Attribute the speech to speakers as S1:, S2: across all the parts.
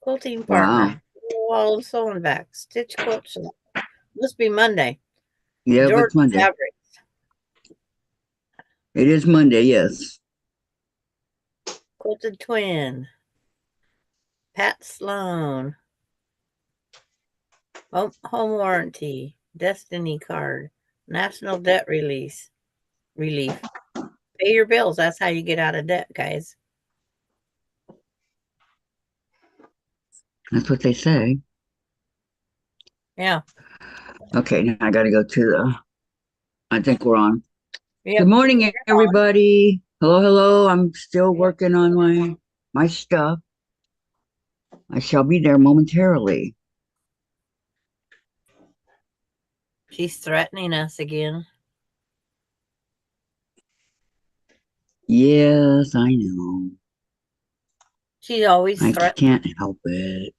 S1: Quilting
S2: Wow.
S1: partner. Wall of sewing back. Stitch quilt shop. Must be Monday.
S2: Yeah, but it's
S1: Jordan
S2: Monday.
S1: fabric.
S2: It is Monday, yes.
S1: Quilted twin. Pat Sloan. Home warranty. Destiny card. National debt relief. Pay your bills. That's how you get out of debt, guys.
S2: That's what they say.
S1: Yeah.
S2: Okay, now I gotta go to I think we're on. Good
S1: Yep.
S2: morning, everybody. Hello, hello. I'm still working on my stuff. I shall be there momentarily.
S1: She's threatening us again.
S2: Yes, I know.
S1: She's always
S2: I
S1: threatening.
S2: can't help it.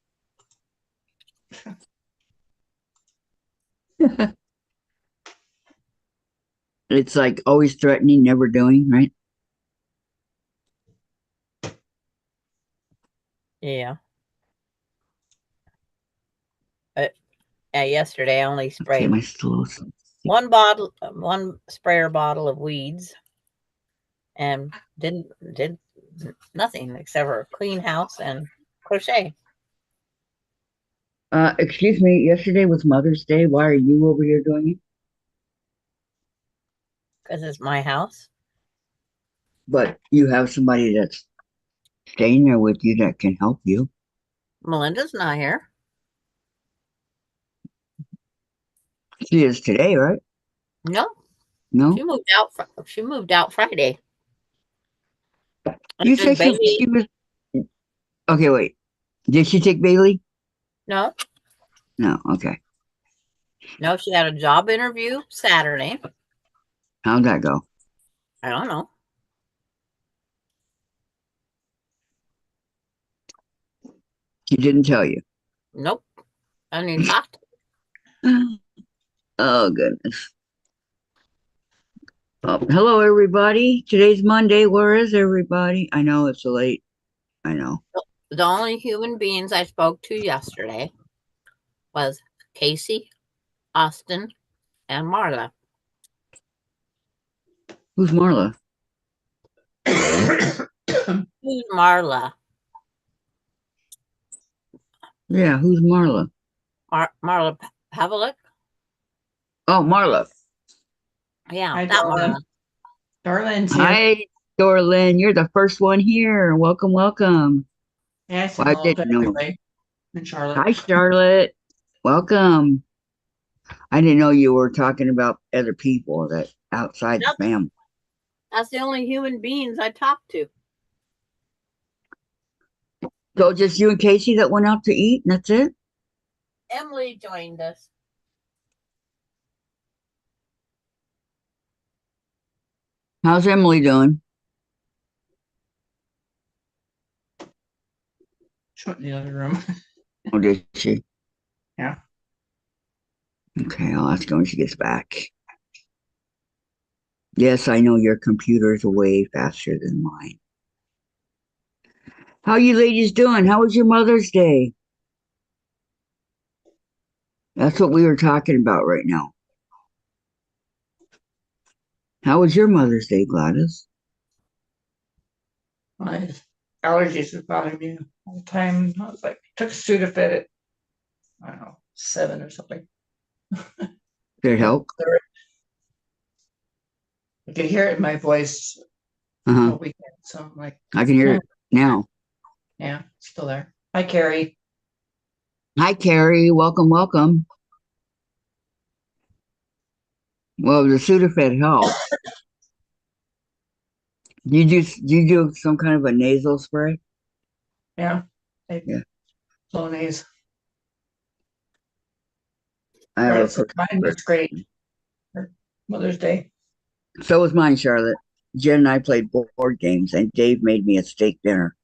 S2: It's like always threatening, never doing, right?
S1: Yeah. Yesterday I only
S2: Okay,
S1: sprayed
S2: my slow.
S1: one sprayer bottle of weeds, and did nothing except for clean house and crochet.
S2: Excuse me. Yesterday was Mother's Day. Why are you over here doing it?
S1: Because it's my house.
S2: But you have somebody that's staying there with you that can help you.
S1: Melinda's not here.
S2: She is today, right?
S1: No,
S2: No.
S1: she moved out. She moved out Friday. And
S2: You
S1: then
S2: said
S1: Bailey.
S2: she was. Okay, wait. Did she take Bailey?
S1: No,
S2: No. Okay.
S1: no, she had a job interview Saturday.
S2: How'd that go?
S1: I don't know.
S2: She didn't tell you.
S1: Nope. I didn't even talk to
S2: Oh goodness. Oh, hello, everybody. Today's Monday. Where is everybody? I know it's late. I know.
S1: her. The only human beings I spoke to yesterday was Casey, Austin, and Marla.
S2: Who's Marla?
S1: Who's Marla?
S2: Yeah, who's Marla?
S1: Marla Pavlik?
S2: Oh, Marla.
S1: Yeah,
S3: Hi,
S1: that
S3: Darlin.
S1: Marla.
S3: Darlin's here.
S2: Hi, Dorlin. You're the first one here. Welcome, welcome.
S3: Yeah, I said
S2: Well, I
S3: hello to
S2: didn't know.
S3: everybody. And Charlotte.
S2: Hi, Charlotte. Welcome. I didn't know you were talking about other people that outside the
S1: Nope,
S2: family.
S1: that's the only human beings I talked to.
S2: So just you and Casey that went out to eat, and that's it?
S1: Emily joined us.
S2: How's Emily doing?
S3: She went in the other room.
S2: Oh, did she?
S3: Yeah.
S2: Okay, I'll ask her when she gets back. Yes, I know your computer's way faster than mine. How you ladies doing? How was your Mother's Day? That's what we were talking about right now. How was your Mother's Day, Gladys?
S3: My allergies were bothering me all the time. I was like, took Sudafed at, I don't know, 7 or something.
S2: Did it help?
S3: I could hear it in my voice
S2: Uh-huh.
S3: all weekend. So I'm like,
S2: I can hear it now.
S3: Yeah, still there. Hi, Carrie.
S2: Hi, Carrie. Welcome, welcome. Well, the Sudafed helped. You do some kind of a nasal spray?
S3: Yeah.
S2: Yeah.
S3: Flonase.
S2: I have
S3: Right,
S2: a
S3: so mine was great for Mother's Day.
S2: So was mine, Charlotte. Jen and I played board games, and Dave made me a steak dinner.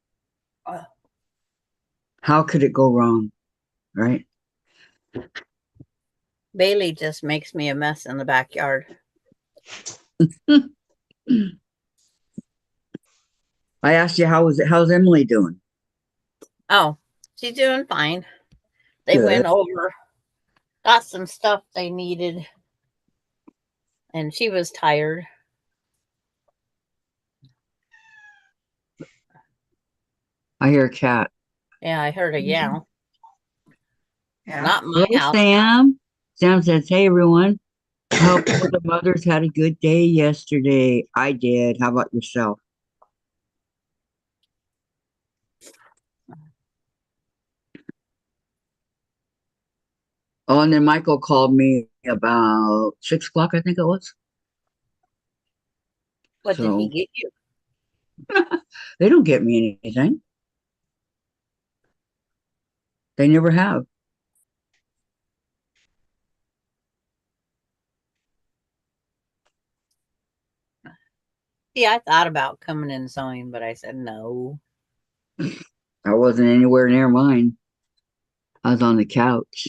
S2: How could it go wrong, right?
S1: Bailey just makes me a mess in the backyard.
S2: I asked you how's Emily doing?
S1: Oh, She's doing fine. They
S2: Good.
S1: went over, got some stuff they needed, and she was tired.
S2: I hear a cat.
S1: Yeah, I heard a yowl.
S3: Yeah.
S1: Not my
S2: Hello,
S1: house.
S2: Sam. Sam says, "Hey, everyone. I hope all the mothers had a good day yesterday. I did. How about yourself?" Oh, and then Michael called me about 6 o'clock, I think it was.
S1: What did he
S2: So
S1: get you?
S2: they don't get me anything. They never have.
S1: Yeah, I thought about coming and sewing, but I said no.
S2: I wasn't anywhere near mine. I was on the couch.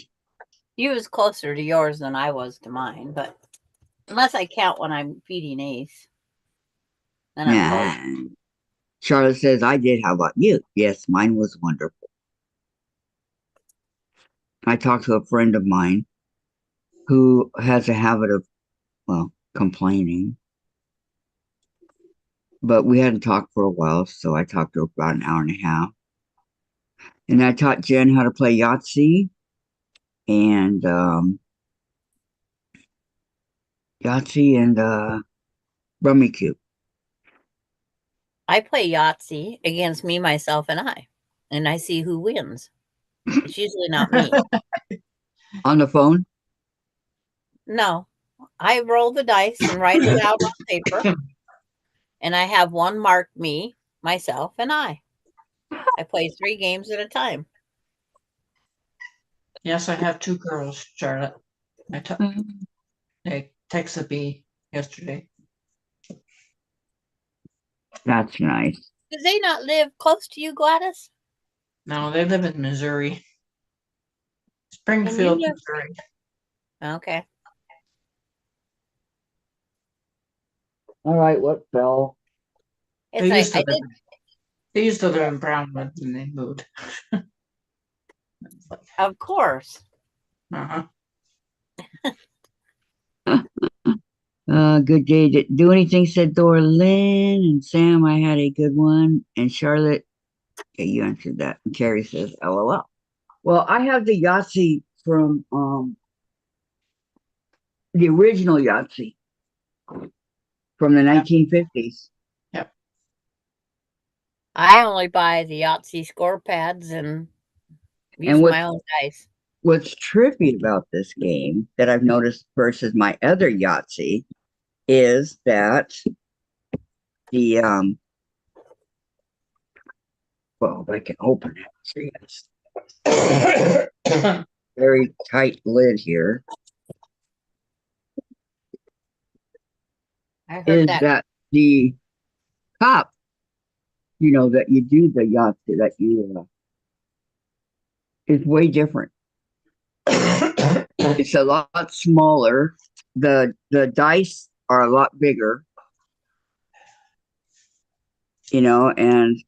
S1: You was closer to yours than I was to mine, but unless I count when I'm feeding Ace, then I'm close.
S2: Yeah. Charlotte says, "I did. How about you?" Yes, mine was wonderful. I talked to a friend of mine who has a habit of, well, complaining. But we hadn't talked for a while, so I talked to her for about an hour and a half. And I taught Jen how to play Yahtzee and Rummy Cube.
S1: I play Yahtzee against me, myself, and I see who wins. It's usually not me.
S2: On the phone.
S1: No, I roll the dice and write it out on paper, and I have one marked me, myself, and I. I play 3 games at a time.
S3: Yes, I have 2 girls, Charlotte. They texted me yesterday.
S2: That's nice.
S1: Do they not live close to you, Gladys?
S3: No, they live in Missouri.
S1: And you
S3: Springfield,
S1: live.
S3: Missouri.
S1: Okay.
S2: All right, what fell?
S1: It's
S3: They
S1: like
S3: used to live. They used to live in Brownwood, and they moved.
S1: of course.
S3: Uh-huh.
S2: Good day. Didn't do anything, said Dora Lynn. And Sam, I had a good one. And Charlotte, okay, you answered that. And Carrie says, LOL. Well, I have the Yahtzee from the original Yahtzee from the 1950s.
S3: Yep.
S1: I only buy the Yahtzee score pads and use
S2: And
S1: my own dice.
S2: what's trippy about this game that I've noticed versus my other Yahtzee is that the well, I can open it. See, it's very tight lid here.
S1: I heard
S2: Is
S1: that.
S2: that the cup? You know that you do the Yahtzee that you is way different. It's a lot smaller. The dice are a lot bigger. You know, and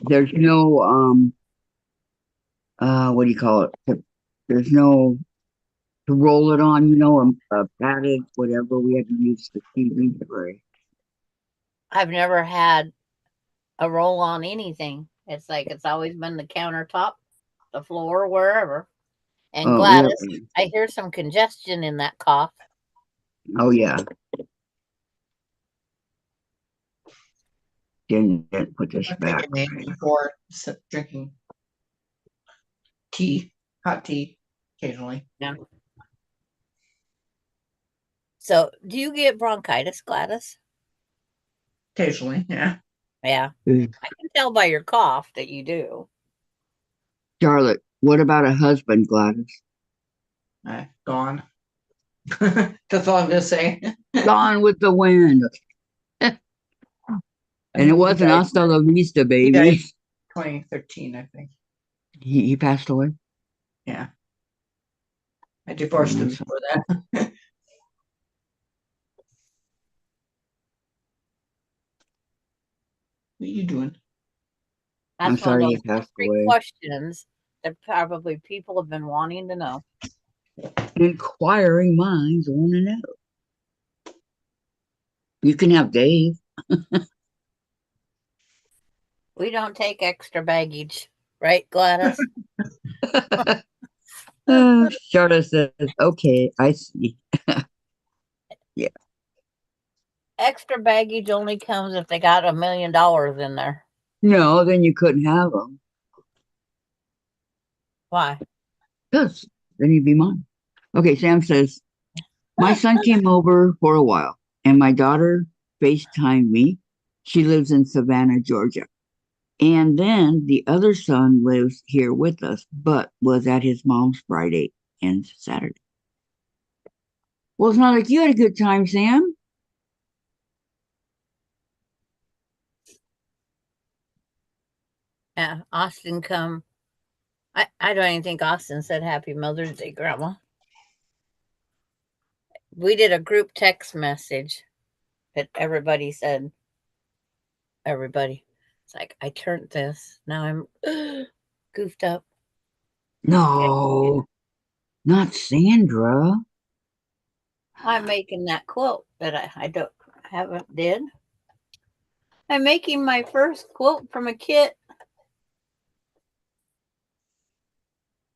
S2: there's no what do you call it? There's no to roll it on, you know, a padded whatever. We had to use the TV tray.
S1: I've never had a roll on anything. It's like it's always been the countertop, the floor, wherever. And
S2: Oh,
S1: Gladys,
S2: really?
S1: I hear some congestion in that cough.
S2: Oh, yeah. Didn't put this
S3: I
S2: back.
S3: take a name before drinking tea, hot tea, occasionally.
S1: Yeah. So, do you get bronchitis, Gladys?
S3: Occasionally, yeah.
S1: Yeah. I can tell by your cough that you do.
S2: Charlotte, what about a husband, Gladys?
S3: Gone. That's all I'm gonna say.
S2: Gone with the wind. And it wasn't hasta la vista,
S3: He died
S2: baby.
S3: 2013, I think.
S2: He passed away.
S3: Yeah. I divorced him before that. What are you doing?
S2: I'm
S1: That's one of
S2: sorry he
S1: those
S2: passed
S1: three
S2: away.
S1: questions that probably people have been wanting to know.
S2: Inquiring minds want to know. You can have Dave.
S1: We don't take extra baggage, right, Gladys?
S2: Charlotte says, okay, I see. Yeah.
S1: Extra baggage only comes if they got $1 million in there.
S2: No, then you couldn't have them.
S1: Why?
S2: Because then you'd be mine. Okay, Sam says, my son came over for a while and my daughter FaceTimed me. She lives in Savannah, Georgia. And then the other son lives here with us, but was at his mom's Friday and Saturday. Well, it's not like you had a good time, Sam.
S1: Yeah, Austin come. I don't even think Austin said Happy Mother's Day, Grandma. We did a group text message that everybody said, everybody. It's like, I turned this. Now I'm goofed up.
S2: No, not Sandra.
S1: I'm making that quilt that I don't haven't did. I'm making my first quilt from a kit.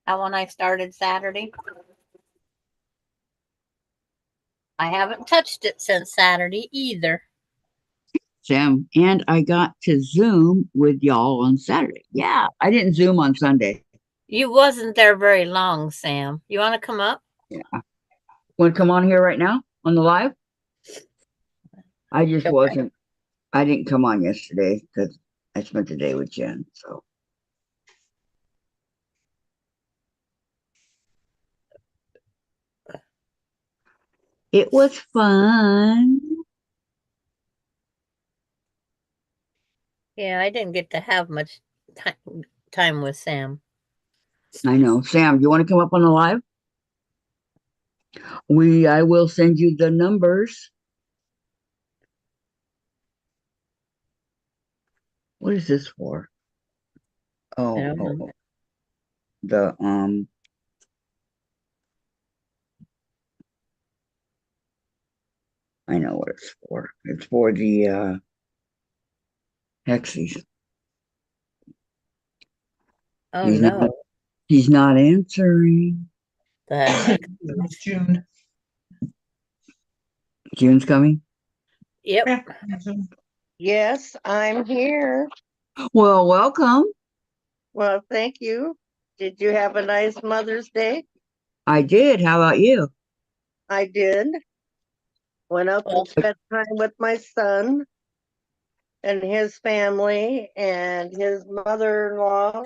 S1: That one I started Saturday. I haven't touched it since Saturday either.
S2: Sam, and I got to Zoom with y'all on Saturday. Yeah, I didn't Zoom on Sunday.
S1: You wasn't there very long, Sam. You want to come up?
S2: Yeah. Want to come on here right now on the live? I just
S1: Okay.
S2: wasn't. I didn't come on yesterday because I spent the day with Jen. So it was fun.
S1: Yeah, I didn't get to have much time with Sam.
S2: I know. Sam, you want to come up on the live? I will send you the numbers. What is this for?
S1: I
S2: Oh,
S1: don't
S2: oh,
S1: know.
S2: oh. The I know what it's for. It's for the Hexies.
S1: Oh
S2: He's not
S1: no,
S2: he's not answering.
S1: the heck.
S3: It's June.
S2: June's coming.
S1: Yep.
S3: Yeah.
S4: Yes, I'm here.
S2: Well, welcome.
S4: Well, thank you. Did you have a nice Mother's Day?
S2: I did. How about you?
S4: I did. Went up
S1: Well,
S4: and spent time with my son and his family and his mother-in-law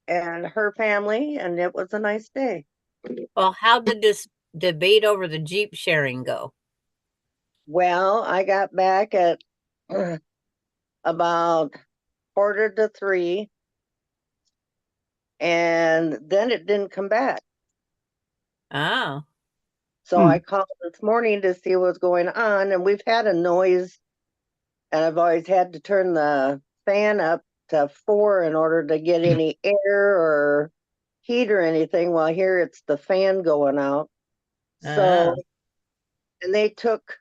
S4: and her family, and it was a nice day.
S1: well, how did this debate over the Jeep sharing go?
S4: Well, I got back at about 2:45, and then it didn't come back.
S1: Oh,
S4: So
S2: Hmm.
S4: I called this morning to see what's going on, and we've had a noise, and I've always had to turn the fan up to 4 in order to get any air or heat or anything. Well, here it's the fan going out. So,
S1: oh,
S4: and they took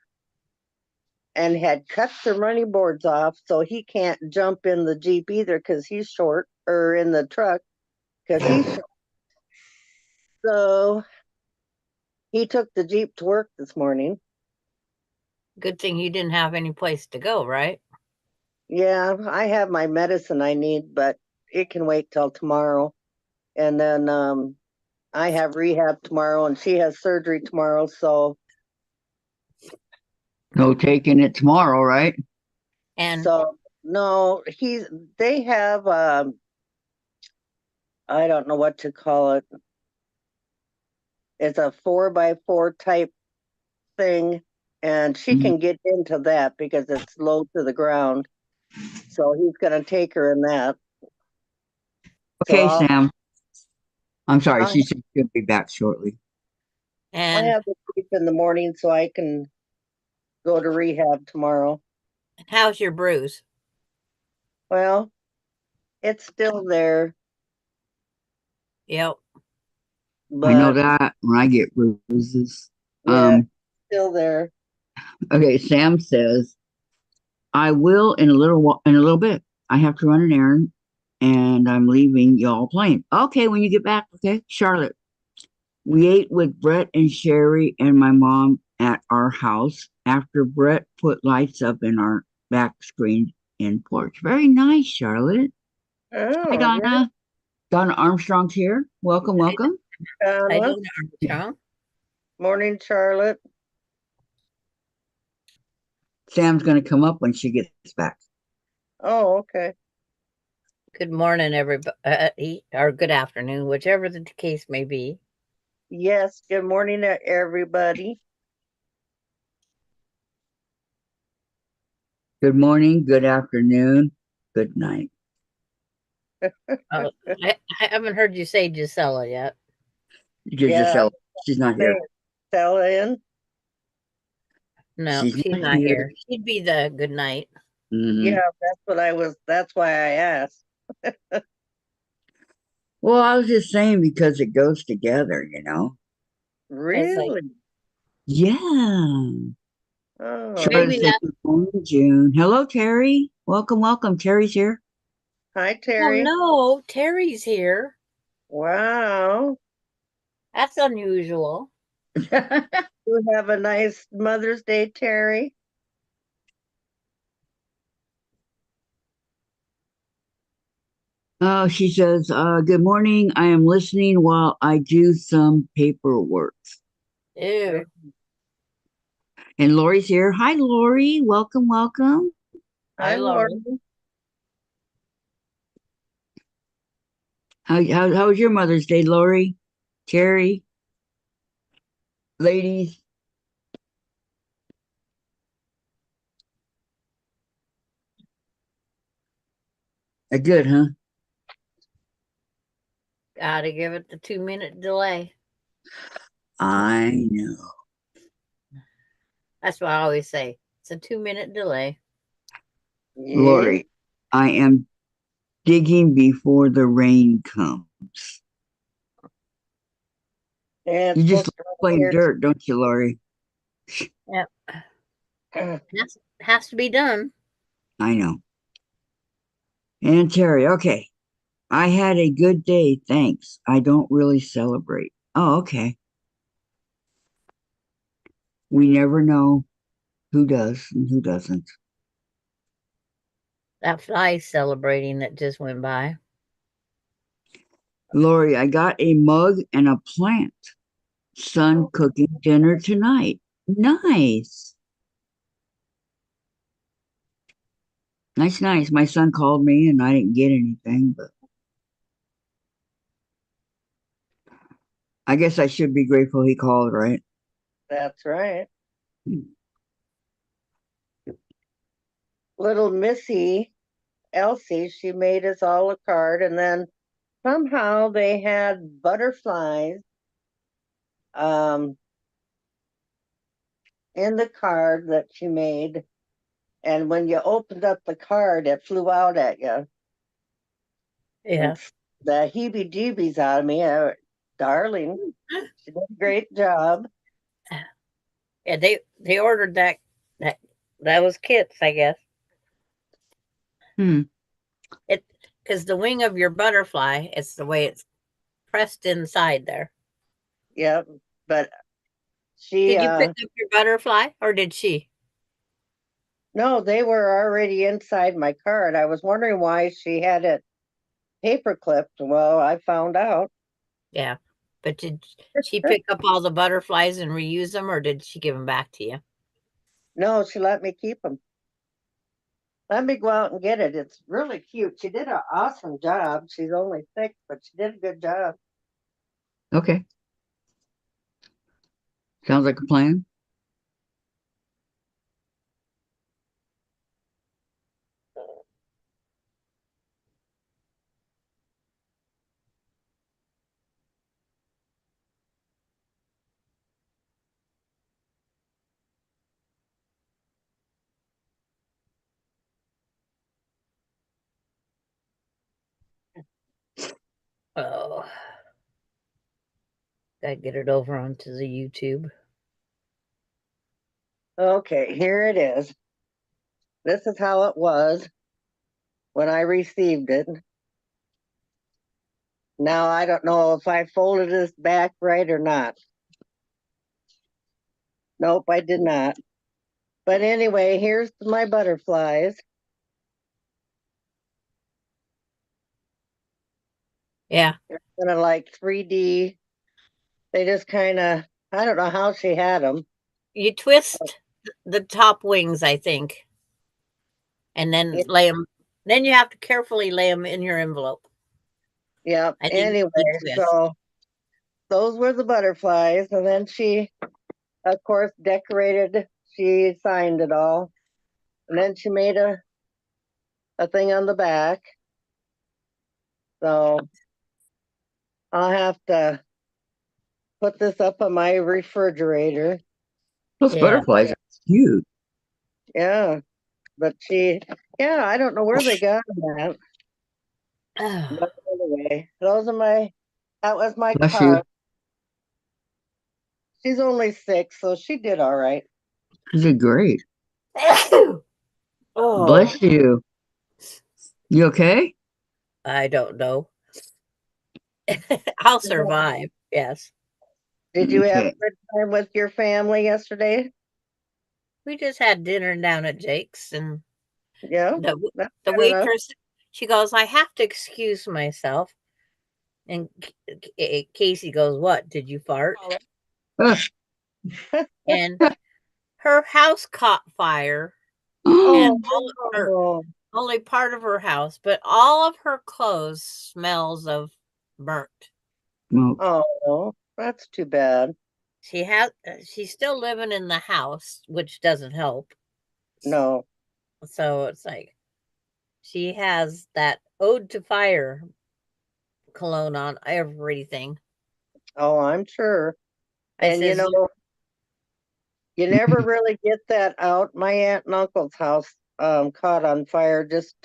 S4: and had cut the running boards off, so he can't jump in the Jeep either because he's short, or in the truck because he's short. So he took the Jeep to work this morning.
S1: good thing you didn't have any place to go, right?
S4: Yeah, I have my medicine I need, but it can wait till tomorrow. And then I have rehab tomorrow and she has surgery tomorrow. So
S2: No taking it tomorrow, right?
S1: And
S4: no, they have I don't know what to call it. It's a 4x4 type thing, and she
S2: Mhm.
S4: can get into that because it's low to the ground. So he's gonna take her in that. So
S2: Okay, Sam. I'm sorry.
S4: I'll
S2: She said she'll be back shortly.
S1: and
S4: have the sleep in the morning so I can go to rehab tomorrow.
S1: how's your bruise?
S4: Well, It's still there,
S1: Yep.
S2: I know
S4: but
S2: that when I get bruises.
S4: yeah, still there.
S2: Okay, Sam says, I will in a little bit. I have to run an errand and I'm leaving y'all playing. Okay, when you get back, okay? Charlotte. We ate with Brett and Sherry and my mom at our house after Brett put lights up in our back screen in porch. Very nice, Charlotte. Hi,
S4: Oh, yeah,
S2: Donna. Donna Armstrong's here. Welcome, welcome.
S1: I
S4: Donna.
S1: don't know.
S4: Morning, Charlotte.
S2: Sam's going to come up when she gets back.
S4: Oh, okay.
S1: Good morning, everybody, or good afternoon, whichever the case may be.
S4: Yes, good morning to everybody.
S2: Good morning, good afternoon, good night.
S1: I haven't heard you say Gisela yet.
S2: Giselle, she's not here.
S4: Stella in.
S1: No,
S2: She's
S1: she's
S2: not
S1: not
S2: here.
S1: here. She'd be the good night.
S2: Mhm.
S4: Yeah, that's why I asked.
S2: Well, I was just saying because it goes together, you know?
S1: It's like
S4: Really?
S2: Yeah.
S4: Oh,
S2: Charlotte
S1: maybe
S2: said
S1: not.
S2: good morning, June. Hello, Terry. Welcome, welcome. Terry's here.
S4: hi,
S1: Oh
S4: Terry.
S1: no, Terry's here.
S4: Wow.
S1: That's unusual.
S4: You have a nice Mother's Day, Terry.
S2: Oh, she says, good morning. I am listening while I do some paperwork.
S1: Ew.
S2: And Lori's here. Hi, Lori. Welcome, welcome.
S1: Hi,
S4: Hi,
S1: Laura.
S4: Lauren.
S2: How was your Mother's Day, Lori? Terry? Ladies? Good, huh?
S1: Gotta give it the 2-minute delay.
S2: I know.
S1: That's what I always say. It's a 2-minute delay.
S4: Yeah.
S2: Lori, I am digging before the rain comes.
S4: Yeah,
S2: You
S4: it's
S2: just
S4: supposed to
S2: like playing
S4: rain
S2: dirt, don't you, Lori?
S1: Yep.
S4: here.
S1: Has to be done.
S2: I know. And Terry, okay. I had a good day, thanks. I don't really celebrate. Oh, okay. We never know who does and who doesn't.
S1: That fly celebrating that just went by.
S2: Lori, I got a mug and a plant. Son cooking dinner tonight. Nice. Nice, nice. My son called me and I didn't get anything, but I guess I should be grateful he called, right?
S4: That's right. Little Missy Elsie, she made us all a card, and then somehow they had butterflies um, in the card that she made. And when you opened up the card, it flew out at you.
S1: Yeah.
S4: And the heebie jeebies out of me. Darling, she did a great job.
S1: Yeah, they ordered that that was kits, I guess.
S2: Hmm.
S1: It because the wing of your butterfly, it's the way it's pressed inside there.
S4: Yep. But she,
S1: Did you pick up your butterfly or did she?
S4: no, they were already inside my card. I was wondering why she had it paper clipped. Well, I found out.
S1: Yeah. But did she pick up all the butterflies and reuse them or did she give them back to you?
S4: No, she let me keep them. Let me go out and get it. It's really cute. She did an awesome job. She's only 6, but she did a good job.
S2: Okay. Sounds like a plan.
S1: Oh, gotta get it over onto the YouTube.
S4: Okay, here it is. This is how it was when I received it. Now I don't know if I folded this back right or not. Nope, I did not. But anyway, here's my butterflies.
S1: Yeah,
S4: Kind of like 3D. They just kind of, I don't know how she had them.
S1: you twist the top wings, I think, and then
S4: Yeah.
S1: lay them. Then you have to carefully lay them in your envelope.
S4: Yeah.
S1: I think
S4: Anyway,
S1: you twist.
S4: so those were the butterflies. And then she, of course, decorated, she signed it all. And then she made a thing on the back. So I'll have to put this up on my refrigerator.
S2: Those
S1: Yeah.
S2: butterflies are cute.
S4: Yeah. But yeah, I don't know where they got them at. But anyway, that was my
S2: Bless you.
S4: car. She's only 6, so she did all right.
S2: You did great.
S1: Oh,
S2: Bless you. You okay?
S1: I don't know. I'll survive. Yes.
S4: Did you have a
S2: Okay.
S4: good time with your family yesterday?
S1: We just had dinner down at Jake's, and
S4: Yeah,
S1: the
S4: that's
S1: the
S4: good enough.
S1: waitress, she goes, "I have to excuse myself." And Casey goes, "What? Did you fart?" And her house caught fire, and
S4: Oh,
S1: or
S4: no.
S1: only part of her house, but all of her clothes smells of burnt.
S2: Well,
S4: Oh, that's too bad.
S1: She's still living in the house, which doesn't help.
S4: No.
S1: So it's like she has that ode to fire cologne on everything.
S4: Oh, I'm sure.
S1: I
S4: And
S1: says,
S4: you never really get that out. My aunt and uncle's house caught on fire just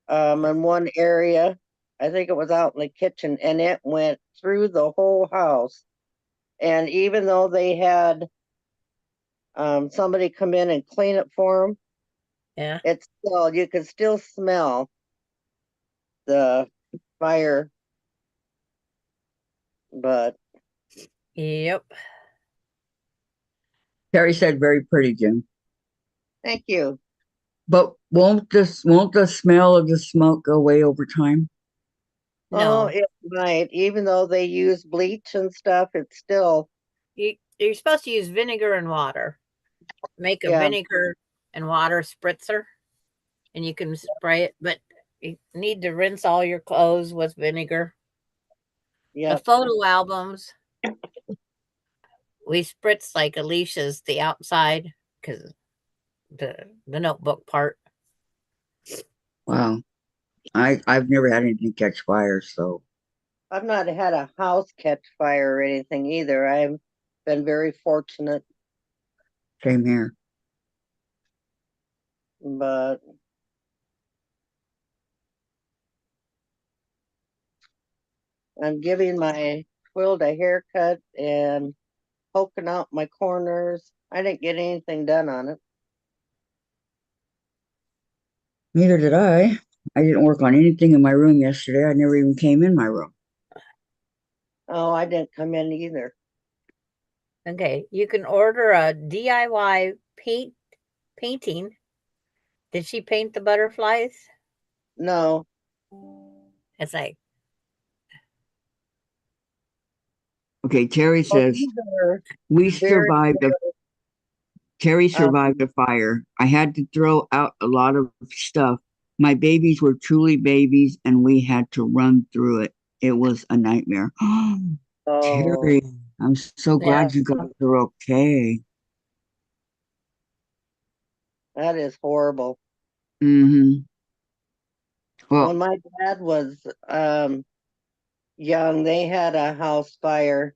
S4: in one area. I think it was out in the kitchen, and it went through the whole house. And even though they had somebody come in and clean it for them,
S1: yeah,
S4: you could still smell the fire. But
S1: yep.
S2: Terry said very pretty, Jim.
S4: thank you.
S2: But won't the smell of the smoke go away over time?
S4: Oh,
S1: No,
S4: it might. Even though they use bleach and stuff, it's still,
S1: you're supposed to use vinegar and water. Make a
S4: yeah,
S1: vinegar and water spritzer, and you can spray it. But you need to rinse all your clothes with vinegar. The
S4: yeah,
S1: photo albums, we spritz like Alicia's the outside because the notebook part.
S2: Wow. I've never had anything catch fire, so
S4: I've not had a house catch fire or anything either. I've been very fortunate,
S2: same here.
S4: but I'm giving my quilt a haircut and poking out my corners. I didn't get anything done on it.
S2: Neither did I. I didn't work on anything in my room yesterday. I never even came in my room.
S4: Oh, I didn't come in either.
S1: Okay, you can order a DIY painting. Did she paint the butterflies?
S4: No.
S1: It's like,
S2: Okay, Terry
S4: Oh,
S2: says
S4: these are
S2: we
S4: very
S2: survived a Terry
S4: um,
S2: survived a fire. I had to throw out a lot of stuff. My babies were truly babies and we had to run through it. It was a nightmare.
S4: oh,
S2: Terry, I'm so
S1: yeah,
S2: glad you guys are okay.
S4: that is horrible.
S2: Mm-hmm.
S4: When
S2: Well,
S4: my dad was young, they had a house fire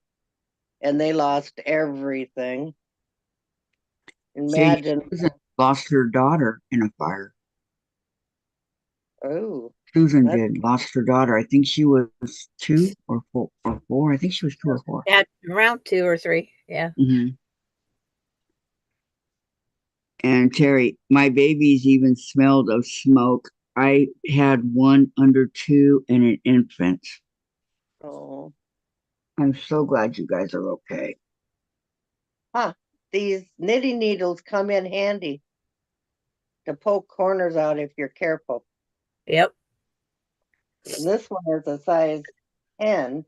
S4: and they lost everything.
S2: Sadie
S4: Imagine.
S2: Susan lost her daughter in a fire.
S4: Oh,
S2: Susan
S4: That's
S2: did, lost her daughter. I think she was 2 or 4. I think she was 2 or 4.
S1: Yeah, around 2 or 3. Yeah.
S2: Hmm. And Terry, my babies even smelled of smoke. I had one under 2 and an infant.
S4: oh,
S2: I'm so glad you guys are okay.
S4: huh. These knitting needles come in handy to poke corners out if you're careful.
S1: Yep.
S4: And this one is a size 10.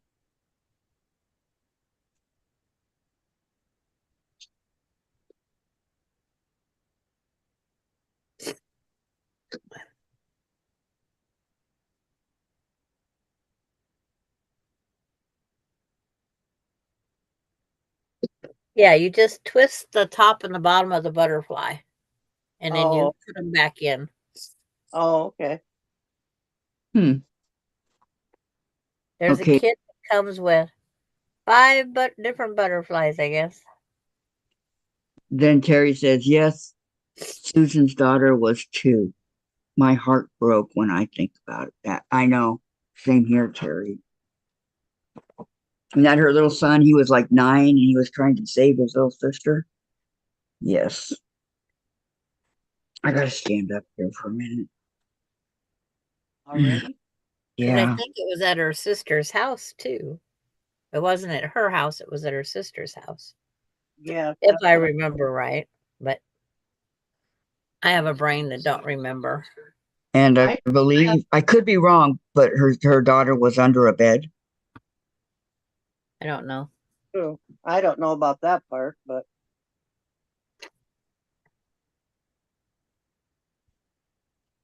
S1: Yeah, you just twist the top and the bottom of the butterfly, and then you
S4: Oh,
S1: put them back in.
S4: oh, okay.
S2: Hmm.
S1: There's a
S2: Okay.
S1: kit that comes with 5 different butterflies, I guess.
S2: Then Terry says, yes, Susan's daughter was 2. My heart broke when I think about that. I know. Same here, Terry. And that her little son, he was like 9 and he was trying to save his little sister. Yes. I gotta stand up here for a minute.
S4: Already?
S1: Because I
S2: Yeah.
S1: think it was at her sister's house, too. It wasn't at her house, it was at her sister's house,
S4: Yeah,
S1: if
S4: that's
S1: I
S4: what
S1: remember right. But I have a brain that don't remember.
S2: And I
S4: I
S2: believe I could be wrong, but her daughter was under a bed.
S1: I don't know.
S4: do. I don't know about that part, but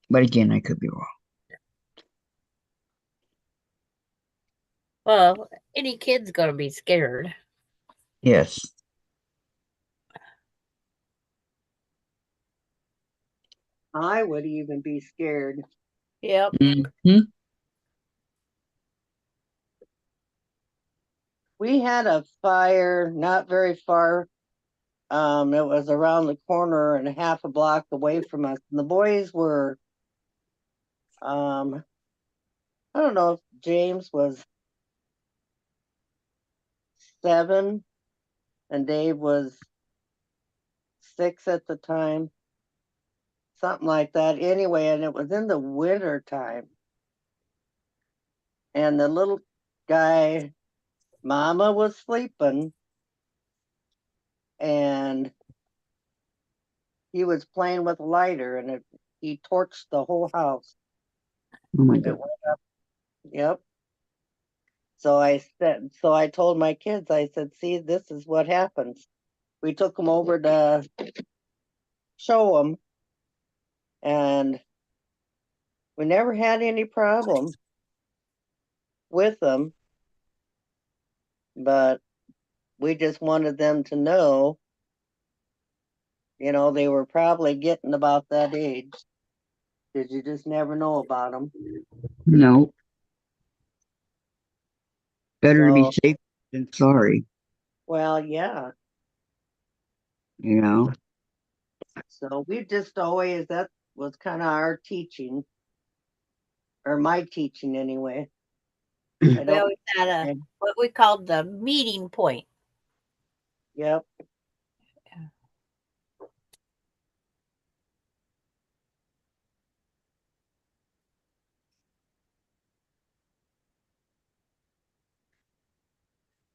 S2: But again, I could be wrong.
S1: Well, any kid's gonna be scared.
S2: Yes.
S4: I would even be scared.
S1: Yep.
S2: Hmm.
S4: We had a fire not very far. It was around the corner and half a block away from us. And the boys were, um, I don't know if James was 7 and Dave was 6 at the time, something like that. Anyway, and it was in the winter time. And the little guy, Mama was sleeping, and he was playing with a lighter, and he torched the whole house.
S2: Oh my
S4: It
S2: God.
S4: went up. Yep. So I told my kids, I said, see, this is what happens. We took them over to show them, and we never had any problem with them, but we just wanted them to know, they were probably getting about that age. Because you just never know about them.
S2: No. Better to be
S4: So,
S2: safe than sorry,
S4: well, yeah.
S2: you know.
S4: So we just always, that was kind of our teaching, or my teaching anyway. I
S1: We
S4: don't,
S1: always had what we called the meeting point.
S4: yep.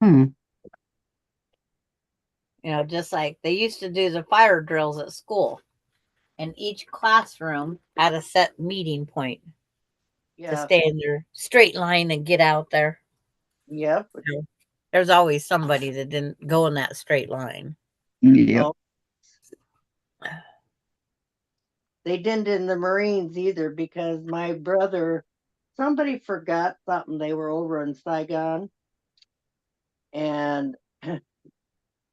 S2: Hmm.
S1: Just like they used to do the fire drills at school. And each classroom had a set meeting point to
S4: Yeah.
S1: stay in their straight line and get out there.
S4: Yep.
S1: There's always somebody that didn't go in that straight line.
S2: Yep.
S4: Oh, they didn't in the Marines either because my brother, somebody forgot something. They were over in Saigon, and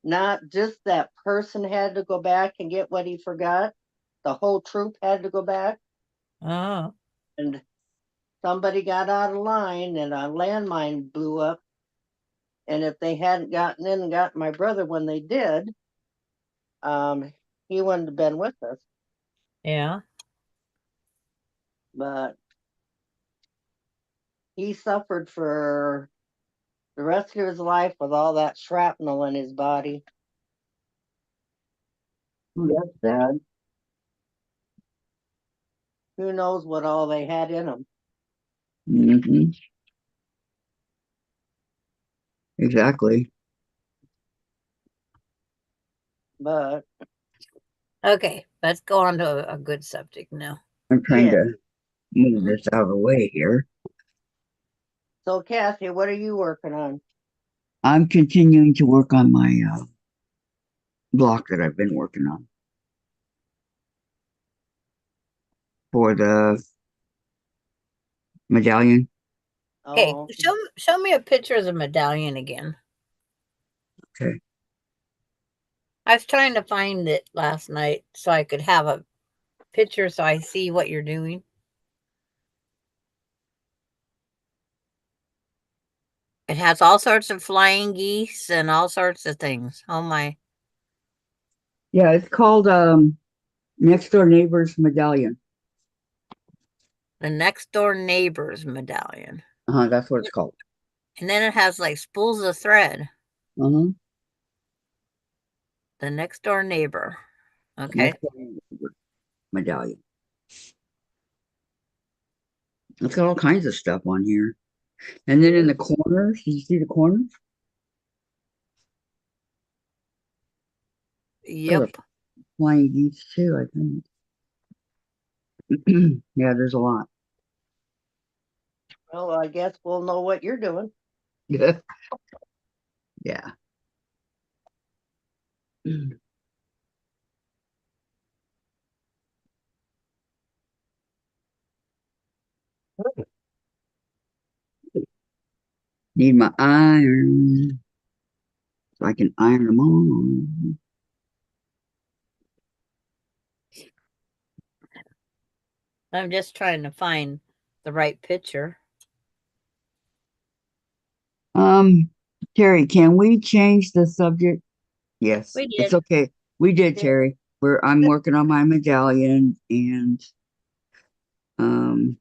S4: not just that person had to go back and get what he forgot. The whole troop had to go back,
S1: Oh,
S4: and somebody got out of line, and a landmine blew up. And if they hadn't gotten in and got my brother when they did, um, he wouldn't have been with us.
S1: yeah.
S4: But he suffered for the rest of his life with all that shrapnel in his body.
S2: Oh, that's sad.
S4: Who knows what all they had in them?
S2: Mm-hmm. Exactly.
S4: But
S1: Okay, let's go on to a good subject now.
S2: I'm trying
S4: yeah.
S2: to move this out of the way here.
S4: So, Kathy, what are you working on?
S2: I'm continuing to work on my block that I've been working on for the medallion.
S1: Okay,
S4: Oh,
S1: show me a picture of the medallion again.
S2: Okay.
S1: I was trying to find it last night so I could have a picture so I see what you're doing. It has all sorts of flying geese and all sorts of things. Oh my.
S2: Yeah, it's called Next Door Neighbor's Medallion.
S1: The next door neighbor's medallion.
S2: That's what it's called.
S1: And then it has like spools of thread.
S2: Uh-huh.
S1: The next door neighbor. Okay.
S2: Next Door Neighbor's Medallion. It's got all kinds of stuff on here. And then in the corners, did you see the corners?
S1: Yep.
S2: Flying geese too, I think. Yeah, there's a lot.
S4: well, I guess we'll know what you're doing.
S2: Yeah. Yeah. Need my iron so I can iron them all.
S1: I'm just trying to find the right picture.
S2: Terry, can we change the subject? Yes,
S1: We
S2: it's
S1: did.
S2: okay. We did,
S4: Yeah.
S2: Terry. I'm working on my medallion and um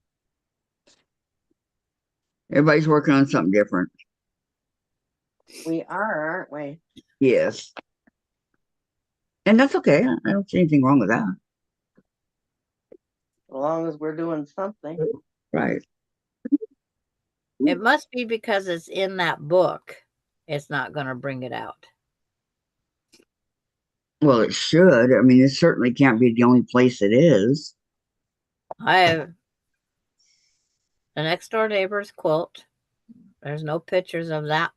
S2: everybody's working on something different.
S4: We are, aren't we?
S2: Yes. And that's okay. I don't see anything wrong with that.
S4: As long as we're doing something.
S2: Right.
S1: It must be because it's in that book. It's not going to bring it out.
S2: Well, it should. I mean, it certainly can't be the only place it is.
S1: I have the next door neighbor's quilt. There's no pictures of that.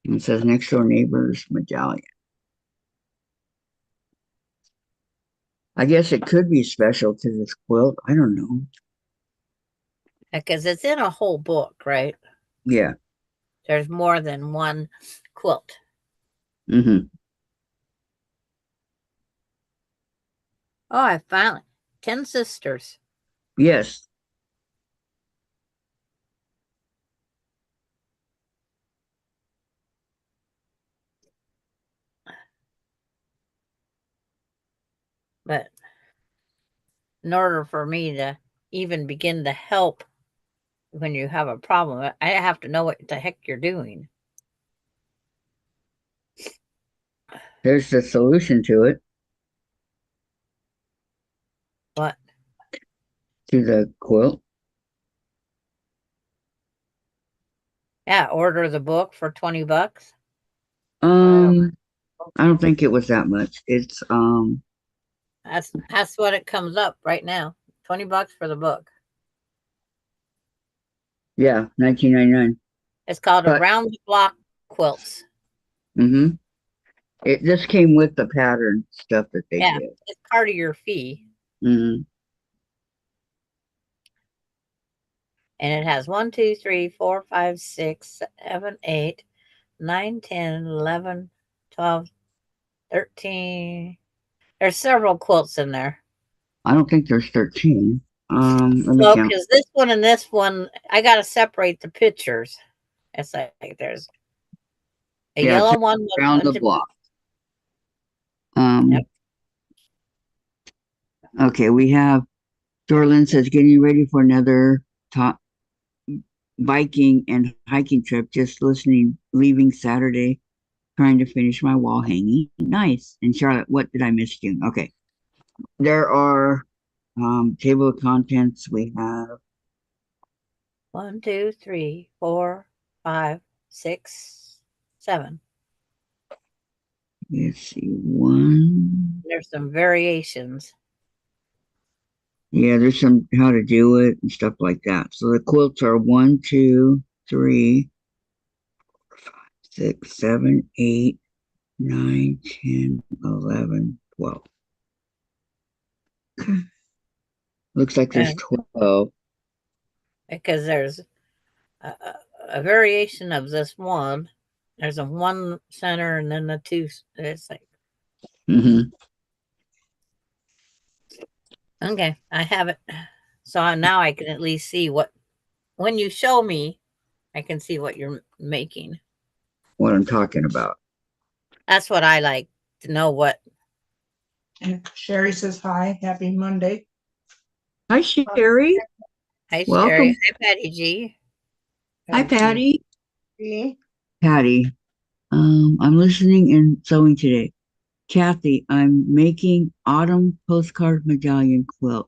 S2: It says next door neighbor's medallion. I guess it could be special to this quilt. I don't know.
S1: Because it's in a whole book, right?
S2: Yeah.
S1: There's more than one quilt.
S2: Mm-hmm.
S1: Oh, I found it. 10 sisters.
S2: Yes.
S1: But in order for me to even begin to help when you have a problem, I have to know what the heck you're doing.
S2: There's the solution to it,
S1: What?
S2: to the quilt.
S1: Yeah, order the book for $20.
S2: I don't think it was that much. It's
S1: That's what it comes up right now. $20 for the book.
S2: yeah, 1999.
S1: It's called
S2: But
S1: Around the Block Quilts.
S2: mm-hmm. It just came with the pattern stuff that they
S1: Yeah,
S2: did.
S1: it's part of your fee.
S2: Mm-hmm.
S1: And it has 1, 2, 3, 4, 5, 6, 7, 8, 9, 10, 11, 12, 13. There's several quilts in there.
S2: I don't think there's 13. Let me
S1: So,
S2: count.
S1: because this one and this one, I got to separate the pictures. It's like there's a
S2: Yeah, it's
S1: yellow one with
S2: around the
S1: bunch of,
S2: block.
S1: Yep.
S2: Okay, we have Dorlin says getting ready for another biking and hiking trip. Just listening, leaving Saturday, trying to finish my wall hanging. Nice. And Charlotte, what did I miss you? Okay. There are table of contents. We have
S1: 1, 2, 3, 4, 5, 6, 7.
S2: let's see, one.
S1: There's some variations.
S2: Yeah, there's some how to do it and stuff like that. So the quilts are 1, 2, 3, 5, 6, 7, 8, 9, 10, 11, 12. Looks like there's
S1: And
S2: 12.
S1: because there's a variation of this one. There's a 1 center and then a 2. It's like,
S2: Hmm.
S1: okay, I have it. So now I can at least see what, when you show me, I can see what you're making.
S2: What I'm talking about.
S1: That's what I like to know what.
S3: And Sherry says hi, happy Monday.
S2: Hi, Sherry.
S1: Hi, Sherry.
S2: Welcome.
S1: Hi, Patty G.
S2: Hi, Patty.
S4: See?
S2: Patty. I'm listening and sewing today. Kathy, I'm making autumn postcard medallion quilt.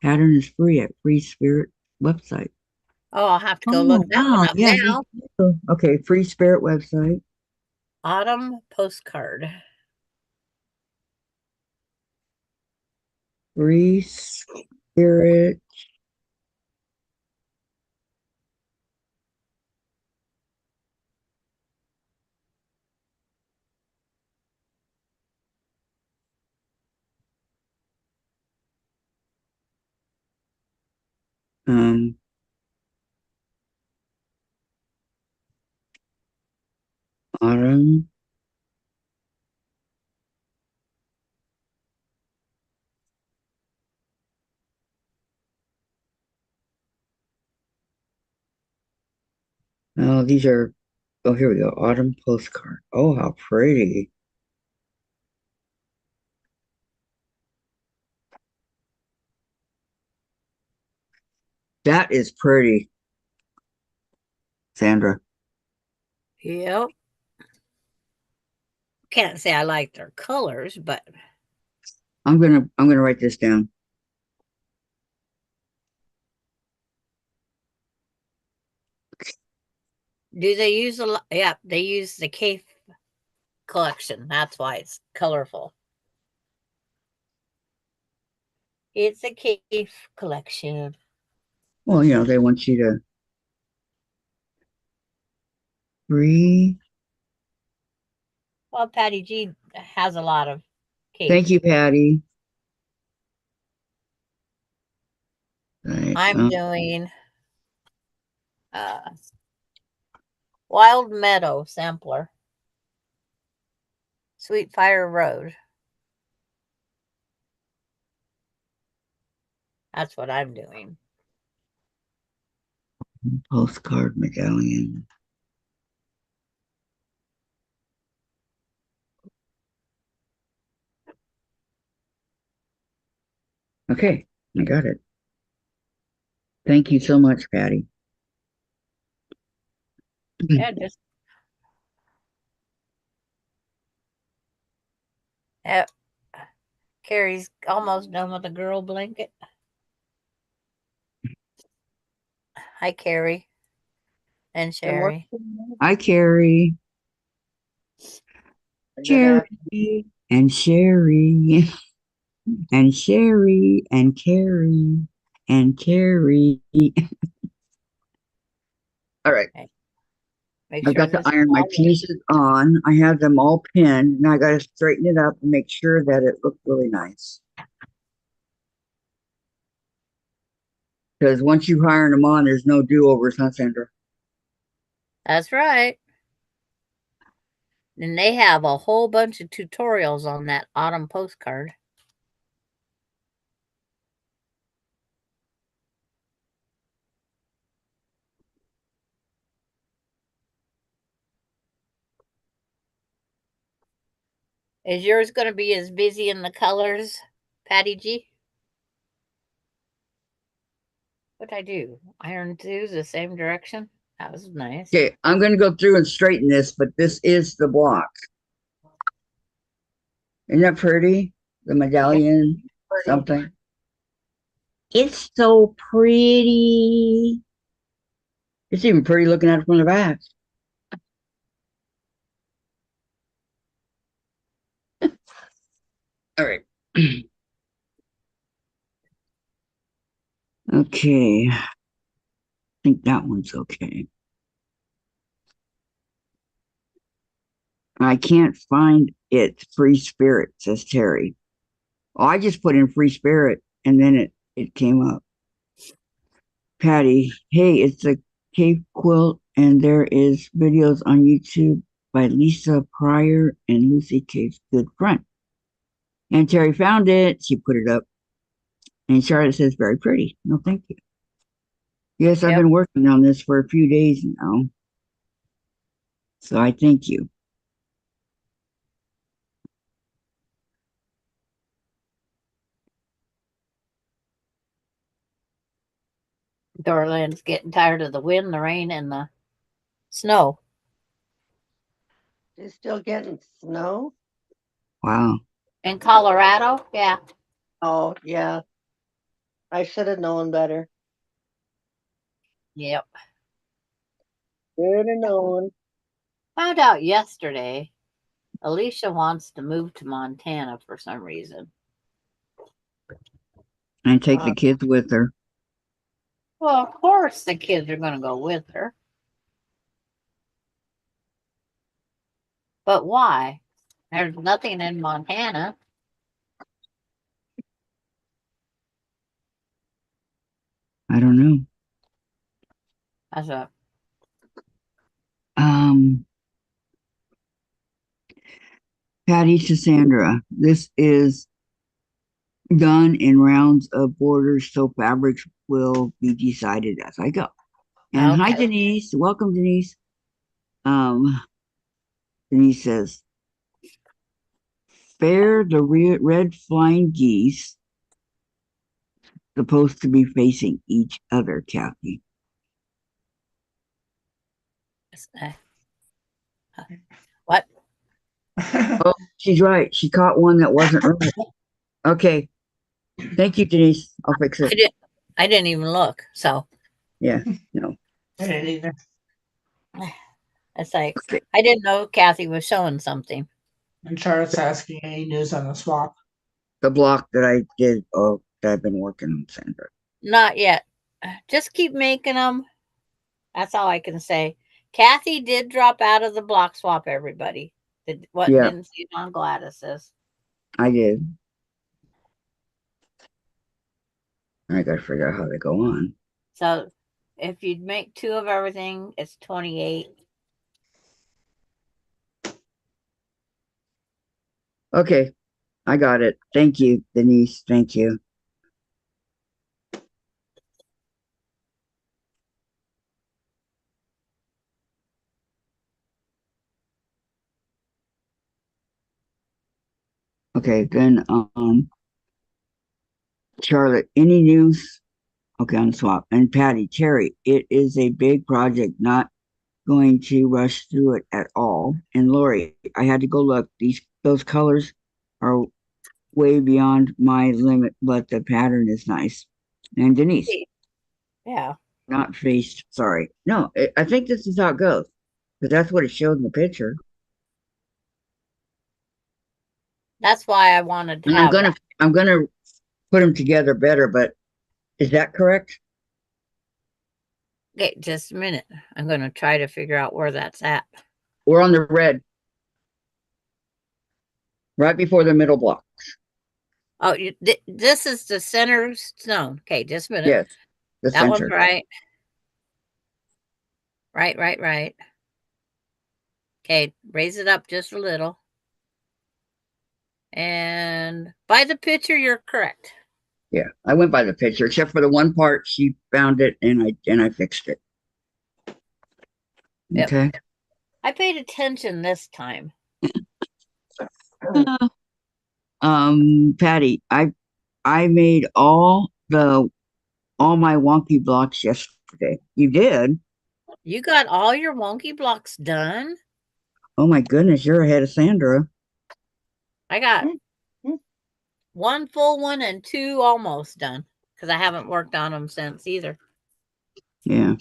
S2: Pattern is free at Free Spirit website.
S1: Oh, I'll have to go look
S2: Oh,
S1: that one
S2: wow.
S1: up
S2: Yeah.
S1: now.
S2: Okay. Free Spirit website.
S1: Autumn postcard.
S2: Free Spirit. Um, autumn. Oh, these are. Oh, here we go. Autumn postcard. Oh, how pretty. That is pretty, Sandra.
S1: Yep. Can't say I like their colors, but
S2: I'm gonna write this down.
S1: do they use a lot? Yeah, they use the Cave collection. That's why it's colorful. It's a Cave collection.
S2: Well, they want you to free.
S1: Well, Patty G has a lot of
S2: Thank
S1: Caves.
S2: you, Patty. Right.
S1: I'm doing uh, Wild Meadow sampler, Sweet Fire Road. That's what I'm doing.
S2: Postcard medallion. Okay, I got it. Thank you so much, Patty.
S1: Yeah, just uh, Carrie's almost done with the girl blanket. Hi, Carrie and
S4: And what?
S1: Sherry.
S2: Hi, Carrie.
S4: Good afternoon.
S2: Jerry and Sherry and Sherry and Carrie and Carrie. All right.
S1: Okay. Make
S2: I've
S1: sure
S2: got to
S1: this is
S2: iron my
S1: all
S2: pieces on. I have them all pinned. Now I got to straighten it up and make sure that it looks really nice. Because once you iron them on, there's no do-overs, huh, Sandra?
S1: That's right. And they have a whole bunch of tutorials on that autumn postcard. Is yours going to be as busy in the colors, Patty G? What'd I do? Iron 2's the same direction? That was nice.
S2: Okay, I'm going to go through and straighten this, but this is the block. Isn't that pretty? The medallion, something. It's so pretty. It's even pretty looking at it from the back. All right. Okay. I think that one's okay. I can't find it. Free spirit, says Terry. Oh, I just put in free spirit and then it came up. Patty, hey, it's a cave quilt and there is videos on YouTube by Lisa Pryor and Lucy Cave's good friend. And Terry found it. She put it up. And Charlotte says, very pretty. No, thank you. Yes, I've been working on this for a few days now. So I thank you.
S1: Dorland's getting tired of the wind, the rain, and the snow.
S4: You're still getting snow?
S2: Wow.
S1: In Colorado? Yeah.
S4: Oh, yeah. I should have known better.
S1: Yep.
S4: Should have known.
S1: Found out yesterday Alicia wants to move to Montana for some reason.
S2: And take the kids with her.
S1: Well, of course the kids are going to go with her. But why? There's nothing in Montana.
S2: I don't know.
S1: That's a
S2: Patty to Sandra. This is done in rounds of borders, so fabrics will be decided as I go. And hi, Denise. Welcome, Denise. Denise says, fair the red flying geese supposed to be facing each other, Kathy.
S1: What?
S2: Oh, she's right. She caught one that wasn't right. Okay. Thank you, Denise. I'll fix it.
S1: I didn't even look. So
S2: yeah, no.
S3: I didn't either.
S1: It's like I didn't know Kathy was showing something.
S3: And Charlotte's asking any news on the swap.
S2: The block that I did, that I've been working on, Sandra.
S1: Not yet. Just keep making them. That's all I can say. Kathy did drop out of the block swap, everybody. Didn't see it on Gladys's.
S2: I did. I gotta figure out how to go on.
S1: So if you'd make 2 of everything, it's 28.
S2: Okay. I got it. Thank you, Denise. Thank you. Okay, then Charlotte, any news? Okay, on the swap. And Patty, Terry, it is a big project, not going to rush through it at all. And Lori, I had to go look. Those colors are way beyond my limit, but the pattern is nice. And Denise.
S1: Yeah.
S2: Not faced, sorry. No, I think this is how it goes. Because that's what it showed in the picture.
S1: That's why I wanted to
S2: and
S1: have
S2: I'm gonna put them together better, but is that correct?
S1: Okay, just a minute. I'm going to try to figure out where that's at.
S2: We're on the red. Right before the middle block.
S1: Oh, this is the center stone. Okay, just a minute.
S2: Yes, the
S1: that
S2: center.
S1: One's right. Right. Okay, raise it up just a little. And by the picture, you're correct.
S2: Yeah, I went by the picture, except for the one part she found it and I fixed it. Okay.
S1: I paid attention this time.
S2: Patty, I made all my wonky blocks yesterday. You did?
S1: You got all your wonky blocks done?
S2: Oh my goodness, you're ahead of Sandra.
S1: I got
S4: Mm.
S1: one full one and two almost done because I haven't worked on them since either.
S2: Yeah.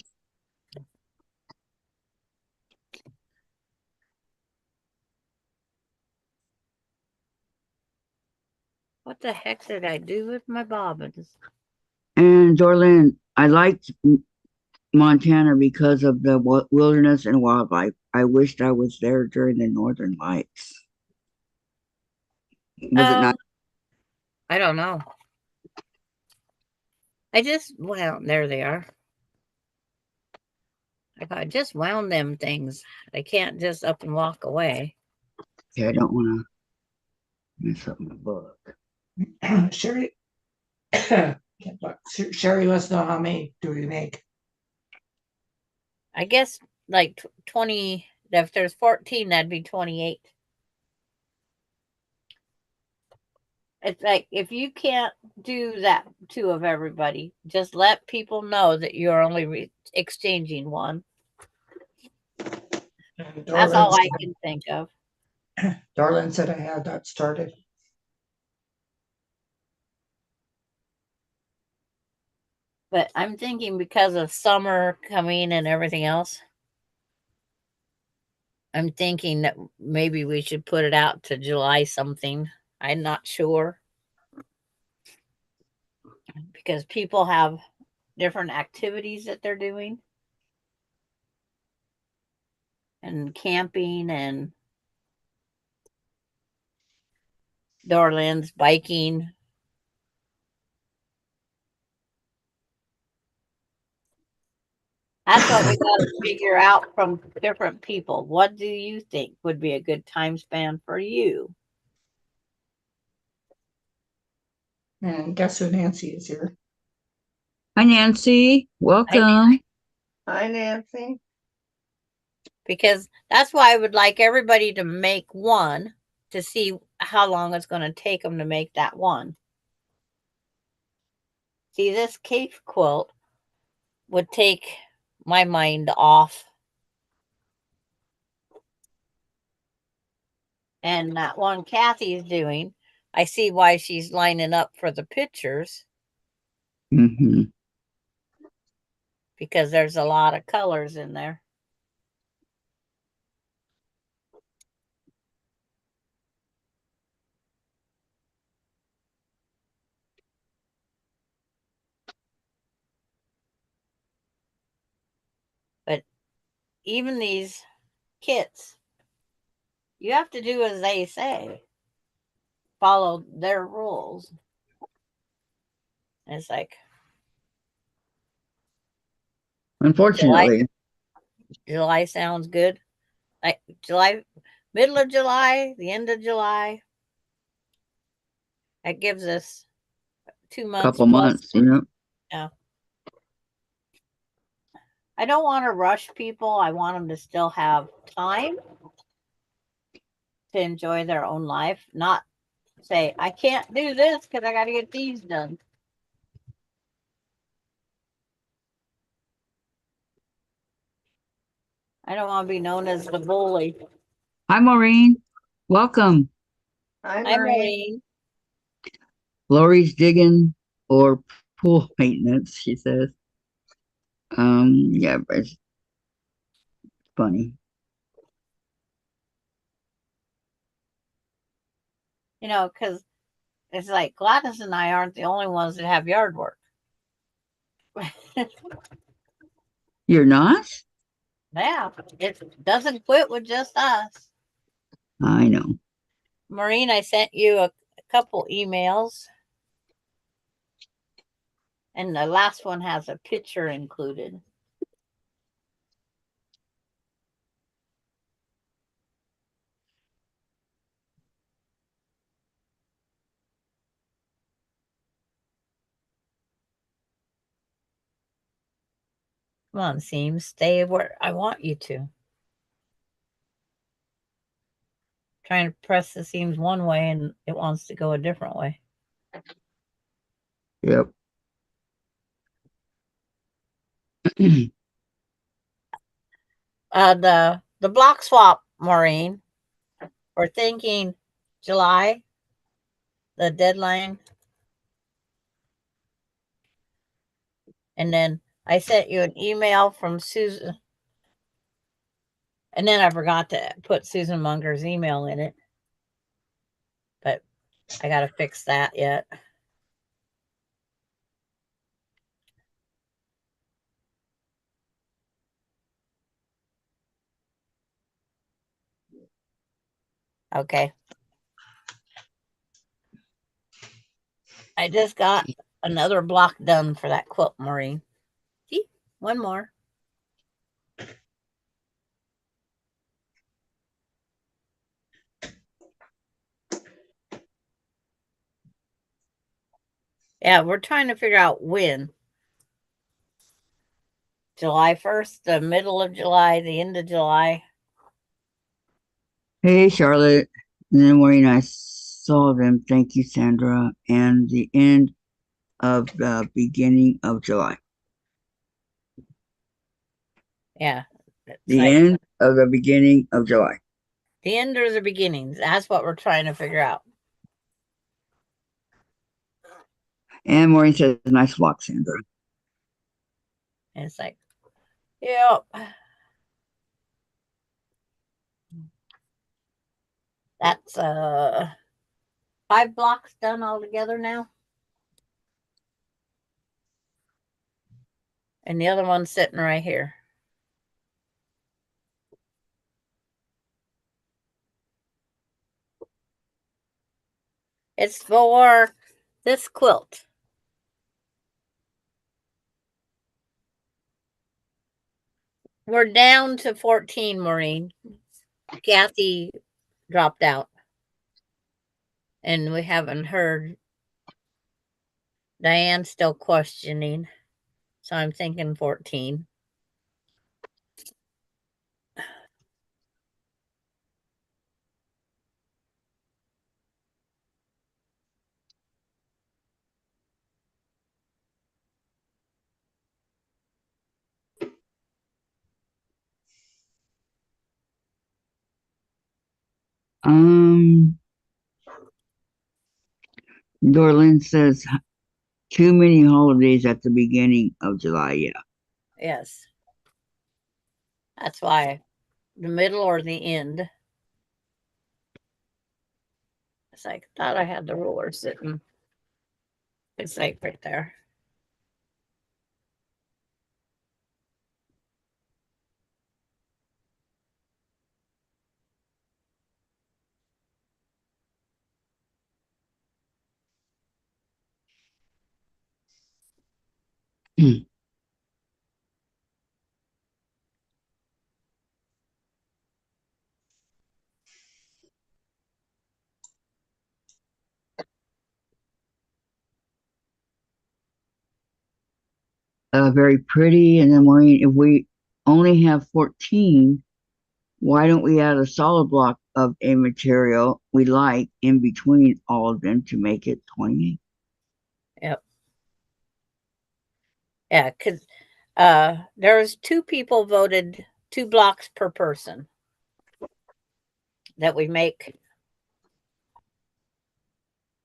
S1: What the heck did I do with my bobbins?
S2: And Dorlin, I liked Montana because of the wilderness and wildlife. I wished I was there during the Northern Lights. Was it not?
S1: I don't know. Well, there they are. I just wound them things. I can't just up and walk away.
S2: Yeah, I don't want to mess up my book.
S3: Sherry, Sherry wants to know how many do we make?
S1: I guess like 20, if there's 14, that'd be 28. It's like if you can't do that two of everybody, just let people know that you're only exchanging one.
S3: And
S1: That's all I can think of.
S3: Darlene said I had that started.
S1: But I'm thinking because of summer coming and everything else, I'm thinking that maybe we should put it out to July something. I'm not sure. Because people have different activities that they're doing. And camping and Dorland's biking. That's what we got to figure out from different people. What do you think would be a good time span for you?
S3: And guess who Nancy is here?
S2: Hi, Nancy. Welcome.
S4: Hi, Nancy.
S1: Because that's why I would like everybody to make one to see how long it's going to take them to make that one. See, this cave quilt would take my mind off. And that one Kathy's doing, I see why she's lining up for the pictures
S2: Mm-hmm.
S1: because there's a lot of colors in there. But even these kits, you have to do as they say, follow their rules. It's like
S2: Unfortunately.
S1: July sounds good. Like July, middle of July, the end of July. That gives us 2 months
S2: Couple
S1: plus.
S2: months, you know.
S1: Yeah. I don't want to rush people. I want them to still have time to enjoy their own life, not say, I can't do this because I got to get these done. I don't want to be known as the bully.
S2: Hi, Maureen. Welcome.
S4: Hi,
S1: Hi,
S4: Maureen.
S1: Maureen.
S2: Lori's digging or pool maintenance, she says. Yeah, but it's funny.
S1: You know, because it's like Gladys and I aren't the only ones that have yard work.
S2: You're not?
S1: Yeah, it doesn't quit with just us.
S2: I know.
S1: Maureen, I sent you a couple emails, and the last one has a picture included. Come on, Seam, stay where I want you to. trying to press the seams one way and it wants to go a different way.
S2: Yep.
S1: The block swap, Maureen, we're thinking July, the deadline. And then I sent you an email from Susan. And then I forgot to put Susan Munger's email in it. But I got to fix that yet. Okay. I just got another block done for that quilt, Maureen. See, one more. Yeah, we're trying to figure out when. July 1st, the middle of July, the end of July.
S2: Hey, Charlotte. And then Maureen, I saw them. Thank you, Sandra. And the end of the beginning of July.
S1: Yeah.
S2: The end of the beginning of July.
S1: The end or the beginnings. That's what we're trying to figure out.
S2: And Maureen says, nice walk, Sandra.
S1: And it's like, yep. That's 5 blocks done altogether now. And the other one's sitting right here. It's for this quilt. We're down to 14, Maureen. Kathy dropped out. And we haven't heard. Diane's still questioning. So I'm thinking 14.
S2: Dorlin says, too many holidays at the beginning of July. Yeah.
S1: Yes. That's why the middle or the end. It's like, I thought I had the ruler sitting. It's like right there.
S2: Very pretty. And then Maureen, if we only have 14, why don't we add a solid block of a material we like in between all of them to make it 28?
S1: Yep. Yeah, because there's 2 people voted 2 blocks per person that we make.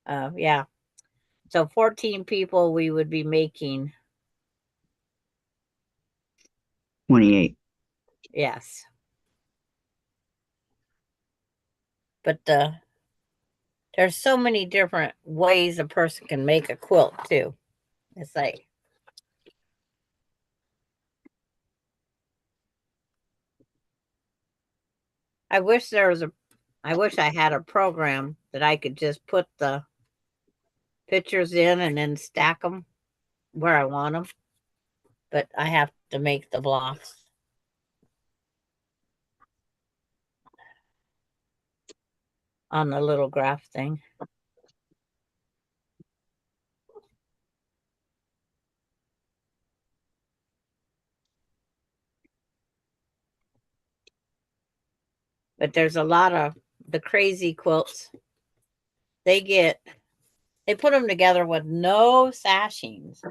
S1: Yeah. So 14 people we would be making.
S2: 28.
S1: Yes. But there's so many different ways a person can make a quilt too. It's like, I wish I had a program that I could just put the pictures in and then stack them where I want them. But I have to make the blocks. On the little graph thing. But there's a lot of the crazy quilts. They put them together with no sashings.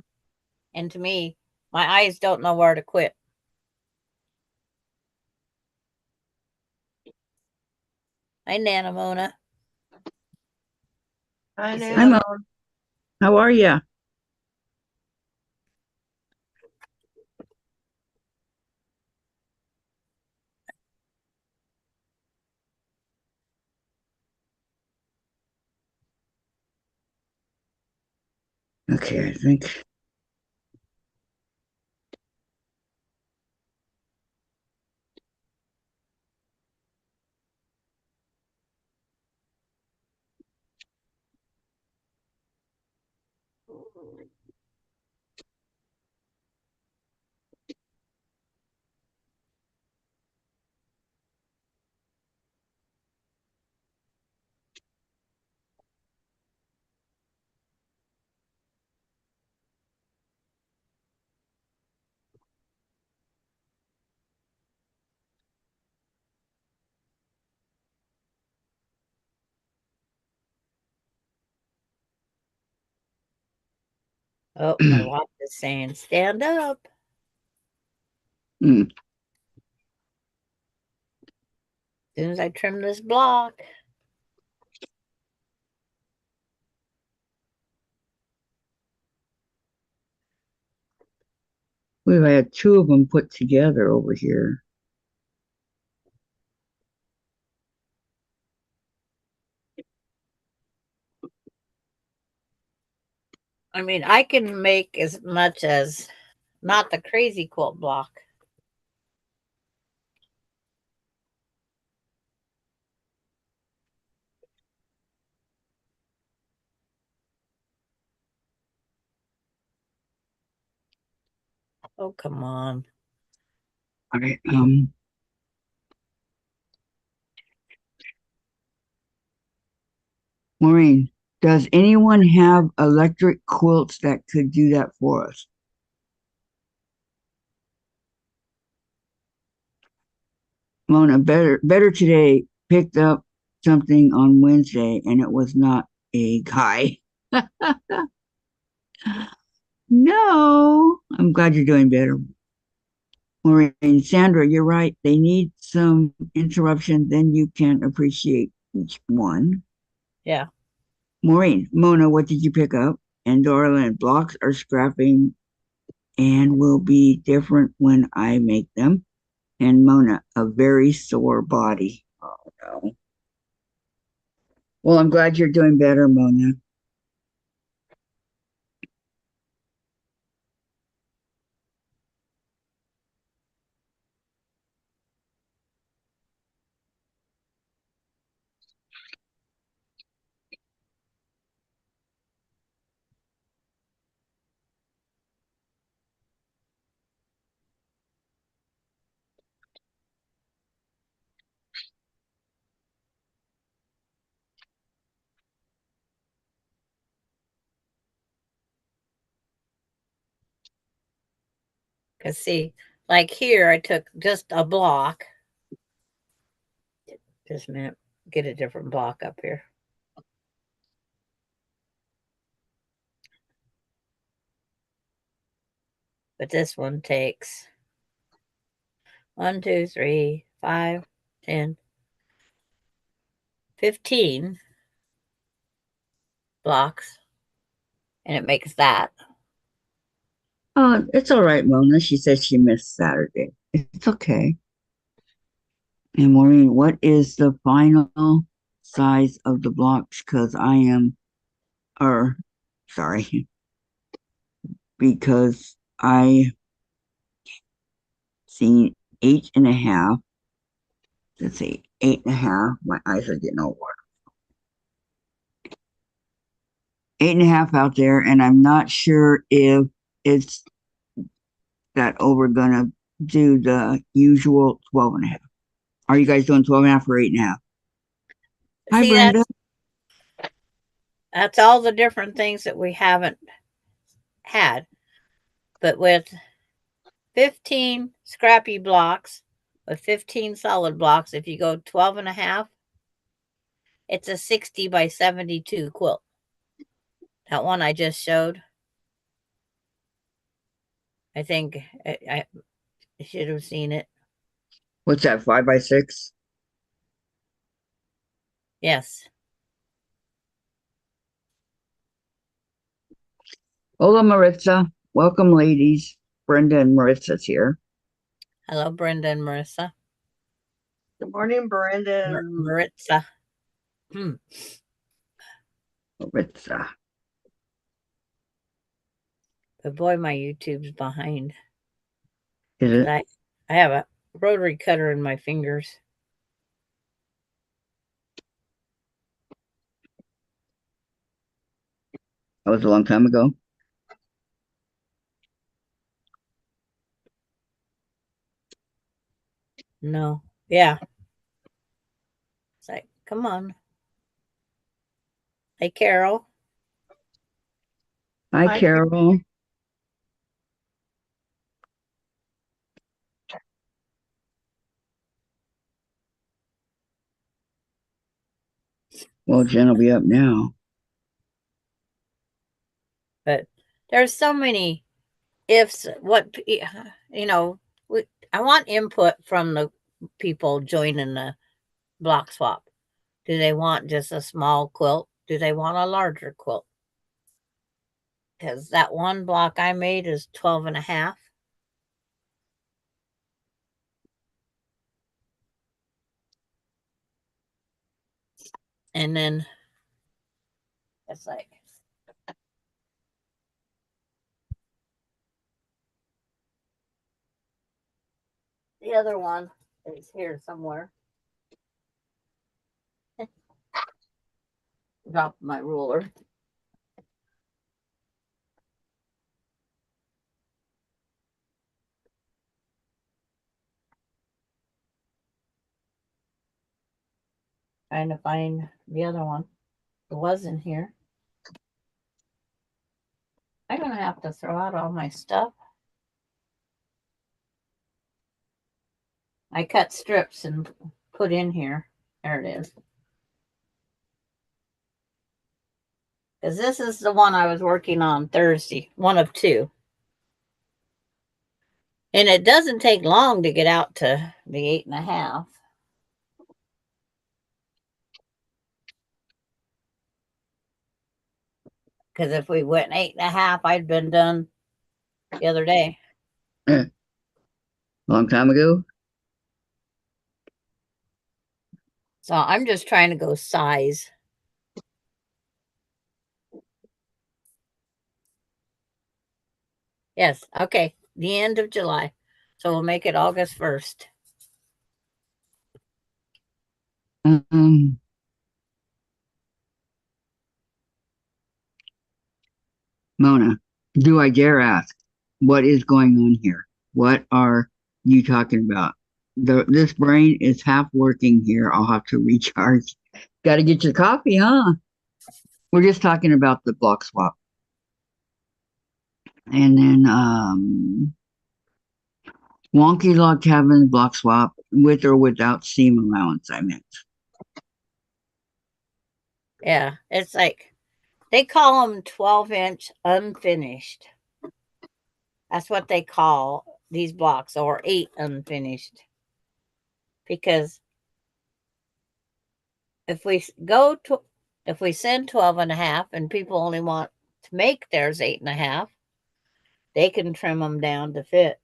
S1: And to me, my eyes don't know where to quit. Hi, Nana Mona.
S3: I
S1: You see
S2: Hi,
S3: know.
S2: Mo. How are you? Okay, I think.
S1: Oh, my watch is saying stand up.
S2: Mm.
S1: As soon as I trim this block.
S2: We've had two of them put together over here.
S1: I mean, I can make as much as not the crazy quilt block. Oh, come on.
S2: All right. Maureen, does anyone have electric quilts that could do that for us? Mona, better today picked up something on Wednesday and it was not a guy. No, I'm glad you're doing better. Maureen, Sandra, you're right. They need some interruption, then you can appreciate each one.
S1: Yeah.
S2: Maureen, Mona, what did you pick up? And Dorlin, blocks are scrapping and will be different when I make them. And Mona, a very sore body. Oh no. Well, I'm glad you're doing better, Mona.
S1: Because, see, like here, I took just a block. Just a minute. Get a different block up here. But this one takes 1, 2, 3, 5, 10, 15 blocks. And it makes that.
S2: It's all right, Mona. She said she missed Saturday. It's okay. And Maureen, what is the final size of the blocks? Because sorry, because I seen 8.5. Let's see, 8.5. My eyes are getting all water. 8.5 out there, and I'm not sure if it's that over gonna do the usual 12.5. Are you guys doing 12.5 or 8.5? Hi,
S1: See,
S2: Brenda.
S1: that's all the different things that we haven't had. But with 15 scrappy blocks, with 15 solid blocks, if you go 12.5, It's a 60 by 72 quilt. That one I just showed. I think I should have seen it.
S2: What's that, 5 by 6?
S1: Yes.
S2: Hola, Maritza. Welcome, ladies. Brenda and Maritza's here.
S1: Hello, Brenda and Marissa.
S4: Good morning, Brenda.
S1: Maritza.
S2: Maritza.
S1: But boy, my YouTube's behind.
S2: Is it?
S1: I have a rotary cutter in my fingers.
S2: That was a long time ago.
S1: No. Yeah. It's like, come on. Hey, Carol.
S2: Hi,
S4: Hi,
S2: Carol. Well, Jen will be up now.
S1: But there's so many ifs. What, you know, I want input from the people joining the block swap. Do they want just a small quilt? Do they want a larger quilt? Because that one block I made is 12 and a half. And then it's like, the other one is here somewhere. Dropped my ruler. Trying to find the other one. It was in here. I'm going to have to throw out all my stuff. I cut strips and put in here. There it is. Because this is the one I was working on Thursday, one of two. And it doesn't take long to get out to the 8.5. Because if we went 8.5, I'd been done the other day.
S2: Long time ago.
S1: So I'm just trying to go size. Yes. Okay. The end of July. So we'll make it August 1st.
S2: Mona, do I dare ask, what is going on here? What are you talking about? This brain is half working here. I'll have to recharge. Got to get your coffee, huh? We're just talking about the block swap. And then wonky log cabin block swap with or without seam allowance, I meant.
S1: Yeah. It's like they call them 12-inch unfinished. That's what they call these blocks, or 8 unfinished. Because if we send 12.5 and people only want to make theirs 8.5, they can trim them down to fit.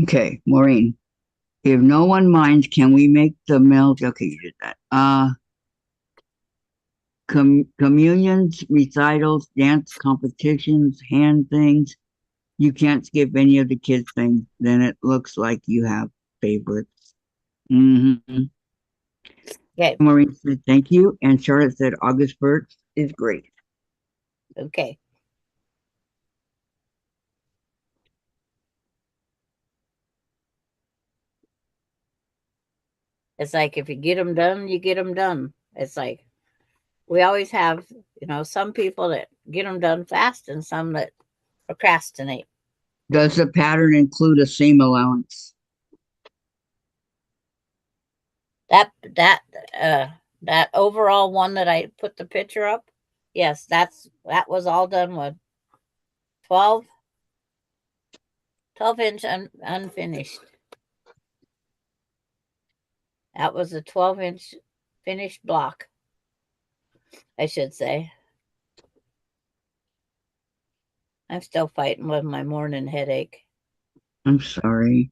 S2: Okay, Maureen. If no one minds, can we make the milk? Okay, you did that. Communions, recitals, dance competitions, hand things. You can't skip any of the kids' things. Then it looks like you have favorites. Mm-hmm.
S1: Okay.
S2: Maureen said thank you, and Charlotte said August 1st is great.
S1: Okay. It's like if you get them done, you get them done. It's like we always have, some people that get them done fast and some that procrastinate.
S2: Does the pattern include a seam allowance?
S1: That that overall one that I put the picture up, yes, that was all done with 12 inch unfinished. That was a 12-inch finished block, I should say. I'm still fighting with my morning headache.
S2: I'm sorry.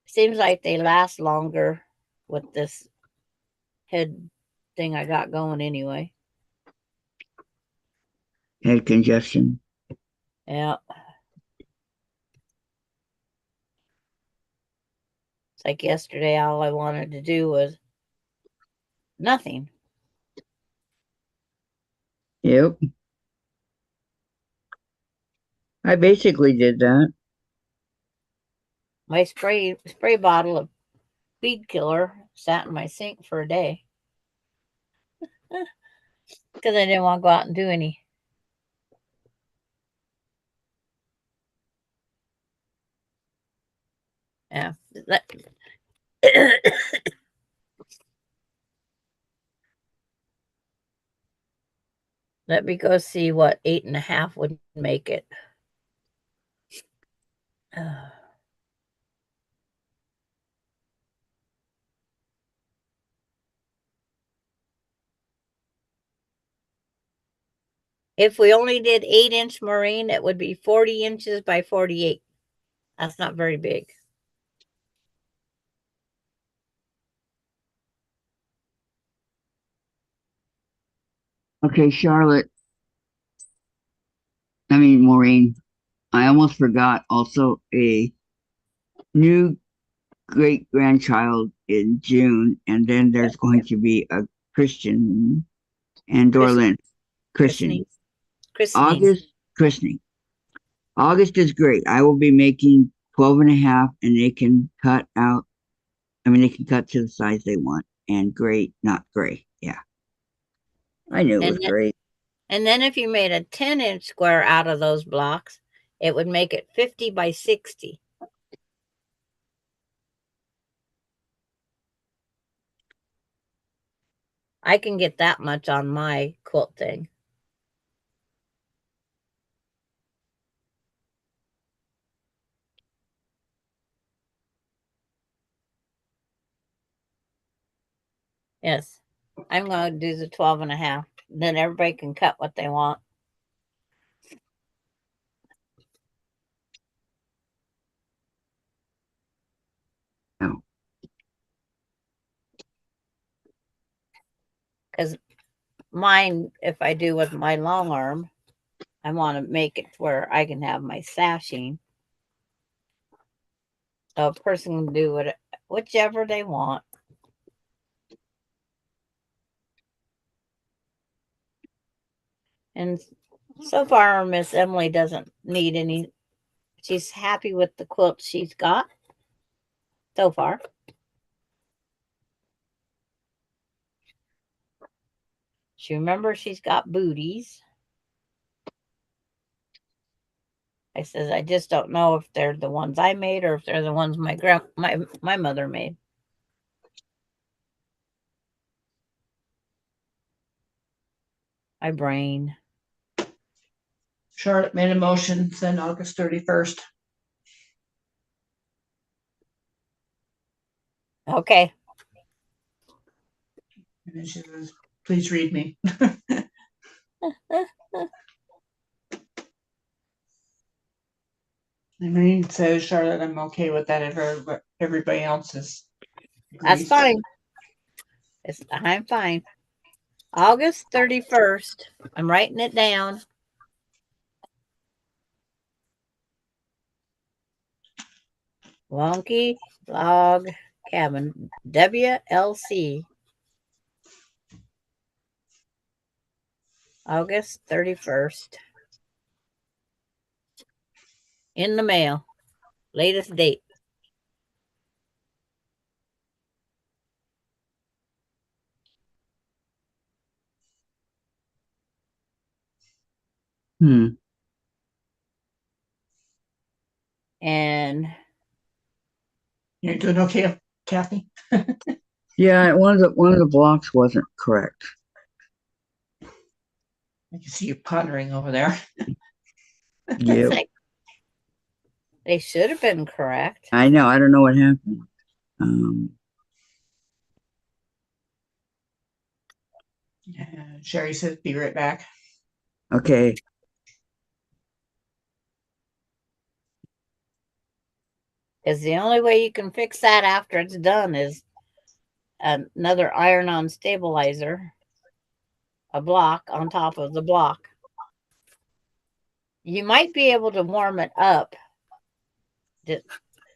S1: Seems like they last longer with this head thing I got going anyway.
S2: Head congestion.
S1: Yeah. It's like yesterday, all I wanted to do was nothing.
S2: Yep. I basically did that.
S1: My spray bottle of weed killer sat in my sink for a day because I didn't want to go out and do any. Yeah. Let me go see what 8.5 would make it. If we only did 8-inch marine, it would be 40 inches by 48. That's not very big.
S2: Okay, Charlotte. I mean, Maureen. I almost forgot also a new great grandchild in June, and then there's going to be a Christian and Dorlin
S1: Christening.
S2: christening.
S1: Christening.
S2: August christening. August is great. I will be making 12 and a half, and they can cut out. I mean, they can cut to the size they want, and gray, not gray. Yeah, I knew it was great.
S1: And then if you made a 10-inch square out of those blocks, it would make it 50 by 60. I can get that much on my quilt thing. Yes. I'm going to do the 12 and a half. Then everybody can cut what they want.
S2: No.
S1: Because mine, if I do with my long arm, I want to make it where I can have my sashing. So a person can do whichever they want. And so far, Miss Emily doesn't need any. She's happy with the quilt she's got so far. She remembers she's got booties. I says, I just don't know if they're the ones I made or if they're the ones my mother made. My brain.
S3: Charlotte made a motion, send August 31st.
S1: Okay.
S3: And then she says, please read me. I mean, so Charlotte, I'm okay with that if everybody else is.
S1: That's fine. I'm fine. August 31st. I'm writing it down. Wonky Log Cabin. WLC. August 31st. In the mail. Latest date.
S2: Hmm.
S1: And
S3: You're doing okay? Kathy.
S2: Yeah, one of the blocks wasn't correct.
S3: I can see you pondering over there.
S1: It's
S2: Yep.
S1: like they should have been correct.
S2: I know. I don't know what happened.
S3: Sherry says, "Be right back."
S2: Okay.
S1: Because the only way you can fix that after it's done is another iron-on stabilizer, a block on top of the block. You might be able to warm it up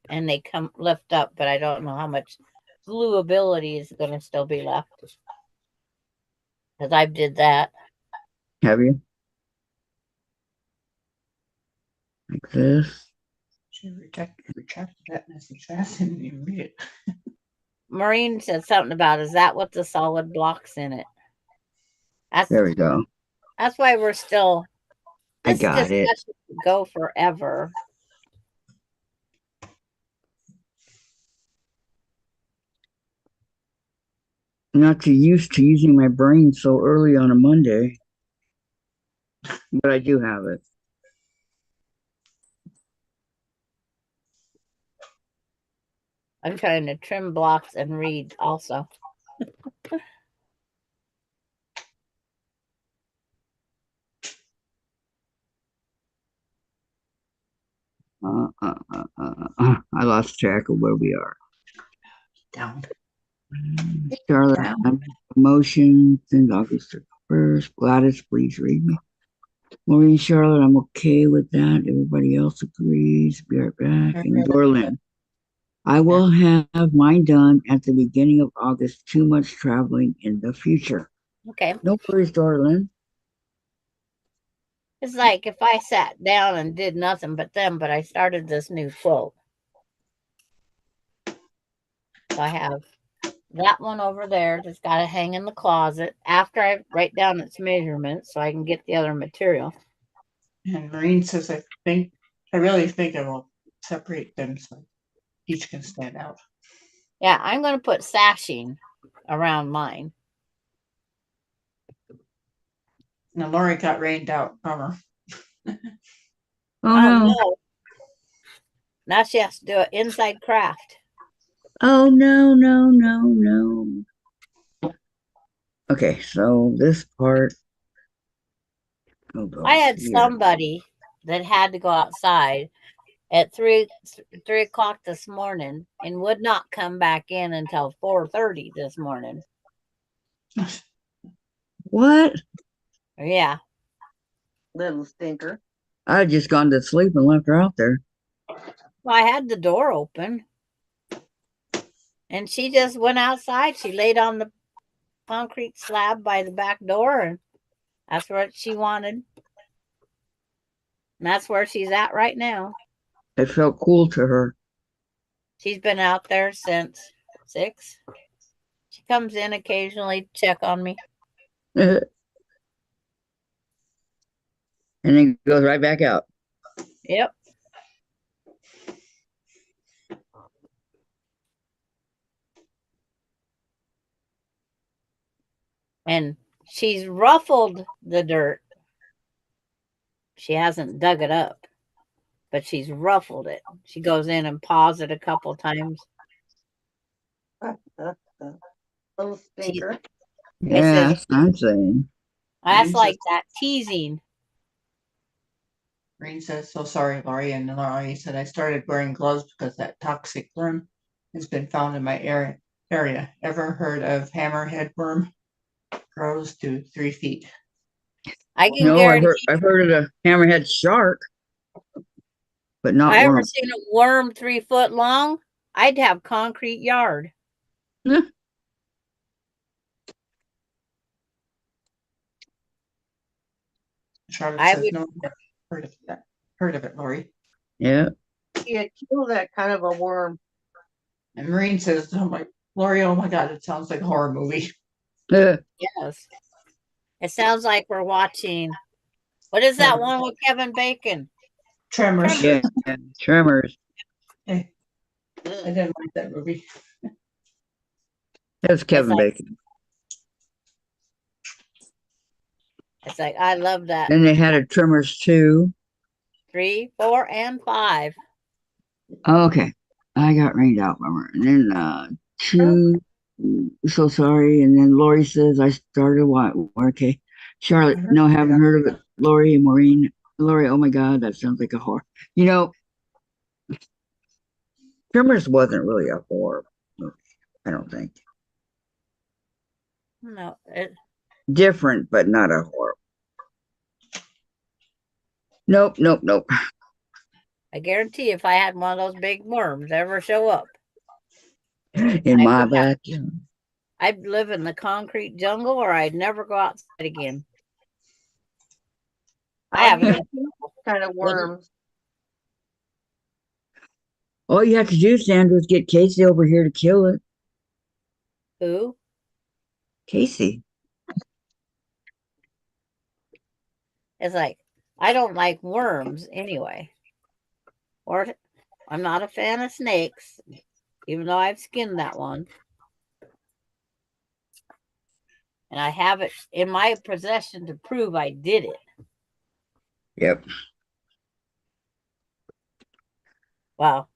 S1: and they come lift up, but I don't know how much glueability is going to still be left. Because I did that.
S2: Have you? Like this.
S3: She retracted that message fast and didn't even read it.
S1: Maureen said something about, is that what the solid block's in it?
S2: There we go.
S1: That's why we're still,
S2: I
S1: this
S2: got it.
S1: discussion could go forever.
S2: I'm not too used to using my brain so early on a Monday, but I do have it.
S1: I'm trying to trim blocks and read also.
S2: I lost track of where we are.
S3: Down.
S2: Charlotte,
S3: Down.
S2: I'm motion since August 1st. Gladys, please read me. Maureen, Charlotte, I'm okay with that. Everybody else agrees. Be right back. And Dorlin, I will have mine done at the beginning of August. Too much traveling in the future.
S1: Okay.
S2: No worries, Dorlin.
S1: It's like if I sat down and did nothing but them, but I started this new quote. So I have that one over there that's got to hang in the closet after I write down its measurements so I can get the other material.
S3: And Maureen says, I really think I will separate them so each can stand out.
S1: Yeah, I'm going to put sashing around mine.
S3: Now Lori got rained out. Bummer.
S2: Oh no.
S1: Now she has to do it inside craft.
S2: Oh no. Okay, so this part.
S1: I had somebody that had to go outside at 3:00 this morning and would not come back in until 4:30 this morning.
S2: What?
S1: Yeah.
S4: Little stinker.
S2: I had just gone to sleep and left her out there.
S1: Well, I had the door open. And she just went outside. She laid on the concrete slab by the back door, and that's what she wanted. And that's where she's at right now.
S2: It felt cool to her.
S1: She's been out there since 6. She comes in occasionally to check on me.
S2: And then goes right back out.
S1: Yep. And she's ruffled the dirt. She hasn't dug it up, but she's ruffled it. She goes in and paws it a couple times.
S4: Little stinker.
S2: Yeah, that's what I'm saying.
S1: That's like that teasing.
S3: Maureen says, so sorry, Lori. And Lori said, I started wearing gloves because that toxic worm has been found in my area. Ever heard of hammerhead worm? Grows to 3 feet.
S1: I can
S2: No,
S1: guarantee.
S2: I've heard of the hammerhead shark, but not
S1: I
S2: worm.
S1: ever seen a worm 3 foot long? I'd have concrete yard.
S3: Charlotte
S1: I
S3: says,
S1: would-
S3: no, I've heard of that. Heard of it, Lori.
S2: Yeah.
S4: Yeah, kill that kind of a worm.
S3: And Maureen says, oh my, Lori, oh my God, it sounds like a horror movie.
S1: Yes. It sounds like we're watching. What is that one with Kevin Bacon?
S3: Tremors.
S2: Yeah. Tremors.
S3: Hey, I didn't like that movie.
S2: That's Kevin
S1: like-
S2: Bacon.
S1: It's like, I love that.
S2: Then they had a Trimmers 2.
S1: 3, 4, and 5.
S2: Oh, okay. I got rained out, bummer. And then 2, so sorry. And then Lori says, I started what? Okay. Charlotte, no, haven't heard of it. Lori and Maureen. Lori, oh my God, that sounds like a horror. You know, Trimmers wasn't really a horror movie, I don't think.
S1: No,
S2: Different, but not a horror. Nope, nope, nope.
S1: I guarantee if I had one of those big worms ever show up,
S2: In my backyard.
S1: I'd live in the concrete jungle or I'd never go outside again. I haven't.
S4: Kind of worms.
S2: All you have to do, Sandra, is get Casey over here to kill it.
S1: Who?
S2: Casey.
S1: It's like, I don't like worms anyway. Or I'm not a fan of snakes, even though I've skinned that one. And I have it in my possession to prove I did it.
S2: Yep.
S1: Wow.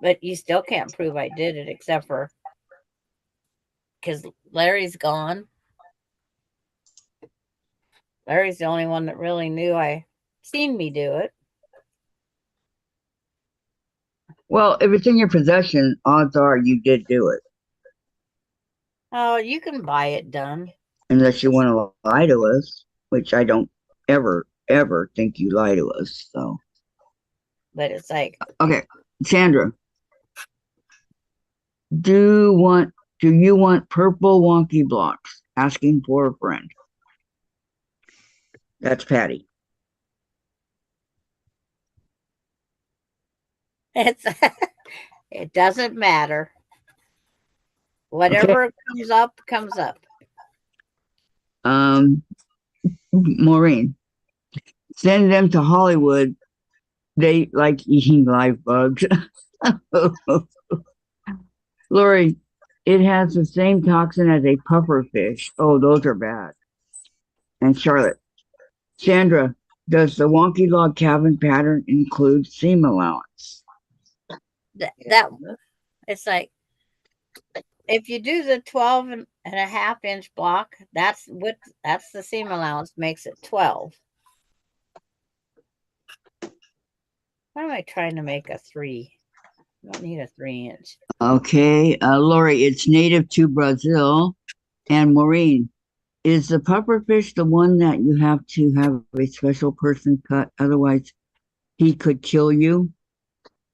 S1: But you still can't prove I did it except for because Larry's gone. Larry's the only one that really knew I seen me do it.
S2: Well, if it's in your possession, odds are you did do it.
S1: Oh, you can buy it done.
S2: Unless you want to lie to us, which I don't ever, ever think you lie to us. So,
S1: But it's like,
S2: okay, Sandra, do you want purple wonky blocks? Asking for a friend. That's Patty.
S1: it's it doesn't matter. Whatever comes up, comes up.
S2: Maureen, send them to Hollywood. They like eating live bugs. Lori, it has the same toxin as a puffer fish. Oh, those are bad. And Charlotte, Sandra, does the wonky log cabin pattern include seam allowance?
S1: That it's like if you do the 12 and a half inch block, that's the seam allowance makes it 12. Why am I trying to make a 3? I don't need a 3-inch.
S2: Okay, Lori, it's native to Brazil. And Maureen, is the pufferfish the one that you have to have a special person cut? Otherwise, he could kill you?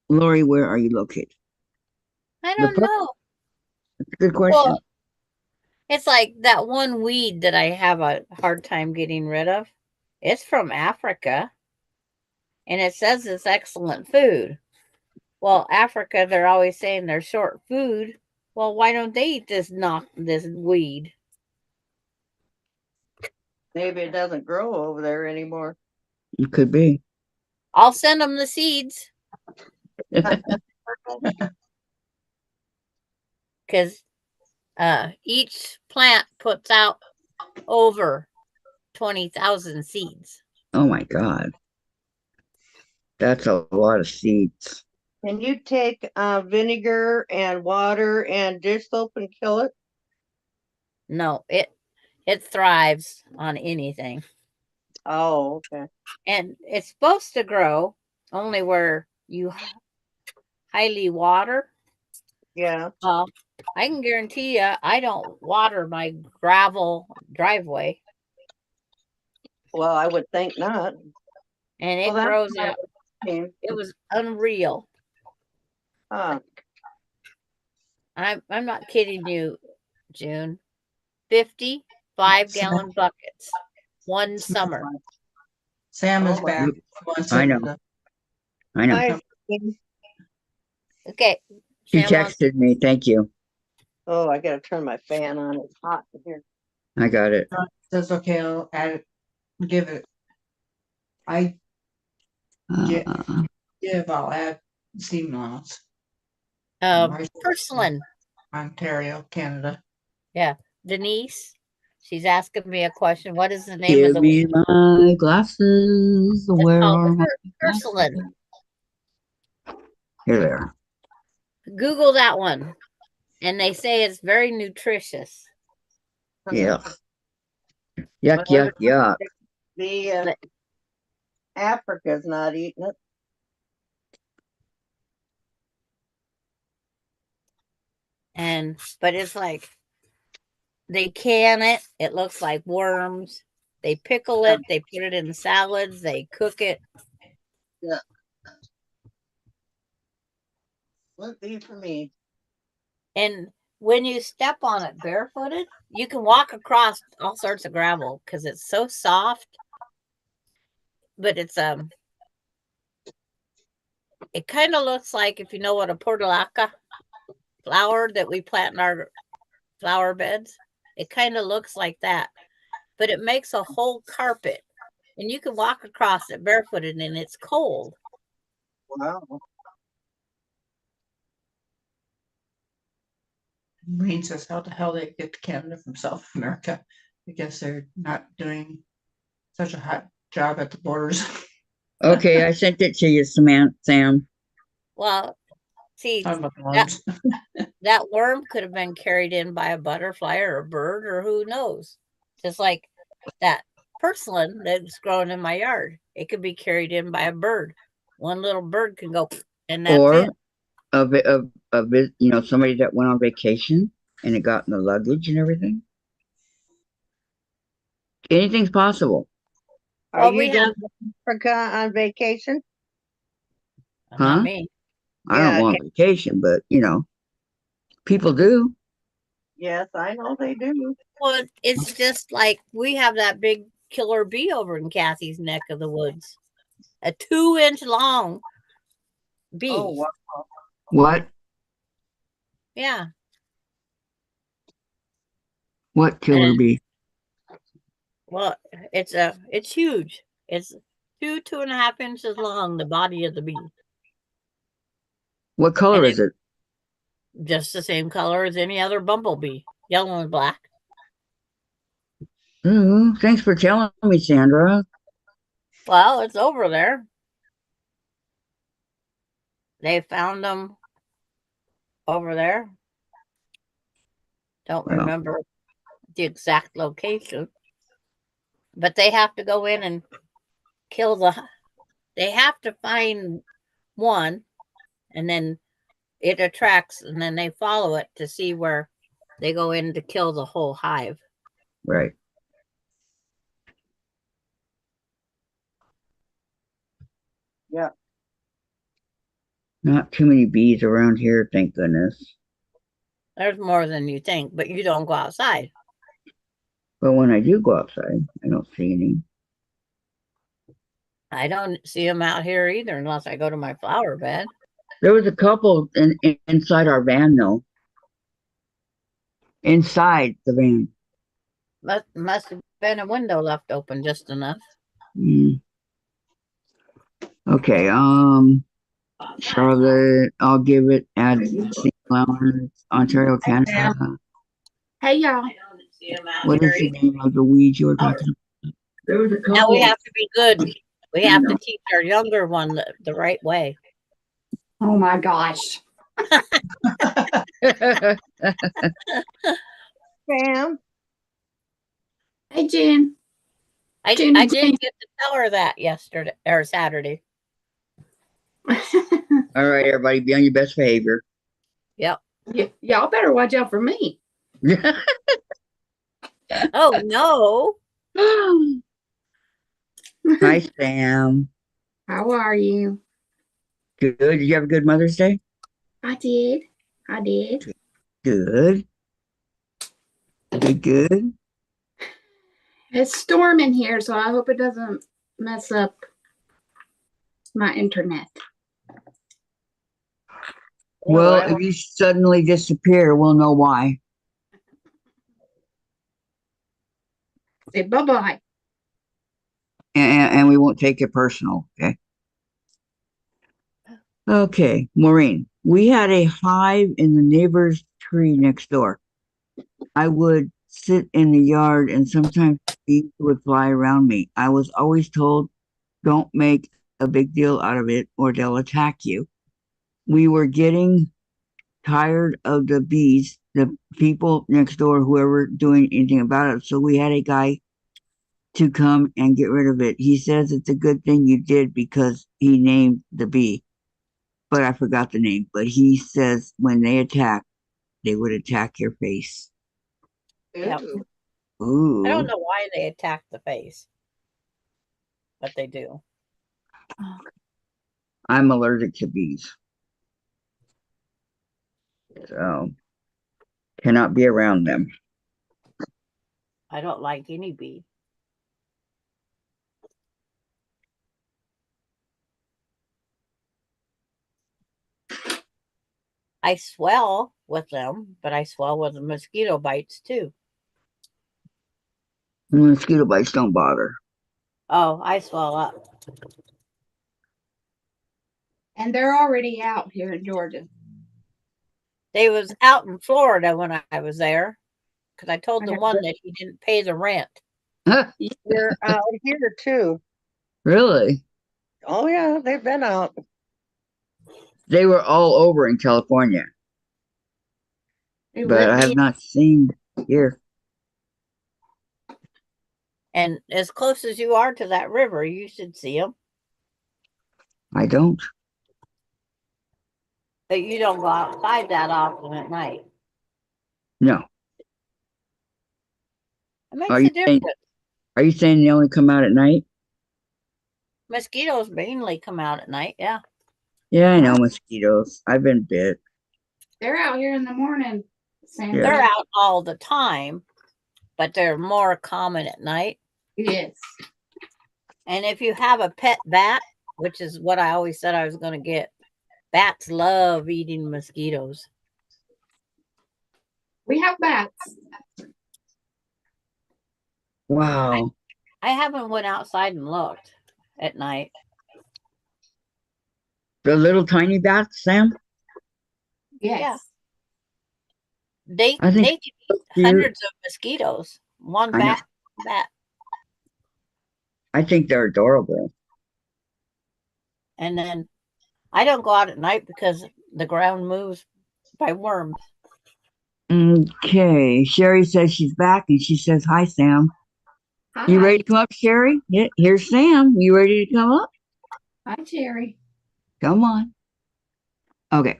S2: Lori, where are you located?
S1: I don't know.
S2: Good question.
S1: Well, it's like that one weed that I have a hard time getting rid of. It's from Africa. And it says it's excellent food. Well, Africa, they're always saying they're short food. Well, why don't they eat this weed?
S4: Maybe it doesn't grow over there anymore.
S2: It could be.
S1: I'll send them the seeds. Because each plant puts out over 20,000 seeds.
S2: Oh my God. That's a lot of seeds.
S4: Can you take vinegar and water and dish soap and kill it?
S1: No, it thrives on anything.
S4: Oh, okay.
S1: And it's supposed to grow only where you highly water.
S4: Yeah.
S1: I can guarantee you I don't water my gravel driveway.
S4: Well, I would think not.
S1: And it
S4: Well,
S1: grows out. It was unreal.
S4: Huh.
S1: I'm not kidding you, June. 50 5-gallon buckets one summer.
S3: Sam is
S4: Oh, my.
S3: back.
S2: I know. I know.
S4: Hi.
S1: Okay.
S2: She
S1: Sam wants-
S2: texted me. Thank you.
S4: Oh, I gotta turn my fan on. It's hot in here.
S2: I got it.
S3: Says okay, I'll add it. Give it. I
S2: Uh,
S3: give. I'll add seam allowance.
S1: porcelain.
S3: Ontario, Canada.
S1: Yeah. Denise, she's asking me a question. What is the name of
S2: Give
S1: the
S2: me
S1: weed?
S2: my glasses.
S1: It's
S2: Where
S1: called
S2: are my
S1: porcelain.
S2: glasses? Here they are.
S1: Google that one. And they say it's very nutritious.
S2: Yeah. Yuck,
S4: Well,
S2: yuck, yuck.
S4: the Africa's not eating it.
S1: But it's like they can it. It looks like worms. They pickle it. They put it in salads. They cook it.
S4: Yeah. Wouldn't be for me.
S1: And when you step on it barefooted, you can walk across all sorts of gravel because it's so soft. But it kind of looks like, if you know what a portulaca flower that we plant in our flower beds, it kind of looks like that. But it makes a whole carpet, and you can walk across it barefooted, and it's cold.
S4: Wow.
S3: Maureen says, how the hell they get to Canada from South America? I guess they're not doing such a hot job at the borders.
S2: Okay, I sent it to you, Samantha. Sam.
S1: Well, see,
S3: Talking about the
S1: that,
S3: worms.
S1: that worm could have been carried in by a butterfly or a bird, or who knows. Just like that porcelain that's growing in my yard. It could be carried in by a bird. One little bird can go, and that's
S2: Or
S1: it.
S2: somebody that went on vacation and it got in the luggage and everything. Anything's possible.
S4: Are
S1: Well,
S4: you
S1: we
S4: going
S1: have,
S4: to Africa on vacation?
S1: not
S2: Huh?
S1: me.
S2: I don't
S4: Yeah,
S2: go on vacation, but people do.
S4: yes, I know they do.
S1: Well, it's just like we have that big killer bee over in Kathy's neck of the woods, a 2-inch long bee.
S4: Oh, wow.
S2: What?
S1: Yeah,
S2: What killer
S1: and
S2: bee?
S1: well, it's huge. It's 2.5 inches long. The body of the bee,
S2: What color
S1: and
S2: is it?
S1: just the same color as any other bumblebee, yellow and black.
S2: Ooh, thanks for telling me, Sandra.
S1: Well, it's over there. They found them over there. Don't
S2: Well,
S1: remember the exact location, but they have to go in and kill they have to find one, and then it attracts, and then they follow it to see where they go in to kill the whole hive.
S2: right.
S4: Yeah.
S2: Not too many bees around here, thank goodness.
S1: There's more than you think, but you don't go outside.
S2: But when I do go outside, I don't see any.
S1: I don't see them out here either unless I go to my flower bed.
S2: There was a couple inside our van, though. Inside the van.
S1: Must have been a window left open just enough.
S2: Mm. Okay, Charlotte, I'll give it at St. Lawrence, Ontario, Canada.
S5: Hey y'all.
S2: What is the name of the weed you were talking about? There was a couple.
S1: Now we have to be good. We have to teach our younger one the right way.
S5: Oh my gosh.
S4: Sam,
S5: Hey Jen.
S1: I
S5: Jenny
S1: didn't get to tell her that yesterday or Saturday.
S2: All right, everybody, be on your best behavior.
S1: Yep.
S5: Y'all better watch out for me.
S1: Oh no.
S2: Hi, Sam.
S5: How are you?
S2: Good. Did you have a good Mother's Day?
S5: I did.
S2: Good. Good.
S5: It's storming here, so I hope it doesn't mess up my internet.
S2: Well, if you suddenly disappear, we'll know why.
S5: Say bye-bye.
S2: And we won't take it personal, okay? Okay, Maureen, we had a hive in the neighbor's tree next door. I would sit in the yard and sometimes bees would fly around me. I was always told, don't make a big deal out of it or they'll attack you. We were getting tired of the bees, the people next door, whoever doing anything about it. So we had a guy to come and get rid of it. He says it's a good thing you did because he named the bee, but I forgot the name. But he says when they attack, they would attack your face.
S1: Yep.
S4: Ooh.
S1: I don't
S2: Ooh.
S1: know why they attack the face, but they do.
S2: I'm allergic to bees. So cannot be around them.
S1: I don't like any bee. I swell with them, but I swell with the mosquito bites too.
S2: Mosquito bites don't bother.
S1: Oh, I swell up.
S5: And they're already out here in Georgia.
S1: They was out in Florida when I was there because I told the one that he didn't pay the rent.
S4: They're out here too.
S2: Really?
S4: Oh yeah, they've been out.
S2: They were all over in California,
S5: They
S2: but
S5: live
S2: I have
S5: here.
S2: not seen here.
S1: And as close as you are to that river, you should see them.
S2: I don't.
S1: But you don't go outside that often at night.
S2: No.
S1: It makes
S2: Are
S1: a
S2: you saying,
S1: difference.
S2: are you saying they only come out at night?
S1: Mosquitoes mainly come out at night. Yeah.
S2: Yeah, I know mosquitoes. I've been bit.
S5: They're out here in the morning. Same
S2: Yeah.
S1: They're
S5: thing.
S1: out all the time, but they're more common at night.
S5: Yes.
S1: And if you have a pet bat, which is what I always said I was going to get, bats love eating mosquitoes.
S5: We have bats.
S2: Wow.
S1: I haven't went outside and looked at night.
S2: The little tiny bats, Sam?
S5: Yes.
S1: Yeah. They
S2: I think
S1: can eat hundreds of mosquitoes. One
S2: I know.
S1: bat.
S2: I think they're adorable.
S1: And then I don't go out at night because the ground moves by worms.
S2: Okay. Sherry says she's back and she says, hi, Sam.
S5: Hi.
S2: You ready to come up, Sherry? Yeah, here's Sam. You ready to come up?
S5: Hi, Jerry.
S2: Come on. Okay.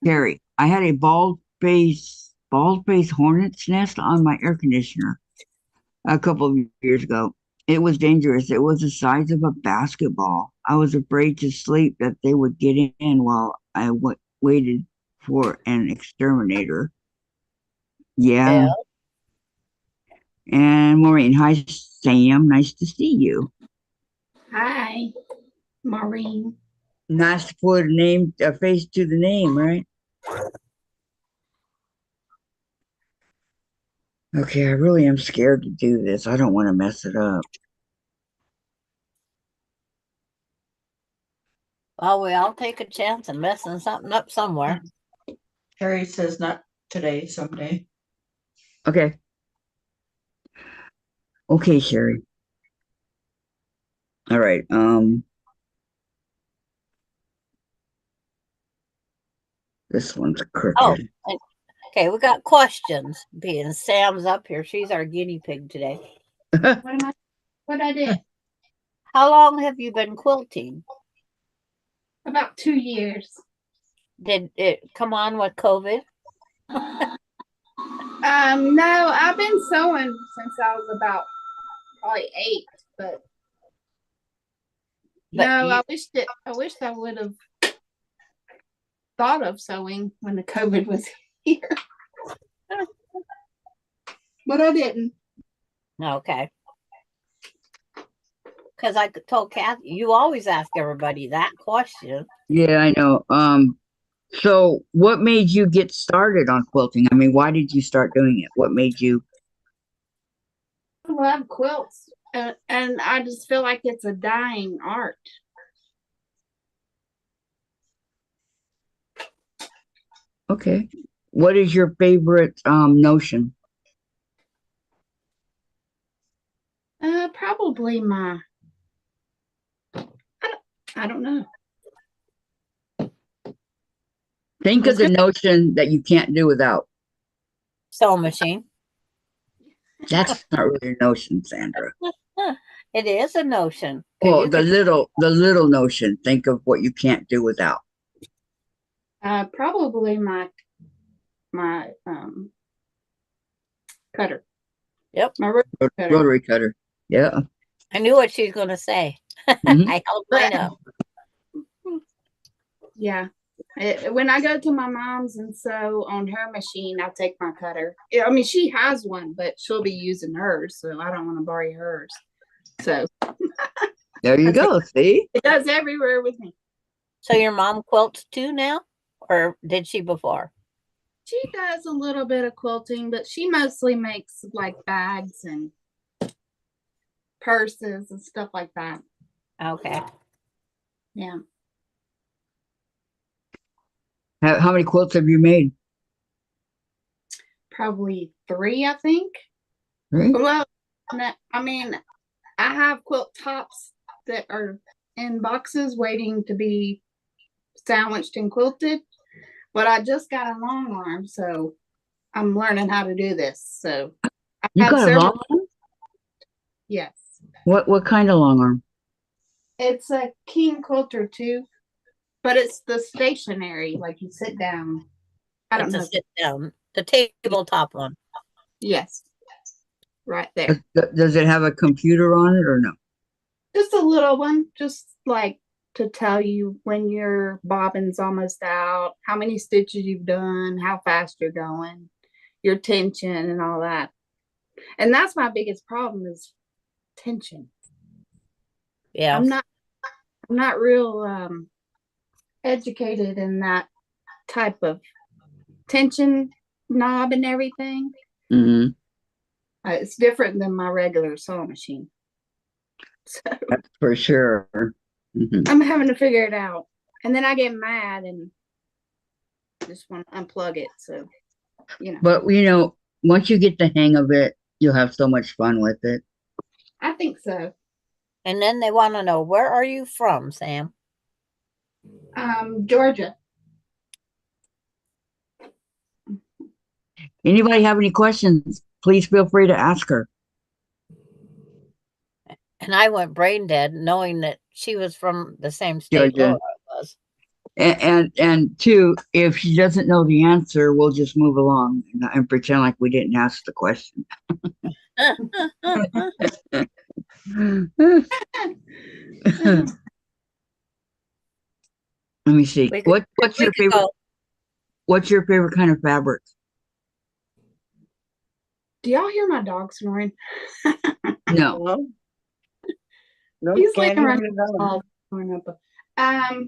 S2: Sherry, I had a bald-faced hornet's nest on my air conditioner a couple of years ago. It was dangerous. It was the size of a basketball. I was afraid to sleep that they would get in while I waited for an exterminator. Yeah.
S1: Well,
S2: And Maureen, hi, Sam. Nice to see you.
S5: Hi, Maureen.
S2: Nice to put a face to the name, right? Okay, I really am scared to do this. I don't want to mess it up.
S1: well, we all take a chance of messing something up somewhere.
S3: Harry says not today, someday.
S2: Okay. Okay, Sherry. All right. This one's crooked.
S1: Okay, we got questions. Being Sam's up here, she's our guinea pig today.
S5: What I did?
S1: How long have you been quilting?
S5: About 2 years.
S1: Did it come on with COVID?
S5: No, I've been sewing since I was about probably 8, but no, I wish I would have thought of sewing when the COVID was here. But I didn't.
S1: Okay. Because I told Kathy, you always ask everybody that question.
S2: Yeah, I know. So what made you get started on quilting? I mean, why did you start doing it? What made you?
S5: I love quilts, and I just feel like it's a dying art.
S2: Okay. What is your favorite notion?
S5: Probably my. I don't know.
S2: Think of the notion that you can't do without.
S1: Sewing machine.
S2: That's not really a notion, Sandra.
S1: It is a notion. 'Cause
S2: Well,
S1: you
S2: the little notion. Think of what you can't do without.
S5: Probably my cutter.
S1: Yep.
S5: My rotary cutter.
S2: Rotary cutter. Yeah.
S1: I knew what she was going to say.
S2: Mhm.
S1: I held mine up.
S5: Yeah. When I go to my mom's and sew on her machine, I take my cutter. Yeah, I mean, she has one, but she'll be using hers, so I don't want to borrow hers. So
S2: There you go. See?
S5: it goes everywhere with me.
S1: So your mom quilts too now? Or did she before?
S5: She does a little bit of quilting, but she mostly makes like bags and purses and stuff like that.
S1: Okay.
S5: Yeah.
S2: How many quilts have you made?
S5: Probably 3, I think.
S2: Right?
S5: Well, I mean, I have quilt tops that are in boxes waiting to be sandwiched and quilted, but I just got a long arm, so I'm learning how to do this. So I
S2: You
S5: have
S2: got a
S5: several.
S2: long arm?
S5: Yes,
S2: What kind of long arm?
S5: it's a King Quilter too, but it's the stationary, like you sit down. I don't
S1: It's a
S5: know.
S1: sit down. The tabletop one.
S5: Yes, right there.
S2: Does it have a computer on it or no?
S5: Just a little one, just like to tell you when your bobbin's almost out, how many stitches you've done, how fast you're going, your tension and all that. And that's my biggest problem is tension.
S1: Yeah.
S5: I'm not real educated in that type of tension knob and everything.
S2: Mm-hmm.
S5: It's different than my regular sewing machine. So
S2: That's for sure. Mm-hmm.
S5: I'm having to figure it out. And then I get mad and just want to unplug it. So,
S2: But once you get the hang of it, you'll have so much fun with it.
S5: I think so.
S1: And then they want to know, where are you from, Sam?
S5: Georgia.
S2: Anybody have any questions? Please feel free to ask her.
S1: And I went brain dead knowing that she was from the same state
S2: Georgia.
S1: Laura was.
S2: And two, if she doesn't know the answer, we'll just move along and pretend like we didn't ask the question. Let me see. What's your favorite? What's your favorite kind of fabric?
S5: Do y'all hear my dog snoring?
S2: No.
S3: No,
S5: He's
S3: can't
S5: like around
S3: hear
S5: the
S3: it.
S5: wall snoring up. I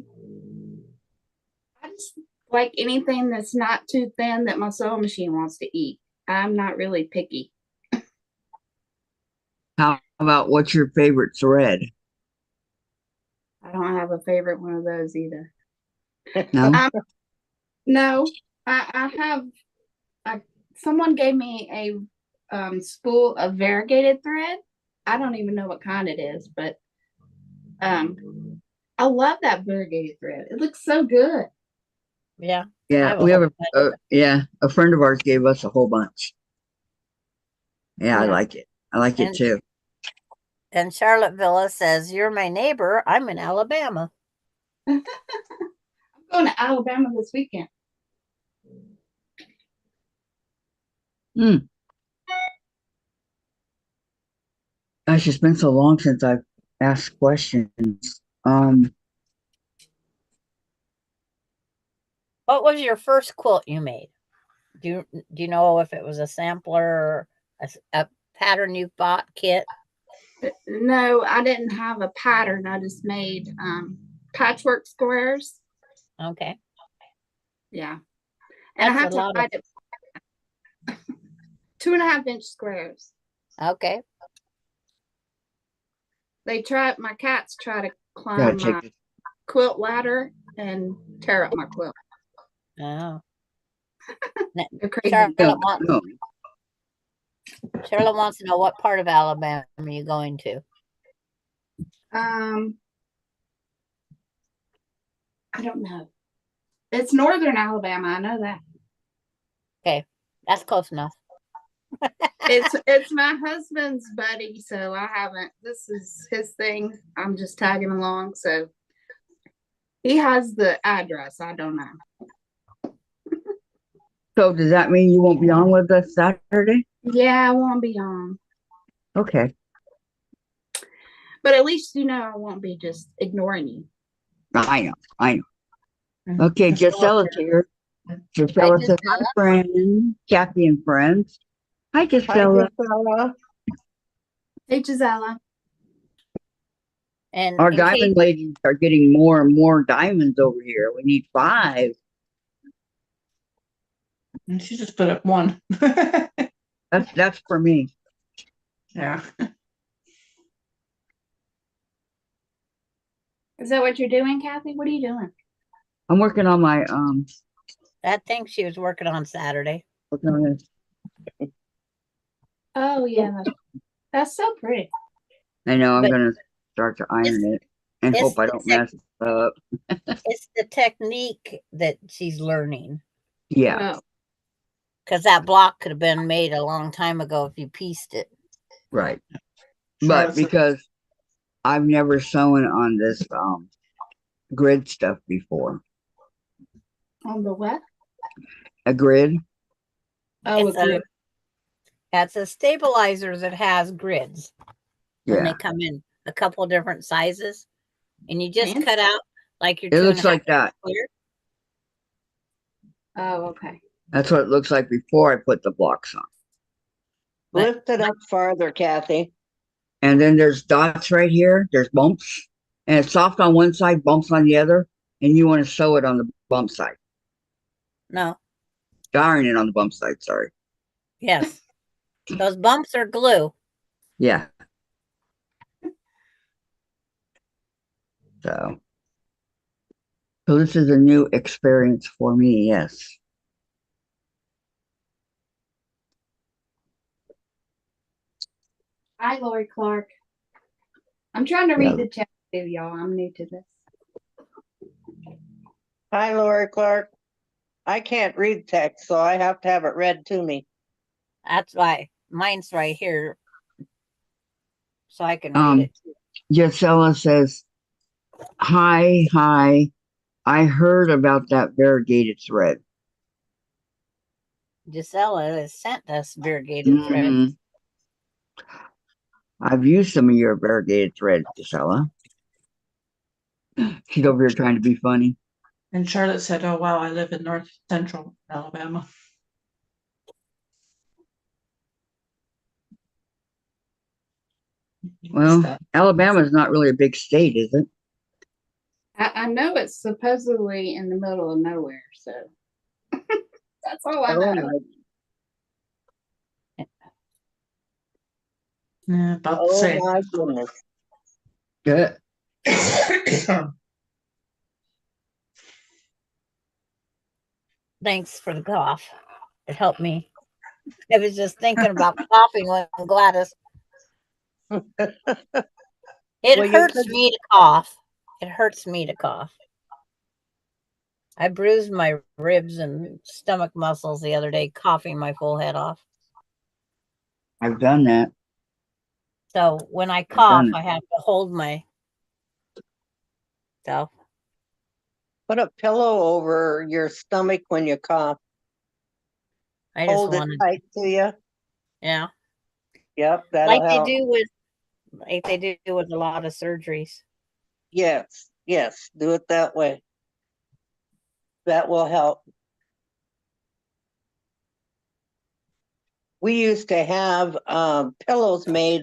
S5: just like anything that's not too thin that my sewing machine wants to eat. I'm not really picky.
S2: How about what's your favorite thread?
S5: I don't have a favorite one of those either.
S2: No.
S5: No, I have. Someone gave me a spool of variegated thread. I don't even know what kind it is, but I love that variegated thread. It looks so good.
S1: Yeah.
S2: Yeah, we have a friend of ours gave us a whole bunch. Yeah, I like it. I like it too.
S1: And Charlotte Villa says, "You're my neighbor. I'm in Alabama."
S5: I'm going to Alabama this weekend.
S2: Gosh, it's been so long since I've asked questions.
S1: What was your first quilt you made? Do you know if it was a sampler or a pattern you bought kit?
S5: No, I didn't have a pattern. I just made patchwork squares.
S1: Okay.
S5: Yeah. And I have to hide it. 2.5-inch squares.
S1: Okay.
S5: My cats try to climb my quilt ladder and tear up my quilt.
S1: Oh.
S5: They're crazy.
S1: Charlotte wants to know, what part of Alabama are you going to?
S5: I don't know. It's northern Alabama. I know that.
S1: Okay, that's close enough.
S5: It's my husband's buddy, so I haven't. This is his thing. I'm just tagging along. So he has the address. I don't know.
S2: So does that mean you won't be on with us Saturday?
S5: Yeah, I won't be on,
S2: Okay.
S5: but at least you know I won't be just ignoring you.
S2: I know. I know.
S3: And
S2: Okay,
S3: Gisela's
S2: Gisella's here.
S1: Hi,
S2: Gisella says, hi,
S1: Gisela.
S2: friend. Kathy and friends. Hi,
S4: Hi,
S2: Gisella.
S4: Gisela.
S5: Hey, Gisela.
S1: And
S2: Our
S1: in case
S2: diamond ladies are getting more and more diamonds over here. We need 5.
S3: And she just put up 1.
S2: That's for me.
S3: Yeah.
S5: Is that what you're doing, Kathy? What are you doing?
S2: I'm working on my
S1: that thing she was working on Saturday.
S2: working on this.
S5: Oh yeah, that's so pretty.
S2: I know I'm
S1: But
S2: gonna start to iron it and
S1: it's
S2: hope I
S1: the
S2: don't mess it up.
S1: it's the technique that she's learning.
S2: Yeah,
S5: Oh,
S1: Because that block could have been made a long time ago if you pieced it.
S2: right. But
S3: Charlotte said,
S2: because I've never sewn on this grid stuff before.
S5: on the what?
S2: A grid?
S5: Oh,
S1: It's
S5: a grid.
S1: It's a stabilizer that has grids. And they
S2: Yeah.
S1: come in a couple different sizes. And you just
S5: Fancy.
S1: cut out like your
S2: It
S1: 2.5
S2: looks like that.
S1: square.
S5: Oh, okay.
S2: That's what it looks like before I put the blocks on.
S1: But
S4: Lift it up farther, Kathy.
S2: And then there's dots right here. There's bumps. And it's soft on one side, bumps on the other. And you want to sew it on the bump side.
S1: no,
S2: Iron it on the bump side, sorry.
S1: yes. Those bumps are glue.
S2: Yeah. So this is a new experience for me, yes.
S5: Hi, Lori Clark. I'm trying to
S2: Yeah.
S5: read the chat too, y'all. I'm new to this.
S4: Hi, Lori Clark. I can't read text, so I have to have it read to me.
S1: That's why mine's right here. So I can read it.
S2: Gisela says, hi. I heard about that variegated thread.
S1: Gisela has sent us variegated thread.
S2: Mhm. I've used some of your variegated thread, Gisela. She's over here trying to be funny.
S3: and Charlotte said, oh, wow, I live in north central Alabama.
S2: Well, Alabama's not really a big state, is it?
S5: I know it's supposedly in the middle of nowhere, so that's all I know.
S3: Yeah, about the
S4: Oh
S3: same.
S4: my goodness.
S2: Good.
S1: Thanks for the cough. It helped me. I was just thinking about coughing when Gladys. It
S4: Well, you
S1: hurts
S4: could-
S1: me to cough. It hurts me to cough. I bruised my ribs and stomach muscles the other day, coughing my full head off.
S2: I've done that.
S1: So when I
S2: done
S1: cough,
S2: it.
S1: I have to hold myself.
S4: Put a pillow over your stomach when you cough.
S1: I just
S4: Hold it
S1: wanted,
S4: tight to you.
S1: yeah,
S4: Yep, that'll
S1: like they
S4: help.
S1: do with a lot of surgeries.
S4: Yes, do it that way. That will help. We used to have pillows made.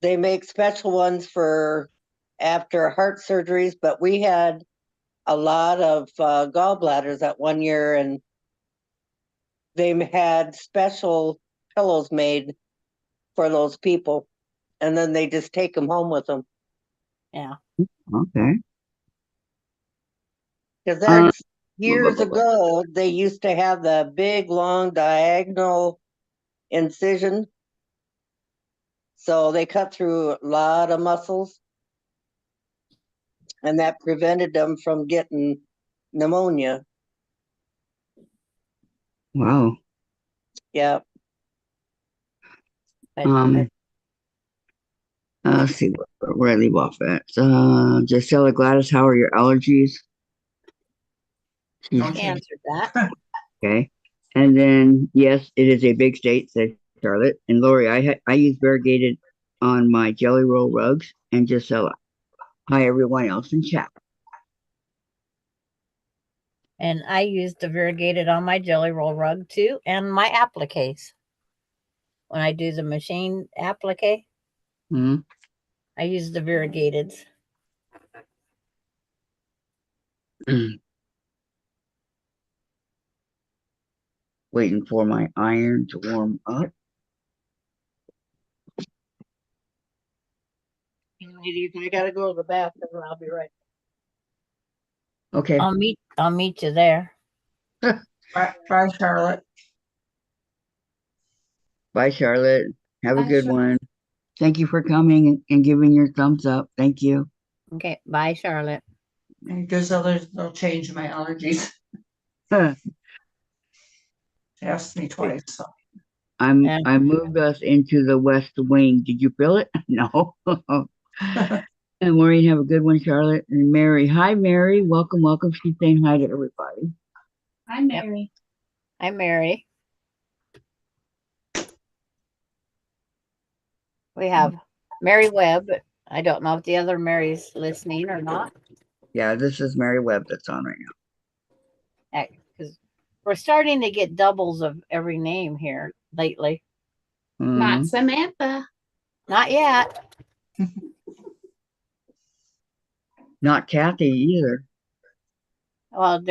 S4: They make special ones for after heart surgeries, but we had a lot of gallbladders that one year, and they had special pillows made for those people, and then they just take them home with them.
S1: Yeah.
S2: Okay.
S4: Because that's years ago, they used to have the big, long, diagonal incision. So they cut through a lot of muscles. and that prevented them from getting pneumonia.
S2: Wow.
S4: Yeah.
S1: But
S2: Let's see where I leave off at. Gisela, Gladys, how are your allergies?
S3: Don't
S1: she
S3: you?
S1: answered that.
S2: Okay. And then, yes, it is a big state, said Charlotte. And Lori, I use variegated on my jelly roll rugs. And Gisela, hi, everyone else in chat.
S1: And I used the variegated on my jelly roll rug too, and my appliques. When I do the machine applique,
S2: Hmm.
S1: I use the variegated.
S2: Waiting for my iron to warm up.
S4: Ladies, I gotta go to the bathroom and I'll be right
S2: Okay.
S1: I'll meet you there.
S3: Bye, Charlotte.
S2: Bye, Charlotte. Have a
S5: Bye,
S2: good
S5: Charlotte.
S2: one. Thank you for coming and giving your thumbs up. Thank you.
S1: Okay, bye, Charlotte.
S3: And there's others, they'll change my allergies. She asked me twice, so.
S2: I moved us into the west wing. Did you feel it? No. And Maureen, have a good one, Charlotte. And Mary. Hi, Mary. Welcome, welcome. She's saying hi to everybody.
S5: Hi, Mary.
S1: I'm Mary. We have Mary Webb. I don't know if the other Mary's listening or not.
S2: Yeah, this is Mary Webb that's on right now.
S1: Because we're starting to get doubles of every name here lately.
S5: Not Samantha.
S1: Not yet.
S2: Not Kathy either.
S1: Well,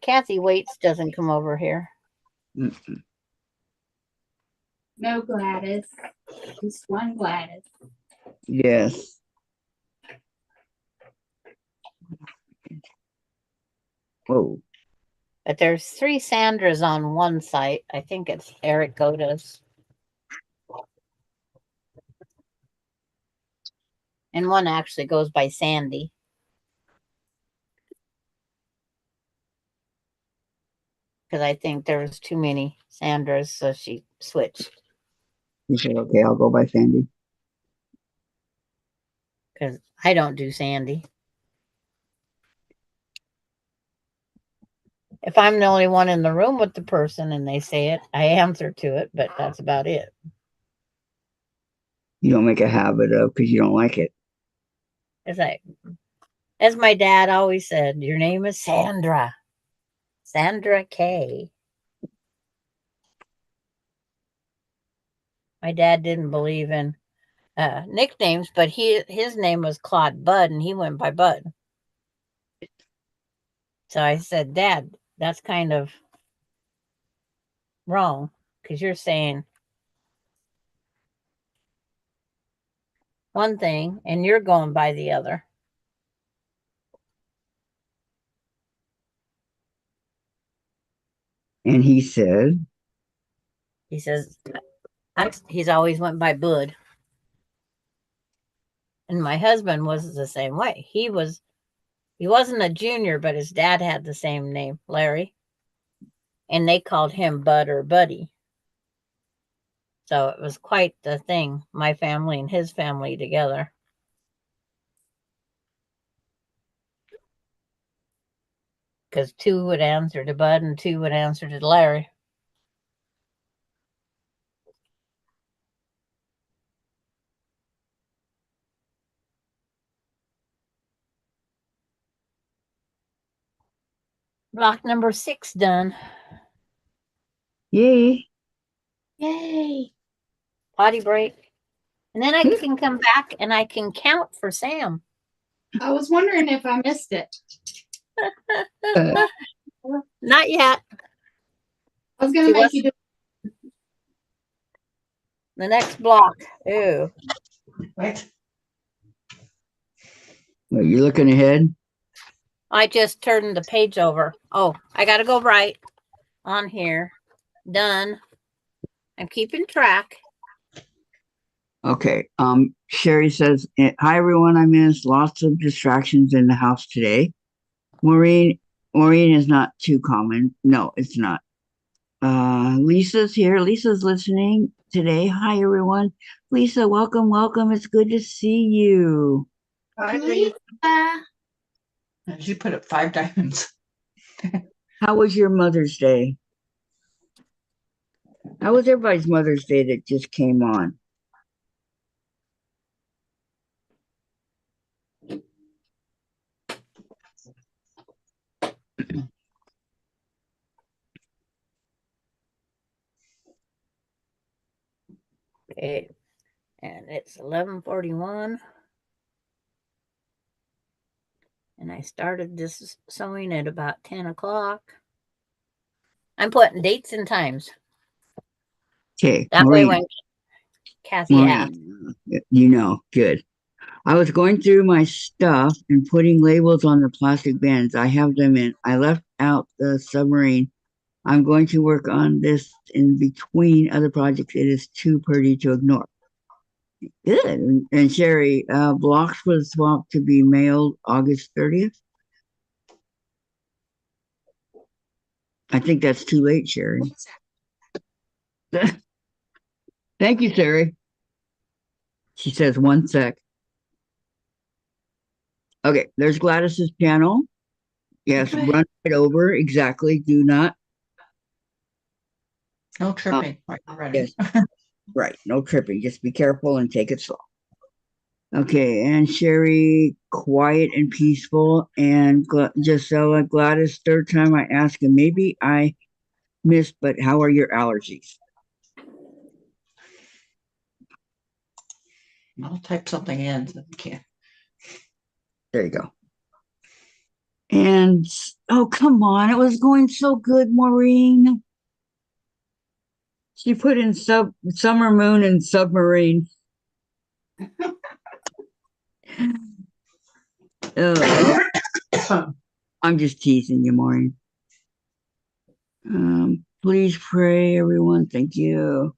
S1: Kathy Waits doesn't come over here.
S2: Mm-mm.
S5: No Gladys. Just one Gladys.
S2: Yes. Oh,
S1: But there's 3 Sandras on one site. I think it's Eric Goda's. And one actually goes by Sandy. Because I think there was too many Sandras, so she switched.
S2: you said, okay, I'll go by Sandy.
S1: Because I don't do Sandy. If I'm the only one in the room with the person and they say it, I answer to it, but that's about it.
S2: You don't make a habit of because you don't like it.
S1: It's like, as my dad always said, your name is Sandra. Sandra K. My dad didn't believe in nicknames, but his name was Claude Bud, and he went by Bud. So I said, Dad, that's kind of wrong because you're saying one thing and you're going by the other.
S2: And he said,
S1: He says, he's always went by Bud. And my husband was the same way. He wasn't a junior, but his dad had the same name, Larry. And they called him Bud or Buddy. So it was quite the thing, my family and his family together. Because 2 would answer to Bud and 2 would answer to Larry. Block number 6 done.
S2: yay.
S1: Yay. Potty break. And then I can come back and I can count for Sam.
S5: I was wondering if I missed it.
S1: Not yet.
S5: I was going to make you do
S1: The next block. Ooh.
S3: Right?
S2: Well, you're looking ahead?
S1: I just turned the page over. Oh, I got to go right on here. Done. I'm keeping track.
S2: Okay. Sherry says, "Hi everyone. I missed lots of distractions in the house today. Maureen, Maureen is not too common. No, it's not. Lisa's here. Lisa's listening today. Hi everyone. Lisa, welcome, welcome. It's good to see you.
S3: Hi, Lee.
S5: Lisa.
S3: And she put up 5 diamonds.
S2: How was your Mother's Day? How was everybody's Mother's Day that just came on?
S1: Okay. And it's 11:41. And I started this sewing at about 10 o'clock. I'm putting dates and times.
S2: Okay,
S1: That way when Kathy asks.
S2: Maureen, good. I was going through my stuff and putting labels on the plastic bins. I have them in. I left out the submarine. I'm going to work on this in between other projects. It is too pretty to ignore. Good. And Sherry, blocks was swapped to be mailed August 30th. I think that's too late, Sherry. Thank you, Sherry. She says 1 sec. Okay, there's Gladys's channel. Yes,
S5: Okay.
S2: run it over. Exactly. Do not.
S3: No tripping. Right, I'm ready.
S2: Yes. Right. No tripping. Just be careful and take it slow. Okay, and Sherry, quiet and peaceful. And Gisela, Gladys, third time I ask, and maybe I missed, but how are your allergies?
S3: I'll type something in so you can't.
S2: There you go. And oh, come on, it was going so good, Maureen. She put in summer moon and submarine. I'm just teasing you, Maureen. Please pray, everyone. Thank you.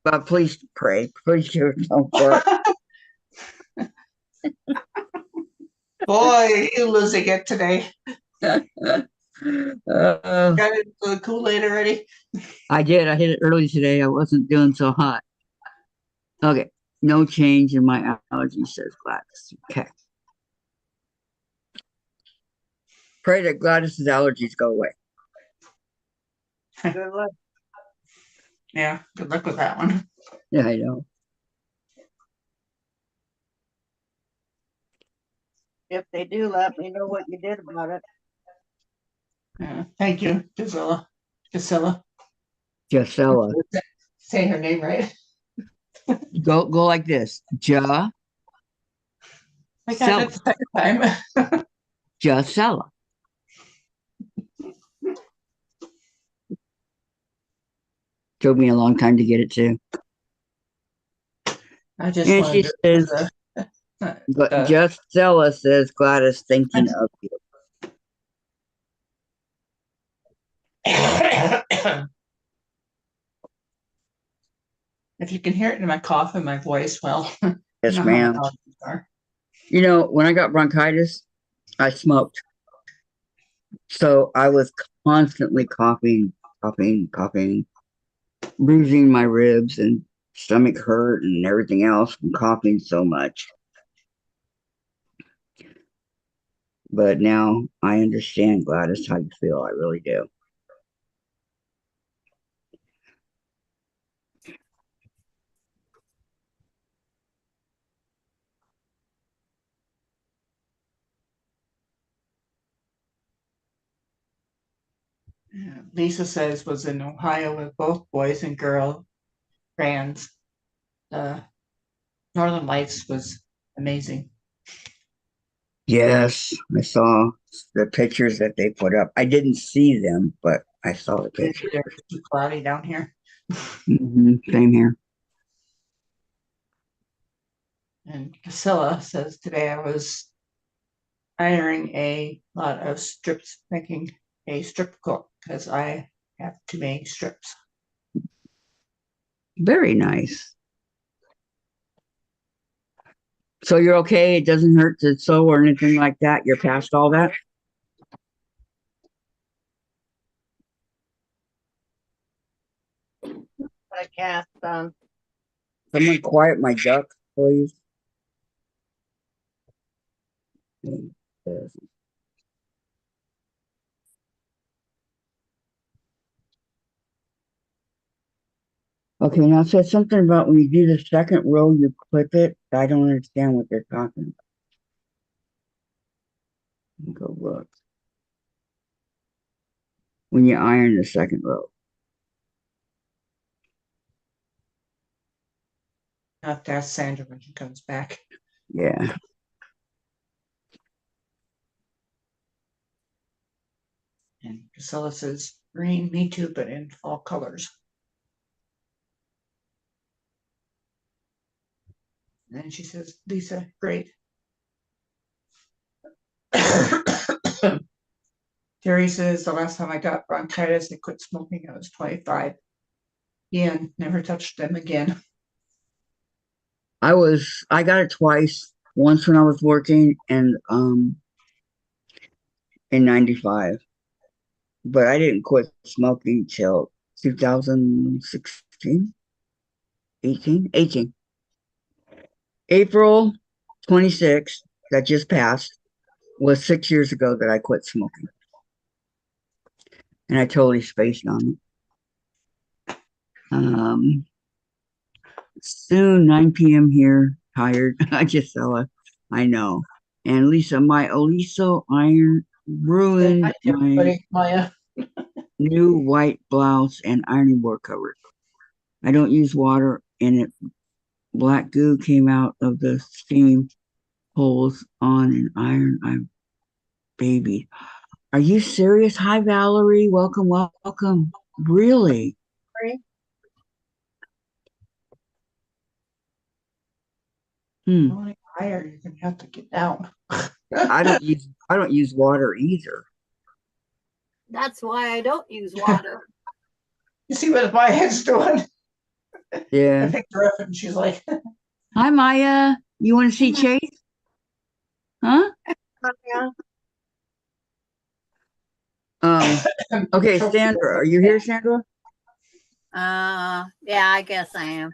S2: But please pray. Please don't work.
S3: Boy, you losing it today.
S2: uh,
S3: Got into the Kool-Aid already?
S2: I did. I hit it early today. I wasn't doing so hot. Okay. No change in my allergy, says Gladys. Okay. Pray that Gladys's allergies go away.
S4: Good luck.
S3: Yeah, good luck with that one.
S2: Yeah, I know.
S4: If they do, let me know what you did about it.
S3: Yeah, thank you, Gisela. Gisela.
S2: Gisela.
S3: Say her name right.
S2: Go like this.
S3: I got it the second time.
S2: Gisela. Took me a long time to get it too.
S3: I just
S2: And
S3: wanted
S2: she says, but Gisela says, Gladys, thinking of you.
S3: If you can hear it in my cough and my voice, well,
S2: Yes,
S3: you know
S2: ma'am.
S3: how my allergies are.
S2: You know, when I got bronchitis, I smoked. So I was constantly coughing, bruising my ribs and stomach hurt and everything else from coughing so much. But now I understand, Gladys, how you feel. I really do.
S3: Lisa says was in Ohio with both boys and girl grands. The Northern Lights was amazing.
S2: Yes, I saw the pictures that they put up. I didn't see them, but I saw the pictures.
S3: It's too cloudy down here.
S2: Same here.
S3: And Priscilla says today I was ironing a lot of strips, making a strip quilt because I have too many strips.
S2: Very nice. So you're okay? It doesn't hurt to sew or anything like that? You're past all that?
S4: I cast on.
S2: Someone quiet my duck, please. Okay, now it says something about when you do the second row, you clip it. I don't understand what they're talking about. Go look. When you iron the second row.
S3: I have to ask Sandra when she comes back.
S2: Yeah.
S3: And Priscilla says, green, me too, but in fall colors. And then she says, Lisa, great. Terry says, the last time I got bronchitis, I quit smoking. I was 25. Ian never touched them again.
S2: I got it twice. Once when I was working and in 95. But I didn't quit smoking till 2016, 18. April 26th, that just passed, was 6 years ago that I quit smoking. And I totally spaced on it. Soon, 9 p.m. here, tired. I just I know. And Lisa, my Oliso iron ruined
S3: Hi,
S2: my
S3: everybody. Maya.
S2: new white blouse and ironing board cover. I don't use water in it. Black goo came out of the steam holes on an iron. I'm baby. Are you serious? Hi, Valerie. Welcome, welcome. Really?
S3: Only higher, you're gonna have to get down.
S2: I don't use water either.
S1: That's why I don't use water.
S3: You see what Maya's doing? I
S2: Yeah.
S3: picked her up and she's like,
S2: Hi, Maya. You want to see Chase? Huh?
S4: Yeah.
S2: Okay, Sandra. Are you here, Sandra?
S1: Yeah, I guess I am.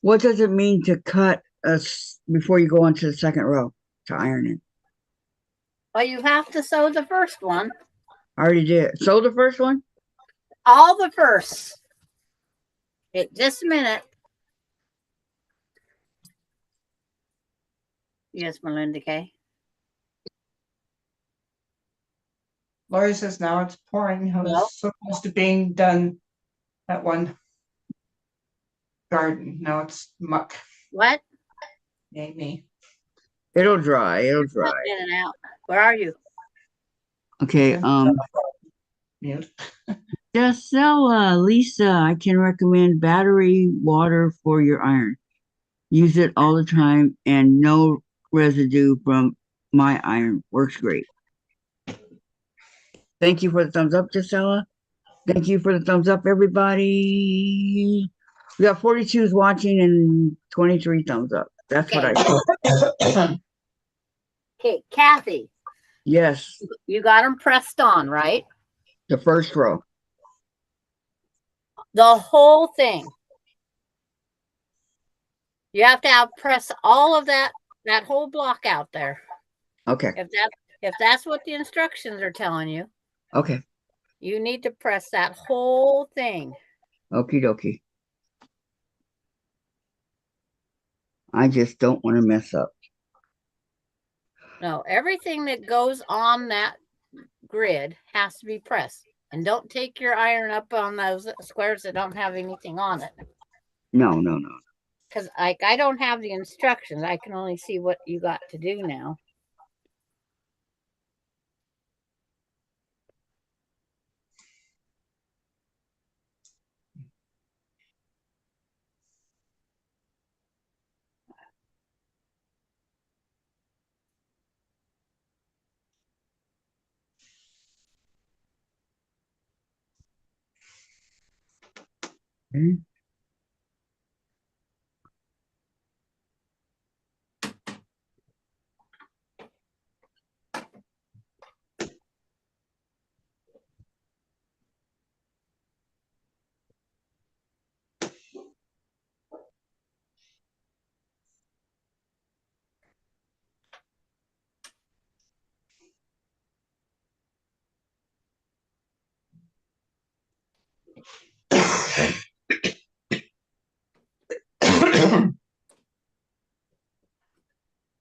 S2: What does it mean to cut us before you go on to the second row to iron it?
S1: Well, you have to sew the first one.
S2: I already did. So the first one?
S1: All the firsts. Just a minute. Yes, Melinda Kay.
S3: Lori says now it's pouring. I was
S1: Well,
S3: so close to being done at one garden. Now it's muck.
S1: what?
S3: Yay me.
S2: It'll dry. It'll
S1: You're
S2: dry.
S1: cutting in and out. Where are you?
S2: Okay.
S3: Mute.
S2: Gisela, Lisa, I can recommend battery water for your iron. Use it all the time and no residue from my iron. Works great. Thank you for the thumbs up, Gisela. Thank you for the thumbs up, everybody. We got 42s watching and 23 thumbs up. That's what I said.
S1: Okay, Kathy,
S2: Yes,
S1: you got them pressed on, right?
S2: the first row.
S1: The whole thing. You have to press all of that whole block out there.
S2: Okay.
S1: If that's what the instructions are telling you,
S2: Okay.
S1: you need to press that whole thing.
S2: Okie dokie. I just don't want to mess up.
S1: No, everything that goes on that grid has to be pressed. And don't take your iron up on those squares that don't have anything on it.
S2: No.
S1: Because I don't have the instructions. I can only see what you got to do now.
S2: Okay.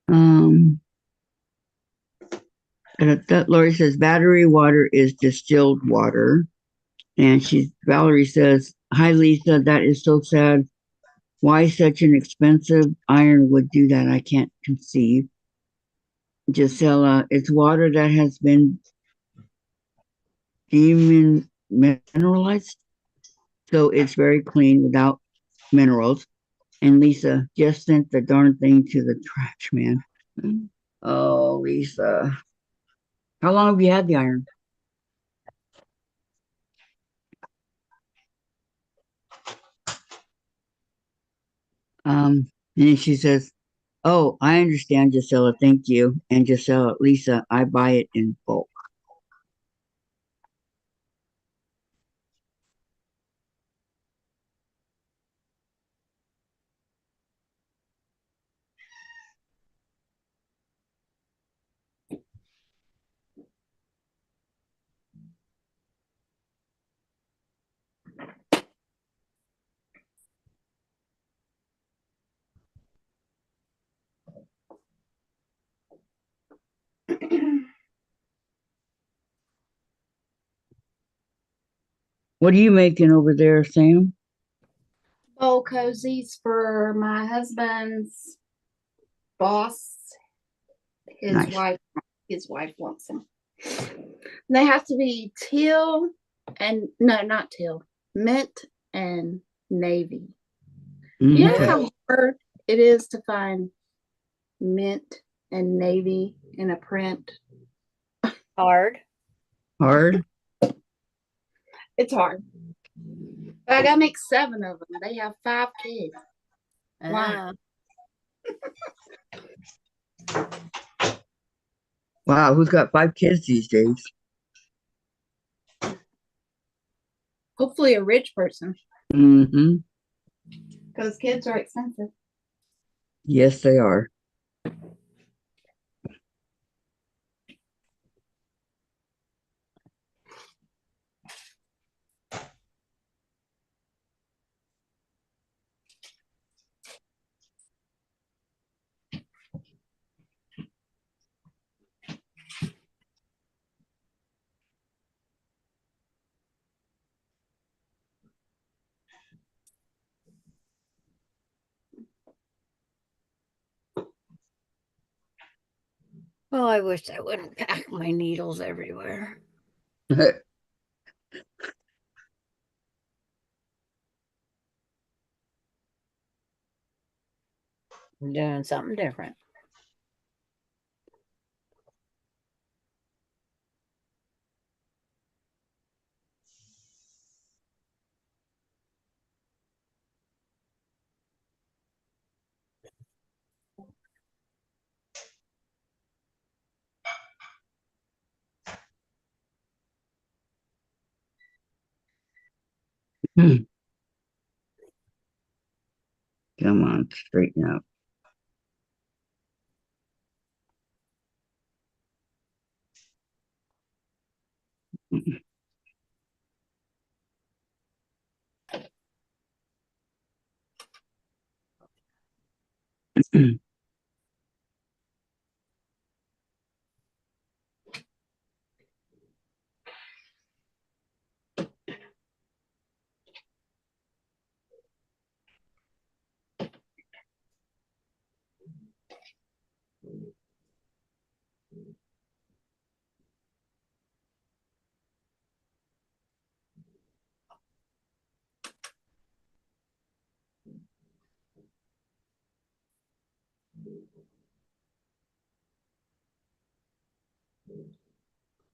S2: Um, Lori says battery water is distilled water. And Valerie says, "Hi Lisa, that is so sad. Why such an expensive iron would do that? I can't conceive." Gisela, it's water that has been demineralized, so it's very clean without minerals. And Lisa just sent the darn thing to the trash man. Oh, Lisa. How long have you had the iron? And then she says, "Oh, I understand, Gisela. Thank you." And Gisela, Lisa, I buy it in bulk. What are you making over there, Sam?
S5: Bowl cozies for my husband's boss.
S2: Nice.
S5: His wife wants them. They have to be teal and no, not teal, mint and navy.
S2: Mm-hmm.
S5: You know how hard it is to find mint and navy in a print?
S1: Hard.
S2: Hard.
S5: It's hard. But I gotta make 7 of them. They have 5 kids. Wow.
S2: Wow, who's got 5 kids these days?
S5: Hopefully a rich person.
S2: Mm-hmm.
S5: Because kids are expensive.
S2: Yes, they are.
S1: Well, I wish I wouldn't pack my needles everywhere. I'm doing something different.
S2: Come on, straighten up.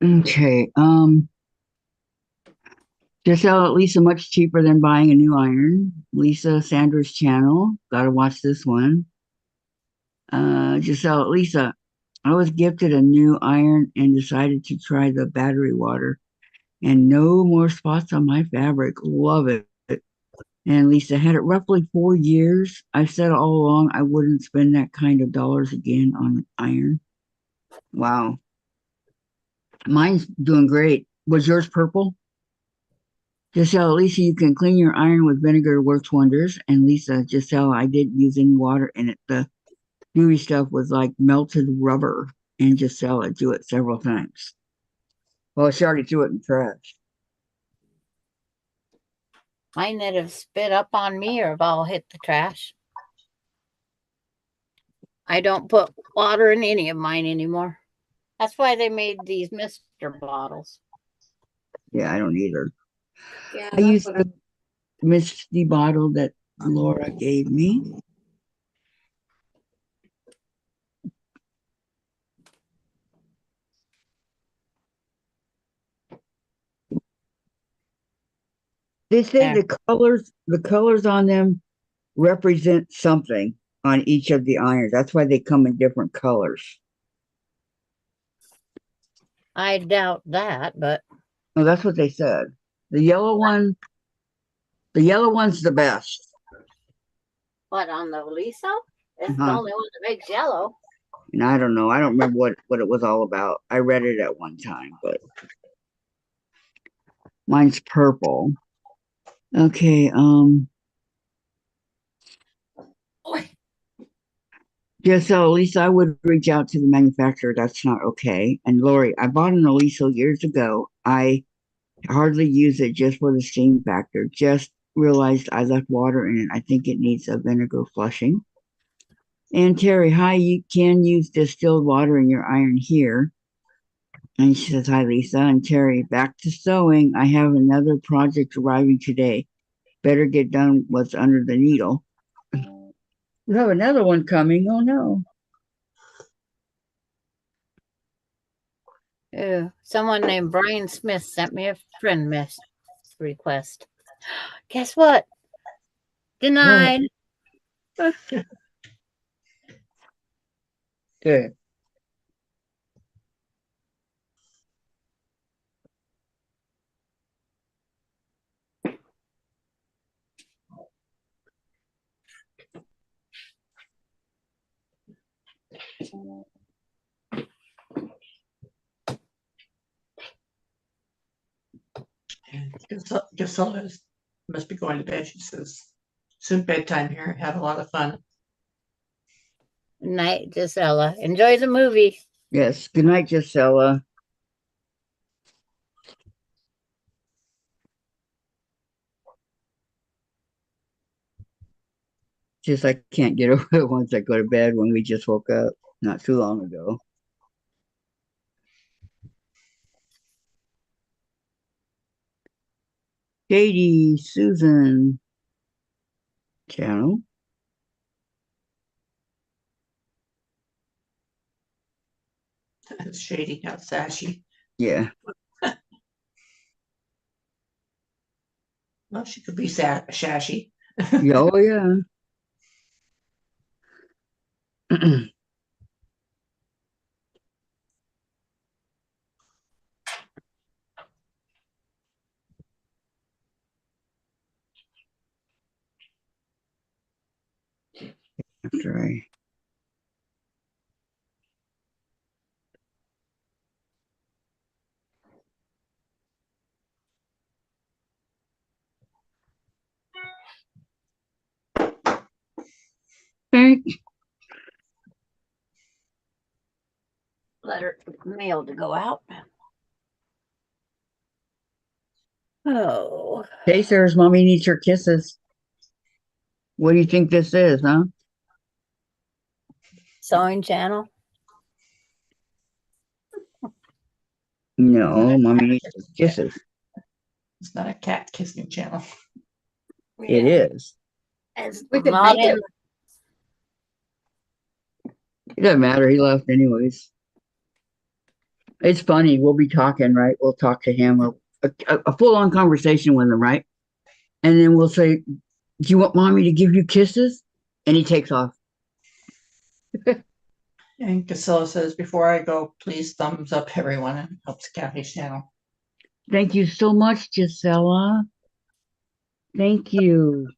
S2: Okay. Just sell at Lisa much cheaper than buying a new iron. Lisa Sandra's channel. Gotta watch this one. Just sell Lisa. I was gifted a new iron and decided to try the battery water. And no more spots on my fabric. Love it. And Lisa had it roughly 4 years. I said all along I wouldn't spend that kind of dollars again on an iron. Wow. Mine's doing great. Was yours purple? Giselle, Lisa, you can clean your iron with vinegar, works wonders. And Lisa, Giselle, I didn't use any water in it. The gooey stuff was like melted rubber. And Giselle, I do it several times. Well, she already threw it in the trash.
S1: Mine that have spit up on me or have all hit the trash. I don't put water in any of mine anymore. That's why they made these Mr. bottles.
S2: Yeah, I don't either.
S5: Yeah,
S2: I
S5: that's
S2: used
S5: what
S2: the Misty bottle that Laura gave me. They say
S1: There.
S2: the colors on them represent something on each of the irons. That's why they come in different colors.
S1: I doubt that, but
S2: Oh, that's what they said. The yellow one, the yellow one's the best.
S1: what on the Lisa? It's the
S2: Uh-huh.
S1: only one that makes yellow.
S2: And I don't know. I don't remember what it was all about. I read it at one time, but mine's purple. Okay, just so Lisa, I would reach out to the manufacturer. That's not okay. And Lori, I bought an Aliso years ago. I hardly use it just for the steam factor. Just realized I left water in it. I think it needs a vinegar flushing. And Terry, hi, you can use distilled water in your iron here. And she says, hi, Lisa. And Terry, back to sewing. I have another project arriving today. Better get done what's under the needle. You have another one coming. Oh, no.
S1: Ew. Someone named Brian Smith sent me a friend request. Guess what? Denied.
S2: Good.
S3: Gisela must be going to bed. She says, soon bedtime here. Had a lot of fun.
S1: Night, Gisela. Enjoy the movie.
S2: Yes. Good night, Gisela. Just I can't get over it once I go to bed when we just woke up not too long ago. Katie, Susan, channel.
S3: It's shady, not sashy.
S2: Yeah.
S3: Well, she could be shashy.
S2: Yeah, oh, yeah. After I think
S1: Letter mail to go out. Oh.
S2: Chasers, mommy needs your kisses. What do you think this is, huh?
S1: Sewing channel.
S2: No, mommy needs your kisses.
S3: It's not a cat kissing channel.
S2: It is.
S1: It's
S5: we could
S1: not
S5: make
S1: in.
S5: it.
S2: It doesn't matter. He left anyways. It's funny. We'll be talking, right? We'll talk to him, or a full-on conversation with him, right? And then we'll say, "Do you want mommy to give you kisses?" And he takes off.
S3: And Gisela says, before I go, please thumbs up everyone and helps Kathy's channel.
S2: Thank you so much, Gisela. Thank you.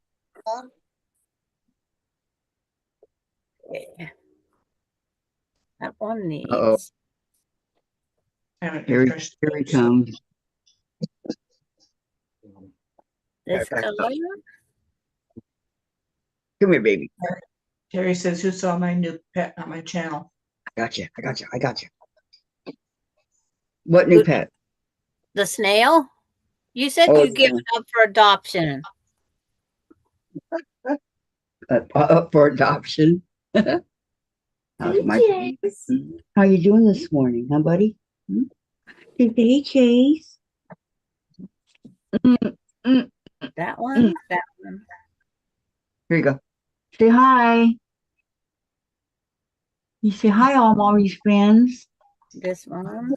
S1: Yeah. That one needs.
S2: Uh-oh.
S3: I haven't
S2: Here
S3: refreshed the
S2: he
S3: page, so
S2: comes.
S1: This
S2: Pass it
S1: color.
S2: up. Come here, baby.
S3: Terry says, who saw my new pet on my channel?
S2: I got you. I got you. I got you. What new
S1: Who-
S2: pet?
S1: The snail? You said
S2: Oh,
S1: you give it up for adoption.
S2: up for adoption. How's my
S5: Chase.
S2: How you doing this morning, huh, buddy? Hey, Chase.
S1: That one, that one.
S2: Here you go. Say hi. You say hi, all mommy's friends.
S1: This one.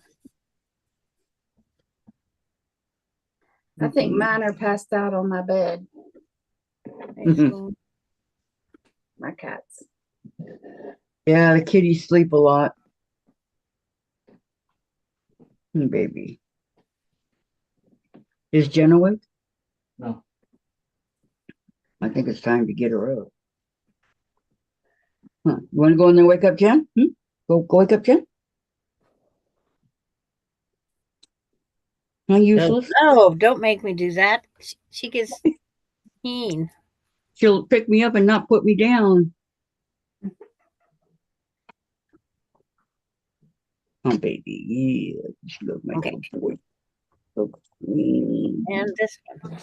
S5: I think mine are passed out on my bed.
S1: This one.
S5: My cats.
S2: Yeah, the kitties sleep a lot. Baby. Is Jen awake?
S3: No.
S2: I think it's time to get her up. Huh. You want to go in there and wake up Jen? Go wake up Jen? Not useless.
S1: Oh, don't make me do that. She gets mean.
S2: She'll pick me up and not put me down. Oh, baby. Yeah. She loves my
S1: Okay.
S2: little boy. So clean.
S1: And this one.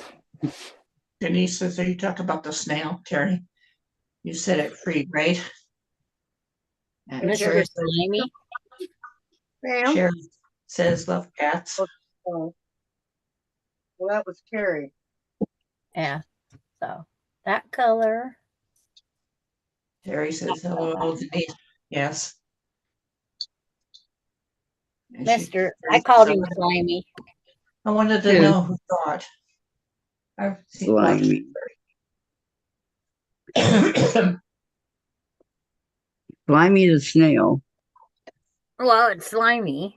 S3: Denise says, are you talking about the snail, Terry? You said it free, right? And
S1: Mr.
S3: Sherry
S1: Slimy.
S4: Ma'am?
S3: Sherry says, love cats.
S4: Oh. Well, that was Terry.
S1: Yeah. So that color.
S3: Terry says, hello, Denise. Yes. And
S1: Mr. I called him Slimy.
S3: I wanted to know who thought. I've seen lots of
S2: Slimy. Slimy the snail.
S1: Well, it's Slimy.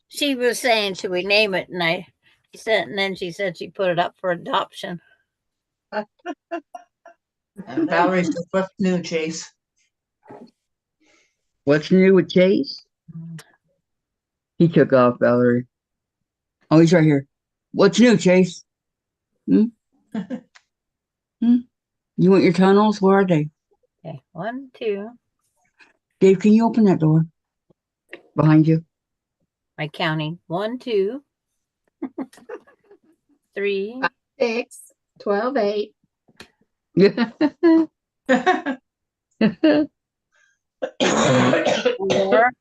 S1: She was saying, should we name it? And I said, and then she said she put it up for adoption.
S3: And Valerie says, what's new, Chase?
S2: What's new with Chase? He took off, Valerie. Oh, he's right here. What's new, Chase? You want your tunnels? Where are they?
S1: Okay, 1, 2.
S2: Dave, can you open that door behind you?
S1: My counting. 1, 2, 3,
S5: 6, 12, 8.
S1: 4,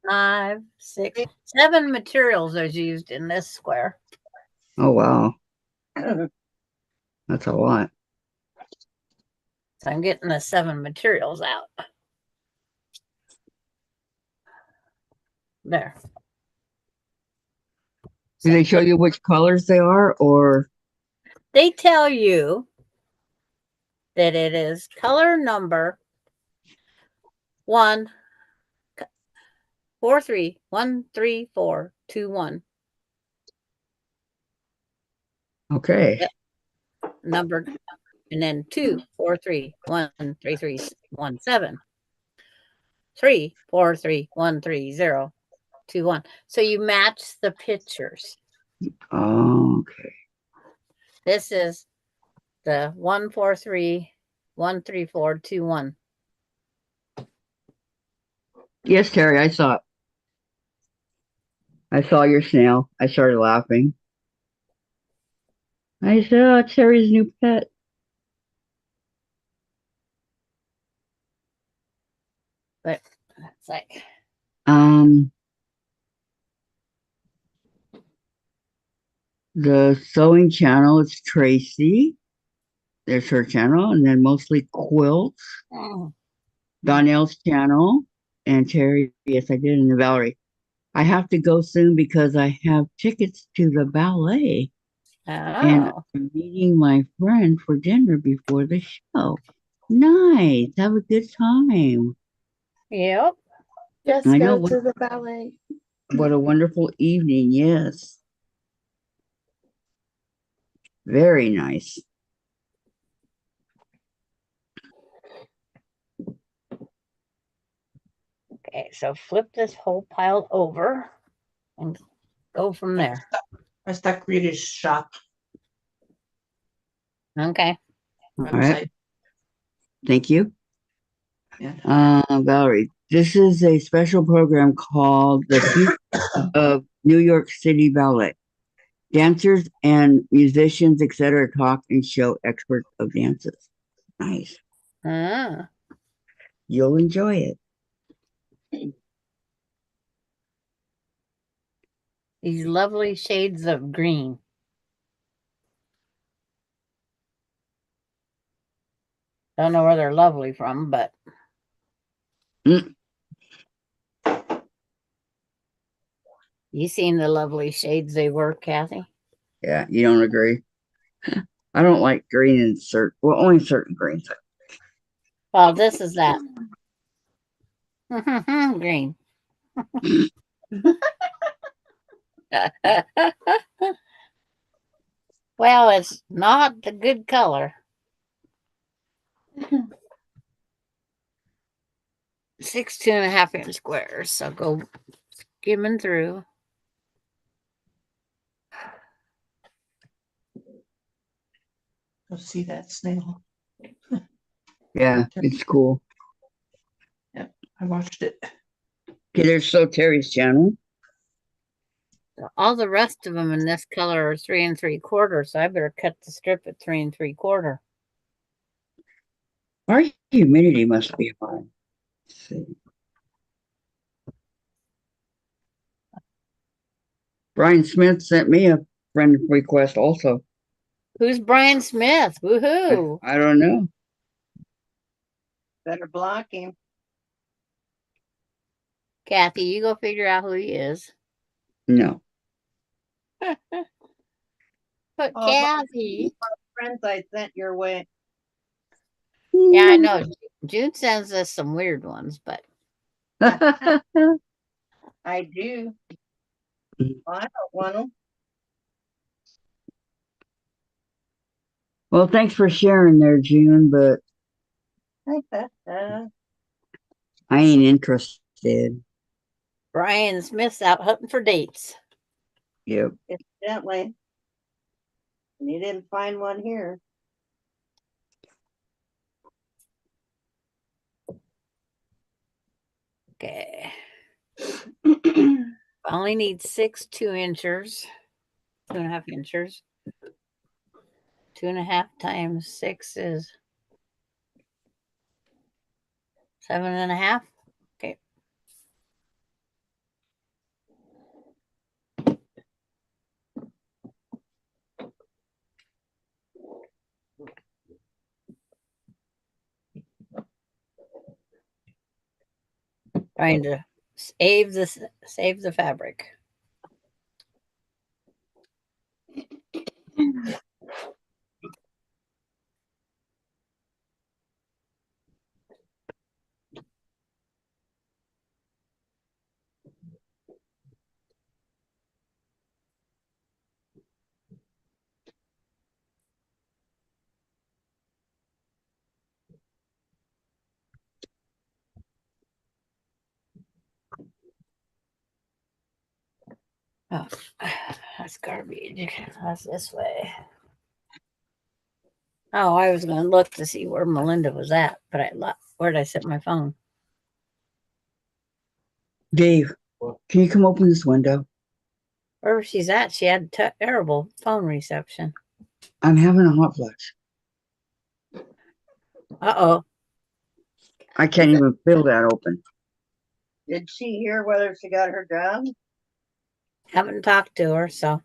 S1: 5, 6, 7 materials are used in this square.
S2: Oh, wow. That's a lot.
S1: So I'm getting the 7 materials out. There.
S2: Do they show you which colors they are, or?
S1: They tell you that it is color number 1, 4, 3, 1, 3, 4, 2, 1.
S2: Okay.
S1: Yep. Number, and then 2, 4, 3, 1, 3, 3, 1, 7. 3, 4, 3, 1, 3, 0, 2, 1. So you match the pictures.
S2: Oh, okay.
S1: This is the 1, 4, 3, 1, 3, 4, 2, 1.
S2: Yes, Terry, I saw it. I saw your snail. I started laughing. I said, oh, Terry's new pet.
S1: But it's like,
S2: The sewing channel is Tracy. There's her channel, and then mostly Kwiltz. Donnell's channel, and Terry. Yes, I did, and the Valerie. I have to go soon because I have tickets to the ballet, and I'm meeting my friend for dinner before the show. Nice. Have a good time.
S1: Yep.
S5: Just
S2: I
S5: go
S2: know
S5: to the ballet.
S2: what a wonderful evening. Yes. Very nice.
S1: Okay, so flip this whole pile over and go from there.
S3: I stuck Rita's shop
S1: Okay.
S2: All
S3: website.
S2: right. Thank you.
S3: Yeah.
S2: Valerie, this is a special program called The Future of New York City Ballet. Dancers and musicians, etc., talk and show experts of dances. Nice.
S1: Ah,
S2: You'll enjoy it.
S1: these lovely shades of green. Don't know where they're lovely from, but
S2: Mm.
S1: you seen the lovely shades they were, Kathy?
S2: Yeah, you don't agree? I don't like green in only certain greens.
S1: Well, this is that. Green. Well, it's not the good color. 6 2.5-inch squares. So go skimming through.
S3: Go see that snail.
S2: Yeah, it's cool.
S3: I watched it.
S2: Okay, there's So Terry's channel.
S1: All the rest of them in this color are 3 3/4. So I better cut the strip at 3 3/4.
S2: Our humidity must be high. Let's see. Brian Smith sent me a friend request also.
S1: Who's Brian Smith? Woohoo!
S2: I don't know.
S4: Better block him.
S1: Kathy, you go figure out who he is.
S2: No.
S1: But
S4: Oh,
S1: Kathy.
S4: Friends I sent your way.
S1: Yeah, I know. June sends us some weird ones, but
S4: I do. Well, I don't want them.
S2: Well, thanks for sharing there, June, but I ain't interested.
S1: Brian Smith's out hunting for dates.
S2: Yep.
S4: Evidently. And you didn't find one here.
S1: Okay. I only need 6 2-inchers, 2.5 inchers. 2.5 times 6 is 7.5. Okay. Trying to save the fabric. Oh, that's garbage. That's this way. Oh, I was going to look to see where Melinda was at, but where did I set my phone?
S2: Dave, can you come open this window?
S1: Wherever she's at, she had terrible phone reception.
S2: I'm having a hot flash.
S1: Uh-oh.
S2: I can't even feel that open.
S4: Did she hear whether she got her job?
S1: Haven't talked to her, so.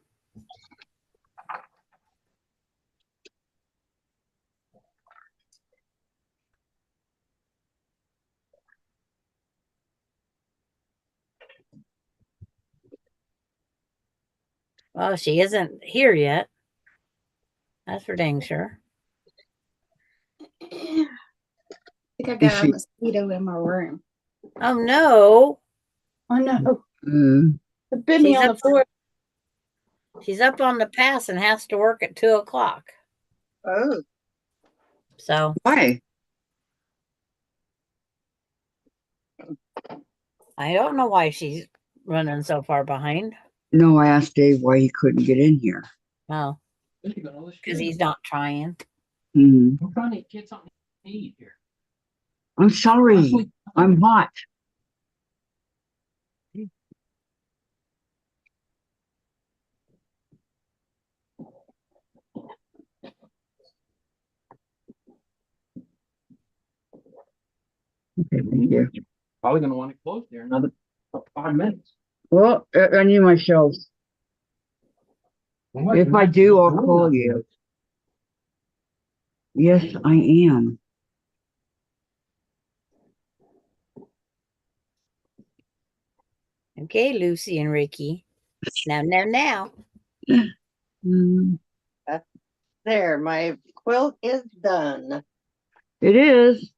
S1: Well, she isn't here yet. That's for dang sure.
S5: I think I got a mosquito in my room.
S1: Oh, no.
S5: Oh no.
S2: Mm.
S5: It bit me on the foot.
S1: She's up on the pass and has to work at 2 o'clock.
S4: Oh.
S1: So.
S2: Why?
S1: I don't know why she's running so far behind.
S2: No, I asked Dave why he couldn't get in here.
S1: Oh, because he's not trying.
S2: Mhm.
S6: I'm trying to get something to eat here.
S2: I'm sorry. I'm hot. Okay, thank you.
S6: Probably gonna want it closed there another 5 minutes.
S2: Well, I need my shelves. If I do, I'll call you. Yes, I am.
S1: Okay, Lucy and Ricky. Now.
S2: Mm,
S4: There, my quilt is done.
S2: it is.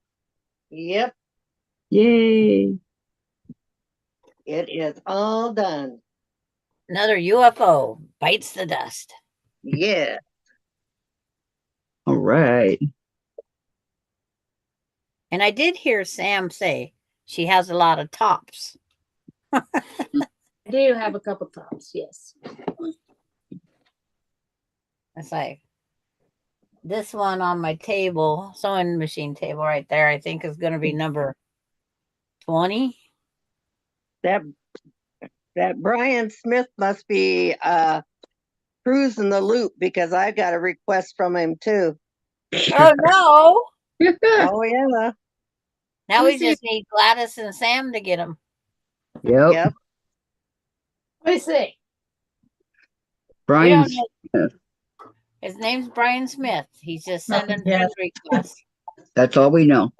S4: Yep,
S2: Yay.
S4: it is all done.
S1: Another UFO bites the dust.
S4: Yeah.
S2: All right.
S1: And I did hear Sam say she has a lot of tops.
S5: I do have a couple tops, yes.
S1: It's like this one on my table, sewing machine table right there, I think is going to be number 20.
S4: That Brian Smith must be cruising the loop because I got a request from him too.
S1: Oh, no.
S4: Oh yeah.
S1: Now we
S5: Lucy.
S1: just need Gladys and Sam to get them.
S2: Yep.
S4: Yep.
S5: What is it?
S1: We don't
S2: Brian's.
S1: know. His name's Brian Smith. He's just sending
S3: Yeah.
S1: friend requests.
S2: That's all we know.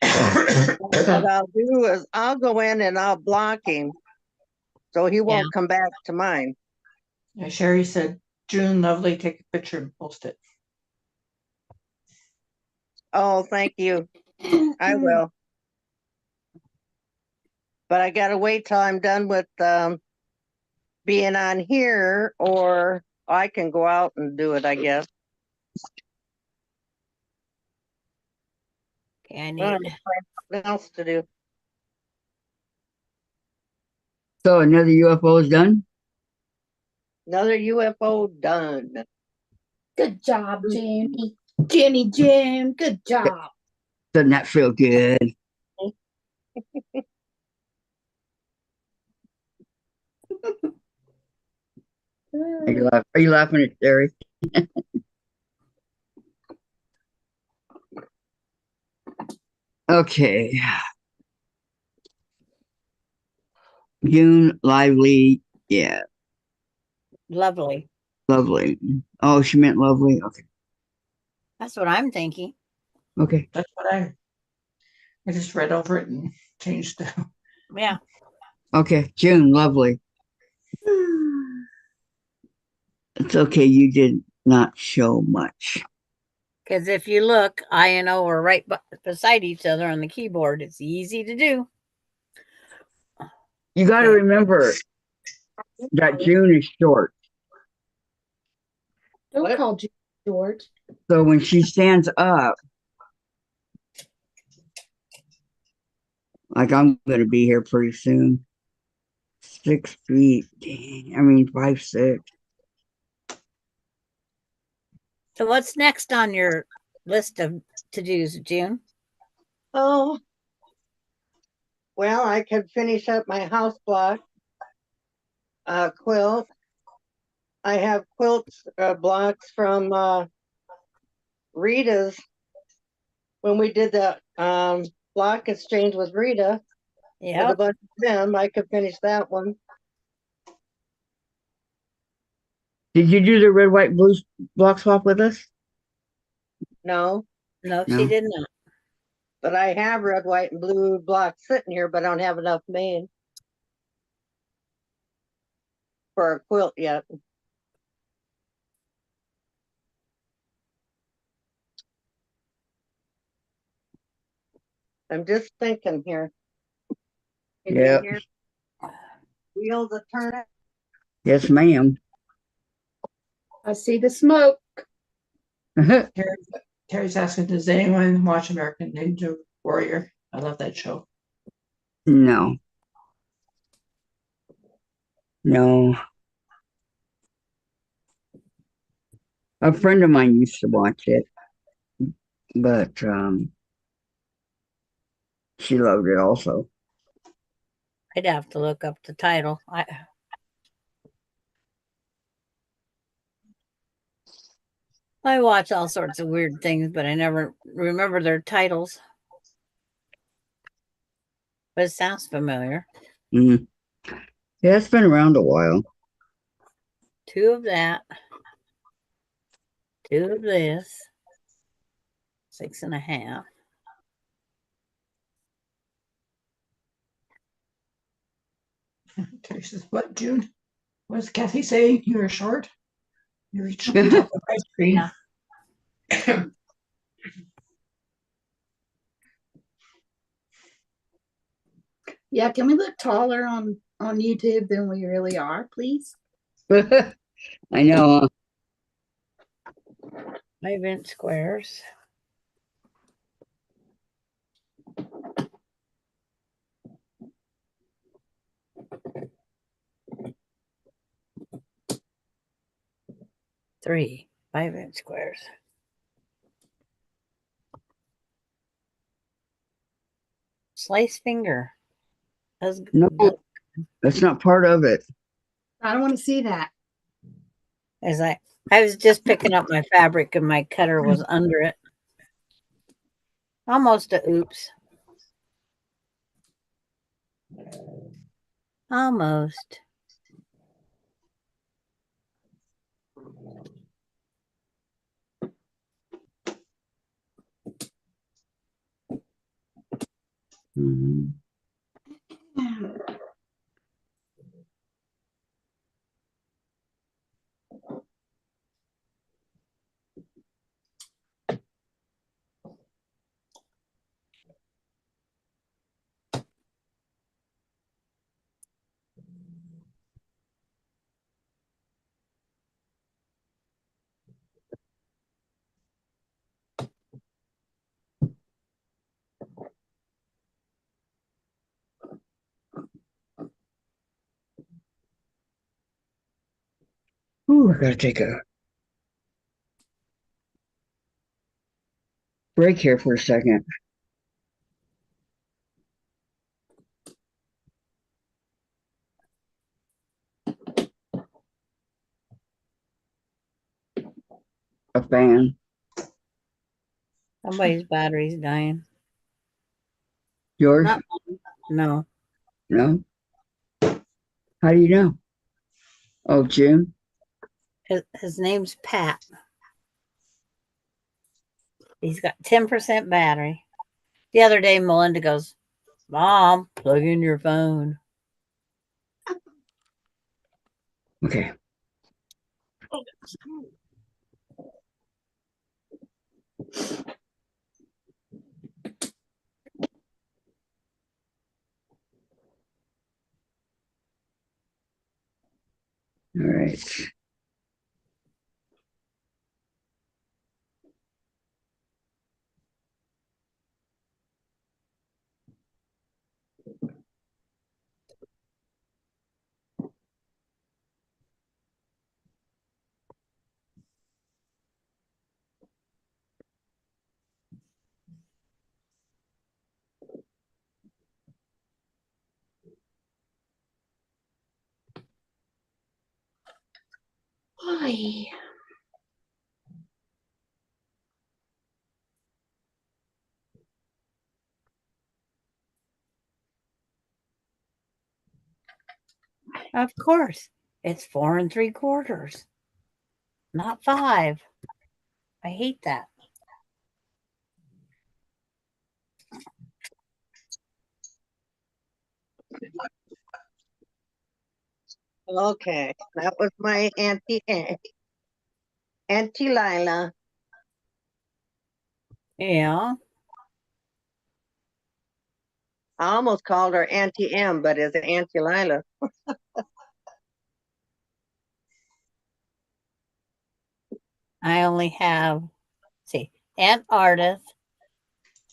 S4: What I'll do is I'll go in and I'll block him so he won't come back to mine.
S3: Yeah, Sherry said, June, lovely, take a picture and post it.
S4: Oh, thank you. I will. But I gotta wait till I'm done with being on here, or I can go out and do it, I guess.
S1: Okay, I
S4: I don't
S1: need.
S4: have something else to do.
S2: So another UFO is done?
S4: Another UFO done.
S5: Good job, Jenny. June. Good job.
S2: Doesn't that feel good? Are you laughing at Terry? Okay. June, lively. Yeah,
S1: Lovely.
S2: lovely. Oh, she meant lovely. Okay.
S1: That's what I'm thinking.
S2: Okay.
S3: That's what I just read over it and changed the.
S1: Yeah.
S2: Okay. June, lovely. It's okay. You did not show much.
S1: Because if you look, I and O are right beside each other on the keyboard. It's easy to do.
S2: You got to
S1: Okay.
S2: remember that June is short.
S5: Don't
S4: What?
S5: call June George.
S2: So when she stands up, like I'm going to be here pretty soon. 6 feet. Dang. I mean, 5'6".
S1: So what's next on your list of to-dos, June?
S4: Oh, well, I could finish up my house block quilt. I have quilts blocks from Rita's when we did the block exchange with Rita with a
S1: Yep.
S4: bunch of them. I could finish that one.
S2: Did you do the red, white, blue block swap with us?
S4: No,
S1: No,
S2: No.
S1: she did not.
S4: but I have red, white, and blue blocks sitting here, but I don't have enough made for a quilt yet. I'm just thinking here. Can you
S2: Yeah.
S4: hear wheels are turning?
S2: Yes, ma'am.
S5: I see the smoke.
S3: Terry's asking, does anyone watch American Ninja Warrior? I love that show.
S2: No. No. A friend of mine used to watch it, but she loved it also.
S1: I'd have to look up the title. I watch all sorts of weird things, but I never remember their titles. But it sounds familiar.
S2: Mm. Yeah, it's been around a while.
S1: 2 of that. 2 of this. 6.5.
S3: Terry says, "What, June? What does Kathy say? You were short? You reached the top of ice cream."
S1: Yeah.
S5: Yeah, can we look taller on YouTube than we really are, please?
S2: I know.
S1: 5-inch squares. Three 5-inch squares. Slice finger.
S2: No, that's not part of it.
S5: I don't want to see that.
S1: As I was just picking up my fabric and my cutter was under it. Almost a oops. Almost.
S2: Mhm. Ooh, I gotta take a break here for a second. A fan.
S1: Somebody's battery's dying.
S2: Yours?
S1: Not mine. No.
S2: No? How do you know? Oh, Jim?
S1: His name's Pat. He's got 10% battery. The other day, Melinda goes, Mom, plug in your phone.
S2: Okay. All right.
S5: Why?
S1: Of course, it's 4 3/4, not 5. I hate that.
S4: Okay, that was my Auntie Lila.
S1: Yeah.
S4: I almost called her Auntie M, but it's Auntie Lila.
S1: I only have, see, Aunt Ardith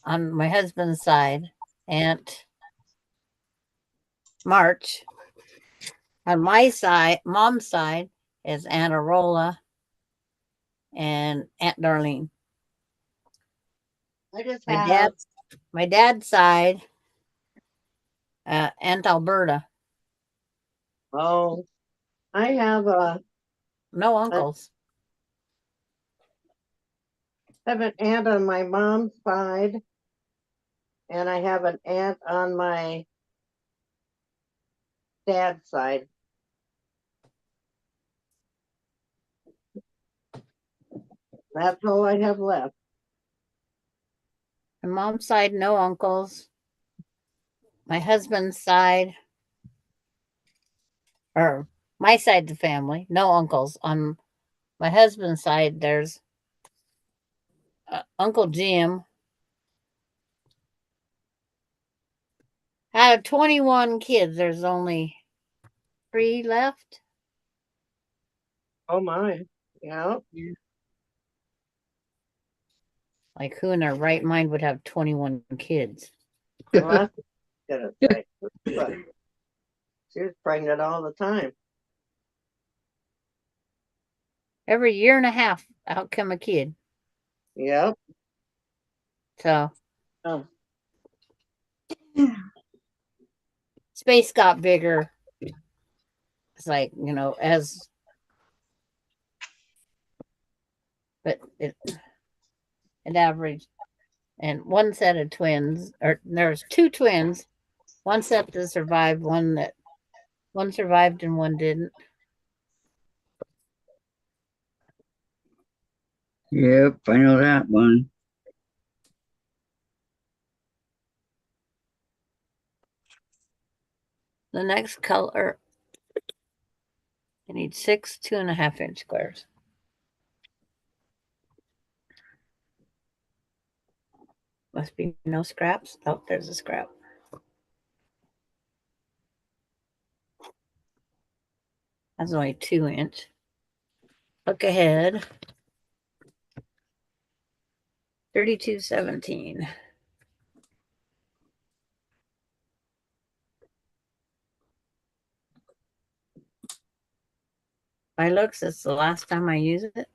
S1: on my husband's side, Aunt March On my side, mom's side, is Aunt Arola and Aunt Darlene.
S4: I just
S1: My
S4: have,
S1: dad's side, Aunt Alberta.
S4: oh, I have
S1: No uncles.
S4: an aunt on my mom's side, and I have an aunt on my dad's side. That's all I have left.
S1: My mom's side, no uncles. My husband's side, or my side of the family, no uncles. On my husband's side, there's Uncle Jim. Out of 21 kids, there's only 3 left.
S4: Oh my. Yeah.
S1: Like, who in their right mind would have 21 kids?
S4: Well, that's gonna say. But she was pregnant all the time.
S1: Every year and a half, out come a kid.
S4: Yep.
S1: So
S4: Oh.
S1: space got bigger. It's like, but it averaged. And one set of twins, or there's 2 twins, one set that survived, one survived and one didn't.
S2: Yep, I know that one.
S1: The next color, you need 6 2.5-inch squares. Must be no scraps. Oh, there's a scrap. That's only 2-inch. Look ahead. 3217. By looks, it's the last time I use it.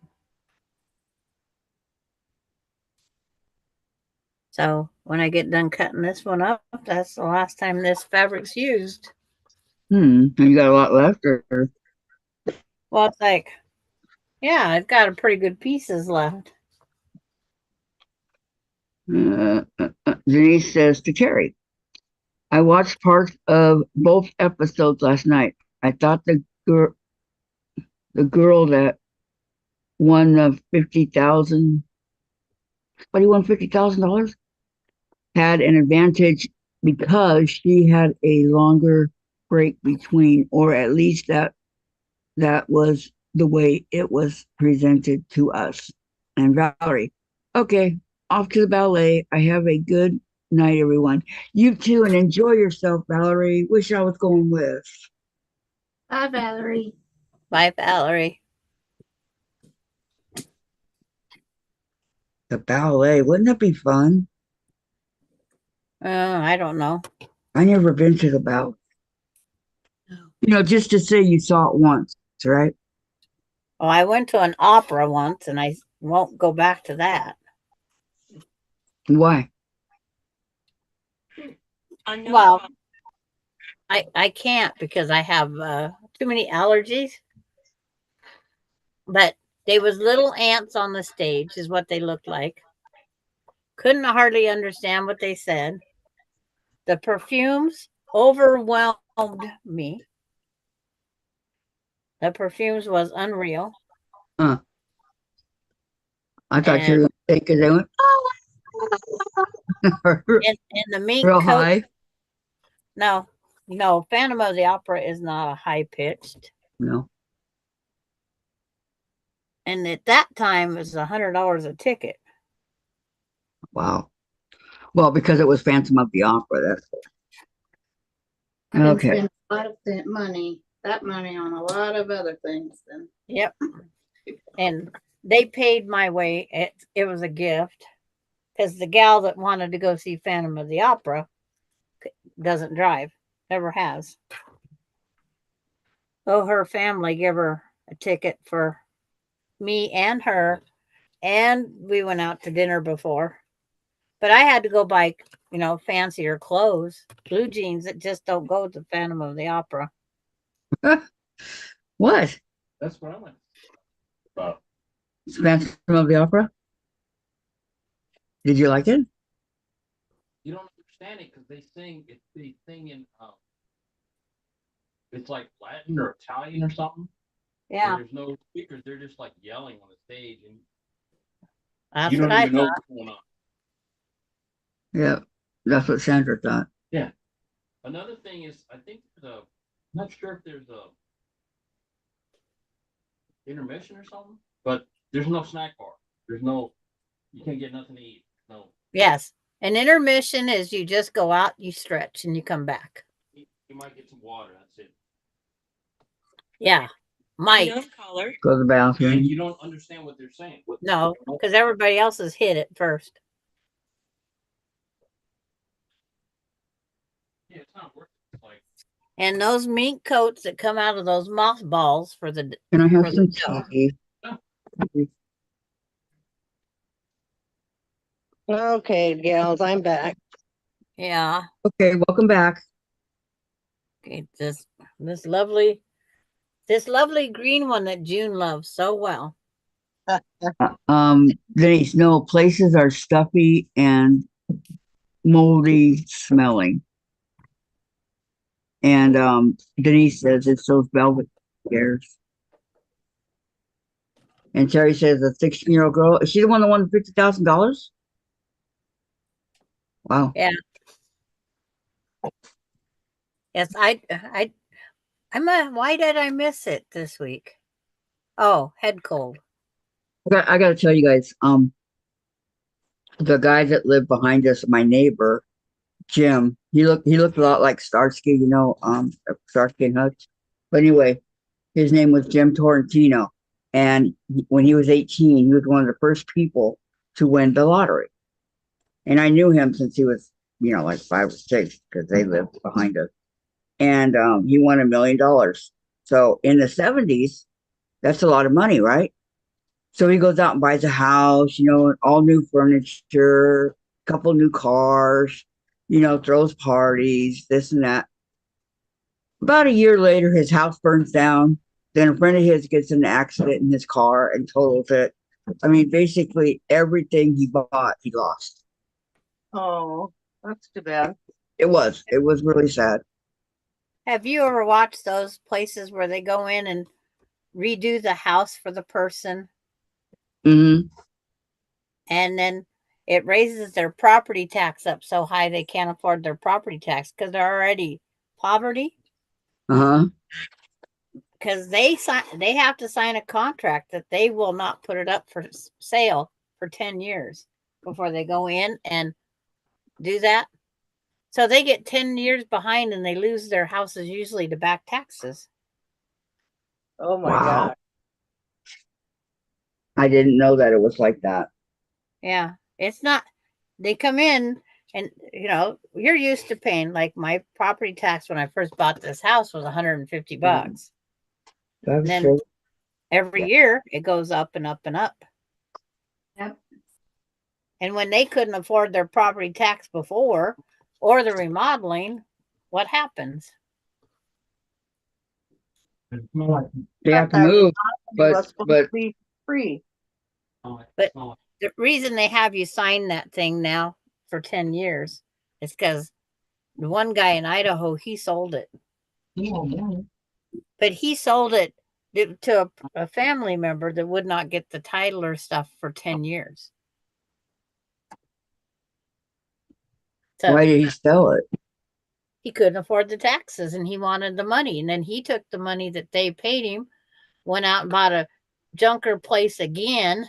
S1: So when I get done cutting this one up, that's the last time this fabric's used.
S2: And you got a lot left, or?
S1: Well, it's like, yeah, I've got a pretty good pieces left.
S2: Denise says to Terry, I watched parts of both episodes last night. I thought the girl that won the 50,000, but he won $50,000, had an advantage because she had a longer break between, or at least that was the way it was presented to us. And Valerie, okay, off to the ballet. I have a good night, everyone. You too, and enjoy yourself, Valerie. Wish I was going with.
S5: Bye, Valerie.
S1: Bye, Valerie.
S2: The ballet, wouldn't that be fun?
S1: I don't know.
S2: I never been to the ballet. Just to say you saw it once, right?
S1: Oh, I went to an opera once, and I won't go back to that.
S2: Why?
S1: Well, I can't because I have too many allergies. But they was little ants on the stage, is what they looked like. Couldn't hardly understand what they said. The perfumes overwhelmed me. The perfumes was unreal.
S2: Huh. I thought you were going to say because they went,
S1: and the mink
S2: real
S1: coat.
S2: high.
S1: No, Phantom of the Opera is not a high pitched.
S2: No.
S1: And at that time, it was $100 a ticket.
S2: Wow. Well, because it was Phantom of the Opera. That's
S5: I
S2: okay.
S5: spend a lot of that money on a lot of other things then.
S1: Yep. And they paid my way. It was a gift because the gal that wanted to go see Phantom of the Opera doesn't drive, never has. Oh, her family give her a ticket for me and her, and we went out to dinner before. But I had to go buy, fancier clothes, blue jeans that just don't go with the Phantom of the Opera.
S2: What?
S6: That's what I went about.
S2: Phantom of the Opera? Did you like it?
S6: You don't understand it because they sing in it's like Latin or Italian or something.
S1: Yeah,
S6: There's no speakers. They're just like yelling on the stage, and
S1: that's
S6: you
S1: what
S6: don't
S1: I
S6: even know
S1: thought.
S6: what's going on.
S2: Yeah, that's what Sandra thought.
S6: Yeah. Another thing is, I think I'm not sure if there's a intermission or something, but there's no snack bar. You can't get nothing to eat. No.
S1: Yes. An intermission is you just go out, you stretch, and you come back.
S6: You might get some water. That's it.
S1: Yeah. Might.
S2: Go to the bathroom.
S6: And you don't understand what they're saying.
S1: No, because everybody else has hit it first.
S6: Yeah, it's not worth it. It's like,
S1: And those mink coats that come out of those mothballs for the
S2: Can I have
S1: for
S2: some
S1: the dough.
S2: tea?
S4: Okay, gals, I'm back.
S1: Yeah.
S2: Okay, welcome back.
S1: Okay, this lovely green one that June loves so well.
S2: Denise, no, places are stuffy and moldy smelling. And Denise says it's those velvet chairs. And Terry says a 16-year-old girl. Is she the one that won $50,000? Wow.
S1: Yeah. Yes, why did I miss it this week? Oh, head cold.
S2: I got to tell you guys, the guy that lived behind us, my neighbor, Jim, he looked a lot like Starsky, Starsky and Hutch. But anyway, his name was Jim Torrentino. And when he was 18, he was one of the first people to win the lottery. And I knew him since he was, like 5 or 6, because they lived behind us. And he won $1 million. So in the 70s, that's a lot of money, right? So he goes out and buys a house, all new furniture, couple new cars, throws parties, this and that. About a year later, his house burns down. Then a friend of his gets in an accident in his car and totals it. I mean, basically everything he bought, he lost.
S4: Oh, that's too bad.
S2: It was really sad.
S1: Have you ever watched those places where they go in and redo the house for the person?
S2: Mm-hmm.
S1: And then it raises their property tax up so high they can't afford their property tax because they're already poverty.
S2: Uh-huh.
S1: Because they have to sign a contract that they will not put it up for sale for 10 years before they go in and do that. So they get 10 years behind and they lose their houses usually to back taxes.
S4: Oh my
S2: Wow.
S4: God.
S2: I didn't know that it was like that.
S1: Yeah. It's not, they come in and, you're used to paying, like my property tax when I first bought this house was $150. And then
S2: true.
S1: every year it goes up and up and up.
S5: Yep.
S1: And when they couldn't afford their property tax before or the remodeling, what happens?
S2: They have to move, but
S4: Be free.
S1: But the reason they have you sign that thing now for 10 years is because the one guy in Idaho, he sold it. But he sold it to a family member that would not get the title or stuff for 10 years. So
S2: why did he sell it?
S1: he couldn't afford the taxes and he wanted the money. And then he took the money that they paid him, went out and bought a junker place again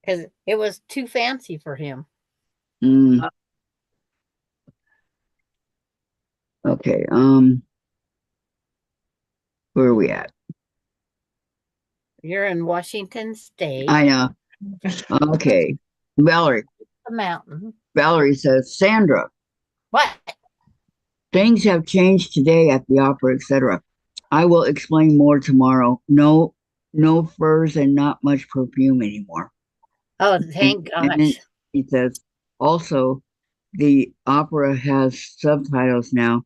S1: because it was too fancy for him.
S2: Mm. Okay. Where are we at?
S1: You're in Washington State.
S2: I know. Okay. Valerie.
S1: The mountain.
S2: Valerie says, Sandra,
S1: What?
S2: Things have changed today at the opera, etc. I will explain more tomorrow. No, no furs and not much perfume anymore.
S1: Oh, thank
S2: And then
S1: gosh.
S2: he says, also, the opera has subtitles now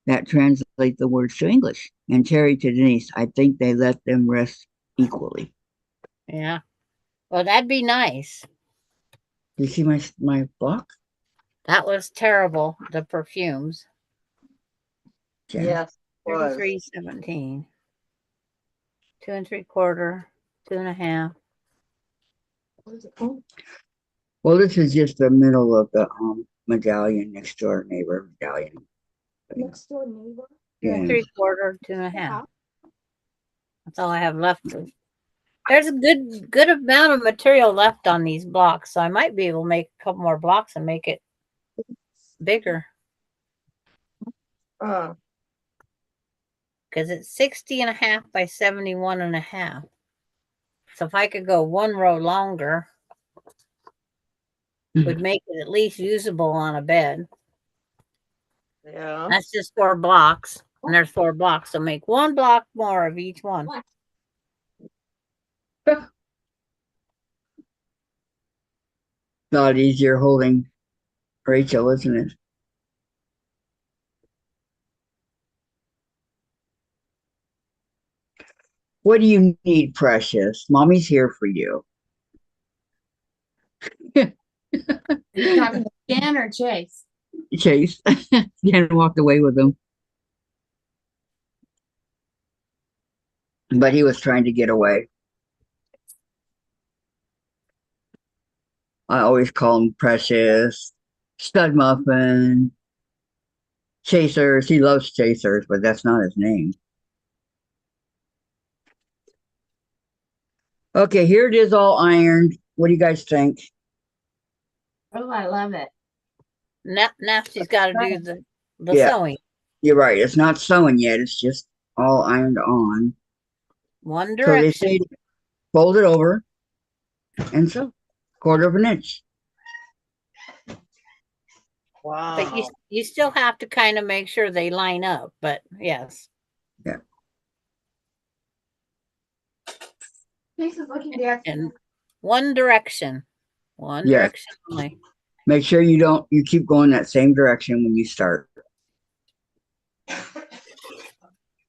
S2: that translate the words to English. And Terry to Denise, I think they let them rest equally.
S1: Yeah. Well, that'd be nice.
S2: You see my block?
S1: That was terrible. The perfumes.
S2: Yeah.
S4: Yes, it was.
S1: 33.17. 2 3/4. 2.5.
S2: Well, this is just the middle of the medallion, next door neighbor medallion.
S5: Next door neighbor.
S2: Yeah.
S1: 3/4. 2.5. That's all I have left. There's a good amount of material left on these blocks, so I might be able to make a couple more blocks and make it bigger
S4: Uh,
S1: because it's 60.5 by 71.5. So if I could go one row longer, would make it at least usable on a bed.
S4: yeah.
S1: That's just 4 blocks, and there's 4 blocks, so make 1 block more of each one.
S2: A lot easier holding Rachel, isn't it? What do you need, precious? Mommy's here for you.
S5: Are you talking to Jen or Chase?
S2: Chase. Jen walked away with him. But he was trying to get away. I always call him Precious, Stud Muffin, Chasers. He loves Chasers, but that's not his name. Okay, here it is all ironed. What do you guys think?
S5: Oh, I love it.
S1: Now she's got to do the
S2: Yeah.
S1: sewing.
S2: You're right. It's not sewing yet. It's just all ironed on.
S1: One
S2: So they
S1: direction.
S2: say fold it over and sew 1/4 of an inch.
S4: Wow.
S1: But you still have to kind of make sure they line up. But yes.
S2: Yeah.
S5: Chase is looking down.
S1: And one direction. One
S2: Yes.
S1: direction only.
S2: Make sure you keep going that same direction when you start.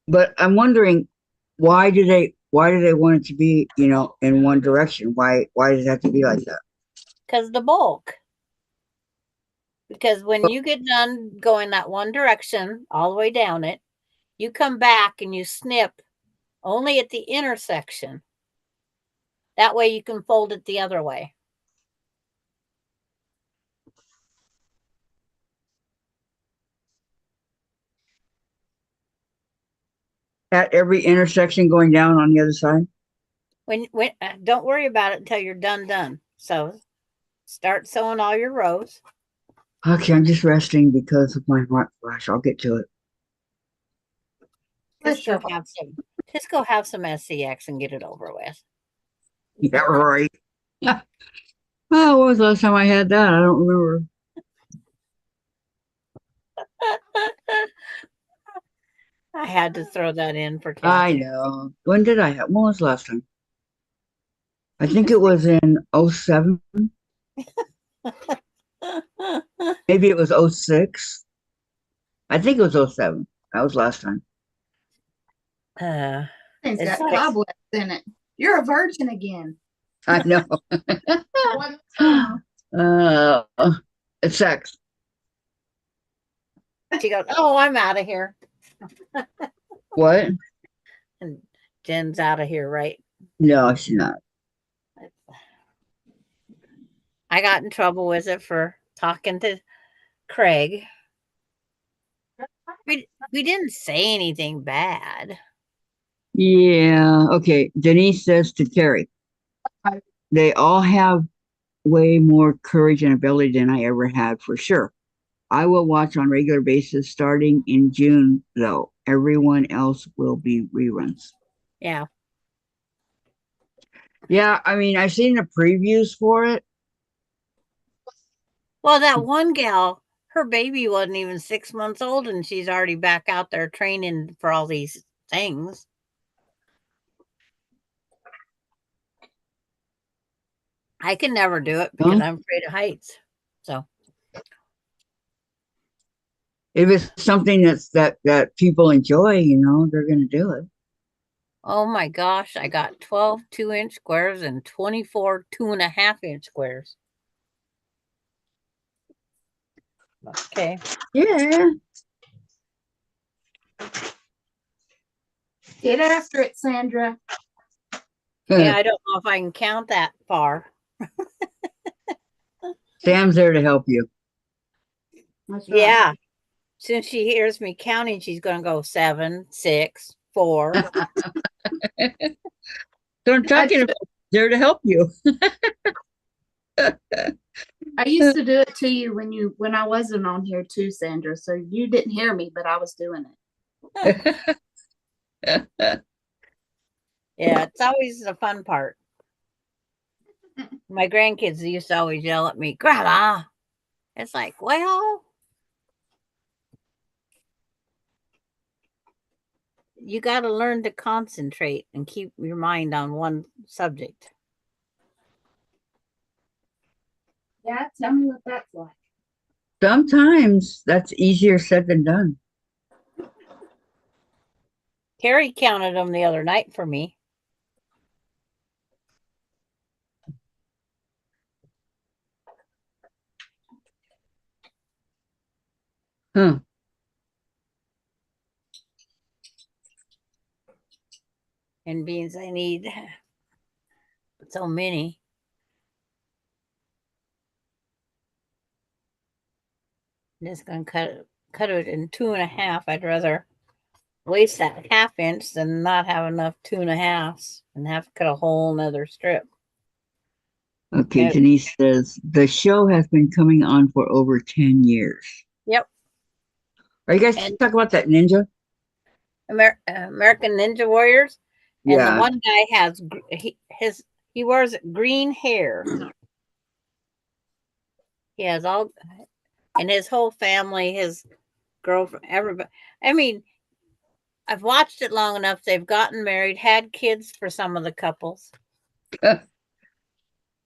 S2: But I'm wondering, why do they want it to be, in one direction? Why does it have to be like that?
S1: Because the bulk. Because when you get done going that one direction all the way down it, you come back and you snip only at the intersection. That way you can fold it the other way.
S2: At every intersection going down on the other side?
S1: When don't worry about it until you're done. So start sewing all your rows.
S2: Okay, I'm just resting because of my hot flash. I'll get to it.
S1: Just go have some SCX and get it over with.
S2: Yeah, right. Oh, what was the last time I had that? I don't remember.
S1: I had to throw that in for
S2: I
S1: Kathy.
S2: know. When did I have? When was the last time? I think it was in 07. Maybe it was 06. I think it was 07. That was last time.
S5: It's
S1: It's
S5: got cobwebs in it. You're a virgin again.
S2: I know. It's sex.
S1: She goes, "Oh, I'm out of here."
S2: What?
S1: And Jen's out of here, right?
S2: No, she's not.
S1: I got in trouble with it for talking to Craig. We didn't say anything bad.
S2: Yeah. Okay. Denise says to Terry, they all have way more courage and ability than I ever had, for sure. I will watch on regular basis starting in June, though. Everyone else will be reruns.
S1: Yeah.
S2: Yeah, I mean, I've seen the previews for it.
S1: Well, that one gal her baby wasn't even 6 months old, and she's already back out there training for all these things. I can never do it because I'm afraid of heights. So
S2: if it's something that people enjoy, they're going to do it.
S1: oh my gosh, I got 12 2-inch squares and 24 2.5-inch squares. Okay.
S2: Yeah.
S5: Get after it, Sandra.
S1: Yeah, I don't know if I can count that far.
S2: Sam's there to help you.
S5: That's right.
S1: Yeah. Since she hears me counting, she's going to go 7, 6, 4.
S2: So I'm talking about there to help you.
S5: I used to do it to you when I wasn't on here too, Sandra. So you didn't hear me, but I was doing it.
S1: Yeah, it's always the fun part. My grandkids used to always yell at me, Grandma. It's like, well, you got to learn to concentrate and keep your mind on one subject.
S5: Yeah, tell me what that's like.
S2: Sometimes that's easier said than done.
S1: Carrie counted them the other night for me.
S2: Huh.
S1: And beans, I need so many. I'm just going to cut it in 2.5. I'd rather waste that 1/2 inch than not have enough 2.5s and have to cut a whole nother strip.
S2: Okay,
S1: Nope.
S2: Denise says the show has been coming on for over 10 years.
S1: Yep.
S2: Are you guys
S1: And
S2: talking about that ninja?
S1: American Ninja Warriors. And the
S2: Yeah.
S1: one guy has he wears green hair. He has all, and his whole family, his girlfriend, everybody. I mean, I've watched it long enough. They've gotten married, had kids for some of the couples, and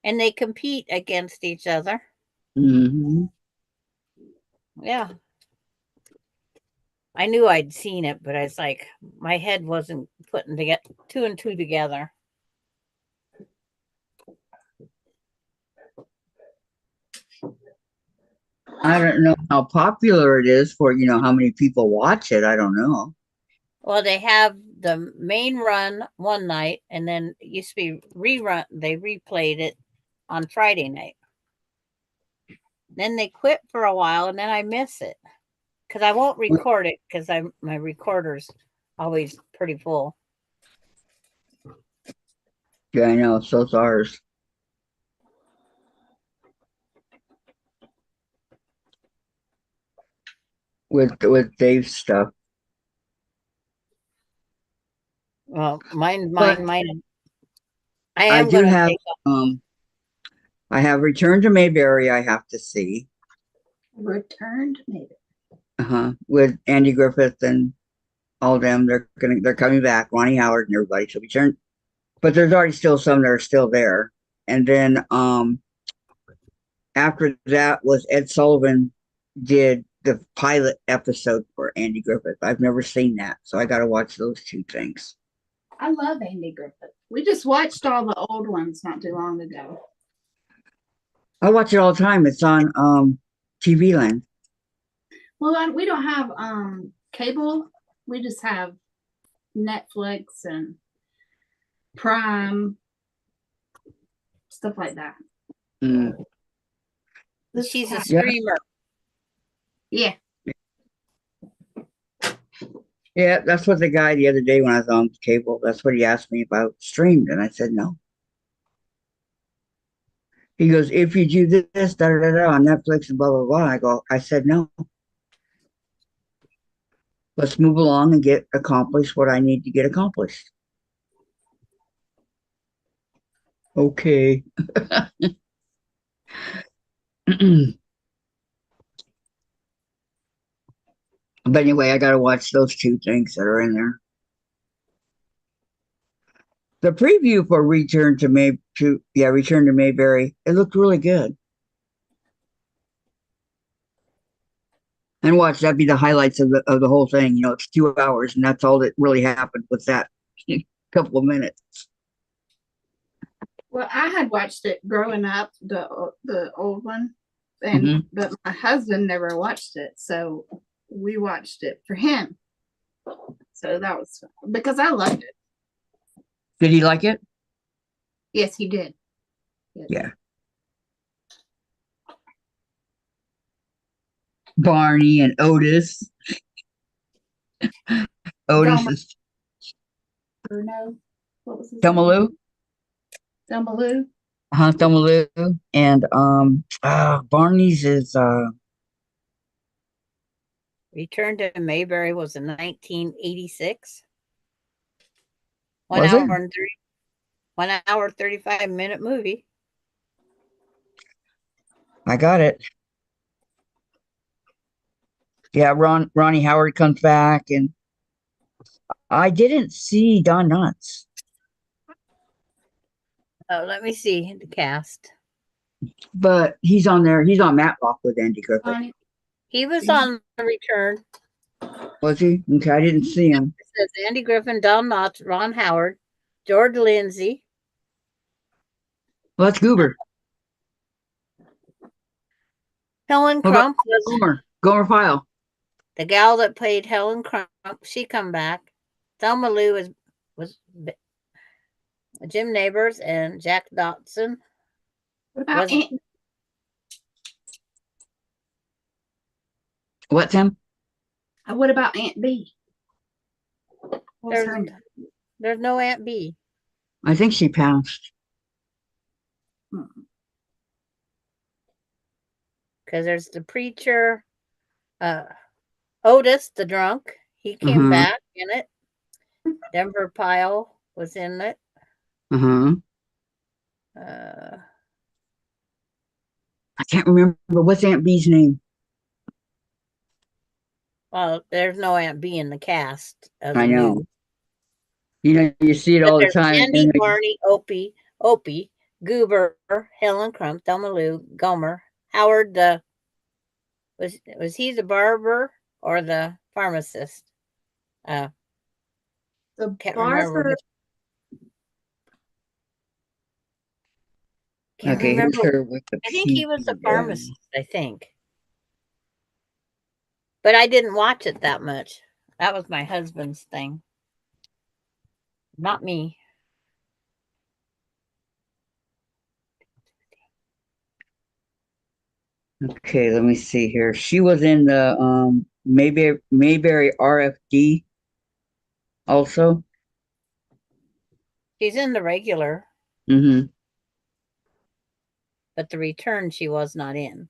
S1: they compete against each other.
S2: Mm-hmm.
S1: Yeah. I knew I'd seen it, but it's like my head wasn't putting to get 2 and 2 together.
S2: I don't know how popular it is for, how many people watch it. I don't know.
S1: Well, they have the main run one night, and then it used to be rerun. They replayed it on Friday night. Then they quit for a while, and then I miss it because I won't record it because my recorder's always pretty full.
S2: Yeah, I know. So's ours. With Dave's stuff.
S1: Well, mine. I
S2: I
S1: am
S2: do
S1: going to
S2: have
S1: take
S2: I have Return to Mayberry I have to see.
S5: Returned, maybe.
S2: With Andy Griffith and all them. They're coming back, Ronnie Howard and everybody. So Return, but there's already still some that are still there. And then after that was Ed Sullivan did the pilot episode for Andy Griffith. I've never seen that, so I got to watch those two things.
S5: I love Andy Griffith. We just watched all the old ones not too long ago.
S2: I watch it all the time. It's on TV Land.
S5: Well, we don't have cable. We just have Netflix and Prime, stuff like that.
S2: Mm.
S1: She's a streamer.
S5: Yeah.
S2: Yeah, that's what the guy the other day when I was on cable, that's what he asked me about streamed, and I said no. He goes, if you do this, da da da on Netflix and blah blah blah. I said no. Let's move along and get accomplished what I need to get accomplished. Okay. But anyway, I got to watch those two things that are in there. The preview for Return to Mayberry, it looked really good. And watch that be the highlights of the whole thing. You know, it's 2 hours, and that's all that really happened was that couple of minutes.
S5: Well, I had watched it growing up, the old one, and but my husband never watched it, so we watched it for him. So that was because I loved it.
S2: Did he like it?
S5: Yes, he did. Yes.
S2: Yeah. Barney and Otis. Otis is
S5: Bruno. What was his name?
S2: Tumaloo.
S5: Dumbledore.
S2: Tumaloo. And Barney's is
S1: Return to Mayberry was in 1986.
S2: Was it?
S1: 1 hour 35-minute movie.
S2: I got it. Yeah, Ronnie Howard comes back, and I didn't see Don Knotts.
S1: Oh, let me see the cast.
S2: But he's on there. He's on Matlock with Andy Griffith.
S1: He was on the Return.
S2: Was he? Okay, I didn't see him.
S1: It says Andy Griffin, Don Knotts, Ron Howard, George Lindsay.
S2: Well, that's Goober.
S1: Helen Crump was
S2: Gomer Pyle.
S1: the gal that played Helen Crump. She come back. Thelma Lou was Jim Neighbors and Jack Dotson.
S5: What about Aunt?
S2: What, Tim?
S5: What about Aunt B?
S1: There's no Aunt B.
S2: I think she passed.
S1: Because there's the preacher, Otis, the drunk. He came back in it. Denver Pyle was in it.
S2: I can't remember. What's Aunt B's name?
S1: Well, there's no Aunt B in the cast.
S2: I know. Movie. You know, you see it all the time.
S1: Andy, Barney, Opie, Goober, Helen Crump, Thelma Lou, Gomer, Howard. Was he the barber or the pharmacist?
S5: The
S1: can't
S5: barber.
S1: remember.
S2: Okay, here's her with the
S1: I think he was a pharmacist, I think. But I didn't watch it that much. That was my husband's thing. Not me.
S2: Okay, let me see here. She was in the Mayberry RFD also.
S1: She's in the regular.
S2: But
S1: the Return she was not in.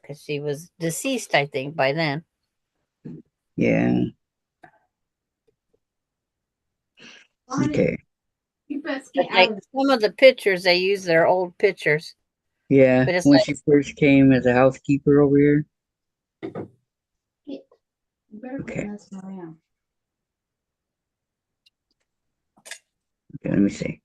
S1: Because she was deceased, I think, by then.
S2: Yeah. Okay.
S1: Like some of the pictures, they use their old pictures.
S2: Yeah, but when she first came as a housekeeper over here. Okay. Okay, let me see.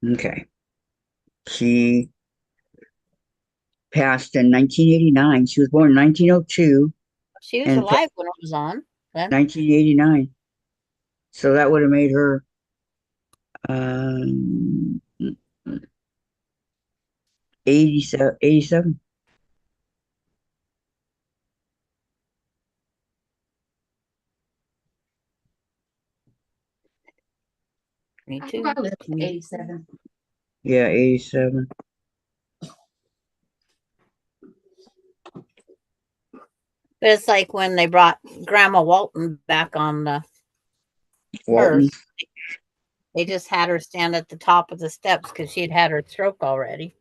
S2: Okay. She passed in 1989. She was born in 1902.
S1: She was alive when it was on. Then.
S2: 1989. So that would have made her 87.
S5: Me too. 87.
S2: Yeah, 87.
S1: But it's like when they brought Grandma Walton back on the hearse. They just had her stand at the top of the steps because she had her stroke already.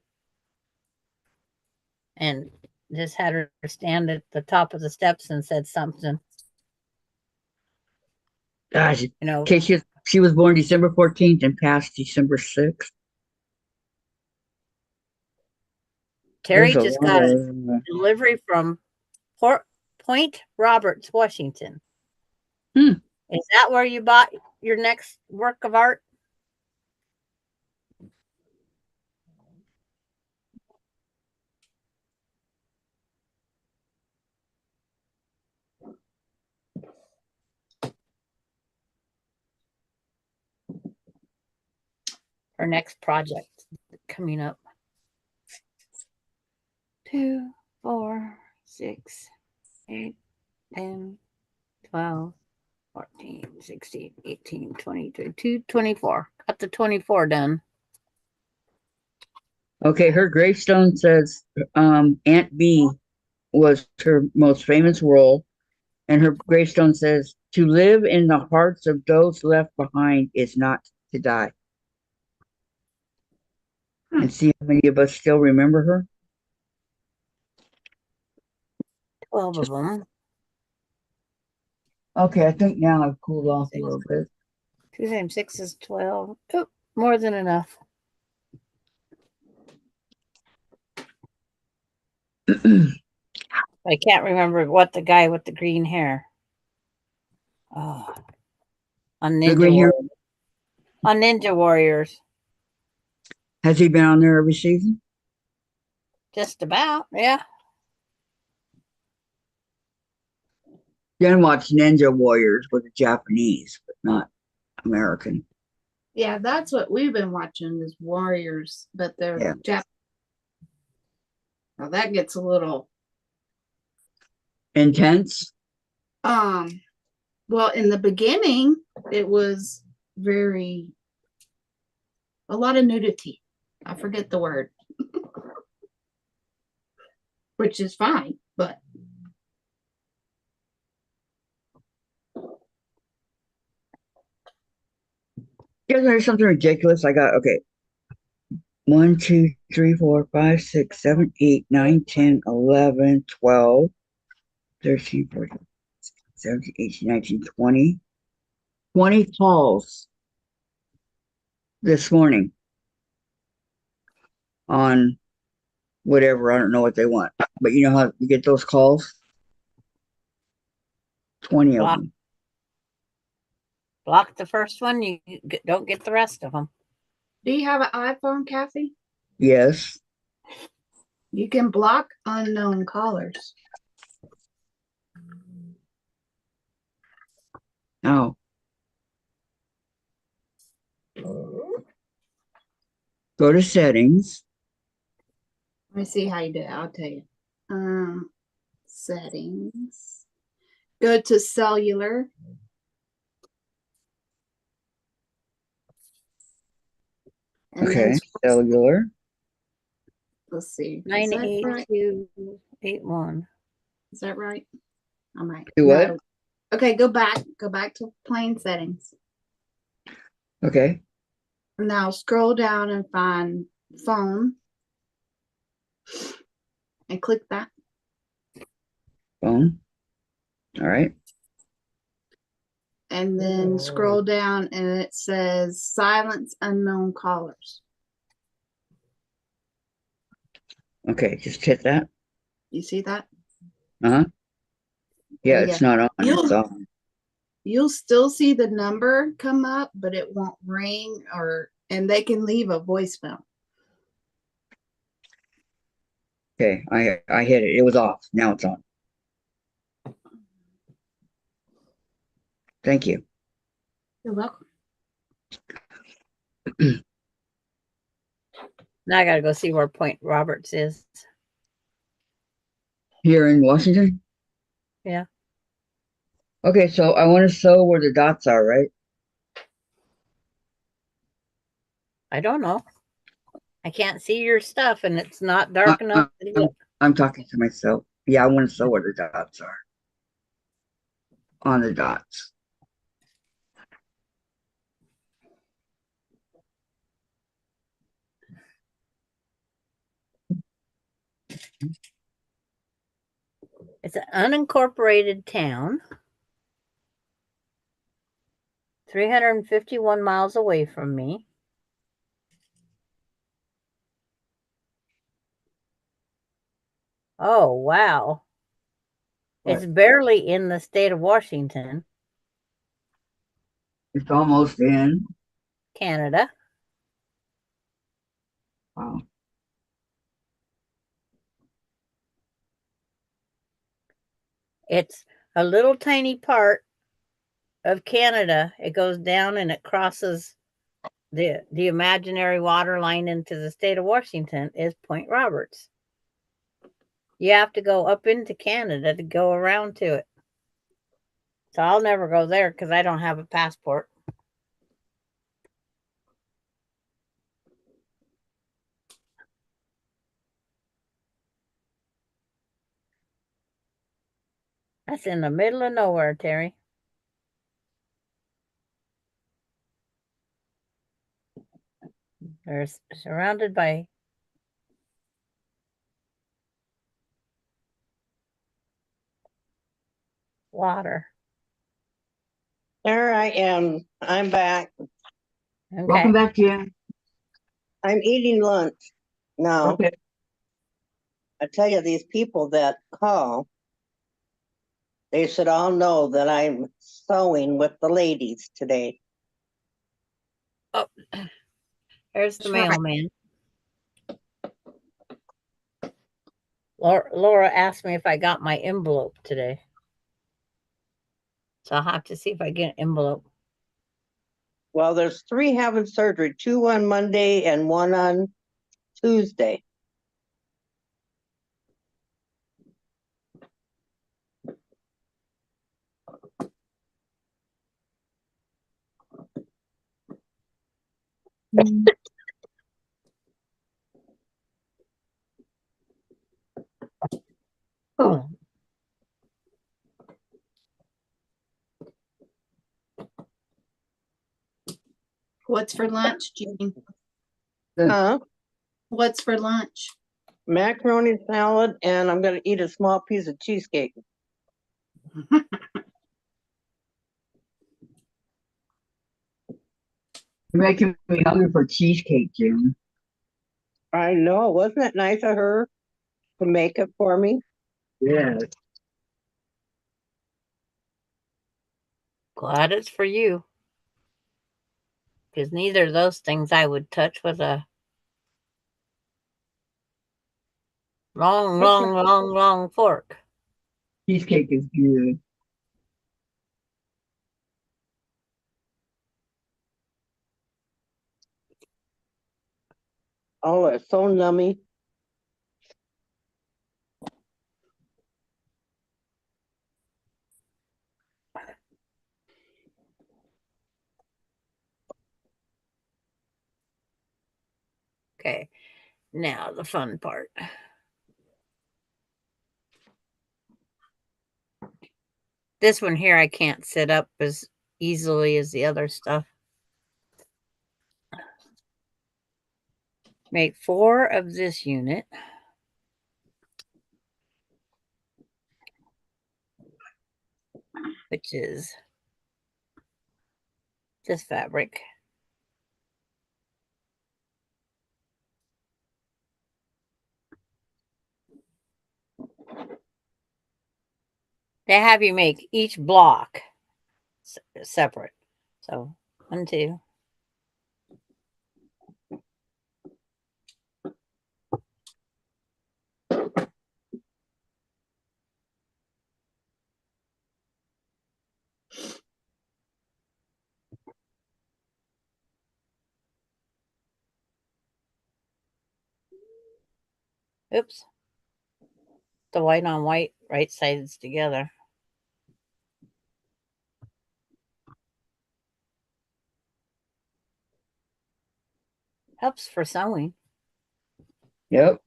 S1: And just had her stand at the top of the steps and said something.
S2: Gosh,
S1: You know,
S2: okay, she was born December 14th and passed December 6th.
S1: Terry
S2: There's a
S1: just
S2: lot
S1: got a
S2: of,
S1: delivery from Point Roberts, Washington.
S2: Hmm.
S1: Is that where you bought your next work of art? Her next project coming up. 2, 4, 6, 8, 10, 12, 14, 16, 18, 20, 22, 24. Got the 24 done.
S2: okay, her gravestone says Aunt B was her most famous role, and her gravestone says, "To live in the hearts of those left behind is not to die." And see how many of us still remember her.
S1: 12 of them.
S2: Okay, I think now I've cooled off a little bit.
S1: 2 times 6 is 12. Oh, more than enough. I can't remember what the guy with the green hair. Oh, on
S2: The
S1: Ninja
S2: green hair,
S1: Warriors. On Ninja Warriors.
S2: has he been on there every season?
S1: Just about, yeah.
S2: Then watch Ninja Warriors with the Japanese, but not American.
S5: Yeah, that's what we've been watching is Warriors, but they're
S2: Yeah.
S5: Jap. Now that gets a little
S2: Intense.
S5: well, in the beginning it was very a lot of nudity. I forget the word. Which is fine, but
S2: You guys know something ridiculous? I got okay. 1, 2, 3, 4, 5, 6, 7, 8, 9, 10, 11, 12, 13, 14, 17, 18, 19, 20. 20 calls this morning on whatever. I don't know what they want. But you know how you get those calls? 20 of
S1: Block,
S2: them.
S1: block the first one. You don't get the rest of them.
S5: do you have an iPhone, Kathy?
S2: Yes.
S5: You can block unknown callers.
S2: Oh. Go to settings.
S5: Let me see how you do it. I'll tell you. Settings. Go to cellular. And
S2: Okay.
S5: then
S2: Cellular.
S5: let's see. Is that right?
S1: 98281.
S5: Is that right? I might.
S2: Do what?
S5: Okay, go back. Go back to plain settings.
S2: Okay.
S5: Now scroll down and find phone. And click that.
S2: Phone. All right.
S5: And then scroll down and it says silence unknown callers.
S2: Okay. Just hit that.
S5: You see that?
S2: Uh-huh. Yeah,
S5: Okay,
S2: it's not on. It's off.
S5: You'll still see the number come up, but it won't ring and they can leave a voicemail.
S2: Okay. I hit it. It was off. Now it's on. Thank you.
S5: You're welcome.
S1: Now I got to go see where Point Roberts is.
S2: Here in Washington?
S1: Yeah.
S2: Okay, so I want to sew where the dots are, right?
S1: I don't know. I can't see your stuff and it's not dark
S2: I,
S1: enough.
S2: I'm talking to myself. Yeah, I want to sew where the dots are. On the dots.
S1: It's an unincorporated town, 351 miles away from me. Oh, wow. It's barely in the state of Washington,
S2: It's almost in.
S1: Canada.
S2: Wow.
S1: It's a little tiny part of Canada. It goes down and it crosses the imaginary water line into the state of Washington is Point Roberts. You have to go up into Canada to go around to it. So I'll never go there because I don't have a passport. That's in the middle of nowhere, Terry. They're surrounded by water.
S4: There I am. I'm back.
S1: Okay.
S2: Welcome back, Jim.
S4: I'm eating lunch now.
S2: Okay.
S4: I tell you, these people that call, they should all know that I'm sewing with the ladies today.
S1: Oh, there's the
S5: That's right.
S1: mailman. Laura asked me if I got my envelope today. So I'll have to see if I get an envelope.
S4: Well, there's 3 having surgery, 2 on Monday and 1 on Tuesday.
S1: Oh.
S5: What's for lunch, Jean?
S4: Huh?
S5: What's for lunch?
S4: Macaroni salad, and I'm going to eat a small piece of cheesecake.
S2: You're making me hungry for cheesecake, Jim.
S4: I know. Wasn't it nice of her to make it for me?
S2: Yeah.
S1: Glad it's for you. Because neither of those things I would touch with a long fork.
S2: Cheesecake is good.
S4: Oh, it's so nummy.
S1: Okay, now the fun part. This one here I can't sit up as easily as the other stuff. Make 4 of this unit. Which is this fabric. They have you make each block separate. So 1, 2. Oops. The white on white, right sides together. Helps for sewing.
S2: Yep.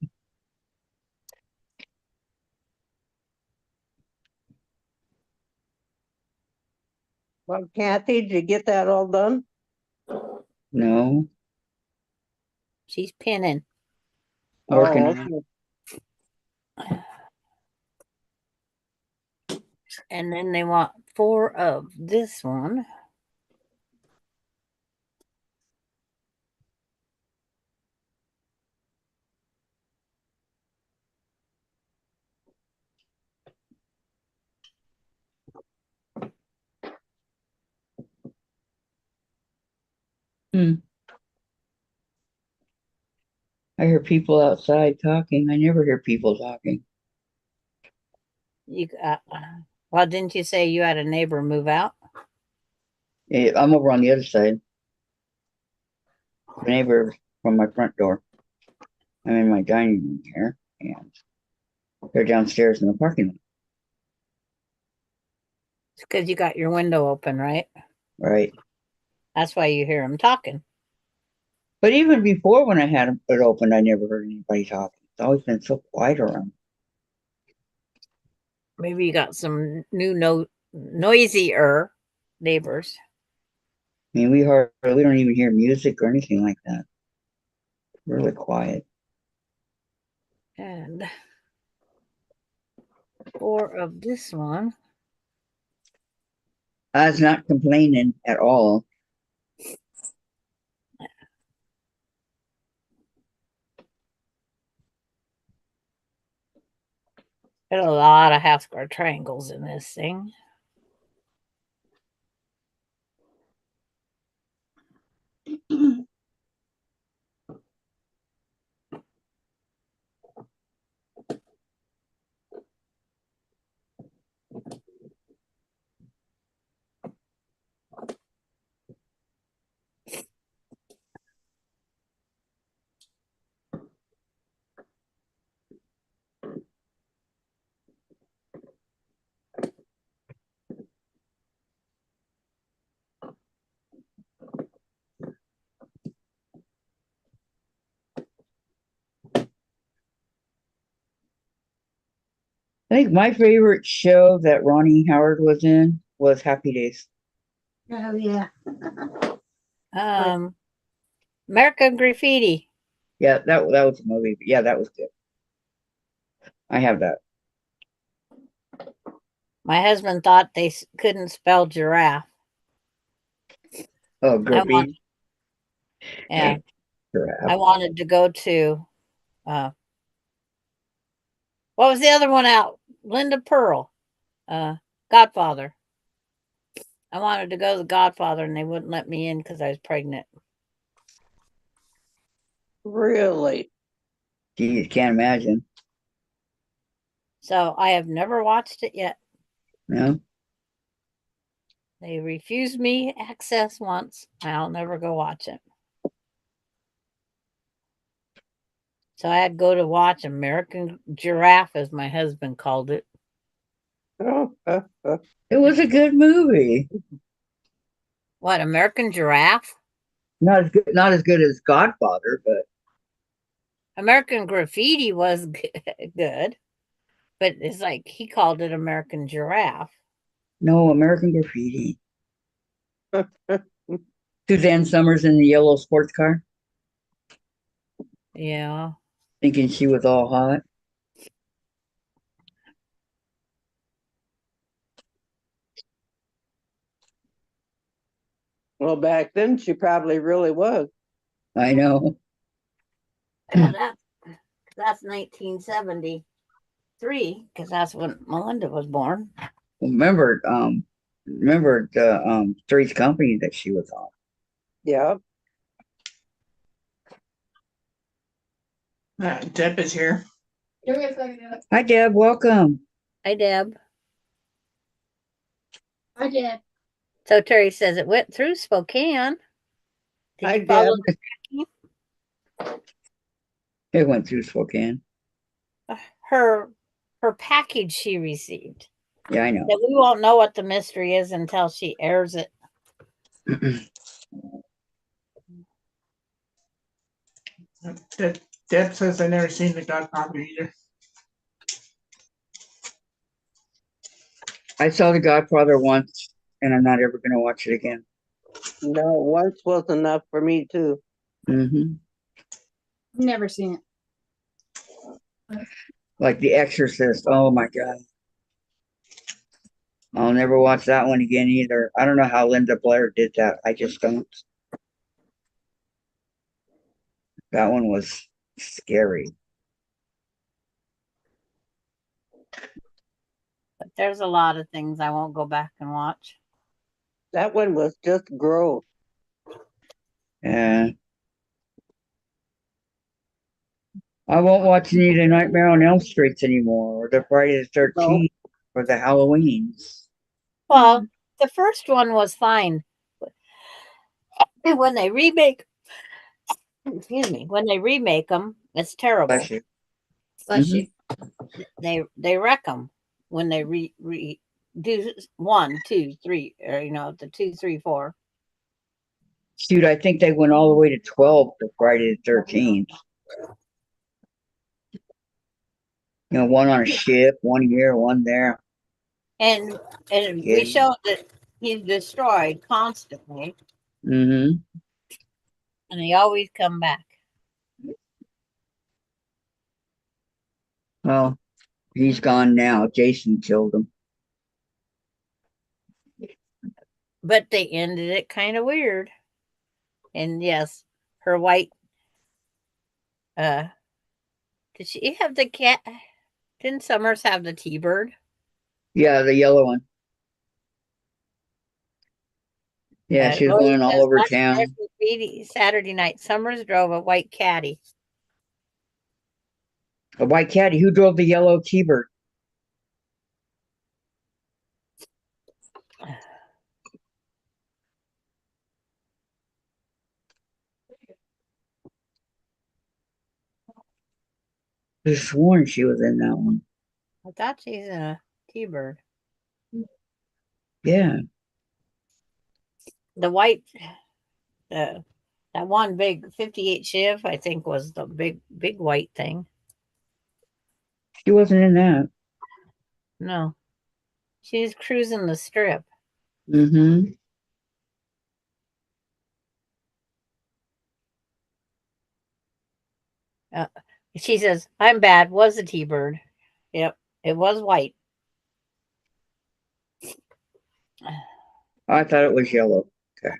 S4: Well, Kathy, did you get that all done?
S2: No.
S1: She's pinning.
S2: Working
S4: Oh,
S2: on it.
S4: okay.
S1: And then they want 4 of this one.
S2: I hear people outside talking. I never hear people talking.
S1: You well, didn't you say you had a neighbor move out?
S2: I'm over on the other side. The neighbor from my front door. I'm in my dining room here, and they're downstairs in the parking lot.
S1: It's because you got your window open, right?
S2: Right.
S1: That's why you hear them talking.
S2: But even before when I had it open, I never heard anybody talking. It's always been so quiet around.
S1: Maybe you got some new noisier neighbors.
S2: I mean, we don't even hear music or anything like that. Really quiet.
S1: And 4 of this one.
S2: I was not complaining at all.
S1: There's a lot of half square triangles in this thing.
S2: I think my favorite show that Ronnie Howard was in was Happy Days.
S5: Oh yeah.
S1: American Graffiti.
S2: Yeah, that was a movie. Yeah, that was good. I have that.
S1: My husband thought they couldn't spell giraffe.
S2: Oh, graffiti.
S1: Yeah.
S2: Giraffe.
S1: I wanted to go to what was the other one out? Linda Pearl. Godfather. I wanted to go to the Godfather and they wouldn't let me in because I was pregnant.
S4: Really?
S2: Geez, can't imagine.
S1: So I have never watched it yet.
S2: No.
S1: They refused me access once. I'll never go watch it. So I had to go to watch American Giraffe, as my husband called it.
S2: It was a good movie.
S1: What, American Giraffe?
S2: Not as good as Godfather, but
S1: American Graffiti was good, but it's like he called it American Giraffe.
S2: no, American Graffiti. Suzanne Summers in the yellow sports car,
S1: Yeah.
S2: thinking she was all hot.
S4: Well, back then she probably really was.
S2: I know.
S1: That's 1973, because that's when Melinda was born.
S2: Remember the Three's Company that she was on.
S4: Yeah.
S3: Deb is here.
S2: Hi, Deb. Welcome.
S1: Hi, Deb.
S5: I did.
S1: So Terry says it went through Spokane. Did
S4: Hi,
S1: you follow
S4: Deb.
S2: It went through Spokane.
S1: her package she received?
S2: Yeah, I know.
S1: That we won't know what the mystery is until she airs it.
S3: Deb says I never seen the Godfather either.
S2: I saw The Godfather once, and I'm not ever going to watch it again.
S4: No, once was enough for me too.
S2: Mm-hmm.
S5: Never seen it.
S2: Like The Exorcist. Oh my God. I'll never watch that one again either. I don't know how Linda Blair did that. I just don't. That one was scary.
S1: But there's a lot of things I won't go back and watch.
S4: That one was just gross.
S2: And I won't watch any of the Nightmare on Elm Streets anymore, or the Friday the 13th, or the Halloweens.
S1: Well, the first one was fine. And when they remake, excuse me, when they remake them, it's terrible.
S2: Bless you.
S1: Bless
S2: Mhm.
S1: you. They wreck them when they do 1, 2, 3, or the 2, 3, 4.
S2: Shoot, I think they went all the way to 12 for Friday the 13th. One on a ship, one here, one there.
S1: And we
S2: Yeah.
S1: showed that he's destroyed constantly,
S2: Mm-hmm.
S1: and he always come back.
S2: Well, he's gone now. Jason killed him.
S1: But they ended it kind of weird. And yes, her white. Did she have the cat? Didn't Summers have the T-bird?
S2: Yeah, the yellow one. Yeah, she was going all over town.
S1: Every Saturday night, Summers drove a white caddy.
S2: A white caddy. Who drove the yellow T-bird? I sworn she was in that one.
S1: I thought she's in a T-bird.
S2: Yeah.
S1: The white, that one big 58 Shiv, I think, was the big white thing.
S2: She wasn't in that.
S1: No, she's cruising the strip.
S2: Mm-hmm.
S1: She says, "I'm bad." Was a T-bird. Yep, it was white.
S2: I thought it was yellow. Okay.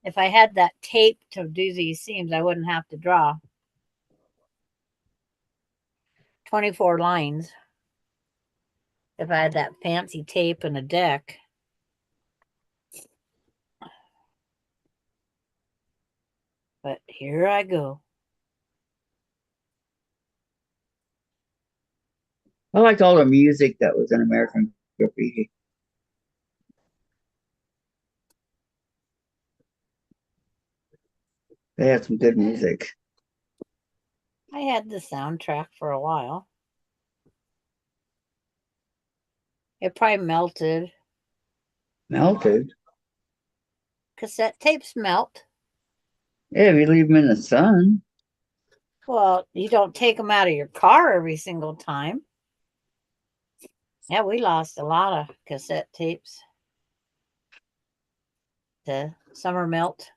S1: If I had that tape to do these seams, I wouldn't have to draw 24 lines. If I had that fancy tape and a deck. But here I go.
S2: I liked all the music that was in American Graffiti. They had some good music.
S1: I had the soundtrack for a while. It probably melted.
S2: Melted?
S1: Cassette tapes melt.
S2: Yeah, if you leave them in the sun.
S1: Well, you don't take them out of your car every single time. Yeah, we lost a lot of cassette tapes to summer melt.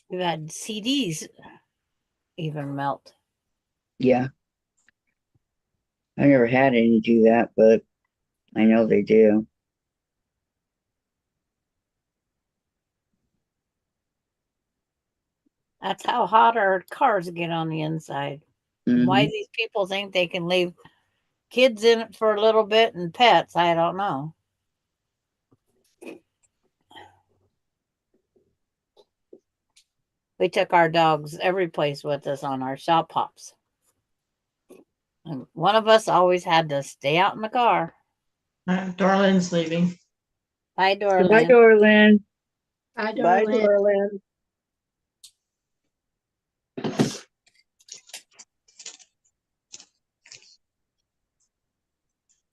S1: We've had CDs even melt.
S2: Yeah. I never had any do that, but I know they do.
S1: That's how hot our cars get on the inside. Why
S2: Mm-hmm.
S1: these people think they can leave kids in it for a little bit and pets, I don't know. We took our dogs every place with us on our shop hops. And one of us always had to stay out in the car.
S3: Darlene's leaving.
S1: Bye,
S2: Goodbye,
S1: Dorlin.
S2: Dorlin.
S5: Bye,
S4: Bye,
S5: darling.
S4: Darlene.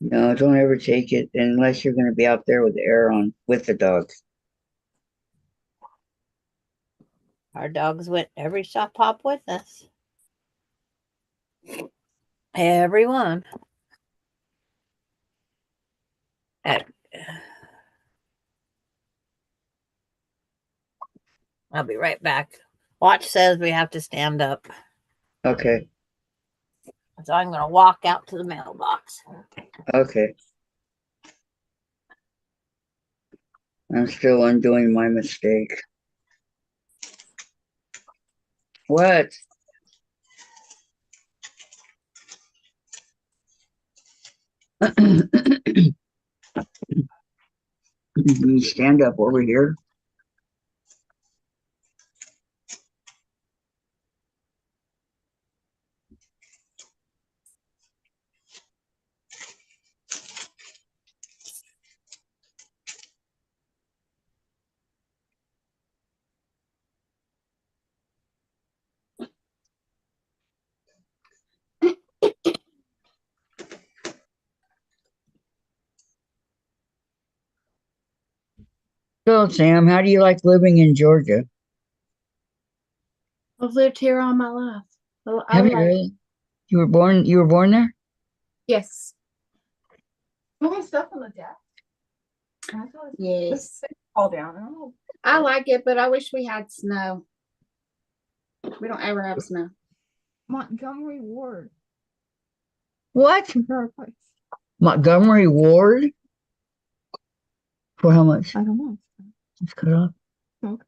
S2: No, don't ever take it unless you're going to be out there with the air on with the dogs.
S1: Our dogs went every shop hop with us. Everyone. I'll be right back. Watch says we have to stand up.
S2: Okay.
S1: So I'm going to walk out to the mailbox.
S2: Okay. I'm still undoing my mistake. What? You stand up over here. So, Sam, how do you like living in Georgia?
S5: I've lived here all my life. I
S2: Have you
S5: like,
S2: really? You were born there?
S5: yes,
S3: You want stuff on the desk?
S5: yes.
S3: Fall down. Oh.
S5: I like it, but I wish we had snow. We don't ever have snow.
S3: Montgomery Ward.
S2: What?
S3: Her place.
S2: Montgomery Ward? For how much?
S3: I don't know.
S2: It's cut off.
S3: Okay.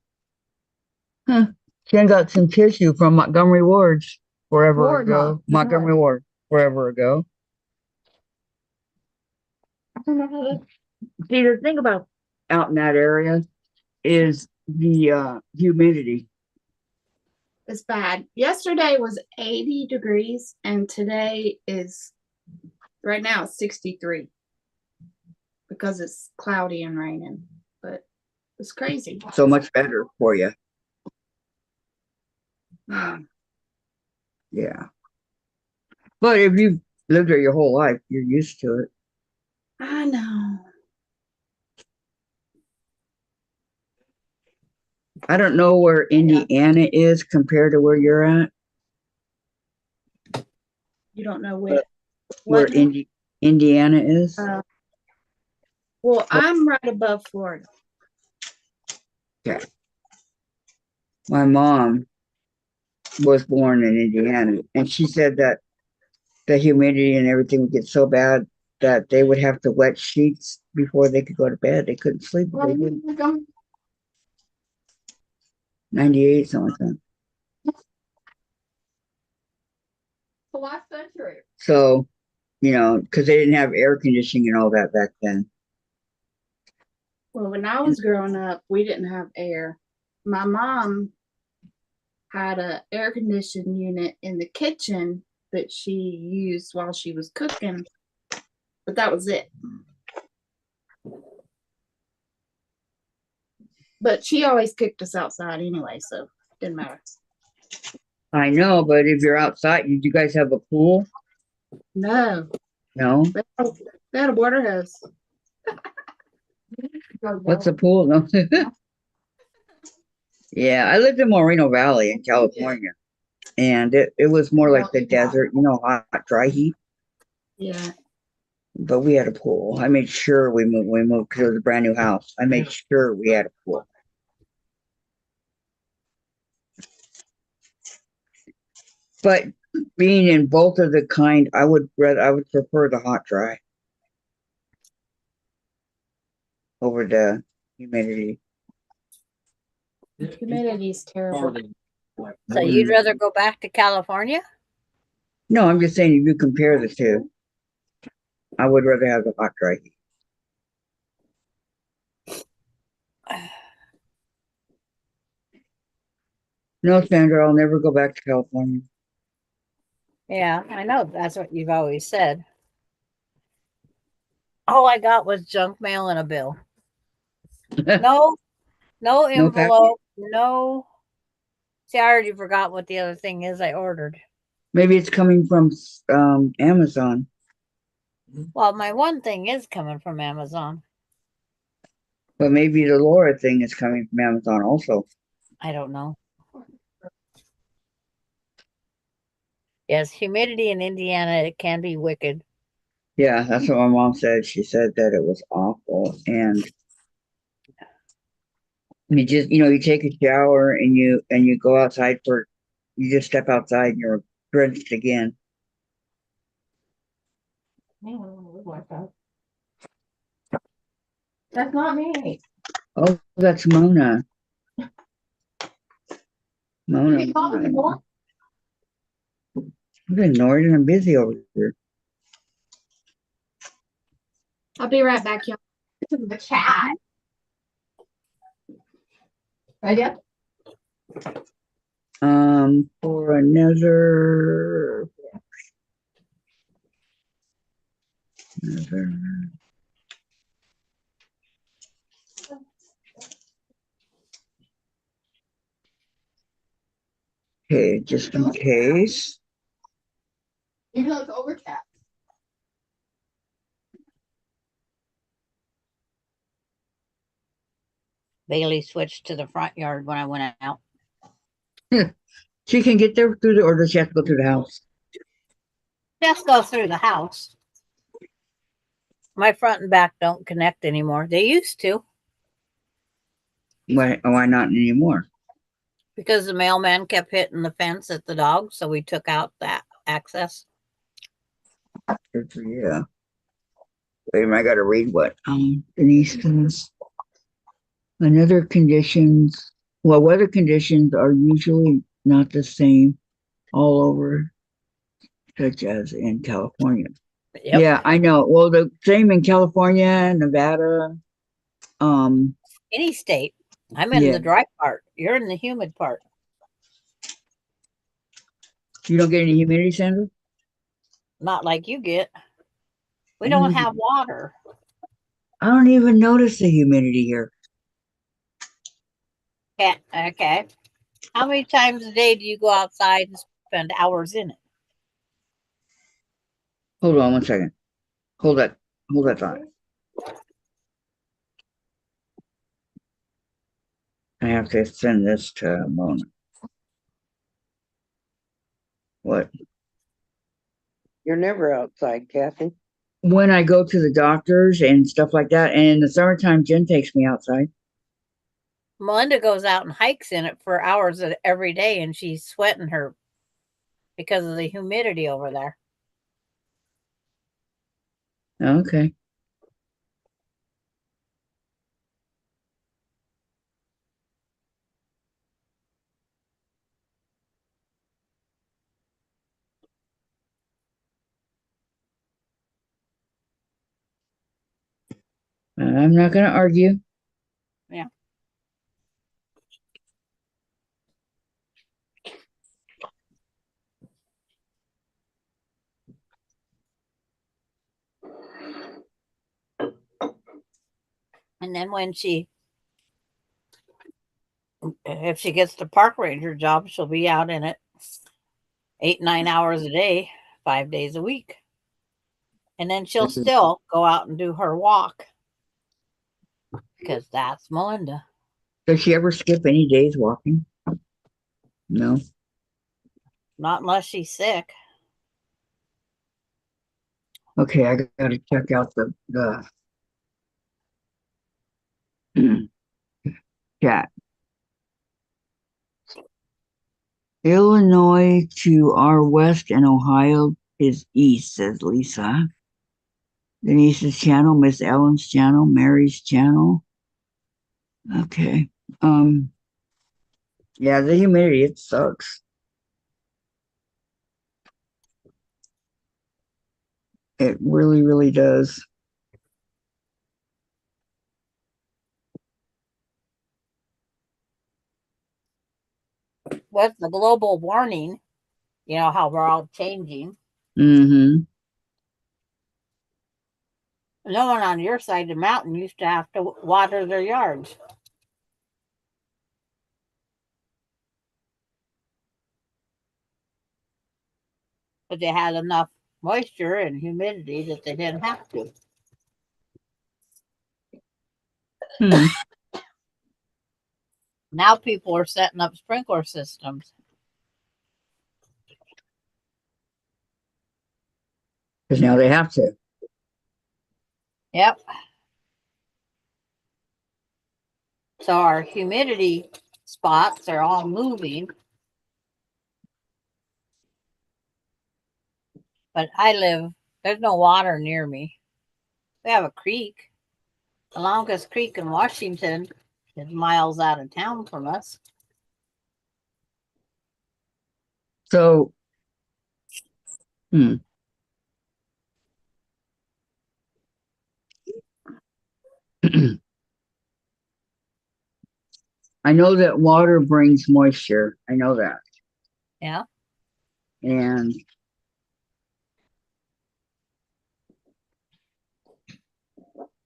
S2: Huh. Jen got some tissue from Montgomery Ward's forever
S3: Ward,
S2: ago.
S3: not
S2: Montgomery
S3: Ward.
S2: Ward forever ago.
S3: I don't know how to.
S2: See, the thing about out in that area is the humidity.
S5: It's bad. Yesterday was 80 degrees, and today is right now it's 63 because it's cloudy and raining. But it's crazy.
S2: So much better for you.
S5: Yeah.
S2: Yeah. But if you've lived there your whole life, you're used to it.
S5: I know.
S2: I don't know where Indiana is compared to where you're at.
S5: You don't know where
S2: Where
S5: what?
S2: Indiana is.
S5: Well, I'm right above Florida.
S2: Okay. My mom was born in Indiana, and she said that the humidity and everything would get so bad that they would have to wet sheets before they could go to bed. They couldn't sleep if they didn't. 98, something like that.
S3: The last century.
S2: So, because they didn't have air conditioning and all that back then.
S5: Well, when I was growing up, we didn't have air. My mom had an air conditioning unit in the kitchen that she used while she was cooking, but that was it. But she always cooked us outside anyway, so it didn't matter.
S2: I know, but if you're outside, you guys have a pool?
S5: No,
S2: No?
S5: they had a water hose.
S2: What's a pool? No. Yeah, I lived in Moreno Valley in California, and it was more like the desert, hot, dry heat.
S5: Yeah.
S2: But we had a pool. I made sure we moved because it was a brand new house. I made sure we had a pool. But being in both of the kind, I would prefer the hot dry over the humidity.
S5: Humidity is terrible.
S1: So you'd rather go back to California?
S2: No, I'm just saying if you compare the two, I would rather have the hot dry heat. No, Sandra, I'll never go back to California.
S1: Yeah, I know. That's what you've always said. All I got was junk mail and a bill. No envelope. No. See, I already forgot what the other thing is I ordered.
S2: Maybe it's coming from Amazon.
S1: Well, my one thing is coming from Amazon.
S2: But maybe the Laura thing is coming from Amazon also.
S1: I don't know. Yes, humidity in Indiana, it can be wicked.
S2: Yeah, that's what my mom said. She said that it was awful. And you just, you take a shower and you go outside you just step outside and you're drenched again.
S3: That's not me.
S2: Oh, that's Mona. Mona. I'm ignored and I'm busy over here.
S5: I'll be right back, y'all.
S3: This is the cat. Right, yeah.
S2: For another. Okay, just in case.
S3: Even though it's overcast.
S1: Bailey switched to the front yard when I went out.
S2: She can get there through or does she have to go through the house?
S1: Just go through the house. My front and back don't connect anymore. They used to
S2: Why not anymore?
S1: because the mailman kept hitting the fence at the dog, so we took out that access.
S2: Good for you. Wait a minute, I gotta read what Denise says. Weather conditions are usually not the same all over, such as in California.
S1: Yep.
S2: Yeah, I know. Well, the same in California, Nevada.
S1: Any state. I'm in
S2: Yeah.
S1: the dry part. You're in the humid part.
S2: You don't get any humidity, Sandra?
S1: Not like you get. We don't have water.
S2: I don't even notice the humidity here.
S1: Okay. How many times a day do you go outside and spend hours in it?
S2: Hold on one second. Hold that thought. I have to send this to Mona. What?
S4: You're never outside, Kathy.
S2: When I go to the doctors and stuff like that, and in the summertime, Jen takes me outside.
S1: Melinda goes out and hikes in it for hours every day, and she's sweating her because of the humidity over there.
S2: Okay. I'm not going to argue.
S1: Yeah. And then if she gets the park ranger job, she'll be out in it 8-9 hours a day, 5 days a week. And then she'll still go out and do her walk because that's Melinda.
S2: Does she ever skip any days walking? No.
S1: Not unless she's sick.
S2: Okay, I got to check out the chat. Illinois to our west and Ohio is east, says Lisa. Denise's channel, Miss Ellen's channel, Mary's channel. Okay. Yeah, the humidity, it sucks. It really, really does.
S1: With the global warming, you know how we're all changing.
S2: Mm-hmm.
S1: No one on your side of the mountain used to have to water their yards. But they had enough moisture and humidity that they didn't have to.
S2: Hmm.
S1: Now people are setting up sprinkler systems.
S2: Because now they have to.
S1: Yep. So our humidity spots are all moving. But there's no water near me. We have a creek. The longest creek in Washington is miles out of town from us.
S2: So, hmm. I know that water brings moisture. I know that.
S1: Yeah.
S2: And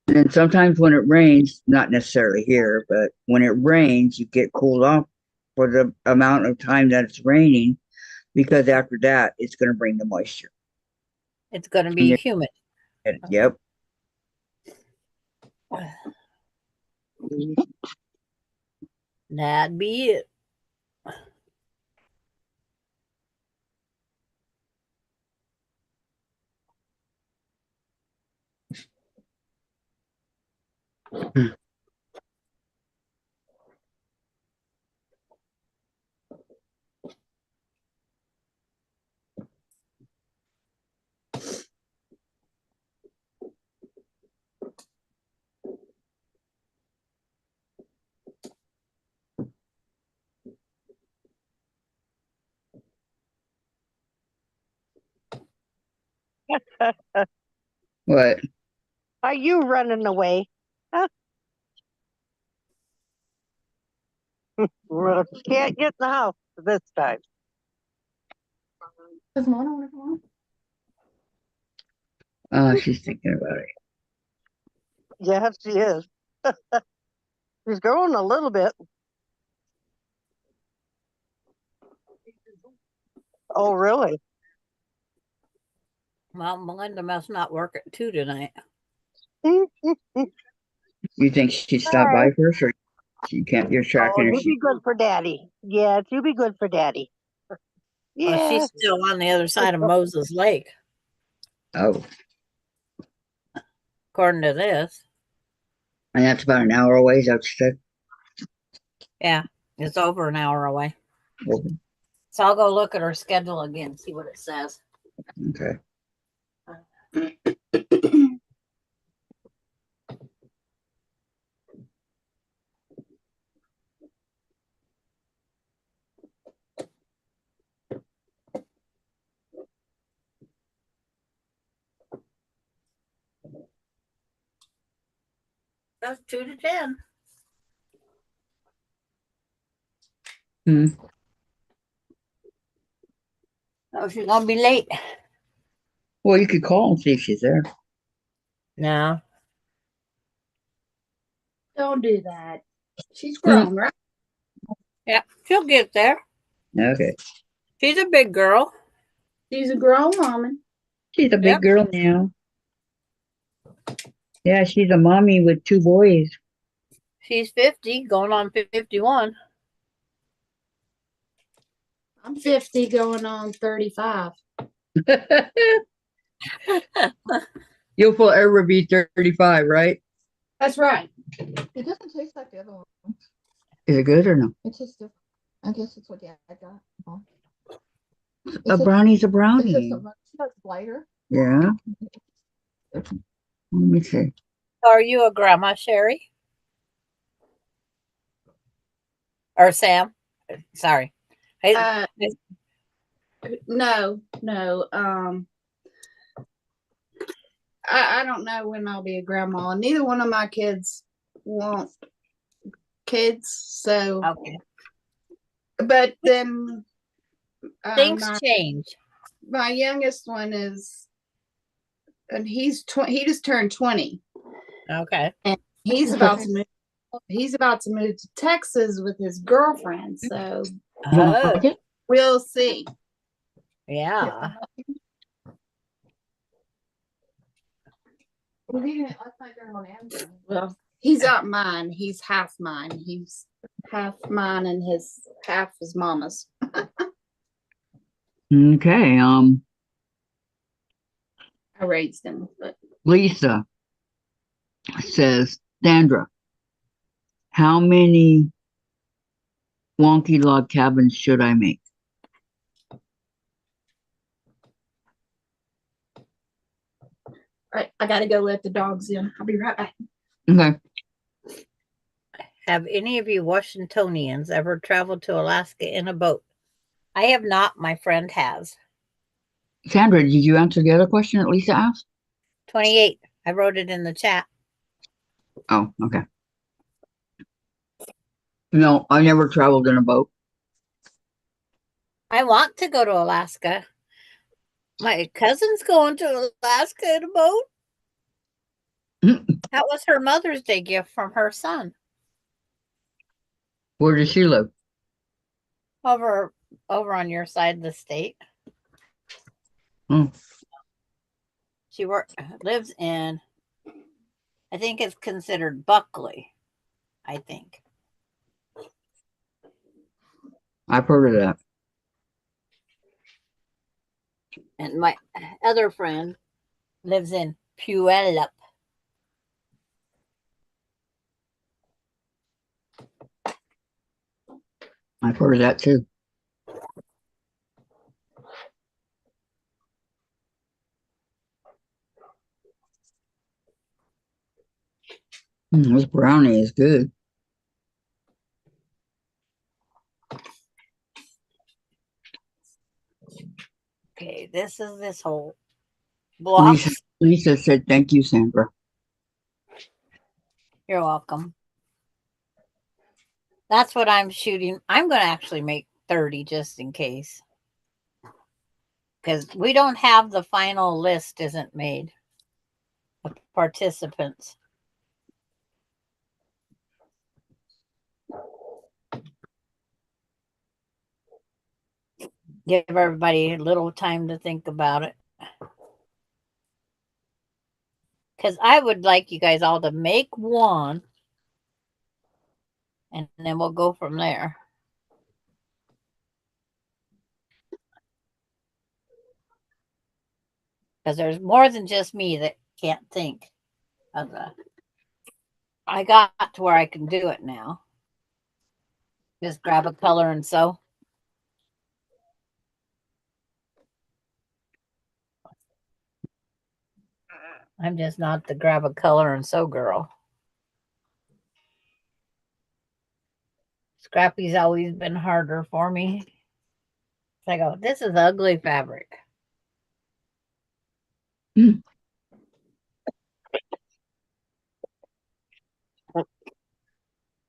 S2: then sometimes when it rains, not necessarily here, but when it rains, you get cooled off for the amount of time that it's raining, because after that, it's going to bring the moisture.
S1: It's going to be humid.
S2: Yep.
S1: That'd be it.
S2: What?
S4: Are you running away? Well, can't get in the house this time.
S2: She's thinking about it.
S4: Yes, she is. She's growing a little bit. Oh, really?
S1: Well, Melinda must not work at 2 tonight.
S2: You think she'd stop by first, or you can't? You're tracking her.
S4: You be good for Daddy. Yes, you be good for Daddy.
S1: Well,
S4: Yeah.
S1: she's still on the other side of Moses Lake,
S2: Oh,
S1: according to this.
S2: and that's about an hour away. Is that what you said?
S1: Yeah, it's over an hour away.
S2: Okay.
S1: So I'll go look at her schedule again, see what it says.
S2: Okay.
S1: That's 2 to 10.
S2: Hmm.
S1: Oh, she's gonna be late.
S2: Well, you could call and see if she's there.
S1: No.
S5: Don't do that. She's grown, right?
S1: Yeah, she'll get there.
S2: Okay.
S1: She's a big girl.
S5: She's a grown woman.
S2: She's a big
S1: Yep.
S2: girl now. Yeah, she's a mommy with 2 boys.
S1: She's 50, going on 51.
S5: I'm 50 going on 35.
S2: You'll forever be 35, right?
S5: That's right.
S7: It doesn't taste like the other one.
S2: Is it good or no?
S7: It tastes different. I guess it's what I got.
S2: A brownie's a
S7: It's
S2: brownie.
S7: just it's lighter.
S2: Yeah. Let me see.
S1: Are you a grandma, Sherry? Or Sam? Sorry.
S5: No. I don't know when I'll be a grandma. Neither one of my kids want kids, so
S1: Okay.
S5: but then
S1: Things change.
S5: my youngest one is, and he just turned 20.
S1: Okay.
S5: And he's about to move. He's about to move to Texas with his girlfriend. So
S1: Oh,
S5: we'll see.
S1: yeah.
S7: was eating it last night during on Amazon.
S5: Well, he's not mine. He's half mine. He's half mine and his half his mama's.
S2: Okay.
S5: I raised him, but
S2: Lisa says, Sandra, how many wonky log cabins should I make?
S5: I gotta go let the dogs in. I'll be right back.
S2: Okay.
S1: Have any of you Washingtonians ever traveled to Alaska in a boat? I have not. My friend has.
S2: Sandra, did you answer the other question that Lisa asked?
S1: 28. I wrote it in the chat.
S2: Oh, okay. No, I never traveled in a boat.
S1: I want to go to Alaska. My cousin's going to Alaska in a boat. That was her Mother's Day gift from her son.
S2: Where does she live?
S1: Over on your side of the state.
S2: Oh,
S1: She lives in, I think it's considered Buckley. I think.
S2: I've heard of that.
S1: And my other friend lives in Puyallup.
S2: I've heard of that too. This brownie is good.
S1: Okay, this is this whole block.
S2: Lisa said, thank you, Sandra.
S1: You're welcome. That's what I'm shooting. I'm going to actually make 30 just in case. Because we don't have the final list isn't made of participants. Give everybody a little time to think about it. Because I would like you guys all to make one. And then we'll go from there. Because there's more than just me that can't think of the. I got to where I can do it now. Just grab a color and sew. I'm just not the grab a color and sew girl. Scrappy's always been harder for me. So I go, this is ugly fabric.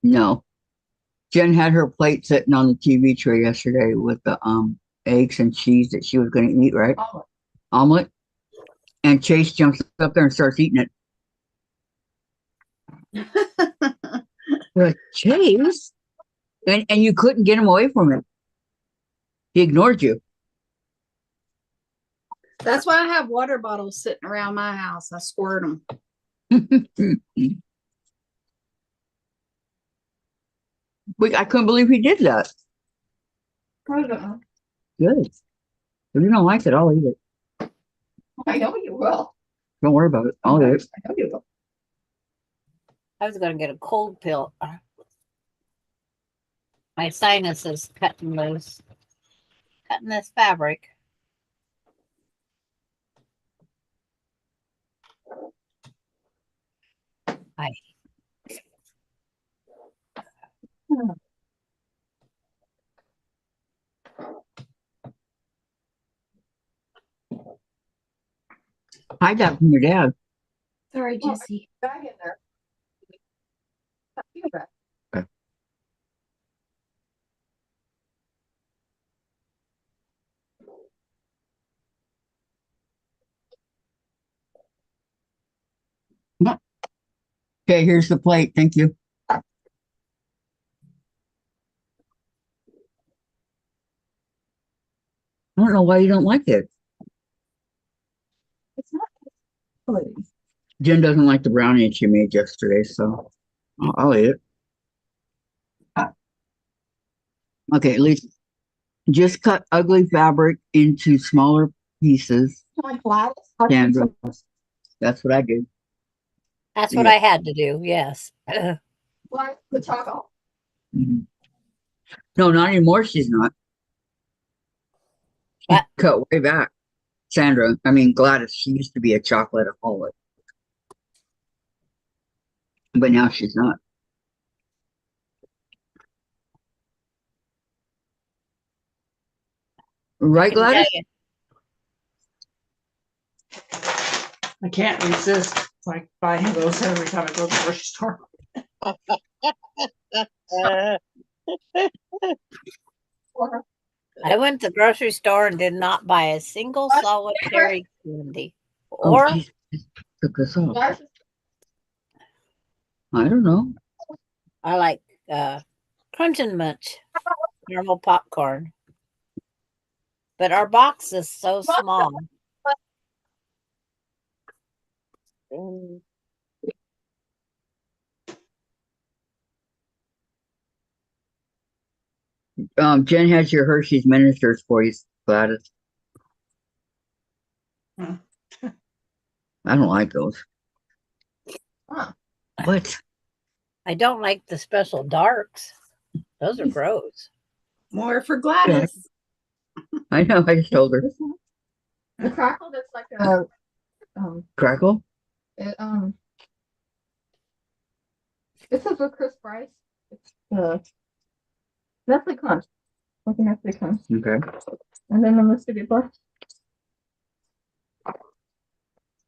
S2: No. Jen had her plate sitting on the TV tray yesterday with the eggs and cheese that she was going to eat, right? Omelet. And Chase jumps up there and starts eating it. We're like, Chase? And you couldn't get him away from it. He ignored you.
S5: That's why I have water bottles sitting around my house. I squirt them.
S2: I couldn't believe he did that.
S7: Good.
S2: Good. If you don't like it, I'll eat it.
S7: I know you will.
S2: Don't worry about it. I'll eat it.
S7: I know you will.
S1: I was going to get a cold pill. My sinus is cutting loose. Cutting this fabric.
S2: Hide that from your dad.
S5: Sorry, Jesse.
S7: Bag in there.
S2: Okay. Okay, here's the plate. Thank you. I don't know why you don't like it.
S7: It's not.
S2: Jen doesn't like the brownie she made yesterday, so I'll eat it. Okay, at least just cut ugly fabric into smaller pieces.
S7: Like Gladys.
S2: Sandra, that's what I did.
S1: That's what
S2: Yeah.
S1: I had to do. Yes.
S7: Like the chocolate.
S2: Mhm. No, not anymore. She's not. She
S1: What?
S2: cut way back. Sandra, I mean Gladys, she used to be a chocolateholic, but now she's not.
S1: I
S2: Right,
S1: can tell
S2: Gladys?
S1: you.
S3: I can't resist like buying those every time I go to the grocery store.
S1: I went to the grocery store and did not buy a single solitary candy.
S2: Oh,
S1: Or
S2: geez, took us off.
S7: Gladys.
S2: I don't know.
S1: I like Crunch and Munch caramel popcorn. But our box is so small.
S4: Mm.
S2: Jen has your Hershey's ministers for you, Gladys.
S3: Hmm.
S2: I don't like those.
S7: Huh.
S2: What?
S1: I don't like the special darks. Those are gross.
S5: More for Gladys.
S2: I know. I just told her.
S7: This one? The crackle that's like a
S2: Crackle?
S7: it, this is with Chris Price. It's Nestle Crunch. Like a Nestle Crunch.
S2: Okay.
S7: And then the Mr. Goodbar.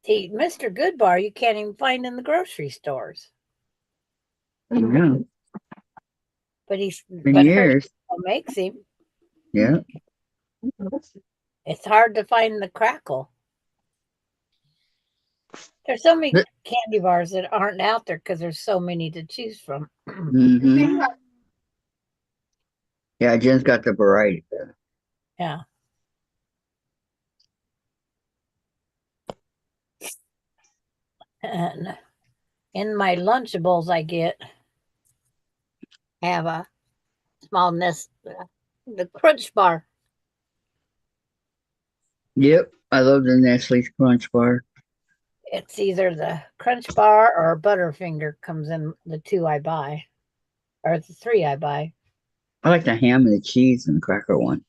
S1: See, Mr. Goodbar, you can't even find in the grocery stores.
S2: Yeah.
S1: But he's
S2: In
S1: but Hershey
S2: years.
S1: still makes him.
S2: Yeah.
S1: It's hard to find the crackle. There's so many
S2: Th-
S1: candy bars that aren't out there because there's so many to choose from.
S2: hmm Yeah, Jen's got the variety there.
S1: Yeah. And in my Lunchables, I have a small nest, the Crunch Bar.
S2: Yep. I love the Nestle's Crunch Bar.
S1: It's either the Crunch Bar or Butterfinger comes in the two I buy, or the three I buy.
S2: I like the ham and the cheese and the cracker one.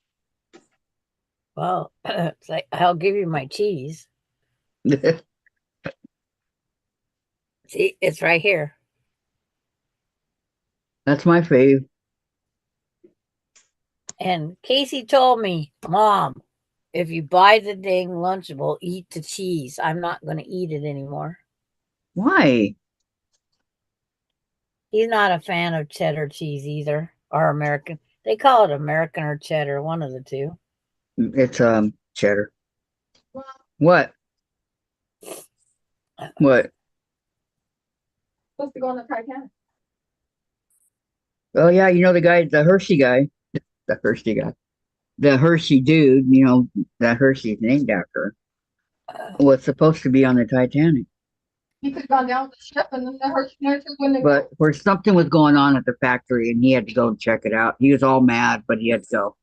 S1: Well, it's like I'll give you my cheese. See, it's right here.
S2: That's my fave.
S1: And Casey told me, Mom, if you buy the dang Lunchable, eat the cheese. I'm not going to eat it anymore.
S2: Why?
S1: He's not a fan of cheddar cheese either, or American. They call it American or cheddar, one of the two.
S2: It's cheddar.
S7: Well,
S2: What? What?
S7: supposed to go on the Titanic.
S2: Oh yeah, you know the guy, the Hershey guy. The Hershey guy. The Hershey dude, you know, that Hershey's named after, was supposed to be on the Titanic.
S7: He could have gone down the ship and then the Hershey nurses when they
S2: But where something was going on at the factory and he had to go and check it out. He was all mad, but he had to go.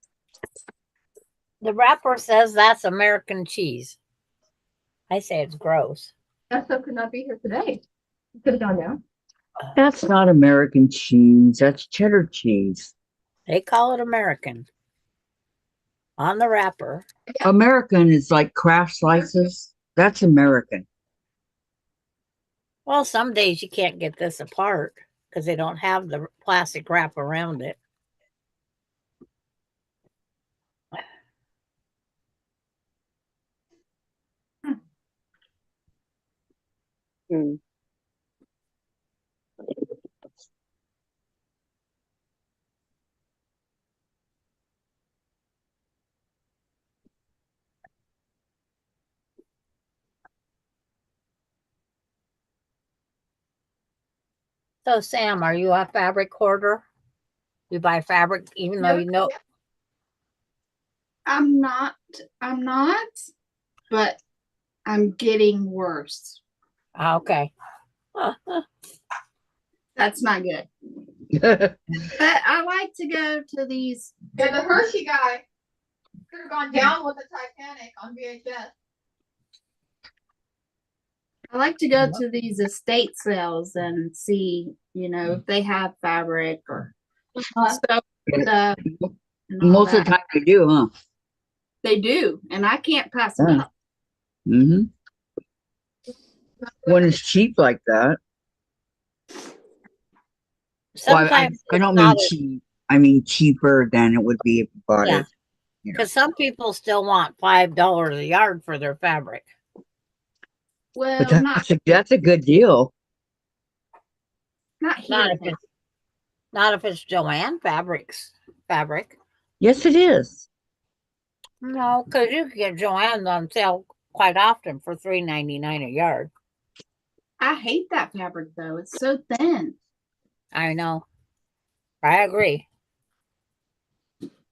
S1: The wrapper says that's American cheese. I say it's gross.
S7: that stuff could not be here today. He could have gone down.
S2: That's not American cheese. That's cheddar cheese.
S1: They call it American on the wrapper.
S2: American is like Kraft slices. That's American.
S1: Well, some days you can't get this apart because they don't have the plastic wrap around it.
S4: Mm.
S1: So, Sam, are you a fabric hoarder? You buy fabric even though you know.
S5: I'm not, but I'm getting worse.
S1: Okay.
S5: That's not good. But I like to go to these.
S7: Yeah, the Hershey guy could have gone down with the Titanic on VHS.
S5: I like to go to these estate sales and see, if they have fabric or stuff. And all
S2: Most of the
S5: that.
S2: time they do, huh?
S5: They do, and I can't pass them
S2: Yeah.
S5: up.
S2: Mm-hmm. When it's cheap like that. Well,
S1: Sometimes
S2: I
S1: it's
S2: don't mean
S1: not as,
S2: cheap. I mean cheaper than it would be if you bought
S1: yeah,
S2: it.
S1: because some people still want $5 a yard for their fabric.
S2: But
S5: Well,
S2: that's a good deal.
S5: not here.
S1: Not if it's Joanne fabric.
S2: Yes, it is.
S1: No, because you can get Joanne's on sale quite often for $3.99 a yard.
S5: I hate that fabric though. It's so thin.
S1: I know. I agree.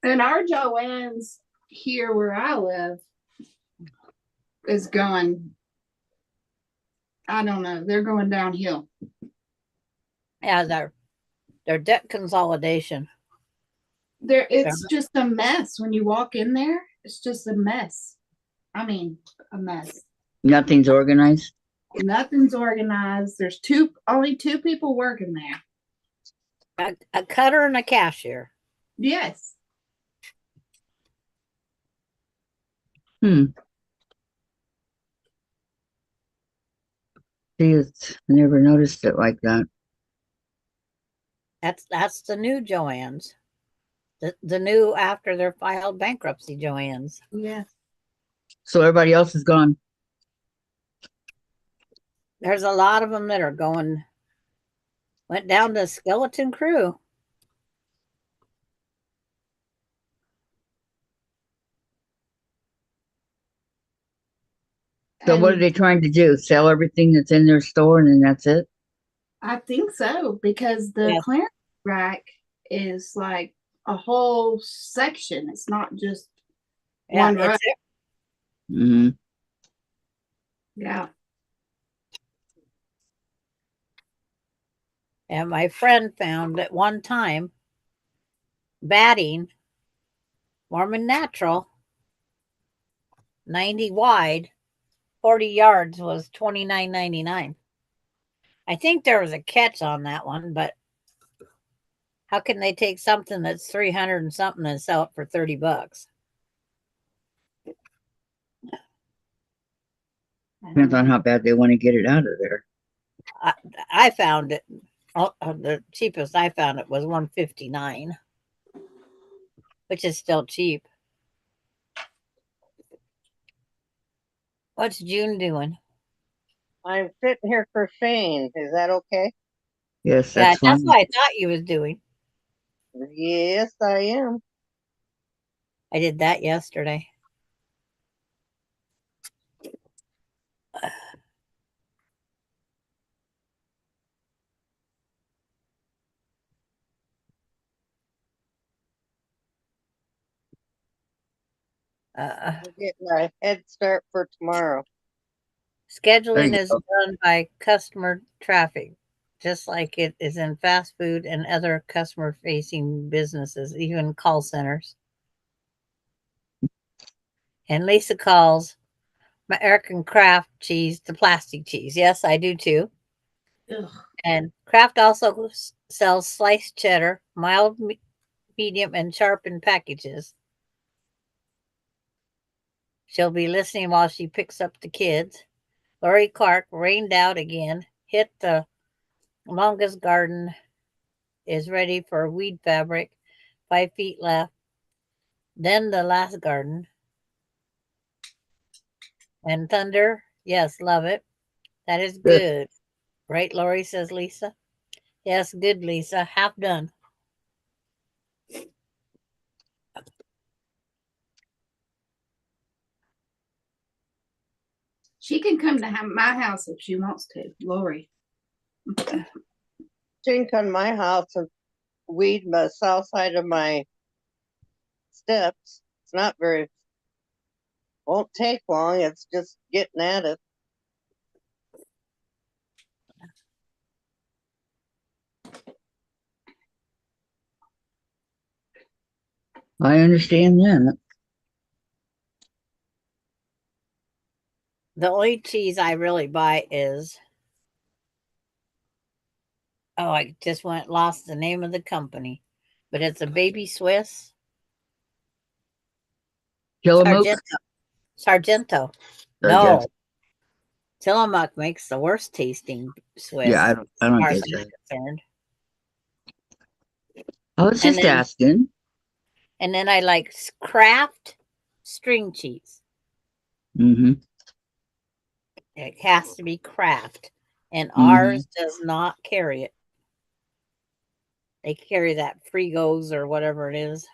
S5: And our Joann's here where I live is going, I don't know, they're going downhill.
S1: Yeah, their debt consolidation.
S5: It's just a mess when you walk in there. It's just a mess. I mean, a mess.
S2: Nothing's organized.
S5: Nothing's organized. There's only two people working there.
S1: A cutter and a cashier.
S5: Yes.
S2: Hmm. See, I never noticed it like that.
S1: That's the new Joanne's. The new after their filed bankruptcy Joanne's.
S5: Yeah.
S2: So everybody else is gone.
S1: There's a lot of them that are went down to skeleton crew.
S2: So what are
S5: And
S2: they trying to do? Sell everything that's in their store and then that's it?
S5: I think so because the
S1: Yeah.
S5: clearance rack is like a whole section. It's not just one rack.
S2: Mm-hmm.
S5: Yeah.
S1: And my friend found at one time batting, Mormon Natural, 90 wide, 40 yards was $29.99. I think there was a catch on that one, but how can they take something that's 300 and something and sell it for $30?
S2: Depends on how bad they want to get it out of there.
S1: I found it. The cheapest I found it was $159, which is still cheap. What's June doing?
S4: I'm sitting here crocheting. Is that okay?
S2: Yes,
S1: Yeah,
S2: that's
S1: that's
S2: fine.
S1: what I thought you was doing.
S4: Yes, I am.
S1: I did that yesterday.
S4: I'm getting a head start for tomorrow.
S1: Scheduling
S2: you
S1: is
S2: go.
S1: done by customer traffic, just like it is in fast food and other customer facing businesses, even call centers. And Lisa calls my American Kraft cheese the plastic cheese. Yes, I do too.
S5: Ugh.
S1: And Kraft also sells sliced cheddar, mild, medium, and sharp in packages. She'll be listening while she picks up the kids. Lori Clark rained out again, hit the longest garden, is ready for weed fabric, 5 feet left. Then the last garden. And thunder, yes, love it. That is
S2: Good.
S1: good. Right, Lori, says Lisa. Yes, good, Lisa. Half done.
S5: She can come to my house if she wants to, Lori.
S4: She can come to my house and weed the south side of my steps. It's not very, won't take long. It's just getting at it.
S2: I understand that.
S1: The only cheese I really buy is, oh, I just lost the name of the company, but it's a baby Swiss.
S2: Tillamook?
S1: Sargento. No. Tillamook makes the worst tasting Swiss.
S2: Yeah, I don't
S1: as far
S2: get
S1: as I'm
S2: that.
S1: concerned.
S2: I was
S1: And
S2: just
S1: then,
S2: asking.
S1: and then I like Kraft string cheese.
S2: Mm-hmm.
S1: It has to be Kraft, and
S2: Mm-hmm.
S1: ours does not carry it. They carry that Frigos or whatever it is.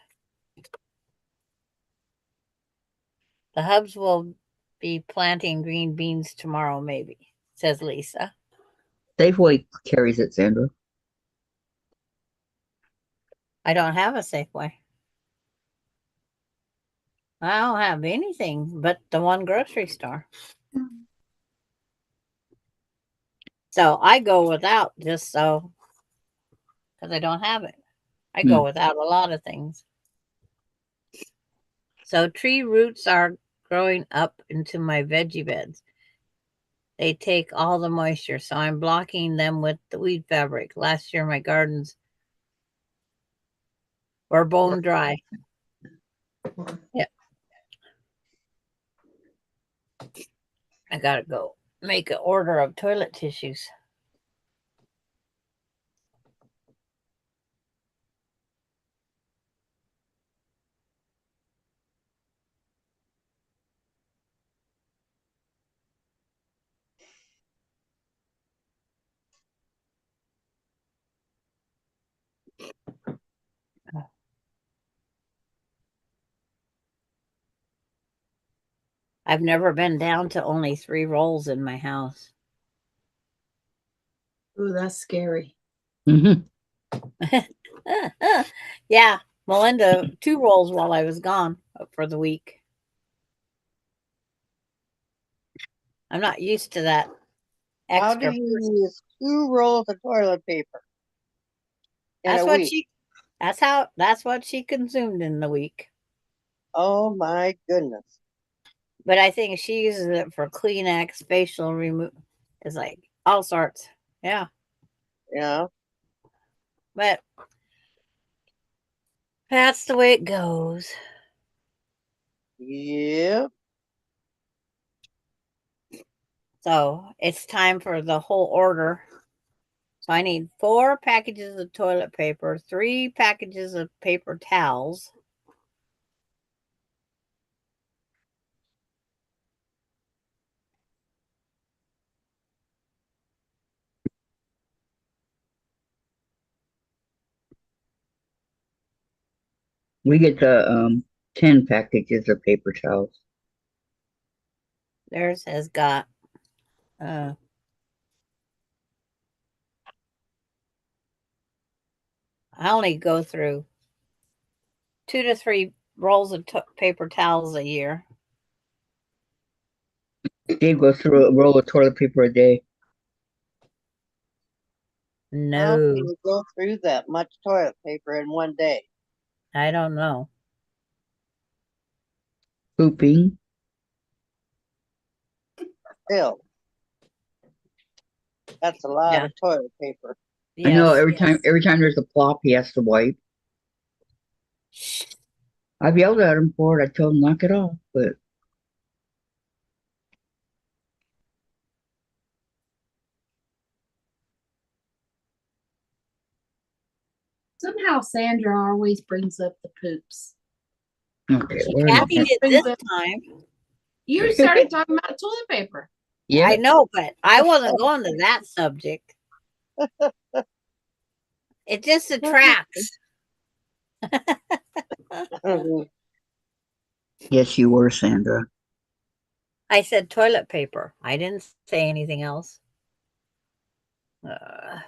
S1: The Hubs will be planting green beans tomorrow, maybe, says Lisa.
S2: Safeway carries it, Sandra.
S1: I don't have a Safeway. I don't have anything but the one grocery store. So I go without just so, because I don't have it. I go without a lot of things. So tree roots are growing up into my veggie beds. They take all the moisture, so I'm blocking them with the weed fabric. Last year, my gardens were bone dry. Yeah. I gotta go make an order of toilet tissues. I've never been down to only 3 rolls in my house.
S5: Ooh, that's scary.
S2: Mm-hmm.
S1: Yeah, Melinda, 2 rolls while I was gone for the week. I'm not used to that
S4: How do
S1: extra.
S4: you use 2 rolls of toilet paper in
S1: That's
S4: a
S1: what
S4: week?
S1: that's what she consumed in the week.
S4: Oh my goodness.
S1: But I think she uses it for Kleenex, facial remove. It's like all sorts. Yeah.
S4: Yeah.
S1: But that's the way it goes.
S4: Yep.
S1: So it's time for the whole order. So I need 4 packages of toilet paper, 3 packages of paper towels.
S2: We get the 10 packages of paper towels.
S1: Theirs has got I only go through 2 to 3 rolls of paper towels a year.
S2: Dave goes through a roll of toilet paper a day.
S4: How can
S1: No,
S4: you go through that much toilet paper in one day?
S1: I don't know.
S2: Pooping.
S4: Still, that's a lot
S1: Yeah.
S4: of toilet paper.
S2: I know
S1: Yes.
S2: every time there's a plop, he has to wipe. I've yelled at him for it. I told him knock it off, but
S5: Somehow Sandra always brings up the poops.
S2: okay.
S5: She
S2: Where
S1: Kathy
S5: always
S1: did
S5: brings
S1: this
S5: up.
S1: time.
S5: You started talking about toilet paper.
S2: yeah,
S1: I know, but I wasn't going to that subject. It just attracts.
S2: yes, you were, Sandra.
S1: I said toilet paper. I didn't say anything else. I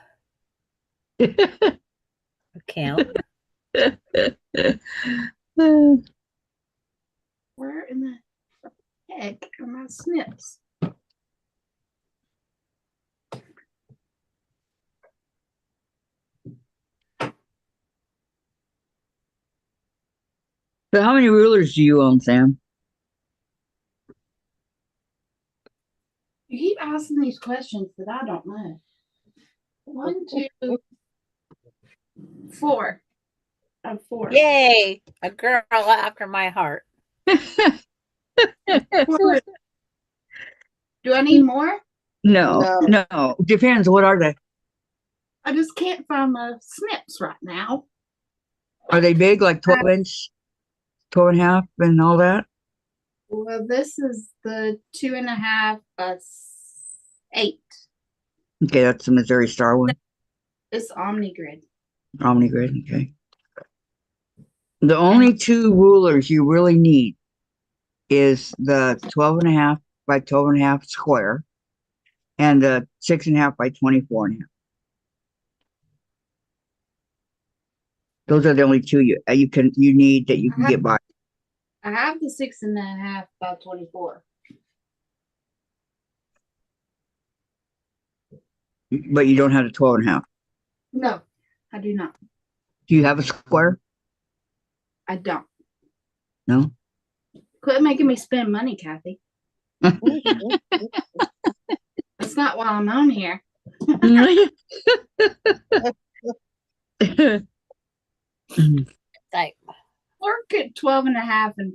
S1: can't.
S5: Where in the heck are my snips?
S2: So how many rulers do you own, Sam?
S5: You keep asking these questions that I don't know. 1, 2, 4. I have 4.
S1: Yay! A girl after my heart.
S5: Four. Do I need more?
S2: No, no. Depends. What are they?
S5: I just can't find the snips right now.
S2: Are they big, like 12-inch, 12 and a half, and all that?
S5: Well, this is the 2.5 by 8.
S2: Okay, that's the Missouri Star one.
S5: It's OmniGrid.
S2: Omnigrid. Okay. The only two rulers you really need is the 12 and a half by 12 and a half square and the 6.5 by 24 and a half. Those are the only two you need that you can get by.
S5: I have the 6.5 by 24.
S2: But you don't have the 12 and a half.
S5: No, I do not.
S2: Do you have a square?
S5: I don't.
S2: No.
S5: Quit making me spend money, Kathy. That's not why I'm on here.
S1: Like,
S5: Work at 12.5 and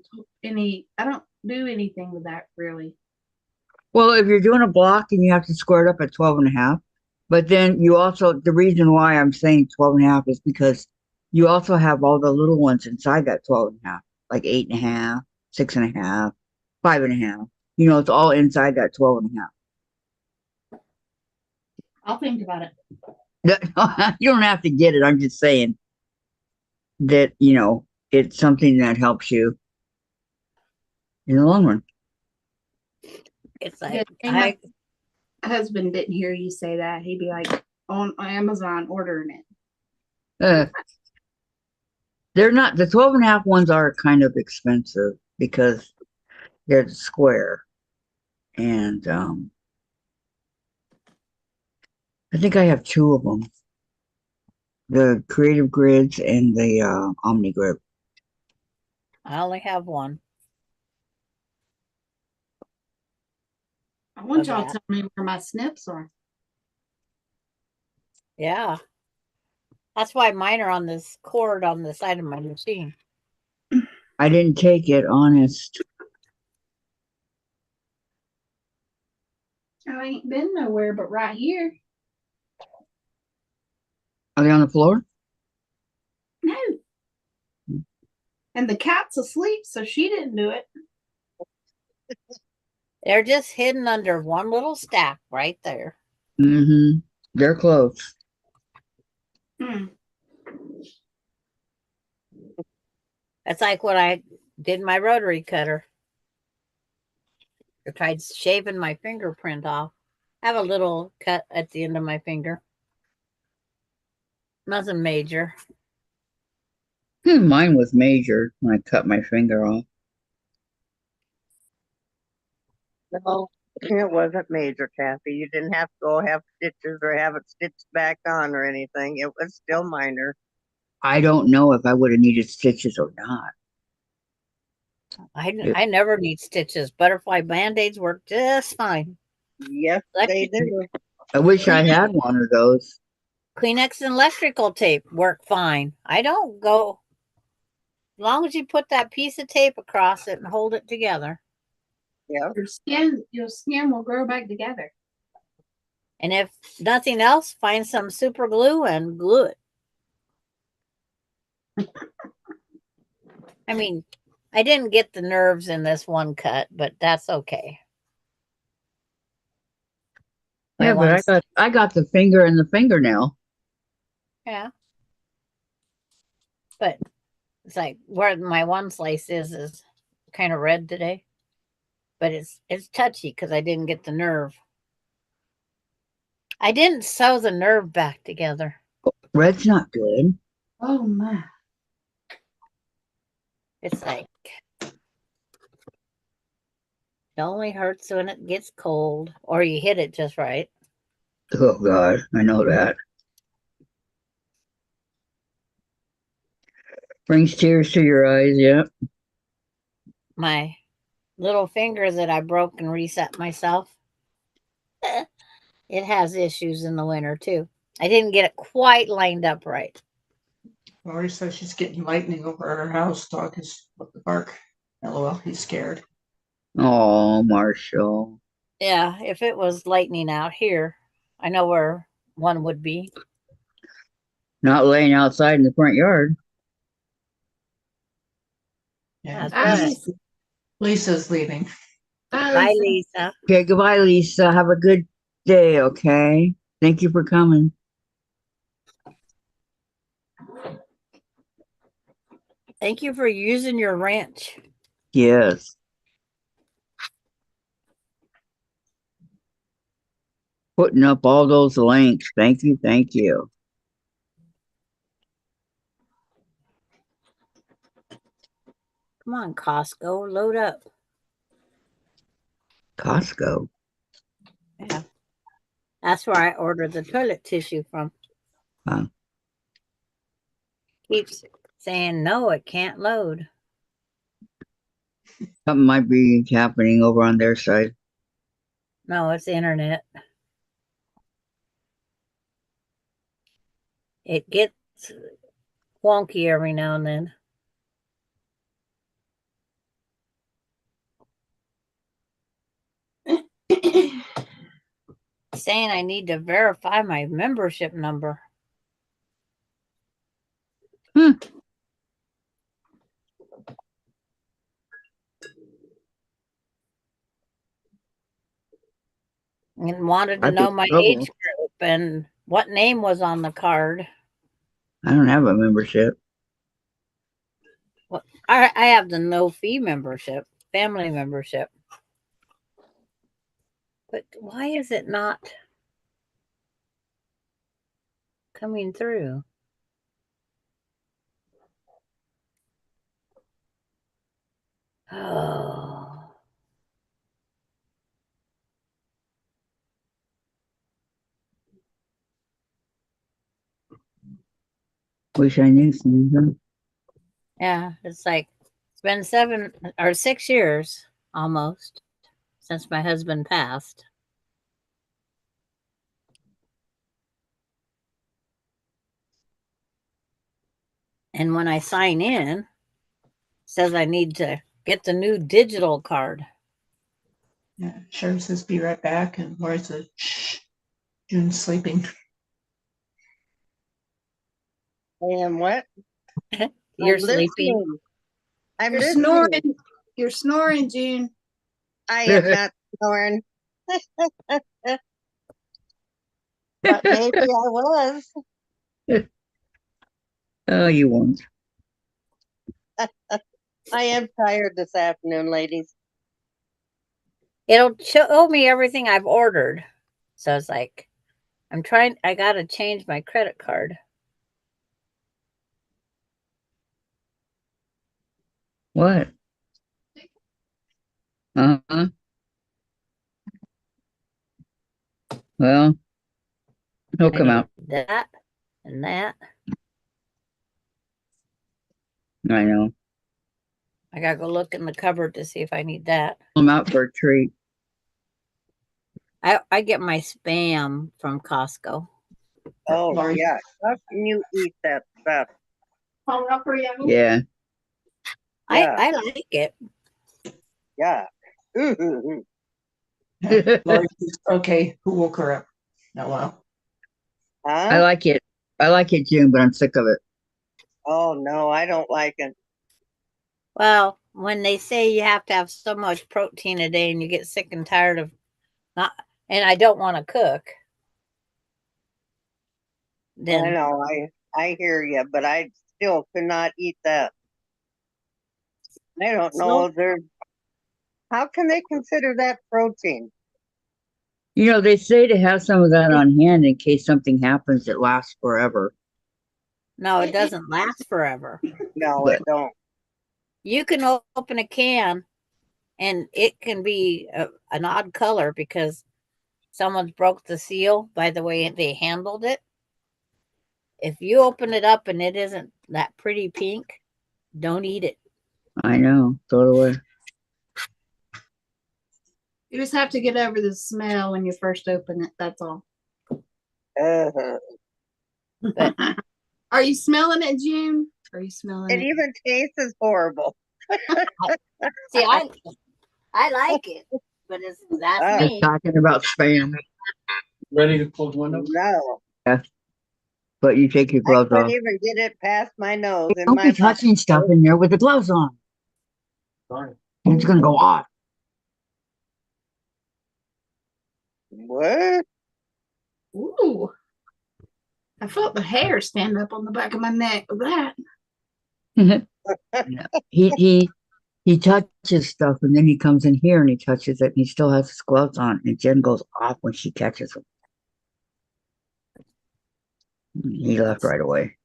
S5: I don't do anything with that really.
S2: Well, if you're doing a block and you have to square it up at 12 and a half, but then you also, the reason why I'm saying 12 and a half is because you also have all the little ones inside that 12 and a half, like 8.5, 6.5, 5.5. You know, it's all inside that 12 and a half.
S5: I'll think about it.
S2: You don't have to get it. I'm just saying that, you know, it's something that helps you in the long run.
S1: it's like,
S5: My husband didn't hear you say that. He'd be like on Amazon ordering it.
S2: They're not, the 12 and a half ones are kind of expensive because they're square. And I think I have two of them. The Creative Grids and the Omni Grip.
S1: I only have one.
S5: I want
S1: Of
S5: y'all
S1: that.
S5: to tell me where my snips are.
S1: Yeah. That's why mine are on this cord on the side of my machine.
S2: I didn't take it, honest.
S5: I ain't been nowhere but right here.
S2: Are they on the floor?
S5: No. And the cat's asleep, so she didn't do it.
S1: They're just hidden under one little stack right there.
S2: Mm-hmm. They're close.
S5: Hmm.
S1: That's like what I did my rotary cutter. I tried shaving my fingerprint off. I have a little cut at the end of my finger. Nothing major.
S2: Mine was major when I cut my finger off.
S4: No, it wasn't major, Kathy. You didn't have to go have stitches or have it stitched back on or anything. It was still minor.
S2: I don't know if I would have needed stitches or not.
S1: I never need stitches. Butterfly band-aids work just fine.
S4: Yes, they do.
S2: I wish I had one of those.
S1: Kleenex and electrical tape work fine. I don't go, as long as you put that piece of tape across it and hold it together.
S4: Yeah.
S5: Your skin will grow back together.
S1: And if nothing else, find some super glue and glue it. I mean, I didn't get the nerves in this one cut, but that's okay.
S2: Yeah, but I got the finger and the fingernail.
S1: Yeah. But it's like where my one slice is kind of red today. But it's touchy because I didn't get the nerve. I didn't sew the nerve back together.
S2: Red's not good.
S5: Oh my.
S1: It's like it only hurts when it gets cold or you hit it just right.
S2: Oh God, I know that. Brings tears to your eyes. Yep.
S1: My little finger that I broke and reset myself, it has issues in the winter too. I didn't get it quite lined up right.
S3: Lori says she's getting lightning over at her house. Dog is what the bark. LOL, he's scared.
S2: Oh, Marshall.
S1: Yeah, if it was lightning out here, I know where one would be.
S2: Not laying outside in the front yard.
S3: Yeah,
S1: That's right.
S3: Lisa's leaving.
S1: Bye, Lisa.
S2: Okay, goodbye, Lisa. Have a good day, okay? Thank you for coming.
S1: Thank you for using your wrench.
S2: Yes. Putting up all those links. Thank you, thank you.
S1: Come on, Costco, load up.
S2: Costco.
S1: Yeah. That's where I ordered the toilet tissue from.
S2: Huh.
S1: Keeps saying, no, it can't load.
S2: Something might be happening over on their side.
S1: No, it's the internet. It gets wonky every now and then. Saying I need to verify my membership number.
S2: Hmm.
S1: And wanted to
S2: I'd
S1: know
S2: be
S1: my
S2: trouble.
S1: age group and what name was on the card.
S2: I don't have a membership.
S1: Well, I have the no fee membership, family membership. But why is it not coming through? Oh.
S2: Wish I knew, Susan.
S1: Yeah, it's like it's been 7 or 6 years almost since my husband passed. And when I sign in, it says I need to get the new digital card.
S3: Yeah, Sharon says be right back, and Lori says shh. June's sleeping.
S4: And what?
S1: You're
S4: I'm
S1: sleeping.
S4: listening. I'm
S5: You're
S4: listening.
S5: snoring. You're snoring, June.
S4: I am not snoring. But maybe I was.
S2: Oh, you won't.
S4: I am tired this afternoon, ladies.
S1: It'll show me everything I've ordered. So it's like, I got to change my credit card.
S2: What? Uh-huh. Well, he'll
S1: I
S2: come
S1: need
S2: out.
S1: that and that.
S2: I know.
S1: I got to go look in the cupboard to see if I need that.
S2: I'm out for a treat.
S1: I get my spam from Costco.
S4: Oh,
S3: Lori,
S4: yeah. How can you eat that stuff?
S7: Phone number, yeah.
S2: Yeah.
S4: Yeah.
S1: I like it.
S4: Yeah.
S3: Lori says, okay, who woke her up? No, well.
S2: I
S4: Huh?
S2: like it. I like it, June, but I'm sick of it.
S4: Oh, no, I don't like it.
S1: Well, when they say you have to have so much protein a day and you get sick and tired of not, and I don't want to cook,
S4: I
S1: then
S4: know. I hear you, but I still cannot eat that. I don't know. How can they consider that protein?
S2: You know, they say to have some of that on hand in case something happens that lasts forever.
S1: no, it doesn't last forever.
S4: No,
S2: But
S4: it don't.
S1: You can open a can and it can be an odd color because someone's broke the seal by the way they handled it. If you open it up and it isn't that pretty pink, Don't eat it.
S2: I know. Throw it away.
S5: You just have to get over the smell when you first open it. That's all.
S4: Uh-huh.
S1: But
S5: Are you smelling it, June? Are you smelling
S4: It
S5: it?
S4: even tastes horrible.
S1: see, I like it, but that's
S4: Oh,
S2: They're
S1: me.
S2: talking about spam.
S6: Ready to close window?
S4: no.
S2: But you take your
S4: I
S2: gloves
S4: couldn't
S2: off.
S4: even get it past my nose in
S2: Don't
S4: my
S2: be touching stuff
S4: mouth.
S2: in there with the gloves on.
S6: Sorry.
S2: It's gonna go off.
S4: What?
S5: Ooh. I felt the hair stand up on the back of my neck with that.
S2: Yeah. He touches stuff and then he comes in here and he touches it and he still has his gloves on and Jen goes off when she catches him. He left right away.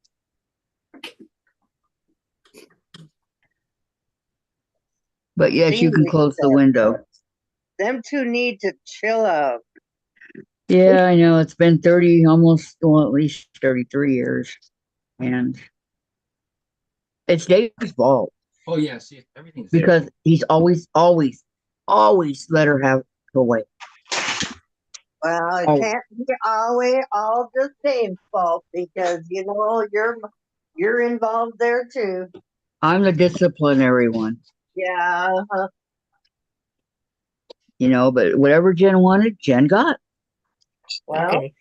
S2: But yes, you can close the window.
S4: Them two need to chill out.
S2: Yeah, I know. It's been 30, almost, well, at least 33 years. And it's Dave's fault
S6: Oh yeah, see everything's there.
S2: because he's always let her have her way.
S4: Well, it
S2: Oh.
S4: can't be always all just Dave's fault because you know you're involved there too.
S2: I'm the disciplinary one,
S4: Yeah.
S2: you know, but whatever Jen wanted, Jen got.
S4: Well,
S1: Okay.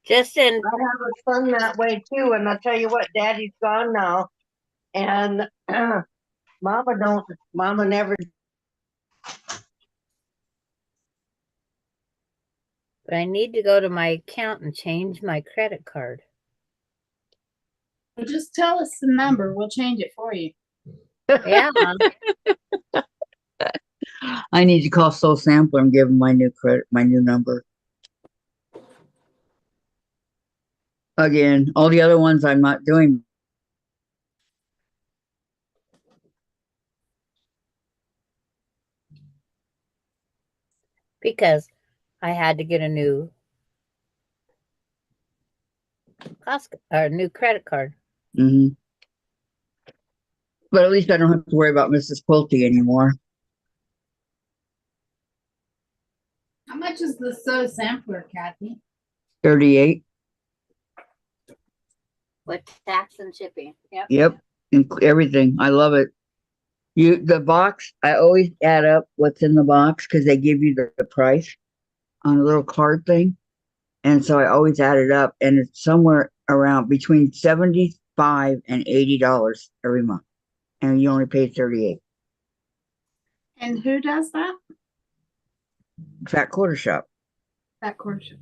S1: Just in
S4: I have a son that way too, and I'll tell you what, Daddy's gone now, and Mama never.
S1: but I need to go to my account and change my credit card.
S5: Well, just tell us the number. We'll change it for you.
S1: Yeah.
S2: I need to call Soul Sampler and give him my new number. Again, all the other ones I'm not doing.
S1: Because I had to get a new Costco or new credit card.
S2: Mm-hmm. But at least I don't have to worry about Mrs. Quilty anymore.
S5: How much is the soda sampler, Kathy?
S2: 38.
S1: With tax and shipping. Yep.
S2: Yep. Everything. I love it. The box, I always add up what's in the box because they give you the price on a little card thing. And so I always add it up and it's somewhere around between $75 and $80 every month. And you only pay 38.
S5: And who does that?
S2: Fat Quarter Shop.
S5: That course.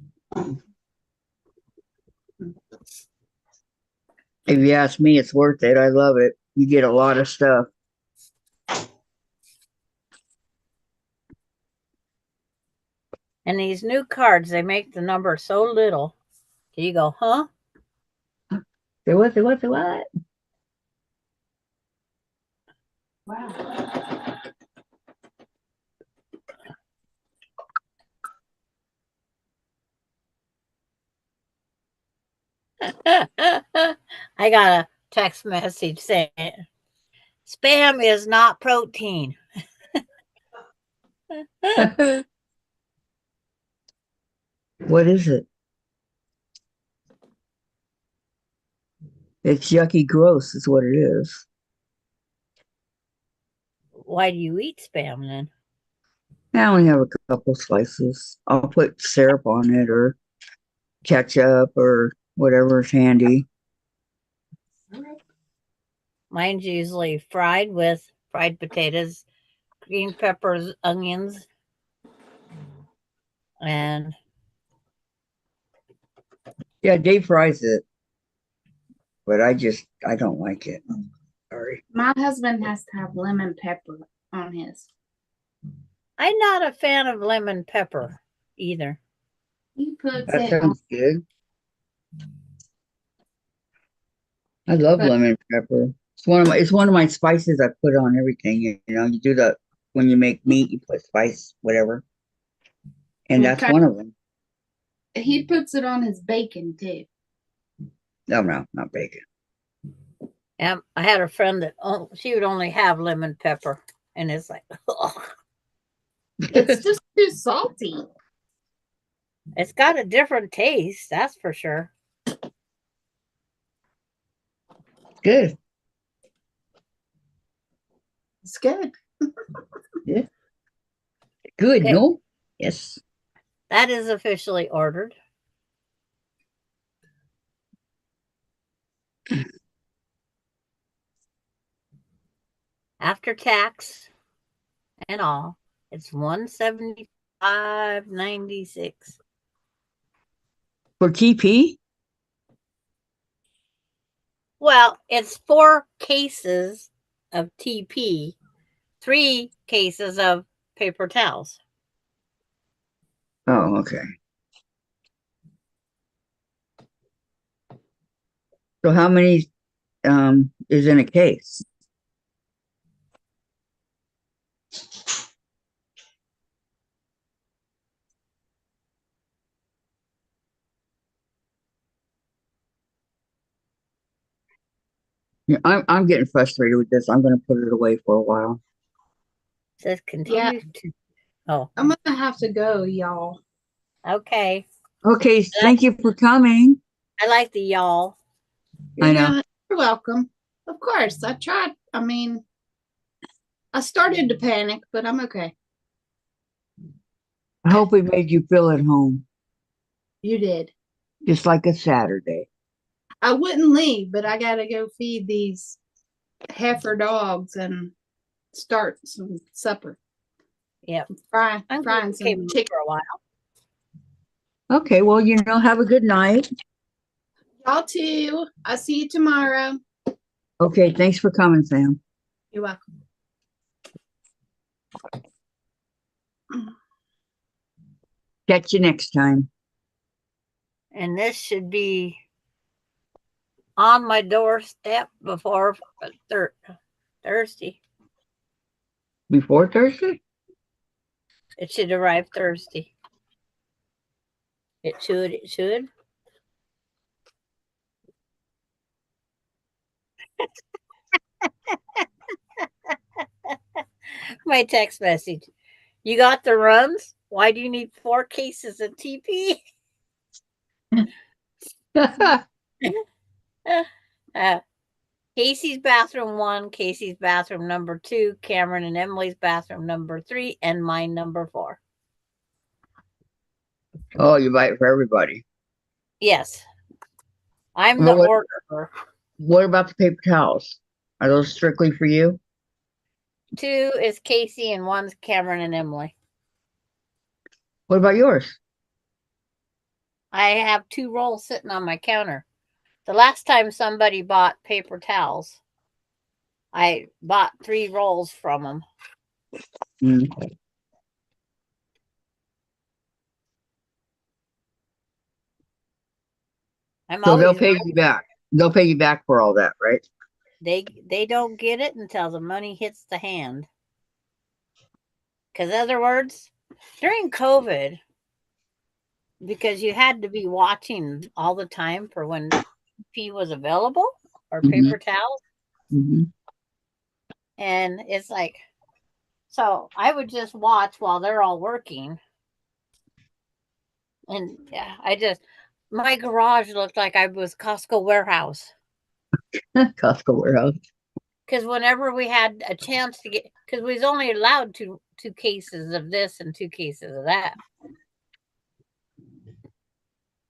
S2: If you ask me, it's worth it. I love it. You get a lot of stuff.
S1: And these new cards, they make the number so little. You go, huh?
S2: Say what?
S5: Wow.
S1: I got a text message saying spam is not protein.
S2: What is it? It's yucky gross, is what it is.
S1: Why do you eat spam then?
S2: I only have a couple slices. I'll put syrup on it or ketchup or whatever's handy.
S1: Mine's usually fried with fried potatoes, green peppers, onions, and
S2: Yeah, Dave fries it, but I don't like it. Sorry.
S5: My husband has to have lemon pepper on his.
S1: I'm not a fan of lemon pepper either.
S5: He puts
S2: That
S5: it on.
S2: sounds good. I love
S5: But-
S2: lemon pepper. It's one of my spices I put on everything. You know, you do that when you make meat, you put spice, whatever. And that's
S5: Okay.
S2: one of them.
S5: He puts it on his bacon too.
S2: No, not bacon.
S1: I had a friend that she would only have lemon pepper, and it's like, ugh.
S5: It's just too salty.
S1: It's got a different taste, that's for sure.
S2: Good.
S5: It's good.
S2: Yeah. Good,
S1: Okay.
S2: no? Yes.
S1: That is officially ordered. After tax and all, it's $175.96.
S2: For TP?
S1: Well, it's 4 cases of TP, 3 cases of paper towels.
S2: Oh, okay. So how many is in a case? Yeah, I'm getting frustrated with this. I'm going to put it away for a while.
S1: It says continue to. Oh,
S5: I'm gonna have to go, y'all.
S1: okay.
S2: Okay, thank you for coming.
S1: I like the y'all.
S2: I know.
S5: You're welcome. Of course, I tried. I mean, I started to panic, but I'm okay.
S2: I hope we made you feel at home,
S5: You did.
S2: just like a Saturday.
S5: I wouldn't leave, but I gotta go feed these heifer dogs and start some supper.
S1: Yep.
S5: Frying
S1: I'm going to
S5: some chicken.
S1: for a while.
S2: Okay, well, have a good night.
S5: Y'all too. I'll see you tomorrow.
S2: Okay, thanks for coming, Sam.
S5: You're welcome.
S2: Catch you next time.
S1: And this should be on my doorstep before Thursday.
S2: Before Thursday?
S1: It should arrive Thursday. It should. My text message. You got the runs? Why do you need 4 cases of TP? Casey's bathroom 1, Casey's bathroom number 2, Cameron and Emily's bathroom number 3, and mine number 4.
S2: Oh, you buy it for everybody.
S1: Yes. I'm
S2: Well,
S1: the orderer.
S2: What about the paper towels? Are those strictly for you?
S1: 2 is Casey and 1's Cameron and Emily.
S2: What about yours?
S1: I have 2 rolls sitting on my counter. The last time somebody bought paper towels, I bought 3 rolls from them.
S2: Mm. So they'll pay you back. They'll pay you back for all that, right?
S1: They don't get it until the money hits the hand. Because in other words, during COVID, because you had to be watching all the time for when TP was available or paper towels.
S2: Mm-hmm.
S1: And it's like, so I would just watch while they're all working. And yeah, my garage looked like I was Costco warehouse.
S2: Costco warehouse.
S1: Because whenever we had a chance to get, because we was only allowed 2 cases of this and 2 cases of that.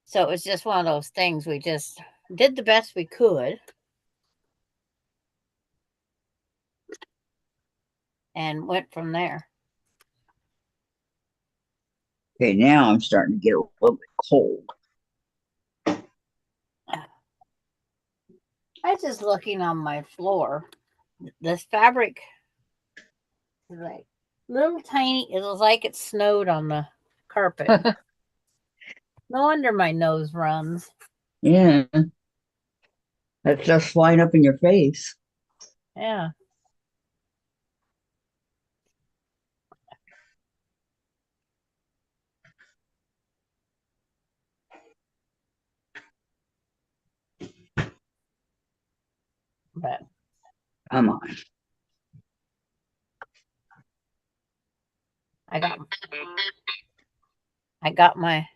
S1: So it was just one of those things. We just did the best we could. And went from there.
S2: Okay, now I'm starting to get a little bit cold.
S1: I was just looking on my floor. This fabric is like little tiny. It was like it snowed on the carpet. No wonder my nose runs.
S2: Yeah. That's just flying up in your face.
S1: Yeah. But
S2: Come on.
S1: I got my.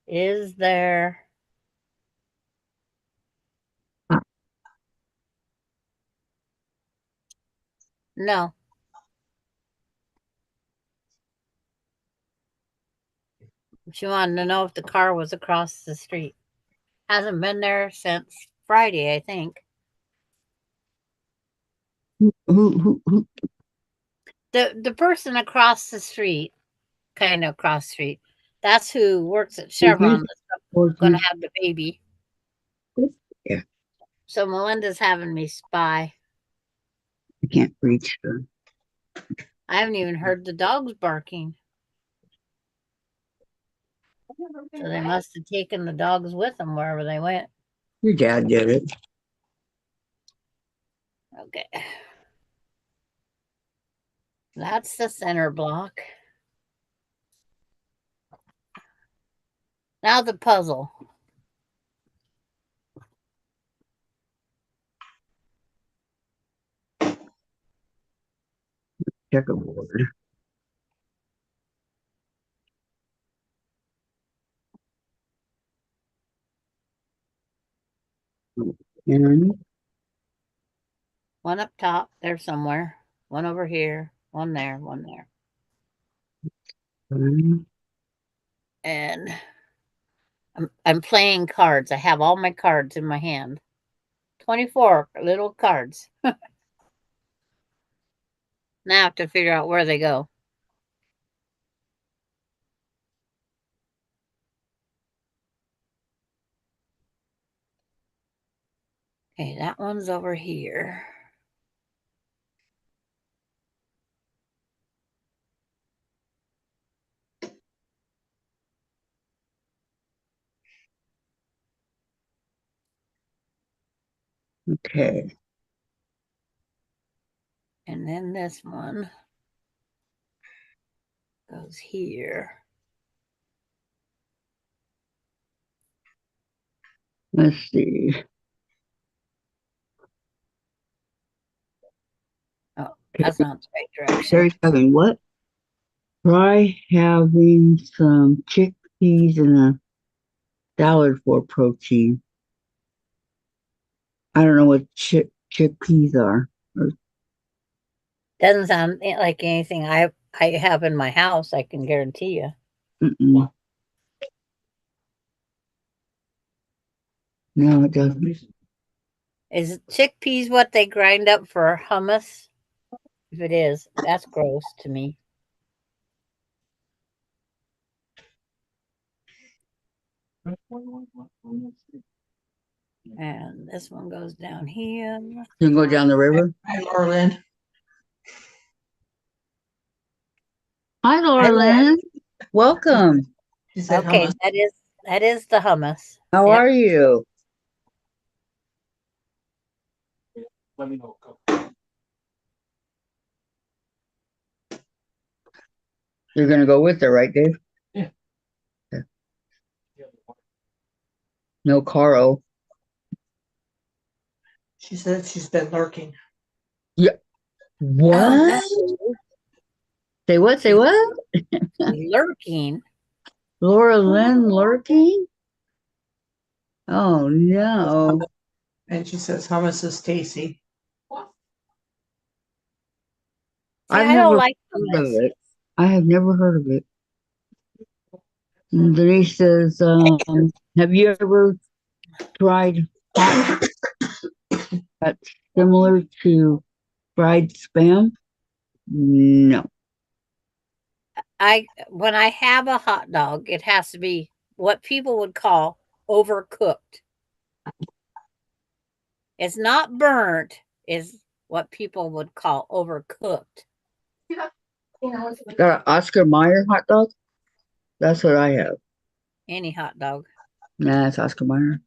S1: Is there? No. She wanted to know if the car was across the street. Hasn't been there since Friday, I think.
S2: Who?
S1: The person across the street, kind of across the street, that's who works at Chevron. That's going to have the baby.
S2: Yeah.
S1: So Melinda's having me spy.
S2: I can't reach her.
S1: I haven't even heard the dogs barking. So they must have taken the dogs with them wherever they went.
S2: Your dad did it.
S1: Okay. That's the center block. Now the puzzle.
S2: Checkerboard. And
S1: One up top there somewhere. One over here. One there. One there. And I'm playing cards. I have all my cards in my hand. 24 little cards. Now I have to figure out where they go. Okay, that one's over here.
S2: okay.
S1: And then this one goes here.
S2: Let's see.
S1: Oh, that's not the right direction.
S2: Terry's having what? Try having some chickpeas in a salad for protein. I don't know what chickpeas are.
S1: Doesn't sound like anything I have in my house, I can guarantee you.
S2: Mm-mm. No, it doesn't.
S1: Is chickpeas what they grind up for hummus? If it is, that's gross to me. And this one goes down here.
S2: You can go down the river.
S3: Hi, Laura Lynn.
S2: Hi, Laura Lynn. Welcome.
S3: She said
S1: Okay,
S3: hummus.
S1: that is the hummus.
S2: How
S1: Yep.
S2: are you?
S6: Let me know.
S2: You're gonna go with her, right, Dave?
S6: Yeah.
S2: Okay. No Caro.
S3: She said she's been lurking.
S2: Yeah. What?
S1: Oh, no.
S2: Say what? Say what?
S1: Lurking.
S2: Laura Lynn lurking? Oh no.
S3: And she says hummus is tasty.
S1: See,
S2: I've
S1: I don't
S2: never
S1: like
S2: heard of
S1: hummus.
S2: it. I have never heard of it. And Denise says, have you ever tried hot that's similar to fried spam? No.
S1: When I have a hot dog, it has to be what people would call overcooked. It's not burnt, is what people would call overcooked.
S2: Got an Oscar Mayer hot dog? That's what I have.
S1: Any hot dog.
S2: Nah, it's Oscar Mayer.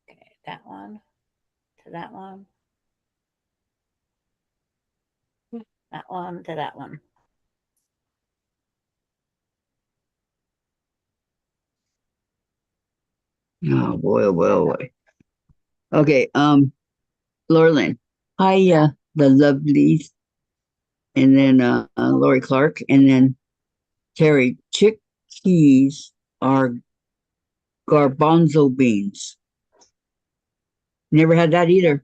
S1: Okay, that one to that one. That one to that one.
S2: Oh boy, oh boy, oh boy. Okay, Laura Lynn. Hi, the lovelies. And then Lori Clark. And then Terry. Chickpeas are garbanzo beans. Never had that either.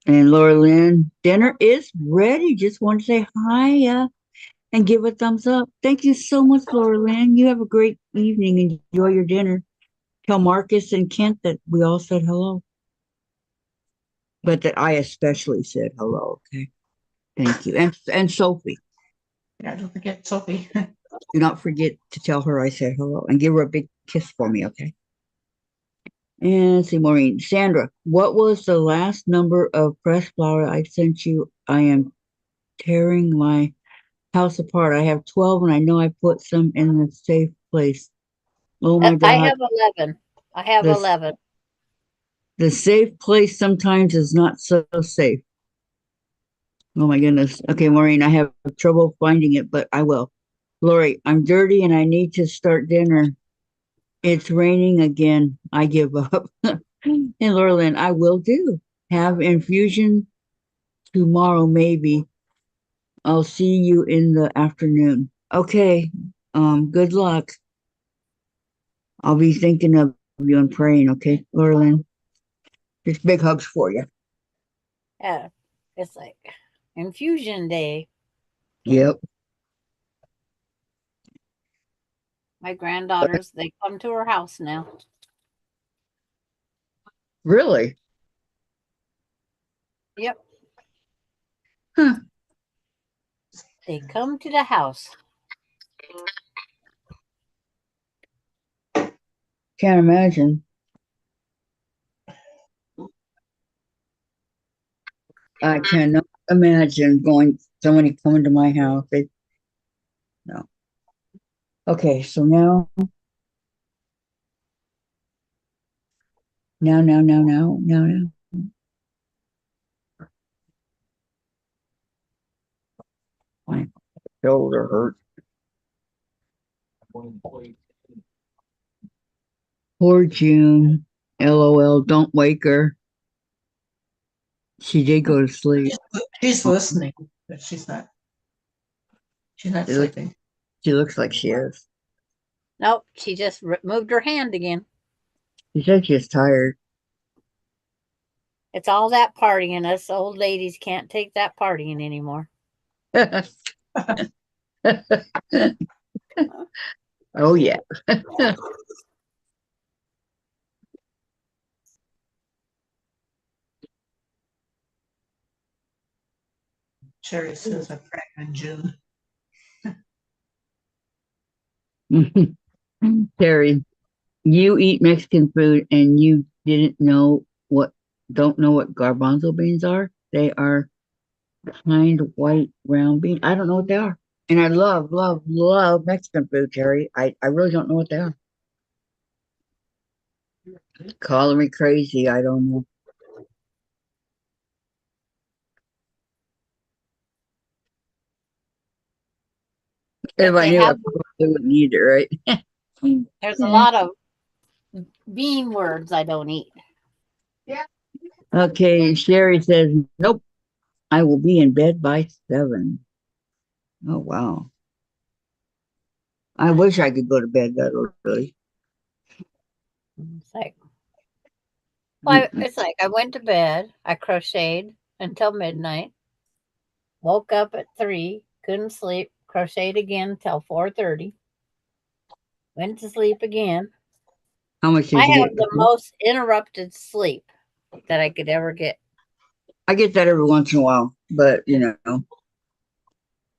S2: And Laura Lynn, dinner is ready. Just want to say hi and give a thumbs up. Thank you so much, Laura Lynn. You have a great evening. Enjoy your dinner. Tell Marcus and Kent that we all said hello, but that I especially said hello. Okay. Thank you. And Sophie.
S3: Yeah, don't forget Sophie.
S2: Do not forget to tell her I said hello and give her a big kiss for me, okay? And let's see, Maureen. Sandra, what was the last number of pressed flower I sent you? I am tearing my house apart. I have 12 and I know I put some in the safe place. Oh my
S1: I
S2: God.
S1: have 11. I have
S2: The,
S1: 11.
S2: the safe place sometimes is not so safe. Oh my goodness. Okay, Maureen, I have trouble finding it, but I will. Lori, I'm dirty and I need to start dinner. It's raining again. I give up. And Laura Lynn, I will do. Have infusion tomorrow, maybe. I'll see you in the afternoon. Okay. Good luck. I'll be thinking of you and praying, okay, Laura Lynn? Just big hugs for you.
S1: Yeah. It's like infusion day.
S2: Yep.
S1: My granddaughters, they come to her house now.
S2: Really?
S1: Yep.
S2: Huh.
S1: They come to the house.
S2: Can't imagine. I cannot imagine somebody coming to my house. No. Okay, so now. My shoulder hurts. Poor June. LOL. Don't wake her. She did go to sleep.
S3: She's listening, but she's not. She's not
S2: She looks,
S3: sleeping.
S2: she looks like she is.
S1: Nope. She just moved her hand again.
S2: She said she's tired.
S1: It's all that partying. Us old ladies can't take that partying anymore.
S2: Oh yeah.
S3: Sherry says I'm pregnant June.
S2: Terry, you eat Mexican food and you don't know what garbanzo beans are? They are kind of white round bean. I don't know what they are. And I love, love, love Mexican food, Terry. I really don't know what they are. Calling me crazy. I don't know. If I
S1: They
S2: knew, I
S1: have,
S2: probably wouldn't eat it, right?
S1: there's a lot of bean words I don't eat.
S2: Okay, Sherry says, nope, I will be in bed by 7. Oh, wow. I wish I could go to bed that early.
S1: It's like, well, it's like I went to bed, I crocheted until midnight, woke up at 3, couldn't sleep, crocheted again until 4:30, went to sleep again.
S2: How much
S1: I
S2: did you
S1: have
S2: get?
S1: the most interrupted sleep that I could ever get.
S2: I get that every once in a while, but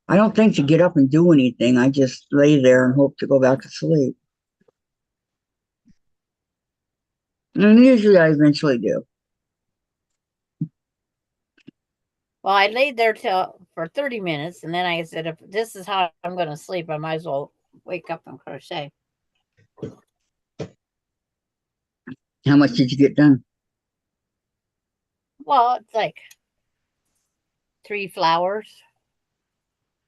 S2: I don't think to get up and do anything. I just lay there and hope to go back to sleep. And usually I eventually do.
S1: Well, I laid there till for 30 minutes, and then I said, if this is how I'm going to sleep, I might as well wake up and crochet.
S2: How much did you get done?
S1: Well, it's like 3 flowers.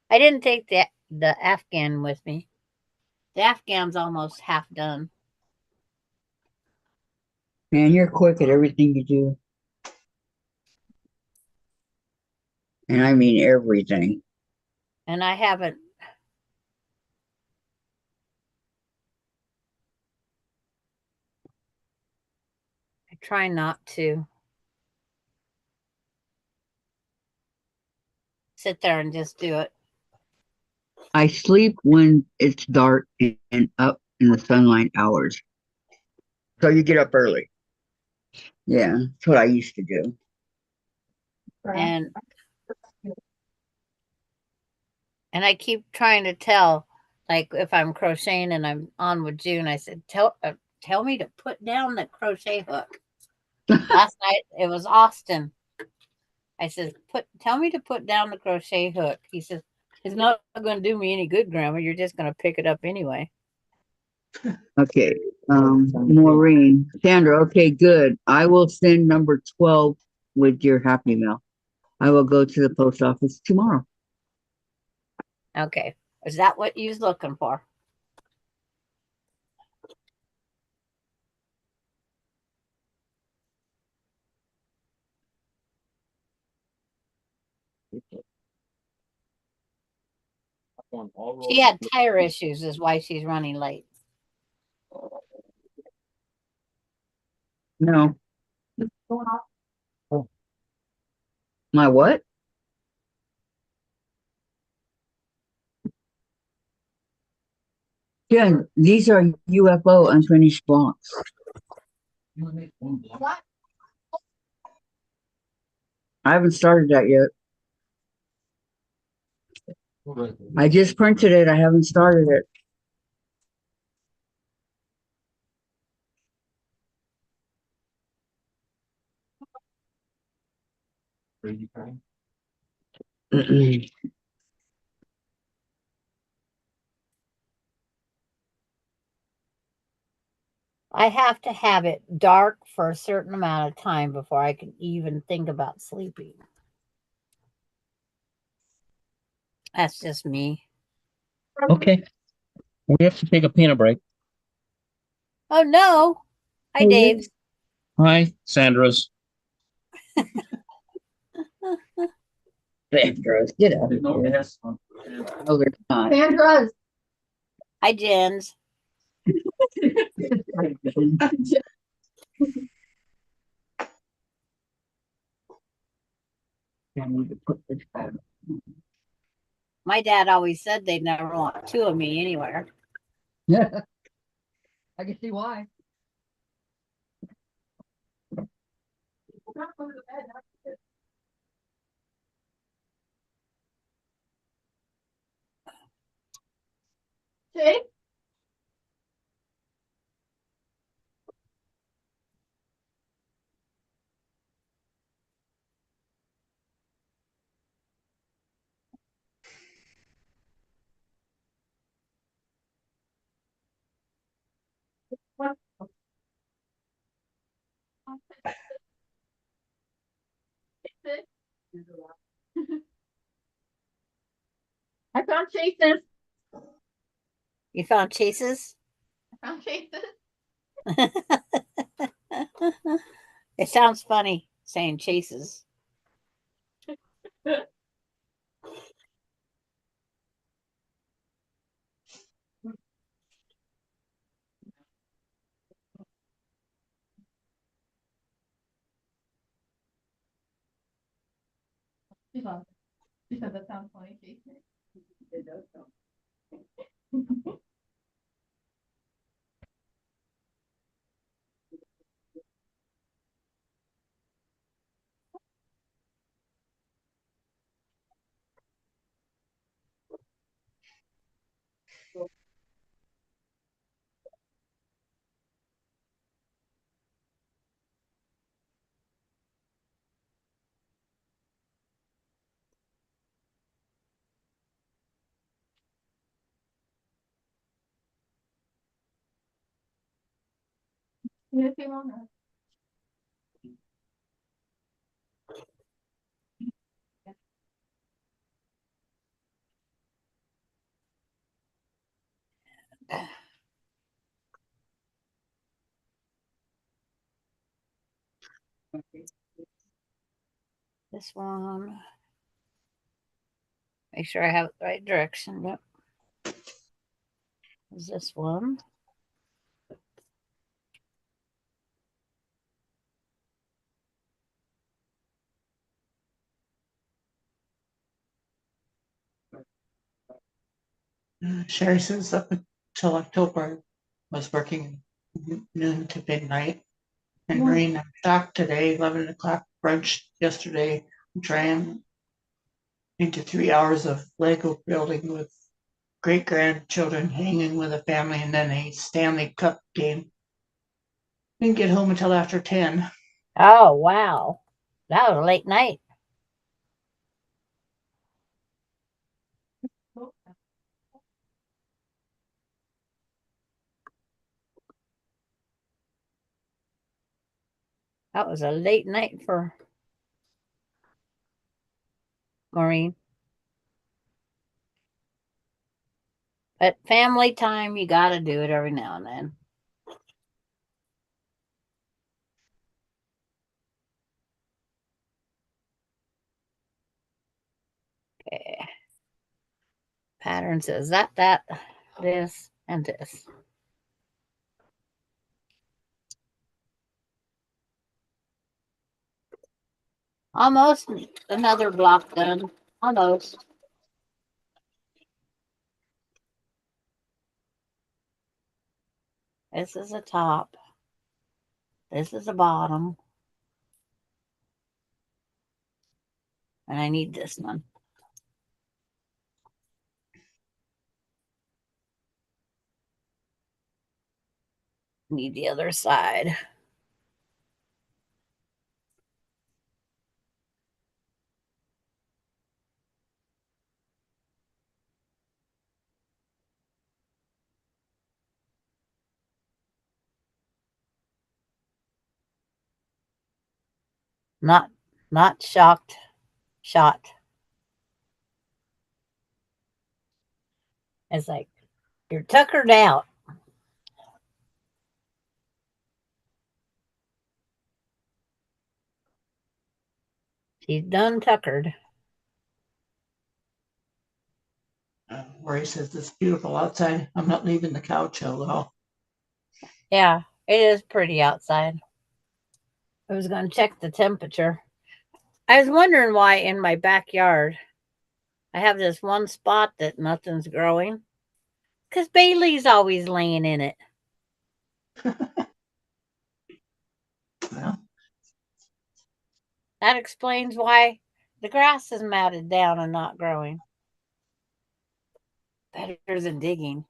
S1: I didn't take the Afghan with me. The Afghan's almost half done.
S2: Man, you're quick at everything you do. And I mean everything.
S1: And I haven't. I try not to sit there and just do it.
S2: I sleep when it's dark and up in the sunlight hours. So you get up early. Yeah, that's what I used to do.
S1: And I keep trying to tell, like if I'm crocheting and I'm on with June, I said, tell me to put down the crochet hook. Last night it was Austin. I said, tell me to put down the crochet hook. He says, it's not going to do me any good, Grandma. You're just going to pick it up anyway.
S2: Okay. Maureen, Sandra, okay, good. I will send number 12 with your Happy Mail. I will go to the post office tomorrow.
S1: Okay. Is that what you was looking for? She had tire issues, is why she's running late.
S2: No. My what? Yeah, these are UFO unfinished blocks.
S7: What?
S2: I haven't started that yet. I just printed it. I haven't started it.
S1: I have to have it dark for a certain amount of time before I can even think about sleeping. That's just me.
S6: Okay. We have to take a peanut break.
S1: Oh no. Hi,
S2: Oh, yeah.
S1: Dave.
S6: Hi, Sandra's.
S2: Sandras, get out of
S6: No,
S2: here.
S6: yes.
S2: No, they're not.
S7: Sandra's.
S1: Hi, Jens.
S2: I need to put this back.
S1: My dad always said they'd never want two of me anywhere.
S2: Yeah, I can see why.
S7: See? What? I found chases.
S1: You found chases?
S7: I found chases.
S1: It sounds funny saying chases.
S7: She said that sounds funny, chases. It does sound. You see one?
S1: This one. Make sure I have it the right direction. Yep. Is this one?
S3: Sherry says up until October I was working noon to midnight. And Maureen, I'm shocked today, 11 o'clock brunch yesterday. I'm trying into 3 hours of Lego building with great grandchildren hanging with a family and then a Stanley Cup game. Didn't get home until after 10.
S1: Oh, wow. That was a late night. That was a late night for Maureen. But family time, you got to do it every now and then. Okay. Pattern says that, this, and this. Almost another block done. Almost. This is the top. This is the bottom. And I need this one. Need the other side. Not shocked. Shot. It's like you're tuckered out. She's done tuckered.
S3: Rory says it's beautiful outside. I'm not leaving the couch, hello.
S1: Yeah, it is pretty outside. I was going to check the temperature. I was wondering why in my backyard I have this one spot that nothing's growing. Because Bailey's always laying in it.
S3: Well,
S1: That explains why the grass is matted down and not growing. Better than digging.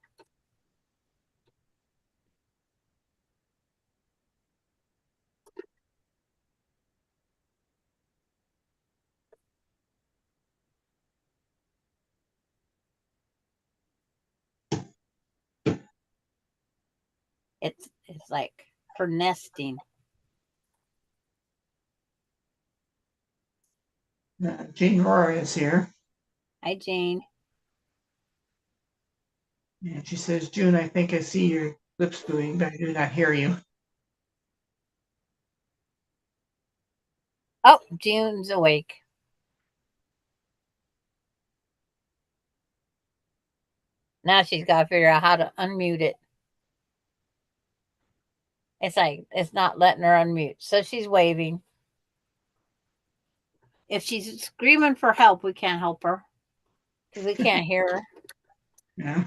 S1: It's like for nesting.
S3: Jean Rory is here.
S1: Hi, Jane.
S3: And she says, June, I think I see your lips moving, but I do not hear you.
S1: Oh, June's awake. Now she's got to figure out how to unmute it. It's like it's not letting her unmute. So she's waving. If she's screaming for help, we can't help her because we can't hear her.
S3: Yeah.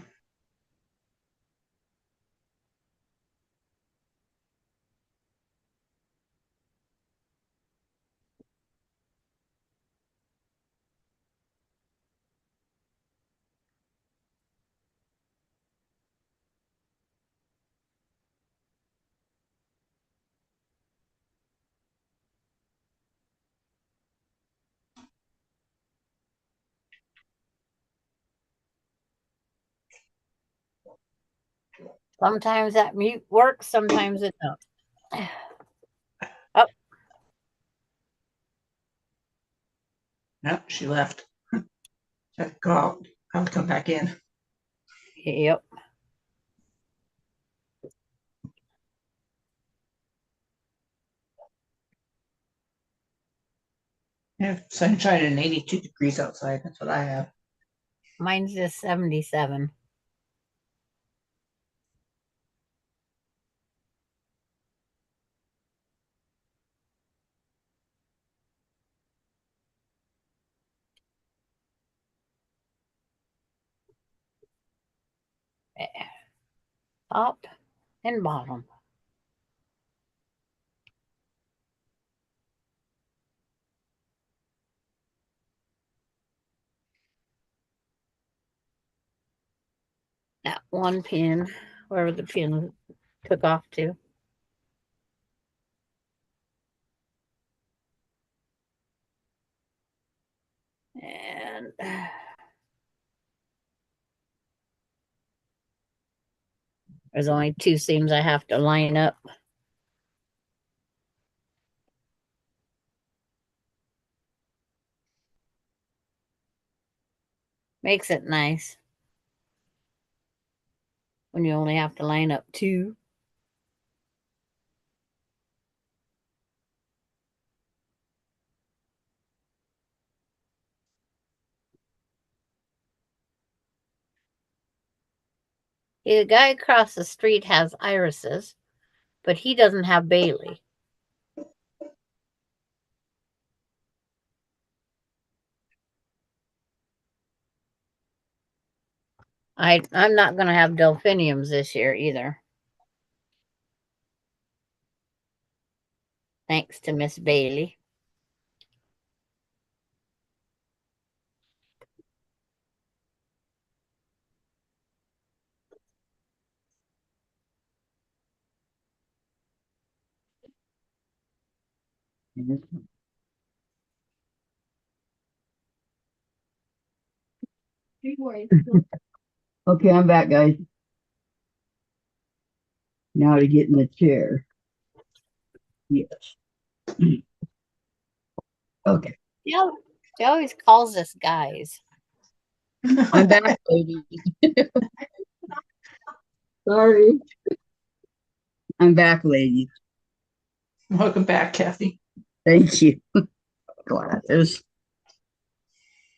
S1: Sometimes that mute works, sometimes it don't. Oh,
S3: No, she left. Go out. I'll come back in.
S1: yep.
S3: Yeah, sunshine and 82 degrees outside. That's what I have.
S1: Mine's just 77. Top and bottom. That one pin, wherever the pin took off to. And there's only 2 seams I have to line up. Makes it nice when you only have to line up 2. The guy across the street has irises, but he doesn't have Bailey. I'm not going to have delphiniums this year either. Thanks to Miss Bailey.
S2: Okay, I'm back, guys. Now to get in the chair. Yes. Okay.
S1: Yeah, she always calls us guys.
S2: I'm back, ladies. Sorry. I'm back, ladies.
S3: Welcome back, Kathy.
S2: Thank you. Glasses.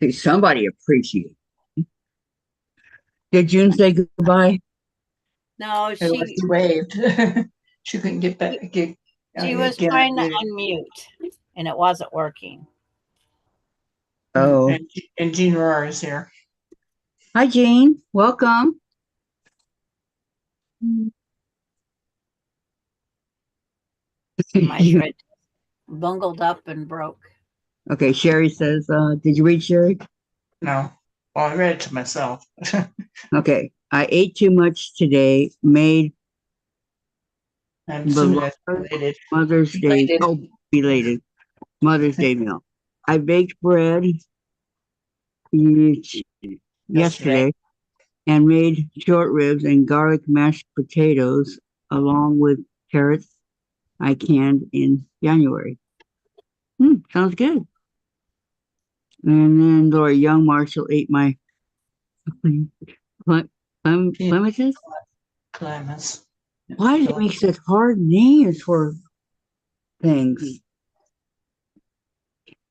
S2: Hey, somebody appreciate it. Did June say goodbye?
S1: No,
S3: She waved. She couldn't get back.
S1: She was trying to unmute, and it wasn't working.
S2: Oh.
S3: And Jean Roar is here.
S2: Hi, Jean. Welcome.
S1: My shred bungled up and broke.
S2: Okay, Sherry says, did you read Sherry?
S3: No. Well, I read it to myself.
S2: Okay. I ate too much today, made
S3: I'm assuming that's related.
S2: Mother's Day. Oh, belated Mother's Day meal. I baked bread yesterday and made short ribs and garlic mashed potatoes along with carrots I canned in January. Sounds good. And then Laura Young Marshall ate my clematis.
S3: Clematis.
S2: Why do they make such hard names for things?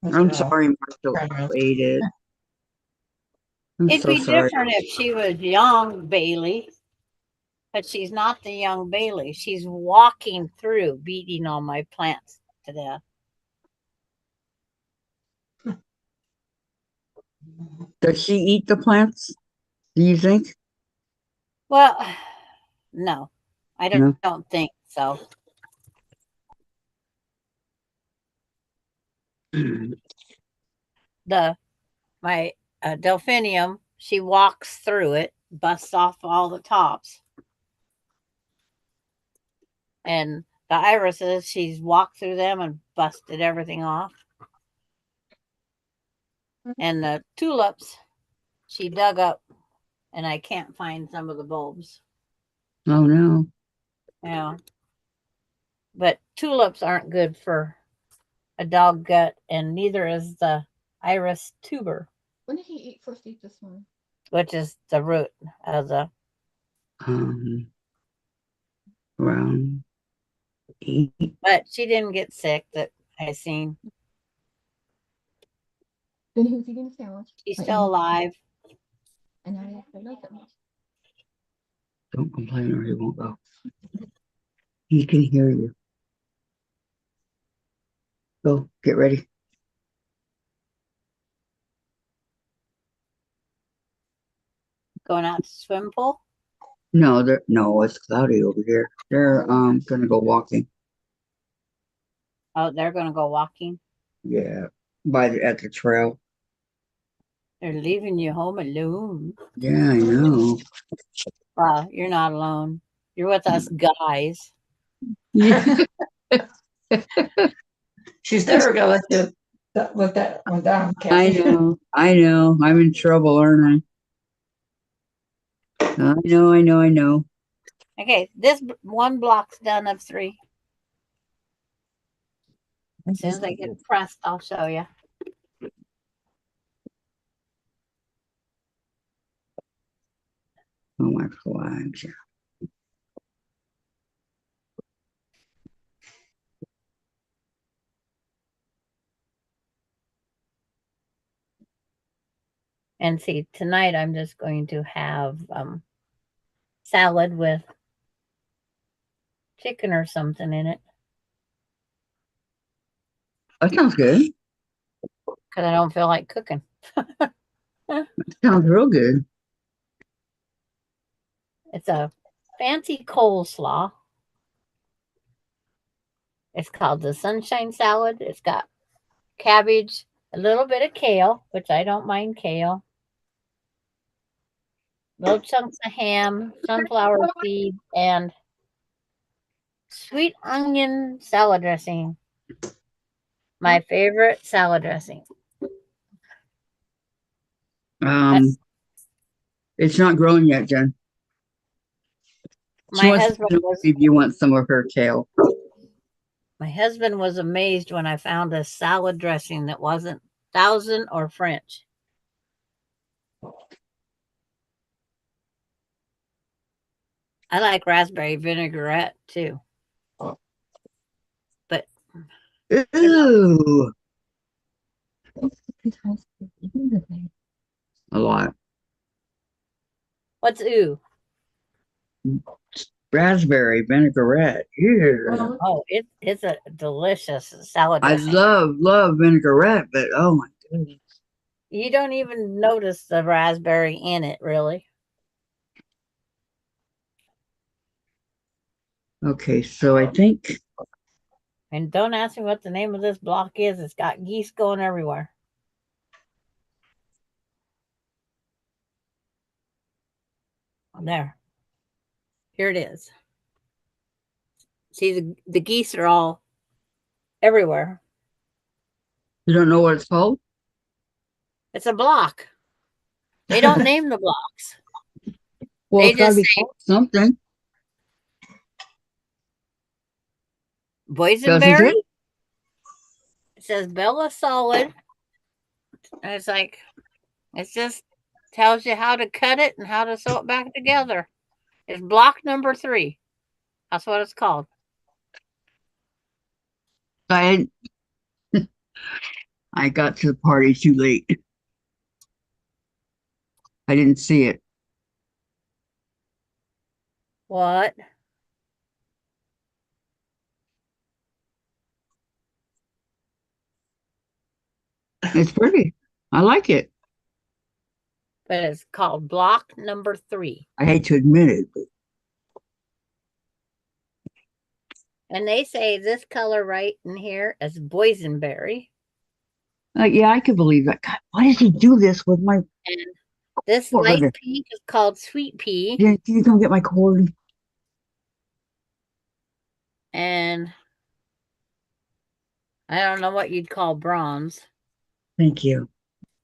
S2: I'm sorry, Marshall ate it.
S1: It'd be different if she was young Bailey, but she's not the young Bailey. She's walking through, beating all my plants to death.
S2: Does she eat the plants? Do you think?
S1: Well, no, I don't think so. My delphinium, she walks through it, busts off all the tops. And the irises, she's walked through them and busted everything off. And the tulips, she dug up, and I can't find some of the bulbs.
S2: Oh, no.
S1: Yeah. But tulips aren't good for a dog gut, and neither is the iris tuber.
S7: When did he first eat this one?
S1: Which is the root of the
S2: around 8.
S1: But she didn't get sick that I seen.
S7: Then who's eating the sandwich?
S1: He's
S7: My
S1: still
S7: in-law.
S1: alive.
S7: And now he actually likes it much.
S2: Don't complain or he won't go. He can hear you. Go, get ready.
S1: Going out to swim pool.
S2: No, no, it's cloudy over here. They're gonna go walking.
S1: Oh, they're gonna go walking.
S2: Yeah, at the trail.
S1: They're leaving you home alone.
S2: Yeah, I know.
S1: Well, you're not alone. You're with us guys.
S2: Yeah.
S3: She's never gonna let you let that one down,
S2: I
S3: Kathy.
S2: know. I know. I'm in trouble, aren't I? I know.
S1: Okay, this one block's done of 3. As soon as I get pressed, I'll show you.
S2: Oh, my flags.
S1: And see, tonight I'm just going to have salad with chicken or something in it
S2: That sounds good.
S1: because I don't feel like cooking.
S2: Sounds real good.
S1: It's a fancy coleslaw. It's called the sunshine salad. It's got cabbage, a little bit of kale, which I don't mind kale, little chunks of ham, sunflower seed, and sweet onion salad dressing. My favorite salad dressing.
S2: It's not growing yet, Jen.
S1: My husband
S2: if you want some of her kale.
S1: My husband was amazed when I found a salad dressing that wasn't Thousand or French. I like raspberry vinaigrette too. But
S2: Ew. A lot.
S1: What's ooh?
S2: Raspberry vinaigrette. Yeah.
S1: Oh, it's a delicious salad
S2: I
S1: dressing.
S2: love vinaigrette, but oh my goodness.
S1: You don't even notice the raspberry in it, really.
S2: Okay, so I think.
S1: And don't ask me what the name of this block is. It's got geese going everywhere. There. Here it is. See, the geese are all everywhere.
S2: You don't know what it's called?
S1: It's a block. They don't name the blocks.
S2: Well,
S1: They
S2: it's gotta
S1: just
S2: be
S1: say
S2: called something.
S1: boysenberry. It says Bella Solid. And it's like, it just tells you how to cut it and how to sew it back together. It's block number 3. That's what it's called.
S2: I got to the party too late. I didn't see it.
S1: What?
S2: It's pretty. I like it.
S1: But it's called block number 3.
S2: I hate to admit it, but
S1: And they say this color right in here is boysenberry.
S2: yeah, I could believe that. God, why does he do this with my?
S1: And this
S2: cord?
S1: light pink is called sweet pea.
S2: Can you come get my cord?
S1: And I don't know what you'd call bronze.
S2: Thank you.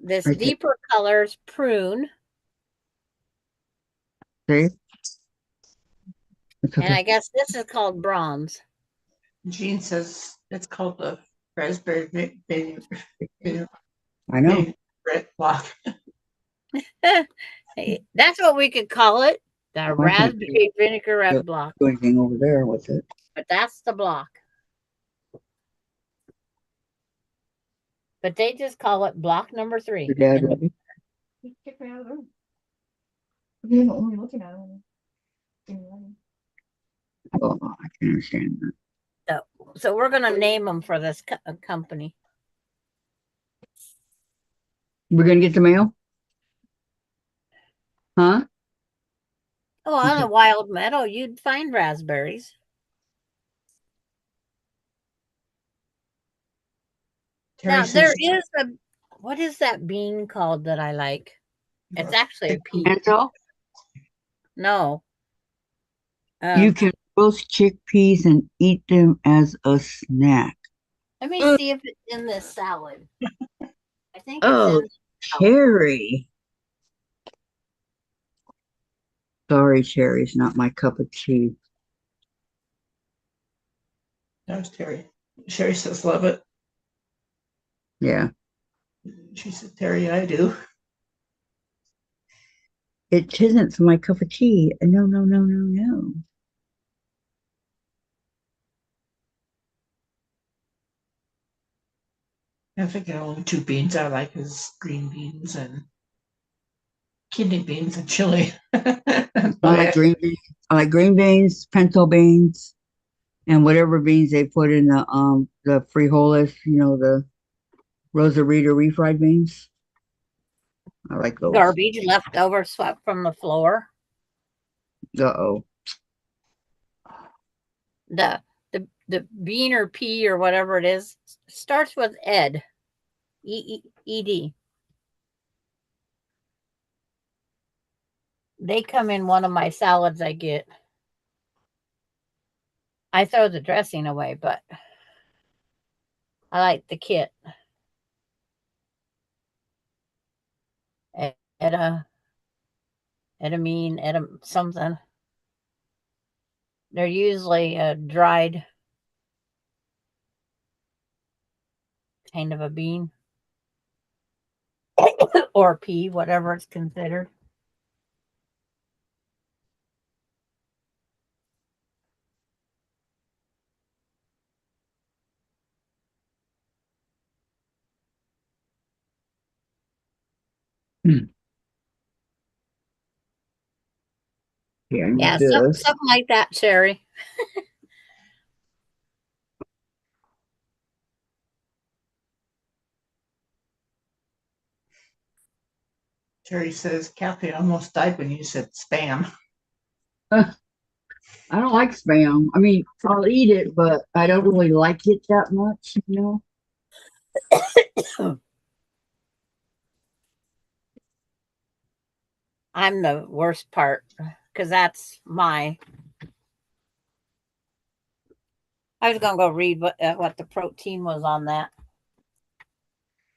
S1: This deeper color is prune.
S2: See?
S1: Okay. And I guess this is called bronze.
S3: Jean says it's called the raspberry vinaigrette
S2: I know.
S3: block.
S1: Hey, that's what we could call it. The raspberry vinaigrette block.
S2: Do anything over there with it.
S1: But that's the block. But they just call it block number 3.
S2: Your dad
S1: And
S2: ready?
S7: He kicked me out of the room. He doesn't want me looking at him.
S2: Oh, I can understand that.
S1: so we're going to name them for this company.
S2: We're gonna get the mail? Huh?
S1: Oh, on
S2: Okay.
S1: a wild meadow, you'd find raspberries.
S3: Terry
S1: Now, there
S3: says,
S1: is what is that bean called that I like? It's actually a pea.
S2: Pencil?
S1: No.
S2: You can roast chickpeas and eat them as a snack.
S1: Let me see if it's in this salad. I think it's
S2: Oh,
S1: in salad.
S2: cherry. Sorry, cherry's not my cup of tea.
S3: "There's Terry." Sherry says, "Love it."
S2: Yeah.
S3: She said, "Terry, I do."
S2: It isn't my cup of tea. No, no, no, no, no.
S3: I think the only 2 beans I like is green beans and kidney beans and chili.
S2: I like green beans. I like green beans, pinto beans, and whatever beans they put in the frijoles, the Rosarita refried beans. I like those.
S1: Garbage left over swept from the floor.
S2: Uh-oh.
S1: The bean or pea or whatever it is starts with Ed. E-E-E-D. They come in one of my salads I get. I throw the dressing away, but I like the kit. Edamine, something. They're usually a dried kind of a bean or pea, whatever it's considered.
S2: Hmm. Yeah, I need
S1: Yeah,
S2: this.
S1: something like that, Sherry.
S3: Terry says, "Kathy, I almost died when you said spam."
S2: I don't like spam. I mean, I'll eat it, but I don't really like it that much.
S1: I'm the worst part because that's my. I was gonna go read what the protein was on that.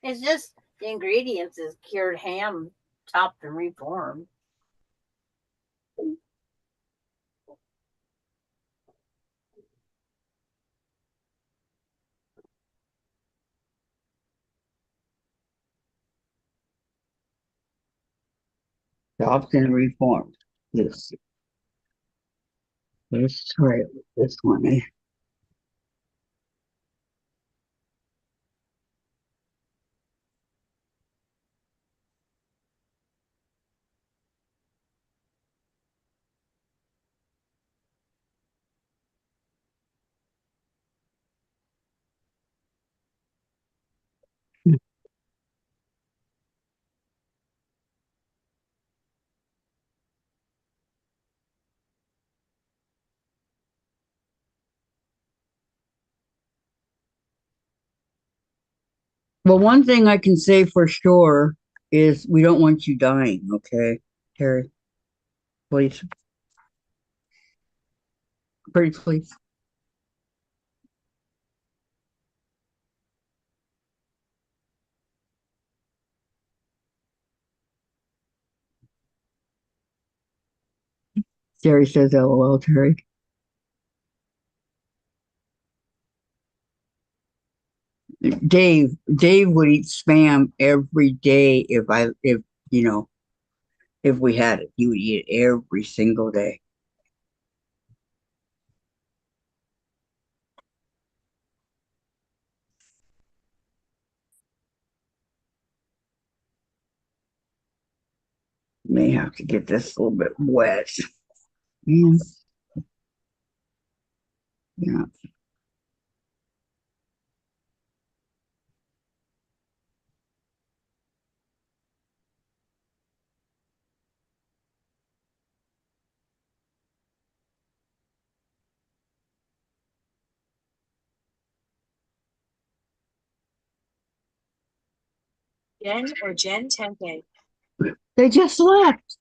S1: It's just the ingredients is cured ham, chopped and reformed.
S2: Chopped and reformed. Yes. Let's try it with this one. Well, one thing I can say for sure is we don't want you dying, okay, Terry? Please. Pretty please. Terry says LOL, Terry. Dave would eat spam every day if we had it. He would eat it every single day. May have to get this a little bit wet. Yeah. Yeah.
S8: Jen or Jen Tempe.
S2: They just left.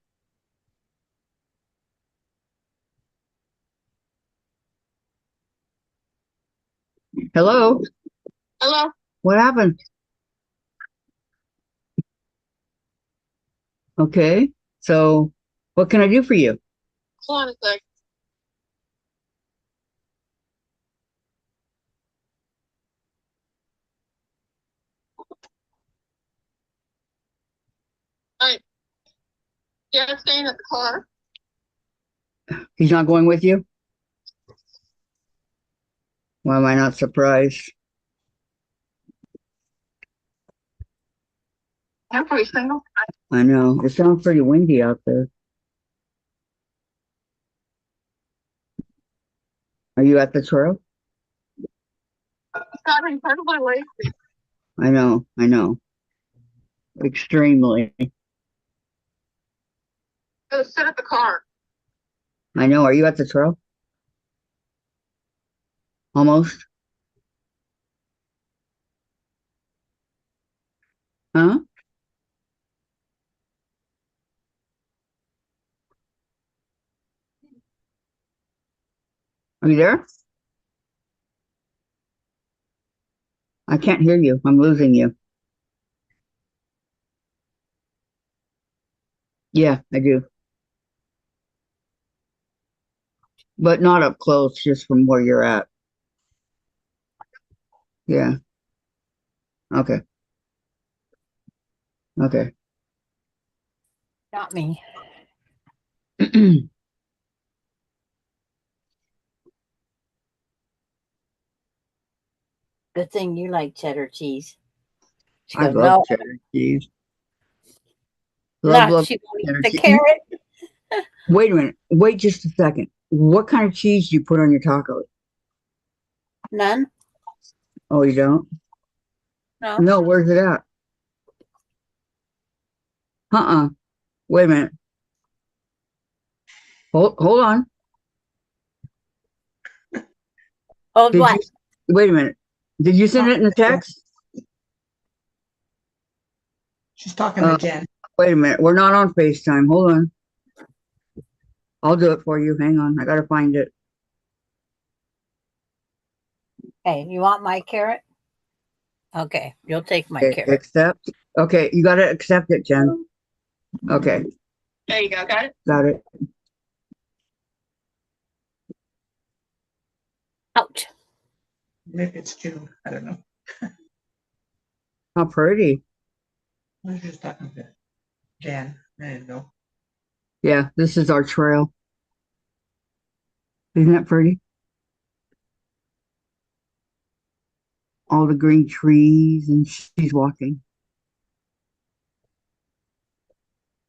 S2: Hello?
S8: Hello.
S2: What happened? Okay. So what can I do for you?
S8: Hold on a sec. All right. Yeah, staying at the car.
S2: He's not going with you? Why am I not surprised?
S8: I'm pretty single.
S2: I know. It sounds pretty windy out there. Are you at the trail?
S8: It's got incredibly lazy.
S2: I know. I know. Extremely.
S8: Go sit at the car.
S2: I know. Are you at the trail? Almost. Huh? Are you there? I can't hear you. I'm losing you. Yeah, I do. But not up close, just from where you're at. Yeah. Okay. Okay.
S1: Not me. Good thing you like cheddar cheese. She
S2: I
S1: goes,
S2: love
S1: no,
S2: cheddar cheese.
S1: not
S2: Love
S1: she won't eat
S2: cheddar
S1: the
S2: cheese.
S1: carrot.
S2: Wait a minute. Wait just a second. What kind of cheese do you put on your tacos?
S1: None.
S2: Oh, you don't?
S1: No.
S2: No, where's it at? Uh-uh. Wait a minute. Hold on.
S1: Oh,
S2: Did
S1: what?
S2: you wait a minute? Did you send it in the text?
S3: She's talking to Jen.
S2: Wait a minute. We're not on FaceTime. Hold on. I'll do it for you. Hang on. I gotta find it.
S1: Hey, you want my carrot? Okay, you'll take my
S2: Okay,
S1: carrot.
S2: accept. Okay, you gotta accept it, Jen. Okay,
S8: There you go. Got it?
S2: got it.
S1: Ouch.
S3: Maybe it's June. I don't know.
S2: How pretty.
S3: I was just talking to Jen. I didn't know.
S2: Yeah, this is our trail. Isn't that pretty? All the green trees, and she's walking.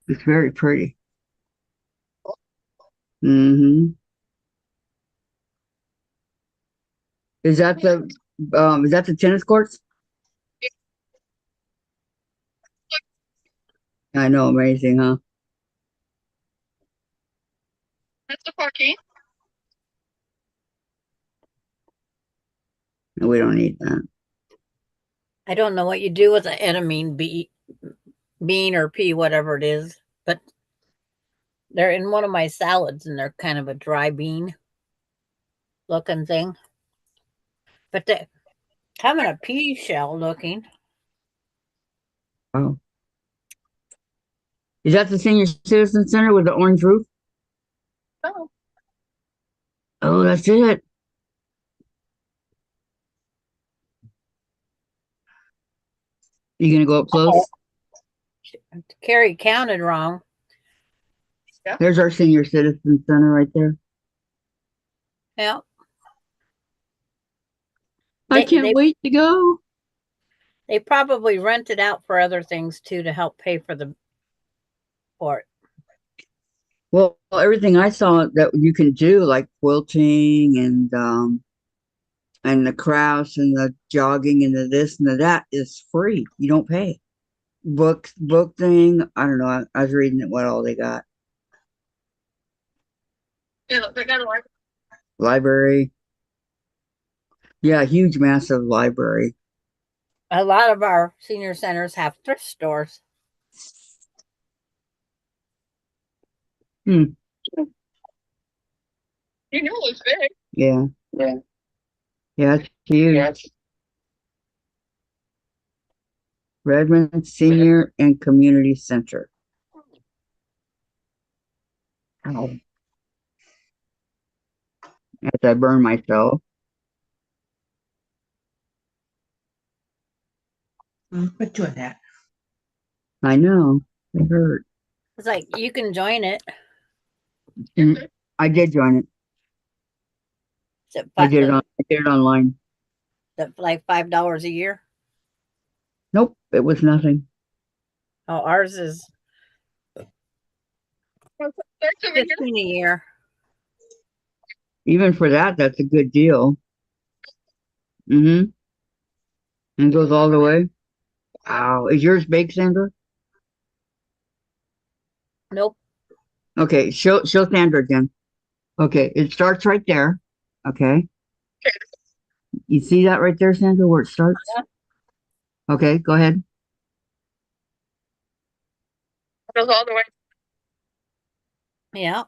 S2: It's very pretty. Mm-hmm. Is that the tennis courts? I know, amazing, huh?
S8: That's the parking.
S2: No, we don't need that.
S1: I don't know what you do with an enamine bean or pea, whatever it is, but they're in one of my salads and they're kind of a dry bean looking thing. But they having a pea shell looking.
S2: Oh. Is that the senior citizen center with the orange roof?
S8: Oh.
S2: Oh, that's it. You gonna go up close?
S1: Carrie counted wrong.
S2: There's our senior citizen center right there.
S1: Yeah.
S2: I can't wait to go.
S1: They probably rent it out for other things too to help pay for the port.
S2: Well, everything I saw that you can do, like quilting and the crafts and the jogging and the this and the that, is free. You don't pay. Book thing. I don't know. I was reading it, what all they got.
S8: Yeah, they got a lot.
S2: Library. Yeah, huge, massive library.
S1: A lot of our senior centers have thrift stores.
S2: Hmm.
S8: You know it's big.
S2: Yeah.
S8: Yeah.
S2: Yeah, it's huge.
S8: Yeah.
S2: Redmond Senior and Community Center. Ow. As I burn myself.
S3: Quit doing that.
S2: I know. It hurt.
S1: It's like you can join it.
S2: I did join it.
S1: Is it
S2: I did it online.
S1: like $5 a year?
S2: Nope, it was nothing.
S1: Oh, ours is
S8: That's over here.
S1: 15 a year.
S2: Even for that, that's a good deal. Mm-hmm. And goes all the way. Wow. Is yours big, Sandra?
S1: Nope.
S2: Okay, show Sandra again. Okay, it starts right there. Okay. You see that right there, Sandra, where it starts? Okay, go ahead.
S8: Goes all the way.
S1: Yeah.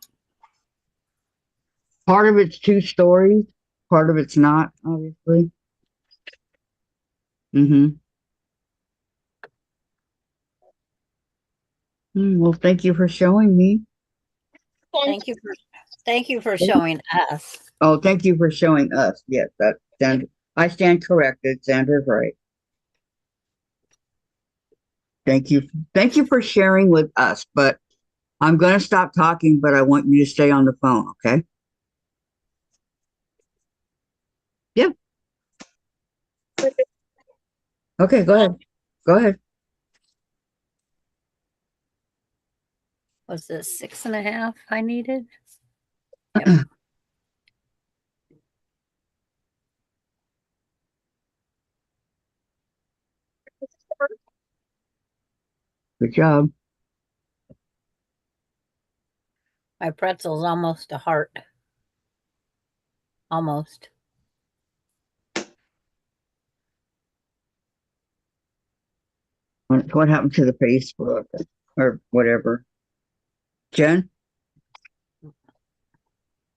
S2: Part of it's 2 stories, part of it's not, obviously. Mm-hmm. Well, thank you for showing me.
S1: Thank you for showing us.
S2: Oh, thank you for showing us. Yes, I stand corrected. Sandra's right. Thank you. Thank you for sharing with us. But I'm going to stop talking, but I want you to stay on the phone, okay? Yeah. Okay, go ahead. Go ahead.
S1: Was this 6.5 I needed? Yep.
S2: Good job.
S1: My pretzel's almost a heart. Almost.
S2: What happened to the Facebook or whatever? Jen?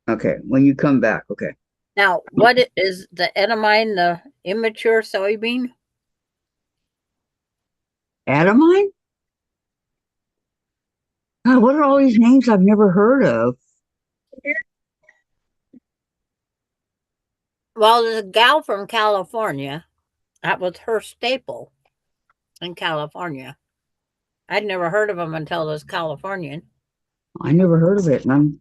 S2: Okay, when you come back, okay.
S1: Now, is the edamine the immature soybean?
S2: Adamine? God, what are all these names I've never heard of?
S1: Well, there's a gal from California. That was her staple in California. I'd never heard of them until it was Californian.
S2: I never heard of it. And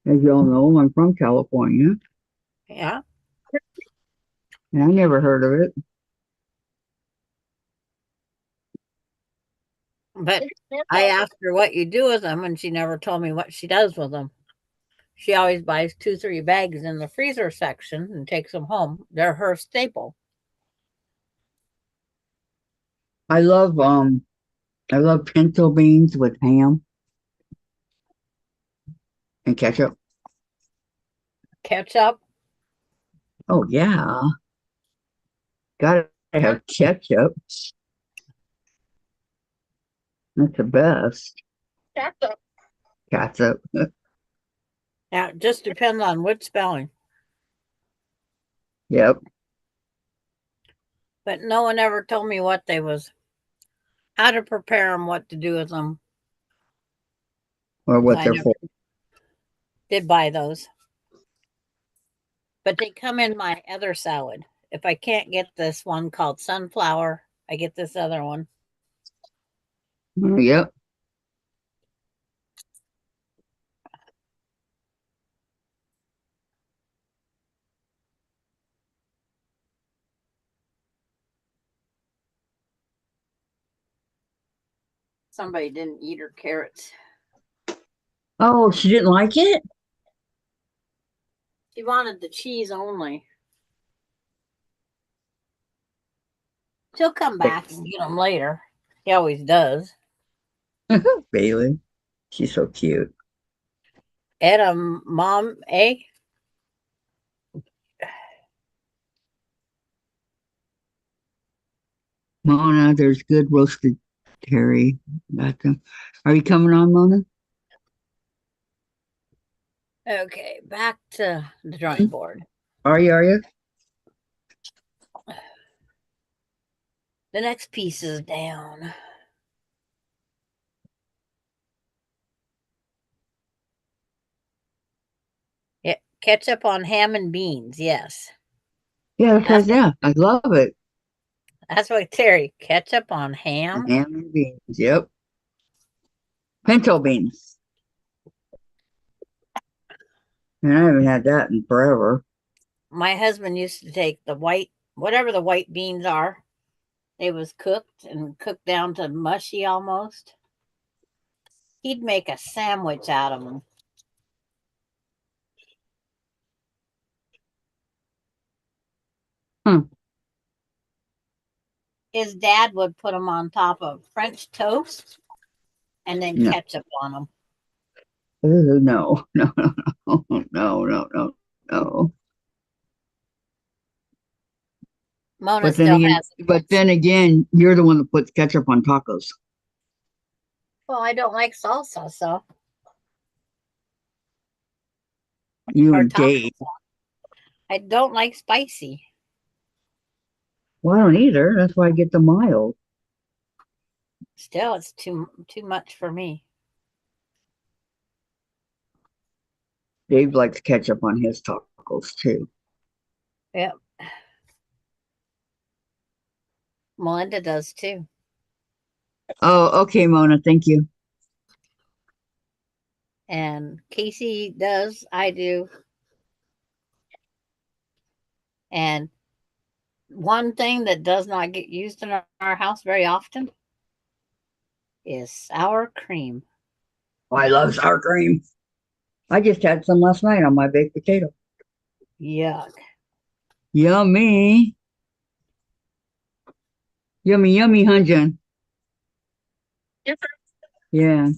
S2: as y'all know, I'm from California.
S1: Yeah.
S2: And I never heard of it.
S1: But I asked her what you do with them, and she never told me what she does with them. She always buys 2, 3 bags in the freezer section and takes them home. They're her staple.
S2: I love pinto beans with ham and ketchup.
S1: Ketchup.
S2: Oh yeah. Gotta have ketchup. That's the best.
S8: Ketchup.
S2: Ketchup.
S1: Now, it just depends on which spelling.
S2: Yep.
S1: But no one ever told me what they was, how to prepare them, what to do with them.
S2: Or
S1: So
S2: what
S1: I
S2: they're
S1: never
S2: for.
S1: did buy those. But they come in my other salad. If I can't get this one called sunflower, I get this other one.
S2: Yep.
S1: Somebody didn't eat her carrots.
S2: Oh, she didn't like it?
S1: She wanted the cheese only. She'll come back and get them later. He always does.
S2: Bailey. She's so cute.
S1: Mom, eh?
S2: Mona, there's good roasted Terry. Got them. Are you coming on, Mona?
S1: Okay, back to the drawing board.
S2: Are you?
S1: The next piece is down. Yeah, ketchup on ham and beans. Yes,
S2: Yeah, because yeah, I love it.
S1: that's what Terry. Ketchup on ham.
S2: And ham and beans. Yep. Pinto beans. And I haven't had that in forever.
S1: My husband used to take the white, whatever the white beans are. They was cooked and cooked down to mushy almost. He'd make a sandwich out of them.
S2: Huh.
S1: His dad would put them on top of French toast and then
S2: No.
S1: ketchup on them.
S2: Ooh, no, no, no, no, no, no, no.
S1: Mona
S2: But
S1: still has
S2: then again, you're the one that puts ketchup on tacos.
S1: Well, I don't like salsa, so
S2: You
S1: or
S2: and
S1: taco
S2: Dave.
S1: sauce. I don't like spicy.
S2: Well, I don't either. That's why I get the mild.
S1: Still, it's too much for me.
S2: Dave likes ketchup on his tacos too.
S1: Yep. Melinda does too.
S2: Oh, okay, Mona. Thank you.
S1: And Casey does. I do. And one thing that does not get used in our house very often is sour cream.
S2: Oh, I love sour cream. I just had some last night on my baked potato.
S1: Yuck.
S2: Yummy. Yummy, yummy, huh, Jen? Yeah.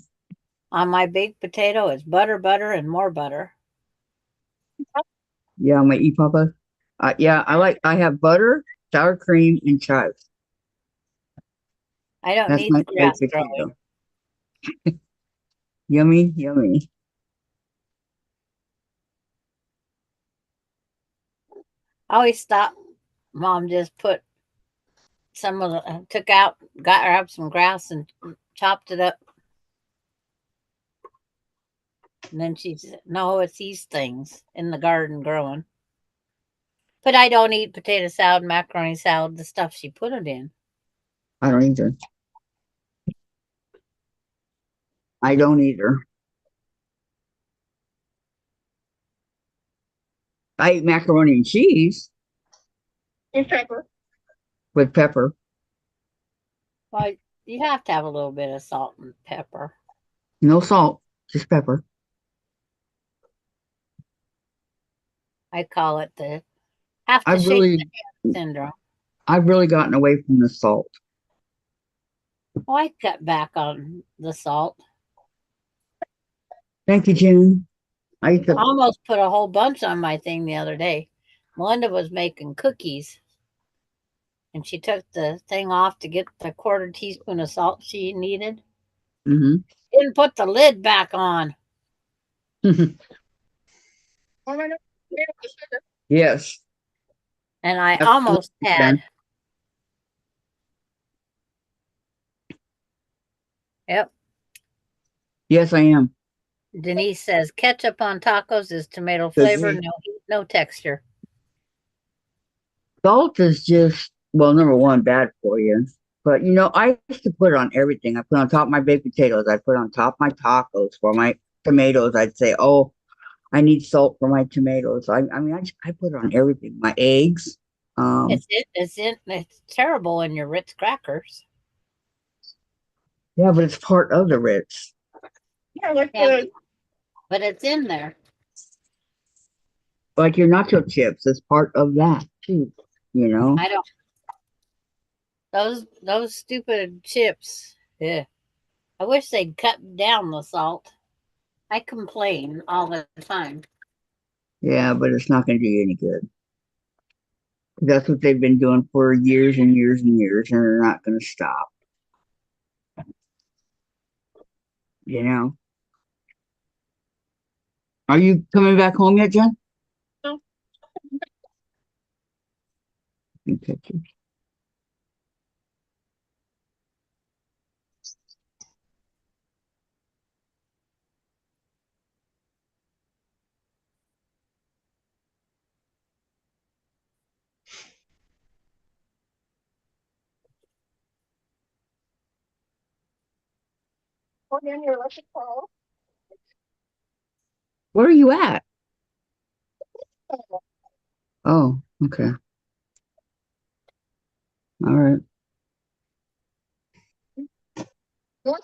S1: On my baked potato, it's butter, butter, and more butter.
S2: Yeah, on my e-papa. Yeah, I have butter, sour cream, and chives.
S1: I don't
S2: That's
S1: need
S2: my
S1: the
S2: baked
S1: grass growing.
S2: potato. Yummy, yummy.
S1: I always stop. Mom just put some of the took out, grabbed some grass and chopped it up. And then she said, "No, it's these things in the garden growing." But I don't eat potato salad, macaroni salad, the stuff she put it in.
S2: I don't either. I don't either. I eat macaroni and cheese
S8: And pepper.
S2: with pepper.
S1: Well, you have to have a little bit of salt and pepper.
S2: No salt, just pepper.
S1: I call it the have to
S2: I've
S1: shake
S2: really,
S1: the hand syndrome.
S2: I've really gotten away from the salt.
S1: Well, I cut back on the salt.
S2: Thank you, Jen. I used
S1: I
S2: to,
S1: almost put a whole bunch on my thing the other day. Melinda was making cookies and she took the thing off to get the quarter teaspoon of salt she needed.
S2: mhm.
S1: Didn't put the lid back on.
S2: Yes.
S1: And I
S2: Absolutely,
S1: almost had.
S2: Jen.
S1: Yep.
S2: Yes, I am.
S1: Denise says ketchup on tacos is tomato
S2: Does
S1: flavor,
S2: he-
S1: no heat, no texture.
S2: Salt is just, well, number one, bad for you. But I used to put it on everything. I put it on top of my baked potatoes. I put it on top of my tacos. For my tomatoes, I'd say, "Oh, I need salt for my tomatoes." I put it on everything. My eggs.
S1: It's terrible in your Ritz crackers.
S2: Yeah, but it's part of the Ritz.
S8: Yeah, like
S1: Yeah.
S8: the
S1: but it's in there.
S2: Like your nacho chips is part of that too. You know?
S1: I don't. Those stupid chips. Yeah. I wish they'd cut down the salt. I complain all the time.
S2: Yeah, but it's not going to do you any good. That's what they've been doing for years and years and years, and they're not going to stop. You know? Are you coming back home yet, Jen?
S8: No.
S2: Okay.
S8: Put in your electric car.
S2: Where are you at? Oh, okay. All right.
S8: What?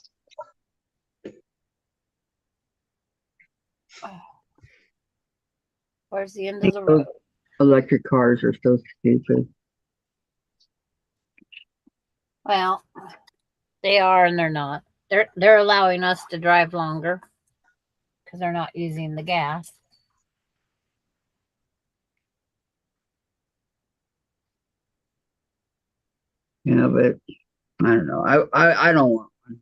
S1: Where's the end of the
S2: Those
S1: road?
S2: electric cars are so stupid.
S1: Well, they are and they're not. They're allowing us to drive longer because they're not using the gas.
S2: You know, but I don't know. I don't want one.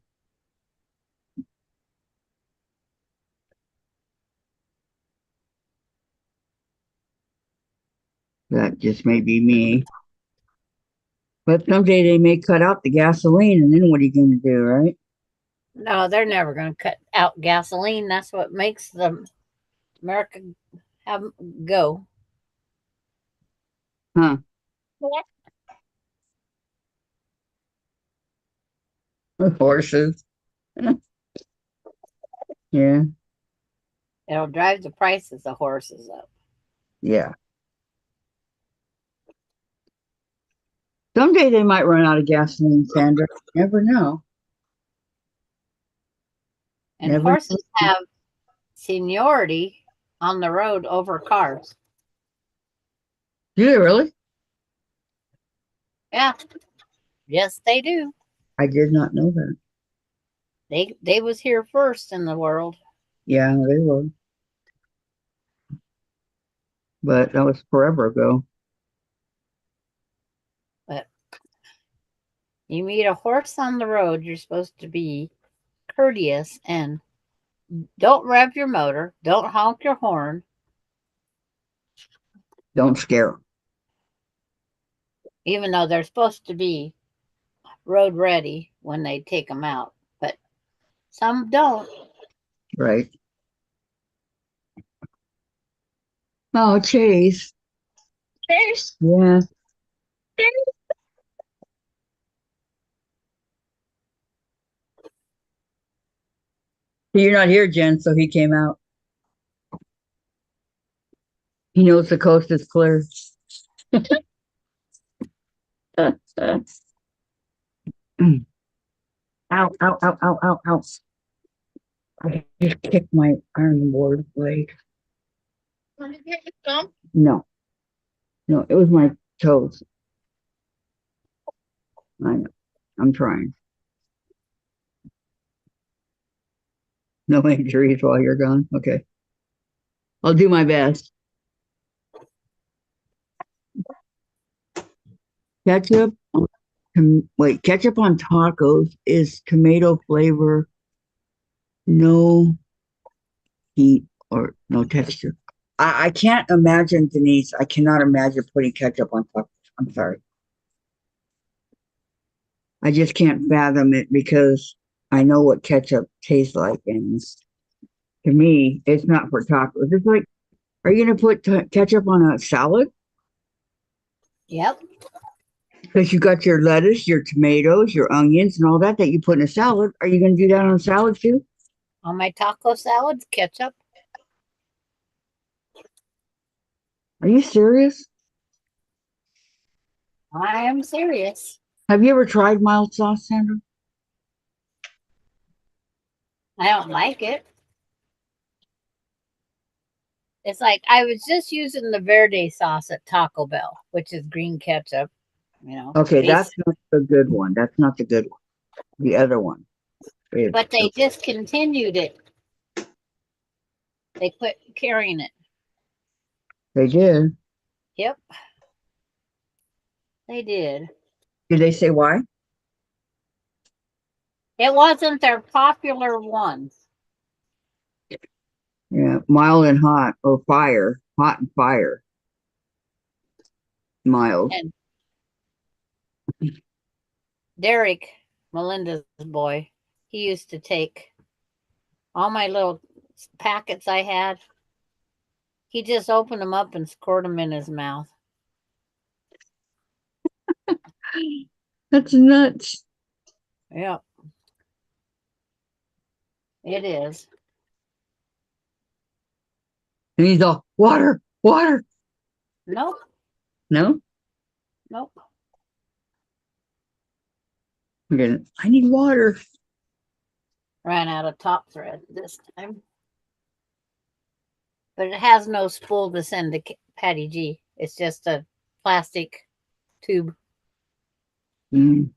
S2: That just may be me. But someday they may cut out the gasoline, and then what are you going to do, right?
S1: No, they're never going to cut out gasoline. That's what makes the America have go.
S2: Huh?
S8: What?
S2: Horses. Yeah,
S1: It'll drive the prices of horses up.
S2: yeah. Someday they might run out of gasoline, Sandra. Never know.
S1: And
S2: Never know.
S1: horses have seniority on the road over cars.
S2: Do they really?
S1: Yeah. Yes, they do.
S2: I did not know that.
S1: They was here first in the world.
S2: Yeah, they were. But that was forever ago.
S1: But you meet a horse on the road, you're supposed to be courteous and don't rev your motor, don't honk your horn.
S2: Don't scare them.
S1: Even though they're supposed to be road ready when they take them out, but some don't.
S2: Right. Oh, Chase.
S8: Chase.
S2: Yeah. You're not here, Jen, so he came out. He knows the coast is clear. Ow, ow, ow, ow, ow, ow. I just kicked my iron board blade.
S8: Want to get your thumb?
S2: No, no, it was my toes. I know. I'm trying. No injuries while you're gone. Okay. I'll do my best. Ketchup. Wait, ketchup on tacos is tomato flavor, no heat or no texture. I can't imagine, Denise. I cannot imagine putting ketchup on tacos. I'm sorry. I just can't fathom it because I know what ketchup tastes like, and to me, it's not for tacos. It's like, are you going to put ketchup on a salad?
S1: Yep.
S2: Because you got your lettuce, your tomatoes, your onions, and all that you put in a salad. Are you going to do that on a salad too?
S1: On my taco salads, ketchup.
S2: Are you serious?
S1: I am serious.
S2: Have you ever tried mild sauce, Sandra?
S1: I don't like it. It's like I was just using the verde sauce at Taco Bell, which is green ketchup.
S2: Okay,
S1: Basic.
S2: that's not the good one. That's not the good one. The other one is.
S1: But they discontinued it. They quit carrying it.
S2: They did.
S1: Yep, they did.
S2: Did they say why?
S1: It wasn't their popular ones.
S2: Yeah, mild and hot or fire, hot and fire, mild.
S1: And Derek, Melinda's boy, he used to take all my little packets I had. He just opened them up and squirt them in his mouth.
S2: That's nuts.
S1: Yep, it is.
S2: And he's all water, water.
S1: Nope,
S2: No,
S1: nope.
S2: okay. I need water.
S1: Ran out of top thread this time. But it has no spool to send to Patty G. It's just a plastic tube.
S2: Mm.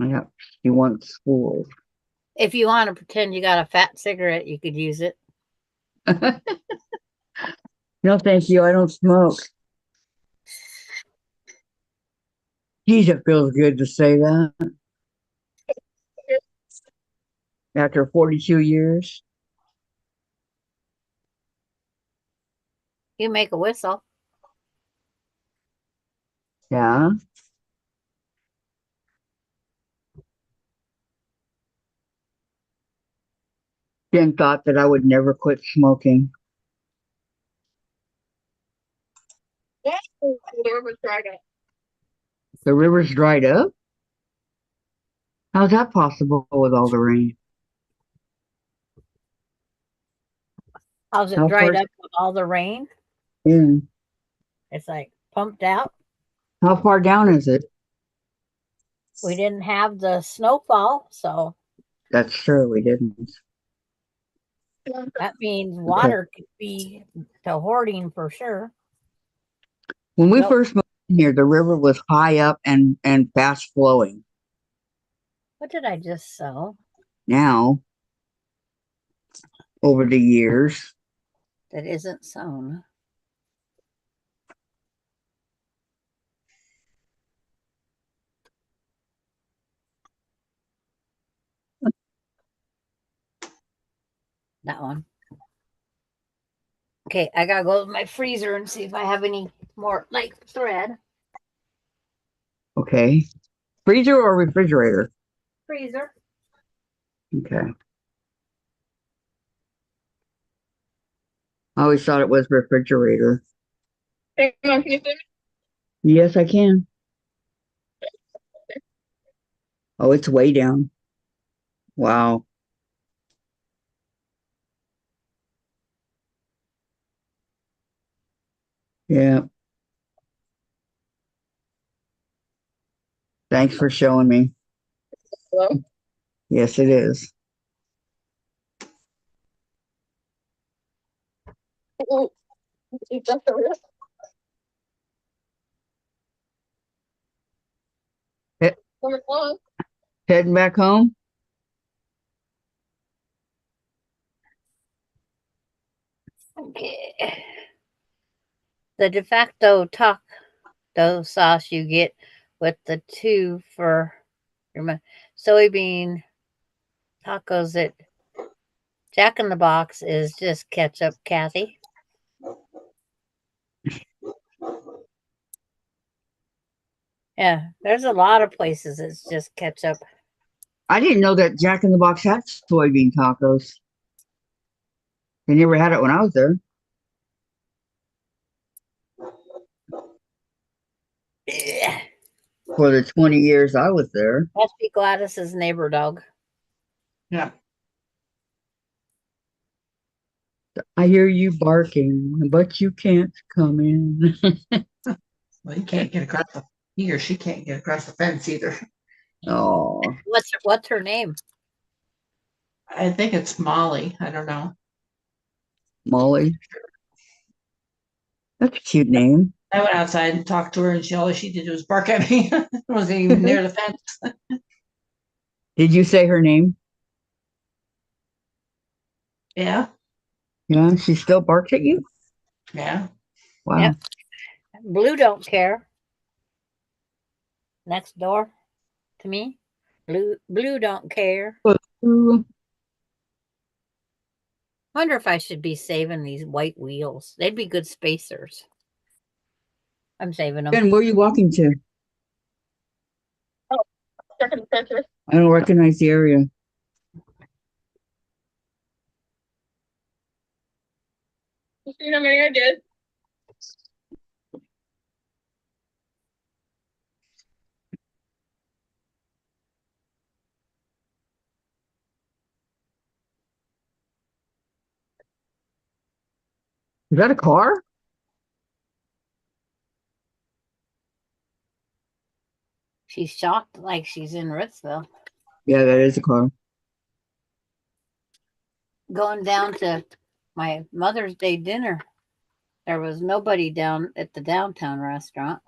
S2: Yeah, he wants schools.
S1: If you want to pretend you got a fat cigarette, you could use it.
S2: No, thank you. I don't smoke. Geez, it feels good to say that. After 42 years.
S1: You make a whistle.
S2: Yeah. Jen thought that I would never quit smoking. The river's dried up? How's that possible with all the rain?
S1: How's it
S2: How
S1: dried
S2: far
S1: up with all the rain?
S2: in?
S1: It's like pumped out.
S2: How far down is it?
S1: We didn't have the snowfall, so
S2: That's true, we didn't.
S1: that means water could be to hoarding for sure.
S2: When we
S1: Nope.
S2: first moved in here, the river was high up and fast flowing.
S1: What did I just sew?
S2: Now, over the years,
S1: That isn't sewn. That one. Okay, I gotta go to my freezer and see if I have any more like thread.
S2: okay. Freezer or refrigerator?
S1: Freezer.
S2: Okay. I always thought it was refrigerator. Yes, I can. Oh, it's way down. Wow. Yeah. Thanks for showing me.
S8: Hello?
S2: Yes, it is.
S8: Oh, is that the risk?
S2: He-
S8: Coming along.
S2: Heading back home?
S1: Okay. The de facto taco sauce you get with the two for soybean tacos at Jack in the Box is just ketchup, Kathy. Yeah, there's a lot of places it's just ketchup.
S2: I didn't know that Jack in the Box had soybean tacos. They never had it when I was there.
S1: Ugh.
S2: For the 20 years I was there.
S1: Must be Gladys's neighbor dog.
S3: Yeah.
S2: I hear you barking, but you can't come in.
S3: Well, he can't get across the he or she can't get across the fence either.
S2: Oh,
S1: What's her name?
S3: I think it's Molly. I don't know.
S2: Molly. That's a cute name.
S3: I went outside and talked to her, and all she did was bark at me. Wasn't even near the fence.
S2: Did you say her name?
S3: Yeah,
S2: Yeah, she still barks at you?
S3: yeah.
S2: Wow.
S1: Yep. Blue don't care. Next door to me. Blue don't care.
S2: Ooh,
S1: Wonder if I should be saving these white wheels. They'd be good spacers. I'm saving them.
S2: Ben, where are you walking to?
S8: Second picture.
S2: I don't recognize the area.
S8: You see how many I did?
S2: Is that a car?
S1: She's shocked like she's in Ritzville.
S2: Yeah, that is a car.
S1: Going down to my Mother's Day dinner. There was nobody down at the downtown restaurant.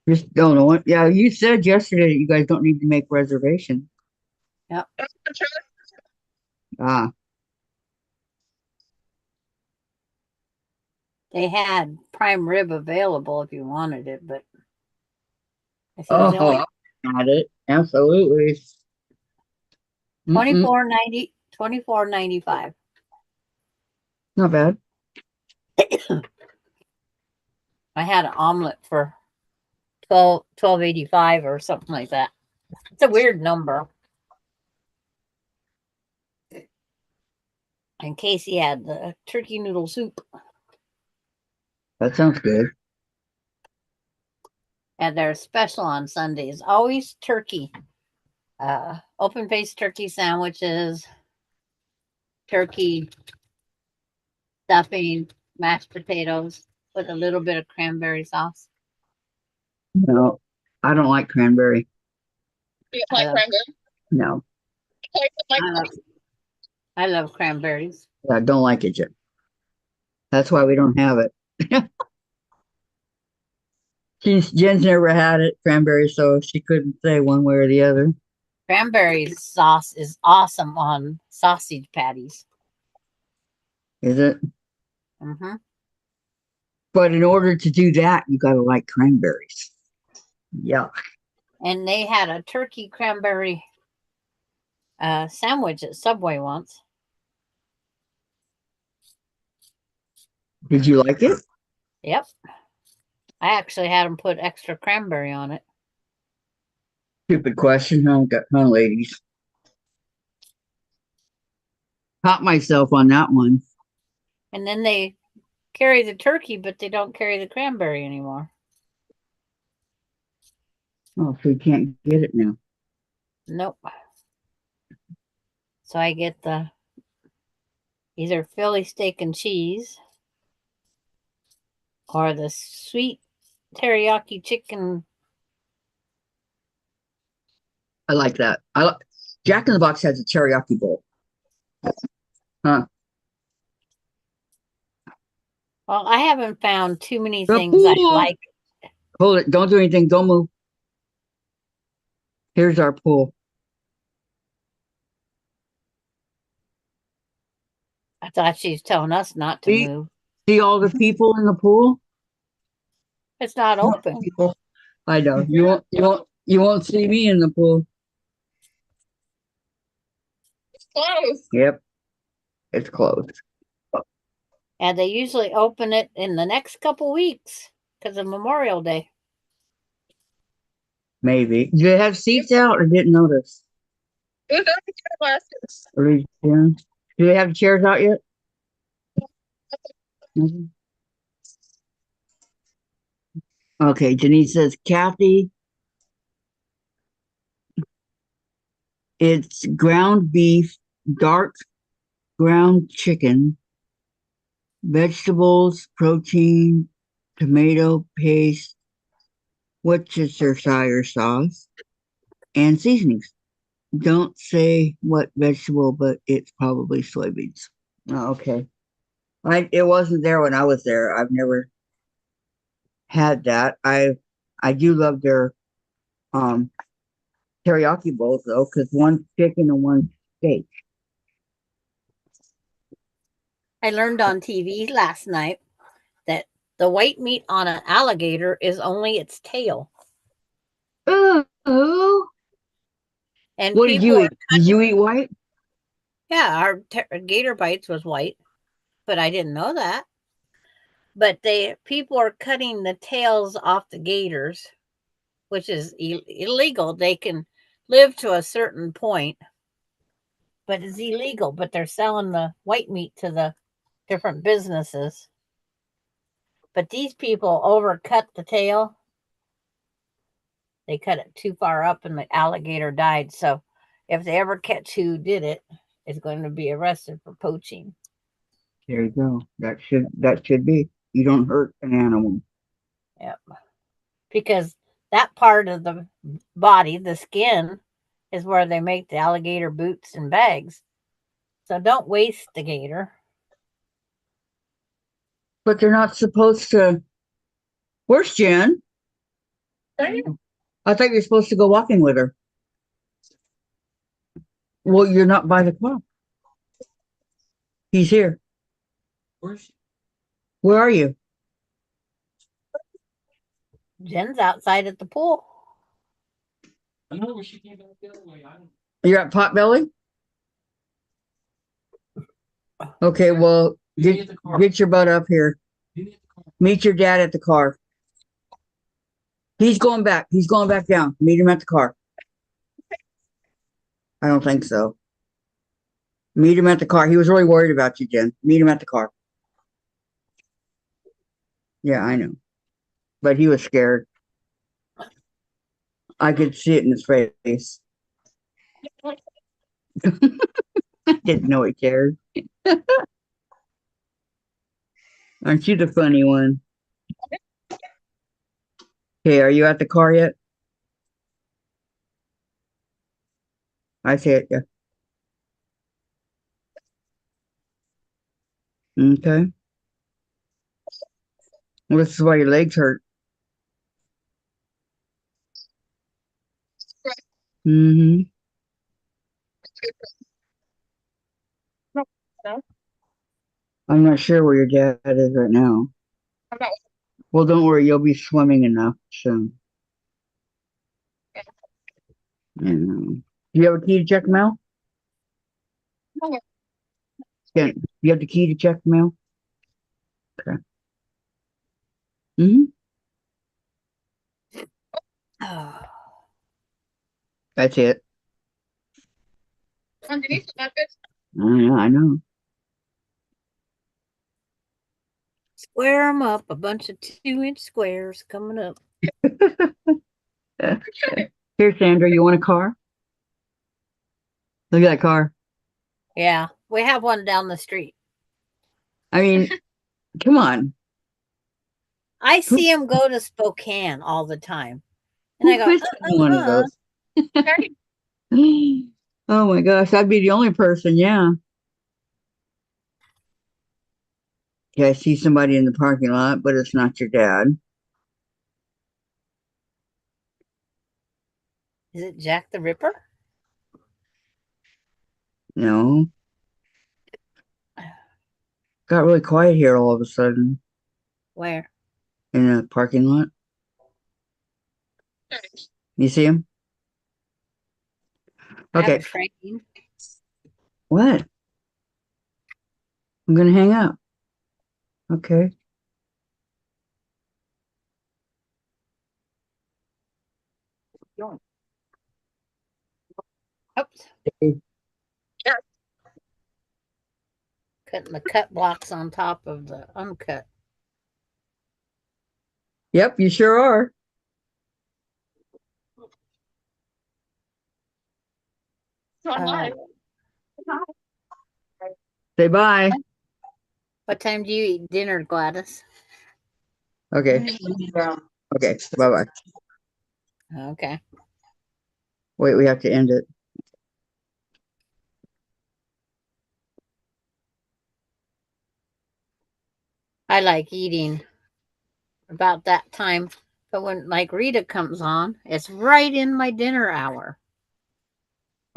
S2: Just don't know it. Yeah, you said yesterday that you guys don't need to make reservations.
S1: Yep.
S2: Ah,
S1: They had prime rib available if you wanted it, but I think it was only
S2: got it. Absolutely. Mm-mm,
S1: $24.95.
S2: not bad.
S1: I had an omelet for $12.85 or something like that. It's a weird number. And Casey had the turkey noodle soup.
S2: That sounds good.
S1: And their special on Sundays, always turkey. Open faced turkey sandwiches, turkey stuffing, mashed potatoes with a little bit of cranberry sauce.
S2: No, I don't like cranberry.
S8: You like cranberry?
S2: No,
S1: I love cranberries.
S2: I don't like it, Jen. That's why we don't have it. Jen's never had it, cranberry, so she couldn't say one way or the other.
S1: Cranberry sauce is awesome on sausage patties.
S2: Is it?
S1: Mm-hmm.
S2: But in order to do that, you gotta like cranberries. Yeah.
S1: And they had a turkey cranberry sandwich at Subway once.
S2: Did you like it?
S1: Yep. I actually had them put extra cranberry on it.
S2: Stupid question, huh, ladies? Caught myself on that one.
S1: And then they carry the turkey, but they don't carry the cranberry anymore.
S2: Oh, so you can't get it now.
S1: Nope. So I get the either Philly steak and cheese or the sweet teriyaki chicken.
S2: I like that. Jack in the Box has a teriyaki bowl. Huh?
S1: Well, I haven't found too many
S2: The
S1: things I
S2: pool.
S1: like.
S2: Hold it. Don't do anything. Don't move. Here's our pool.
S1: I thought she was telling us not to move.
S2: See all the people in the pool?
S1: It's not open.
S3: People.
S2: I know. You won't see me in the pool.
S8: It's closed.
S2: Yep. It's closed.
S1: And they usually open it in the next couple weeks because of Memorial Day.
S2: Maybe. Do they have seats out or didn't notice?
S8: It was only 2 glasses.
S2: Yeah. Do they have chairs out yet? Mhm. Okay, Denise says, Kathy, it's ground beef, dark ground chicken, vegetables, protein, tomato paste, Worcestershire sauce, and seasonings. Don't say what vegetable, but it's probably soybeans. Oh, okay. It wasn't there when I was there. I've never had that. I do love their um teriyaki bowls though, because one's chicken and one's steak.
S1: I learned on TV last night that the white meat on an alligator is only its tail.
S2: Oh,
S1: And
S2: what did
S1: people
S2: you
S1: are
S2: eat? Did you eat white?
S1: yeah, our gator bites was white, but I didn't know that. But people are cutting the tails off the gators, which is illegal. They can live to a certain point, but it's illegal. But they're selling the white meat to the different businesses. But these people overcut the tail. They cut it too far up and the alligator died. So if they ever catch who did it, it's going to be arrested for poaching.
S2: There you go. That should be. You don't hurt an animal.
S1: Yep. Because that part of the body, the skin, is where they make the alligator boots and bags. So don't waste the gator.
S2: But they're not supposed to. Where's Jen? I thought you were supposed to go walking with her. Well, you're not by the car. He's here.
S6: Where's she?
S2: Where are you?
S1: Jen's outside at the pool.
S6: I know where she came back the other way. I don't.
S2: You're at Potbelly? Okay, well,
S6: Meet me at the car.
S2: get your butt up here.
S6: Meet me at the car.
S2: Meet your dad at the car. He's going back. He's going back down. Meet him at the car. I don't think so. Meet him at the car. He was really worried about you, Jen. Meet him at the car. Yeah, I know. But he was scared. I could see it in his face. I didn't know he cared. Aren't you the funny one? Okay, are you at the car yet? I see it, yeah. Okay. Well, this is why your legs hurt. Mm-hmm. I'm not sure where your dad is right now. Well, don't worry, you'll be swimming enough soon. Do you have a key to check the mail? Yeah. You have the key to check the mail? Okay. Mm-hmm.
S1: Oh,
S2: That's it.
S8: Underneath the bucket.
S2: I know.
S1: square them up. A bunch of 2-inch squares coming up.
S2: Here, Sandra, you want a car? Look at that car.
S1: Yeah, we have one down the street.
S2: I mean, come on.
S1: I see him go to Spokane all the time. And
S2: Who
S1: I go,
S2: fits in one of those?
S8: Okay.
S2: Oh my gosh, I'd be the only person, yeah. Yeah, I see somebody in the parking lot, but it's not your dad.
S1: is it Jack the Ripper?
S2: No. Got really quiet here all of a sudden
S1: Where?
S2: in a parking lot. You see him?
S1: I have
S2: Okay.
S1: a train.
S2: What? I'm gonna hang up. Okay.
S1: Oops. Cutting the cut blocks on top of the uncut.
S2: Yep, you sure are.
S1: Uh,
S2: Say bye.
S1: what time do you eat dinner, Gladys?
S2: Okay. Okay. Bye bye.
S1: Okay.
S2: Wait, we have to end it.
S1: I like eating about that time. But when like Rita comes on, it's right in my dinner hour.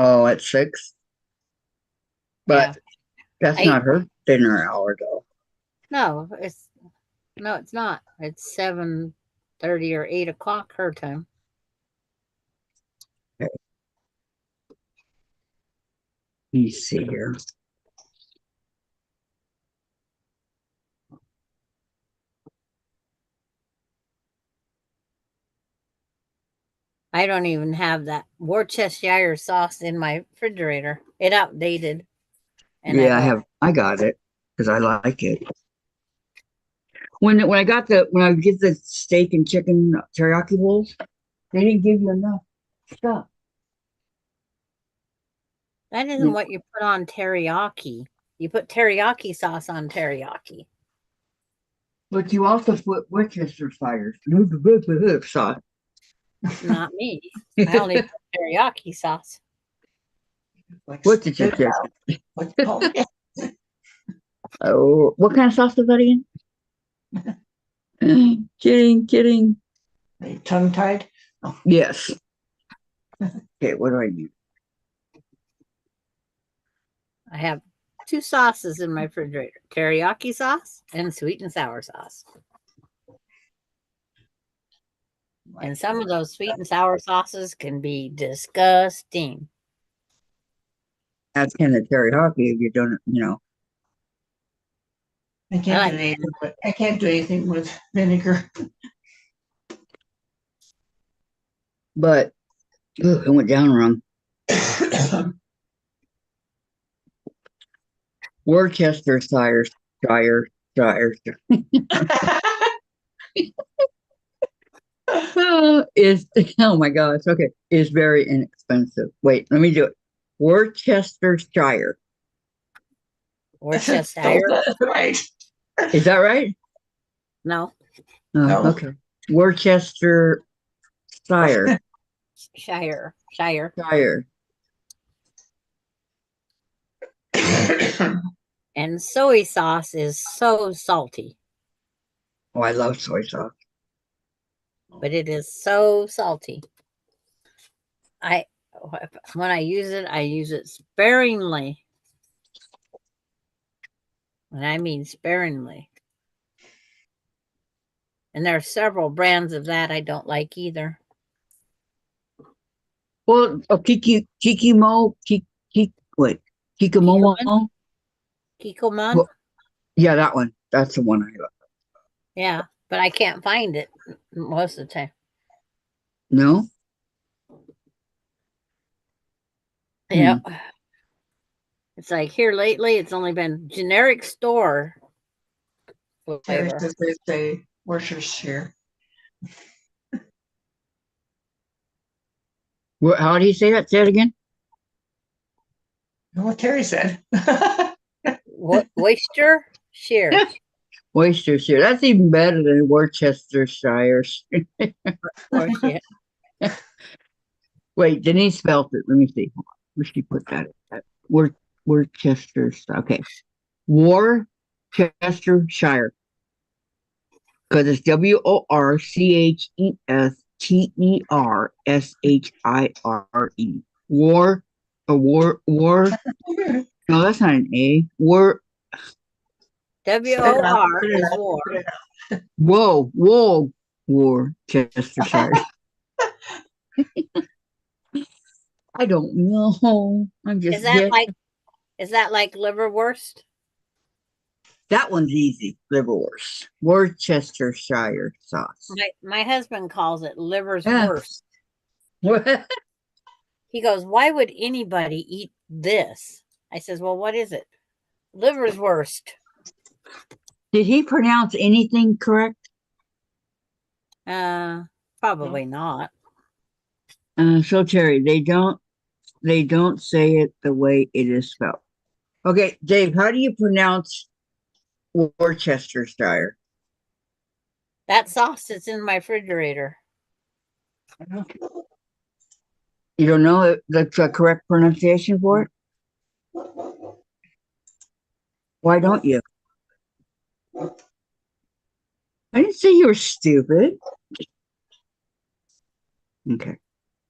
S2: Oh, at 6.
S1: Yeah.
S2: But that's
S1: I
S2: not her dinner hour though.
S1: no, it's not. It's 7:30 or 8 o'clock her time.
S2: Okay. Let me see here.
S1: I don't even have that Worcestershire sauce in my refrigerator. It outdated. And I
S2: Yeah,
S1: go,
S2: I got it because I like it. When I get the steak and chicken teriyaki bowls, they didn't give you enough stuff.
S1: that isn't what you put on teriyaki. You put teriyaki sauce on teriyaki.
S2: But you also put Worcestershire sauce.
S1: Not me. I only put teriyaki sauce.
S3: Like
S2: What did you
S3: spit
S2: say?
S3: out. What you call it?
S2: Oh, what kind of sauce is that again? Kidding.
S3: Are you tongue tied?
S2: Yes. Okay, what do I need?
S1: I have 2 sauces in my refrigerator, teriyaki sauce and sweet and sour sauce. And some of those sweet and sour sauces can be disgusting.
S2: That's kind of teriyaki if you don't,
S3: I can't do anything with vinegar.
S2: But it went down wrong. Worcestershire. Is oh my gosh, okay, is very inexpensive. Wait, let me do it. Worcestershire.
S1: Worcestershire?
S3: Right.
S2: Is that right?
S1: No.
S2: Oh,
S3: No.
S2: okay. Worcestershire.
S1: Shire.
S2: Shire.
S1: And soy sauce is so salty,
S2: Oh, I love soy sauce.
S1: but it is so salty. When I use it sparingly. And I mean sparingly. And there are several brands of that I don't like either.
S2: Well, Kikimomo.
S1: Kikkoman?
S2: Well, yeah, that one. That's the one I love.
S1: Yeah, but I can't find it most of the time.
S2: No?
S1: Yeah. It's like here lately, it's only been generic store
S3: Terry
S1: flavor.
S3: says they say Worcestershire.
S2: How do you say that? Say it again.
S3: What Terry said.
S1: Oyster shear.
S2: Worcestershire. That's even better than Worcestershire.
S1: Yeah.
S2: Wait, Denise spelled it. Let me see. Where she put that? Worcestershire. Okay. Worcestershire. Because it's WORCHESTERSHIRE. War. No, that's not an A.
S1: WOR is war.
S2: Whoa. Worcestershire. I don't know. I'm just
S1: Is that like liverwurst?
S2: That one's easy. Liverwurst. Worcestershire sauce.
S1: My husband calls it liver's
S2: Yeah.
S1: worst. He goes, "Why would anybody eat this?" I says, "Well, what is it?" Liver's worst.
S2: Did he pronounce anything correct?
S1: Probably not.
S2: So Terry, they don't say it the way it is spelled. Okay, Dave, how do you pronounce Worcestershire?
S1: That sauce is in my refrigerator.
S2: You don't know the correct pronunciation for it? Why don't you? I didn't say you were stupid. Okay.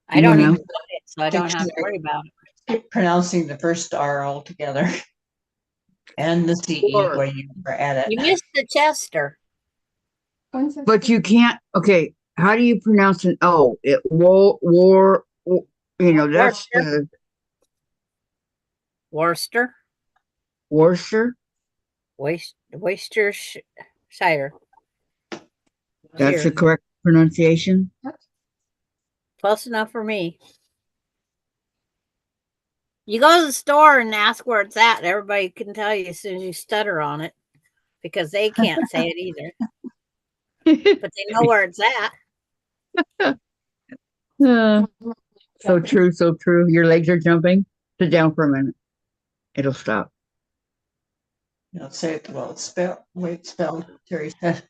S1: I don't
S2: Anyone
S1: even
S2: else?
S1: know it, so I don't have to worry about it.
S3: Keep pronouncing the first R altogether. And the CE
S2: Or-
S3: when you were at
S1: You
S3: it.
S1: missed the Chester.
S2: But you can't. Okay, how do you pronounce it? Oh, it war. You know, that's the
S1: Worcester,
S2: Worcester.
S1: Worcestershire.
S2: That's the
S1: Here.
S2: correct pronunciation.
S1: Close enough for me. You go to the store and ask where it's at. Everybody can tell you as soon as you stutter on it because they can't say it either. But they know where it's at.
S2: So true, so true. Your legs are jumping. Sit down for a minute. It'll stop.
S3: You know, say it well. It's spelled the way it's spelled. Terry said.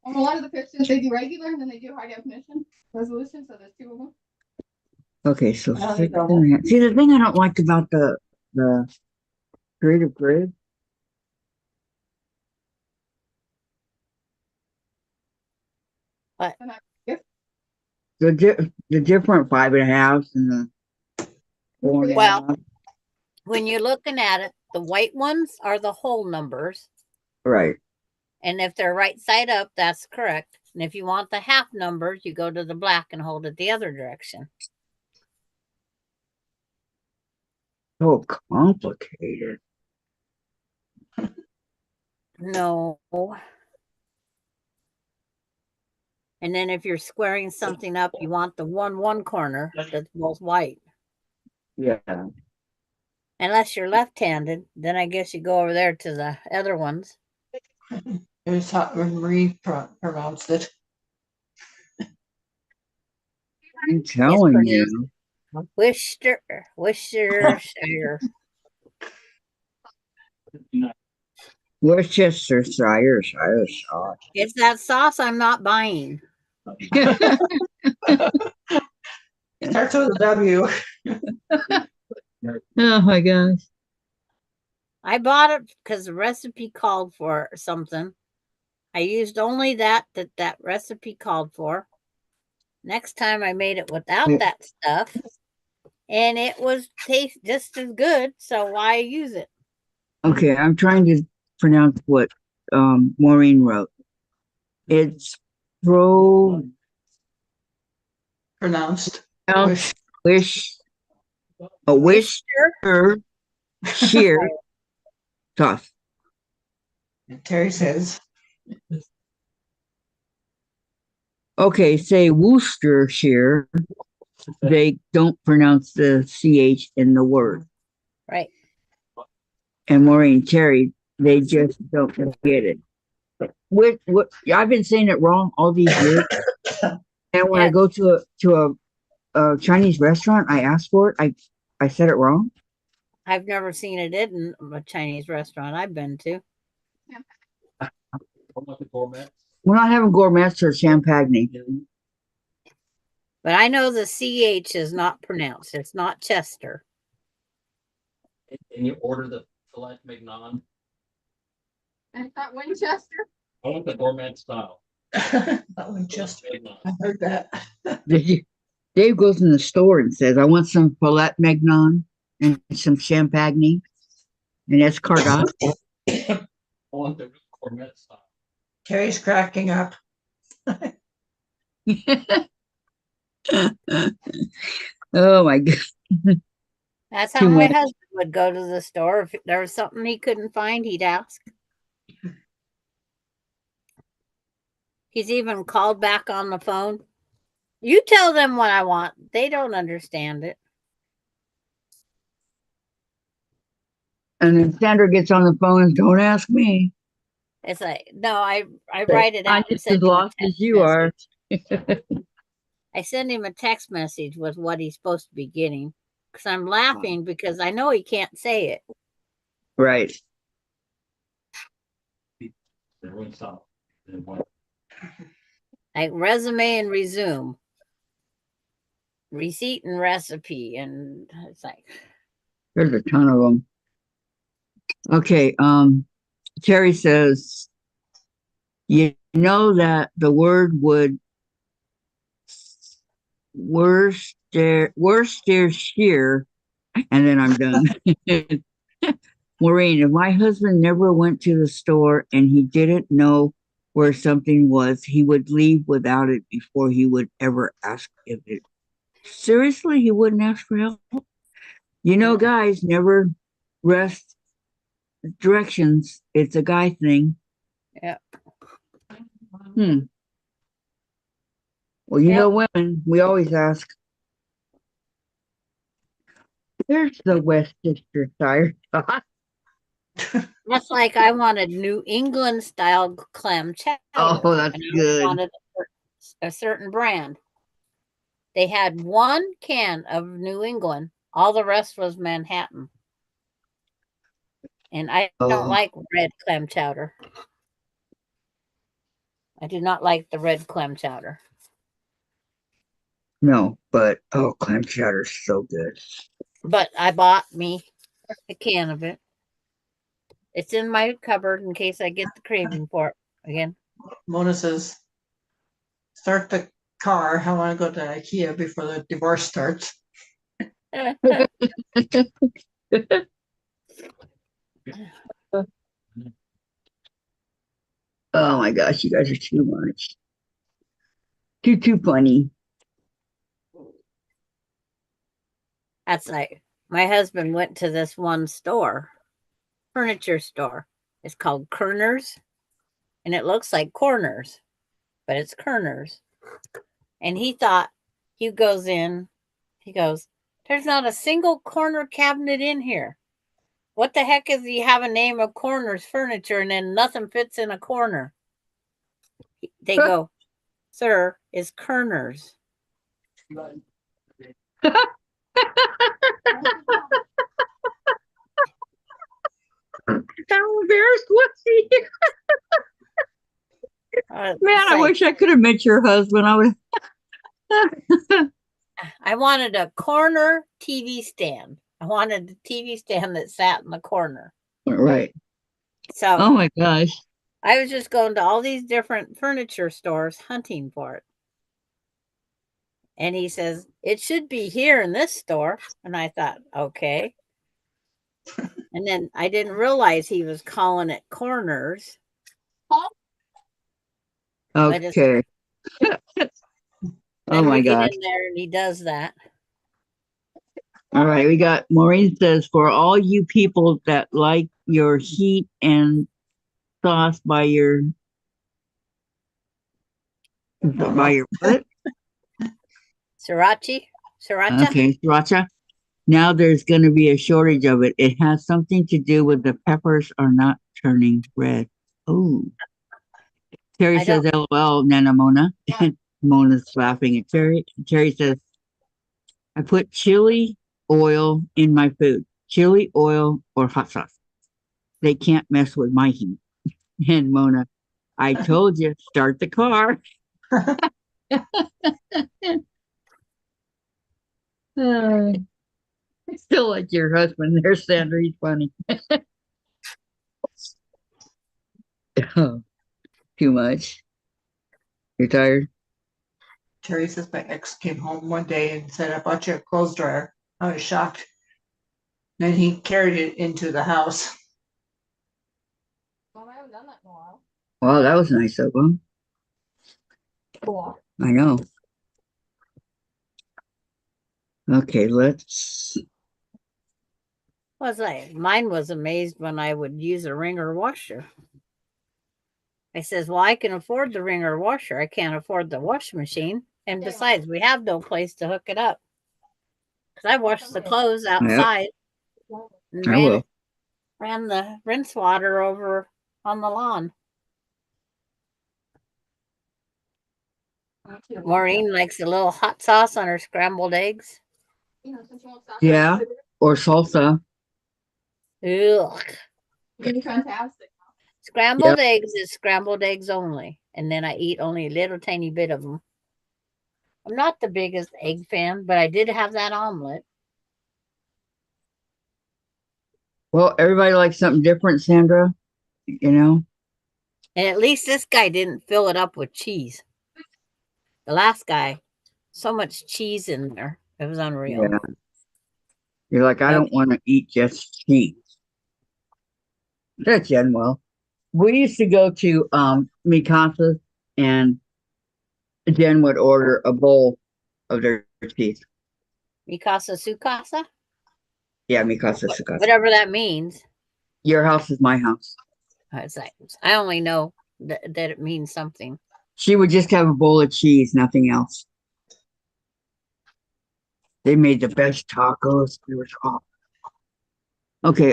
S7: On a lot of the pictures, they do regular and then they do high definition resolution. So there's two of them.
S2: Okay, so
S3: Well,
S2: 6
S3: you
S2: and a half. See, the thing I don't like about the creative grid.
S1: But
S7: And I guess
S2: The different 5.5s and the 4.5.
S1: well, when you're looking at it, the white ones are the whole numbers.
S2: Right.
S1: And if they're right side up, that's correct. And if you want the half numbers, you go to the black and hold it the other direction.
S2: So complicated.
S1: No. And then if you're squaring something up, you want the one corner that's both white.
S2: Yeah.
S1: Unless you're left-handed, then I guess you go over there to the other ones.
S3: Here's how Marie pronounced it.
S2: I'm telling
S1: pronounced
S2: you.
S1: Worcestershire.
S2: Worcestershire.
S1: It's that sauce I'm not buying.
S3: Starts with a W.
S2: Oh my gosh.
S1: I bought it because the recipe called for something. I used only that recipe called for. Next time I made it without that stuff, and it was taste just as good. So why use it?
S2: Okay, I'm trying to pronounce what Maureen wrote. It's
S3: Pronounced.
S2: wish a wish sheer tough.
S3: And Terry says.
S2: Okay, say Worcestershire. They don't pronounce the CH in the word.
S1: Right.
S2: And Maureen Terry, they just don't get it. What I've been saying it wrong all these years. And when I go to a Chinese restaurant, I ask for it. I said it wrong.
S1: I've never seen it in a Chinese restaurant I've been to.
S2: We're not having gourmets or champagne.
S1: But I know the CH is not pronounced. It's not Chester.
S6: And you order the filet mignon.
S7: and not Winchester.
S6: I want the gourmet style.
S3: That one just. I heard that.
S2: Dave goes in the store and says, "I want some filet mignon and some champagne and escargot."
S6: I want the gourmet style.
S3: Terry's cracking up.
S2: Oh my god.
S1: That's how my husband would go to the store. If there was something he couldn't find, he'd ask. He's even called back on the phone. You tell them what I want. They don't understand it.
S2: And then Sandra gets on the phone and don't ask me.
S1: It's like, no, I write it out.
S2: I'm just as lost as you are.
S1: I send him a text message with what he's supposed to be getting because I'm laughing because I know he can't say it.
S2: Right.
S1: Like resume and resume, receipt and recipe, and it's like
S2: There's a ton of them. Okay. Terry says You know that the word would Worcestershire, and then I'm done. Maureen, if my husband never went to the store and he didn't know where something was, he would leave without it before he would ever ask if it. Seriously, he wouldn't ask for help. You know, guys never rest directions. It's a guy thing.
S1: Yeah.
S2: Hmm. Well, you
S1: Yep.
S2: know, women, we always ask. There's the Worcestershire sauce.
S1: That's like I wanted New England style clam chowder.
S2: Oh, that's
S1: and I
S2: good.
S1: wanted a certain brand. They had one can of New England. All the rest was Manhattan. And I don't
S2: Oh,
S1: like red clam chowder. I do not like the red clam chowder.
S2: no, but oh, clam chowder's so good.
S1: But I bought me a can of it. It's in my cupboard in case I get the craving for it again.
S3: Mona says, start the car. I want to go to IKEA before the divorce starts.
S2: Oh my gosh, you guys are too much. Too funny.
S1: That's like my husband went to this one store, furniture store. It's called Kerner's, and it looks like Corners, but it's Kerner's. And he thought, he goes in, he goes, there's not a single corner cabinet in here. What the heck is you have a name of Corners Furniture and then nothing fits in a corner? They go, sir, it's Kerner's.
S2: How embarrassed was he? Man, I
S1: like,
S2: wish I could have met your husband. I would.
S1: I wanted a corner TV stand. I wanted the TV stand that sat in the corner.
S2: Right.
S1: So,
S2: Oh my gosh.
S1: I was just going to all these different furniture stores hunting for it. And he says, it should be here in this store. And I thought, okay. And then I didn't realize he was calling it Corners.
S2: Okay.
S1: Then
S2: Oh
S1: we
S2: my
S1: get
S2: gosh.
S1: in there and he does that.
S2: All right, we got Maureen says, for all you people that like your heat and sauce by your what?
S1: Sriracha.
S2: Okay, sriracha. Now there's going to be a shortage of it. It has something to do with the peppers are not turning red. Oh, Terry
S1: I
S2: says,
S1: don't.
S2: "LOL, Nana Mona." Mona's laughing at Terry. Terry says, "I put chili oil in my food. Chili oil or hot sauce. They can't mess with my heat." And Mona, I told you, start the car. I still like your husband there, Sandra. He's funny. Oh, too much. You're tired?
S3: Terry says my ex came home one day and said, I bought you a clothes dryer. I was shocked. Then he carried it into the house.
S7: Well, I haven't done that in a while.
S2: Well, that was nice of him.
S7: Cool.
S2: I know. Okay, let's.
S1: Mine was amazed when I would use a wringer washer. I says, well, I can afford the wringer washer. I can't afford the washing machine. And besides, we have no place to hook it up. Because I washed the clothes outside and
S2: I will.
S1: ran the rinse water over on the lawn. Maureen likes a little hot sauce on her scrambled eggs.
S2: Yeah, or salsa.
S1: Ugh.
S7: Pretty fantastic.
S1: Scrambled eggs is scrambled eggs only. And then I eat only a little tiny bit of them. I'm not the biggest egg fan, but I did have that omelet.
S2: Well, everybody likes something different, Sandra. You know?
S1: And at least this guy didn't fill it up with cheese. The last guy, so much cheese in there. It was unreal.
S2: Yeah. You're like, I don't want to eat just cheese. That's well. We used to go to Mikasa, and Jen would order a bowl of their cheese.
S1: Mikasa Sukasa?
S2: Yeah, Mikasa Sukasa.
S1: Whatever that means.
S2: Your house is my house.
S1: It's like, I only know that it means something.
S2: She would just have a bowl of cheese, nothing else. They made the best tacos. They were awesome. Okay,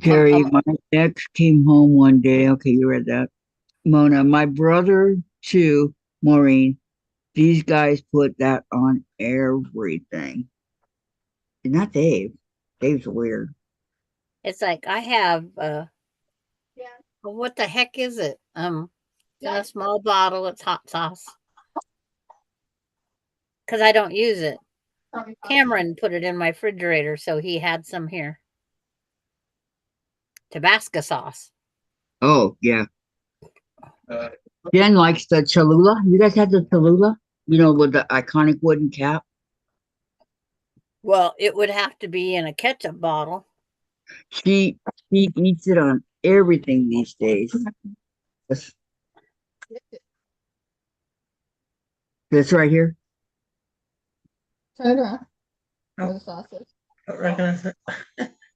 S2: Terry, my ex came home one day. Okay, you read that. Mona, my brother too, Maureen. These guys put that on everything. Not Dave. Dave's weird.
S1: It's like I have what the heck is it? In a small bottle, it's hot sauce. Because I don't use it. Cameron put it in my refrigerator, so he had some here. Tabasco sauce.
S2: Oh, yeah. Jen likes the Cholula. You guys had the Cholula? You know, with the iconic wooden cap?
S1: Well, it would have to be in a ketchup bottle.
S2: She eats it on everything these days. This right here?
S7: Turn it around. Where the sauce is.
S3: Don't recognize it.